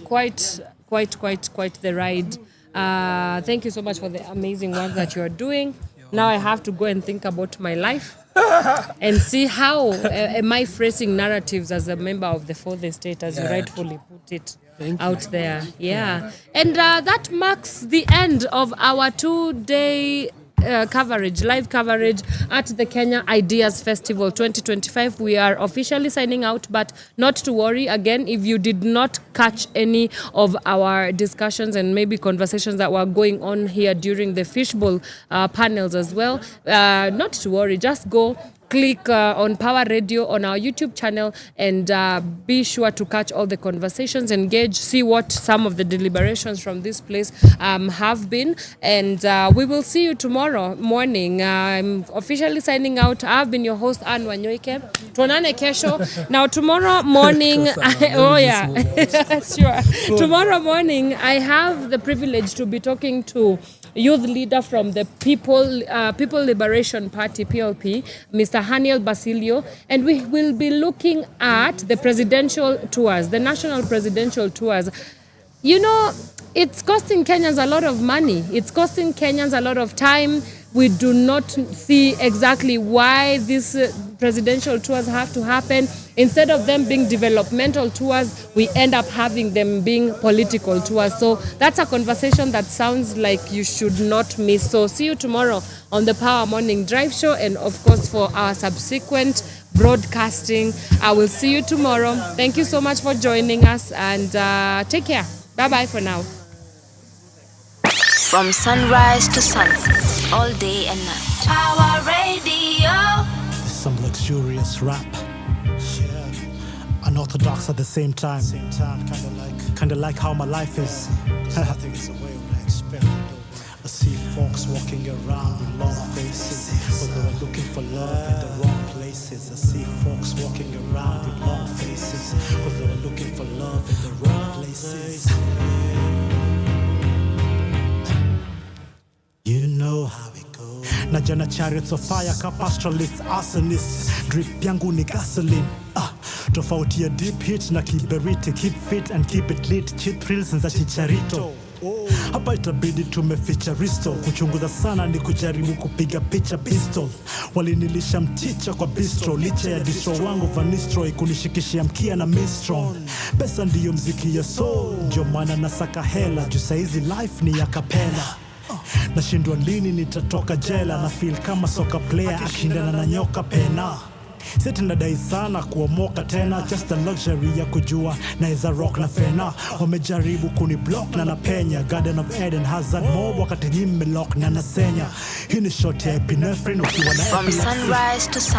quite the ride. Thank you so much for the amazing work that you are doing. Now I have to go and think about my life and see how am I phrasing narratives as a member of the fourth estate, as you rightfully put it out there. Yeah. And that marks the end of our 2-day live coverage at the Kenya Ideas Festival 2025. We are officially signing out, but not to worry. Again, if you did not catch any of our discussions and maybe conversations that were going on here during the fishbowl panels as well, not to worry. Just go click on Power Radio on our YouTube channel and be sure to catch all the conversations, engage, see what some of the deliberations from this place have been. And we will see you tomorrow morning. I'm officially signing out. I've been your host, Anne Wanyoike. Tuonane kesho. Now, tomorrow morning, sure. Tomorrow morning, I have the privilege to be talking to youth leader from the People Liberation Party, PLP, Mr. Haniel Basilio, and we will be looking at the presidential tours, the national presidential tours. You know, it's costing Kenyans a lot of money. It's costing Kenyans a lot of time. We do not see exactly why these presidential tours have to happen. Instead of them being developmental tours, we end up having them being political tours. So that's a conversation that sounds like you should not miss. So see you tomorrow on the Power Morning Drive Show, and of course for our subsequent broadcasting. I will see you tomorrow. Thank you so much for joining us, and take care. Bye-bye for now. From sunrise to sunset, all day and night. Power Radio. Some luxurious rap. Yeah. Unorthodox at the same time. Kinda like how my life is. I think it's a way I expect. I see folks walking around with long faces, but they were looking for love in the wrong places. I see folks walking around with long faces, but they were looking for love in the wrong places. You know how it goes. Najana chariots of fire, pastoralists, arsonists. Drip yangu ni gasoline. Tofauti ya deep hit na kiberiti. Keep fit and keep it lit. Cheap thrills za chicharito. Hapa itabidi tumeficha risto. Kuchunguza sana ni kujaribu kupiga picha pistol. Walinilisha mchicha kwa bistro. Licha ya distro wangu vanistro ikunishikishia mkia na mistron. Pesa ndiyo mziki ya soul. Ndio maana nasaka hela. Juu saizi life ni ya kapela. Nashindwa lini nitatoka jela. Na feel kama soka player akishindana na nyoka pena. Seti nadai sana kuomoka tena. Just a luxury ya kujua naeza rock na fena. Wamejaribu kuni block na napenya. Garden of Eden Hazard Mob wakati nyime lock na nasenya. Hii ni shot ya epinephrine ukiwa na From sunrise to sunset.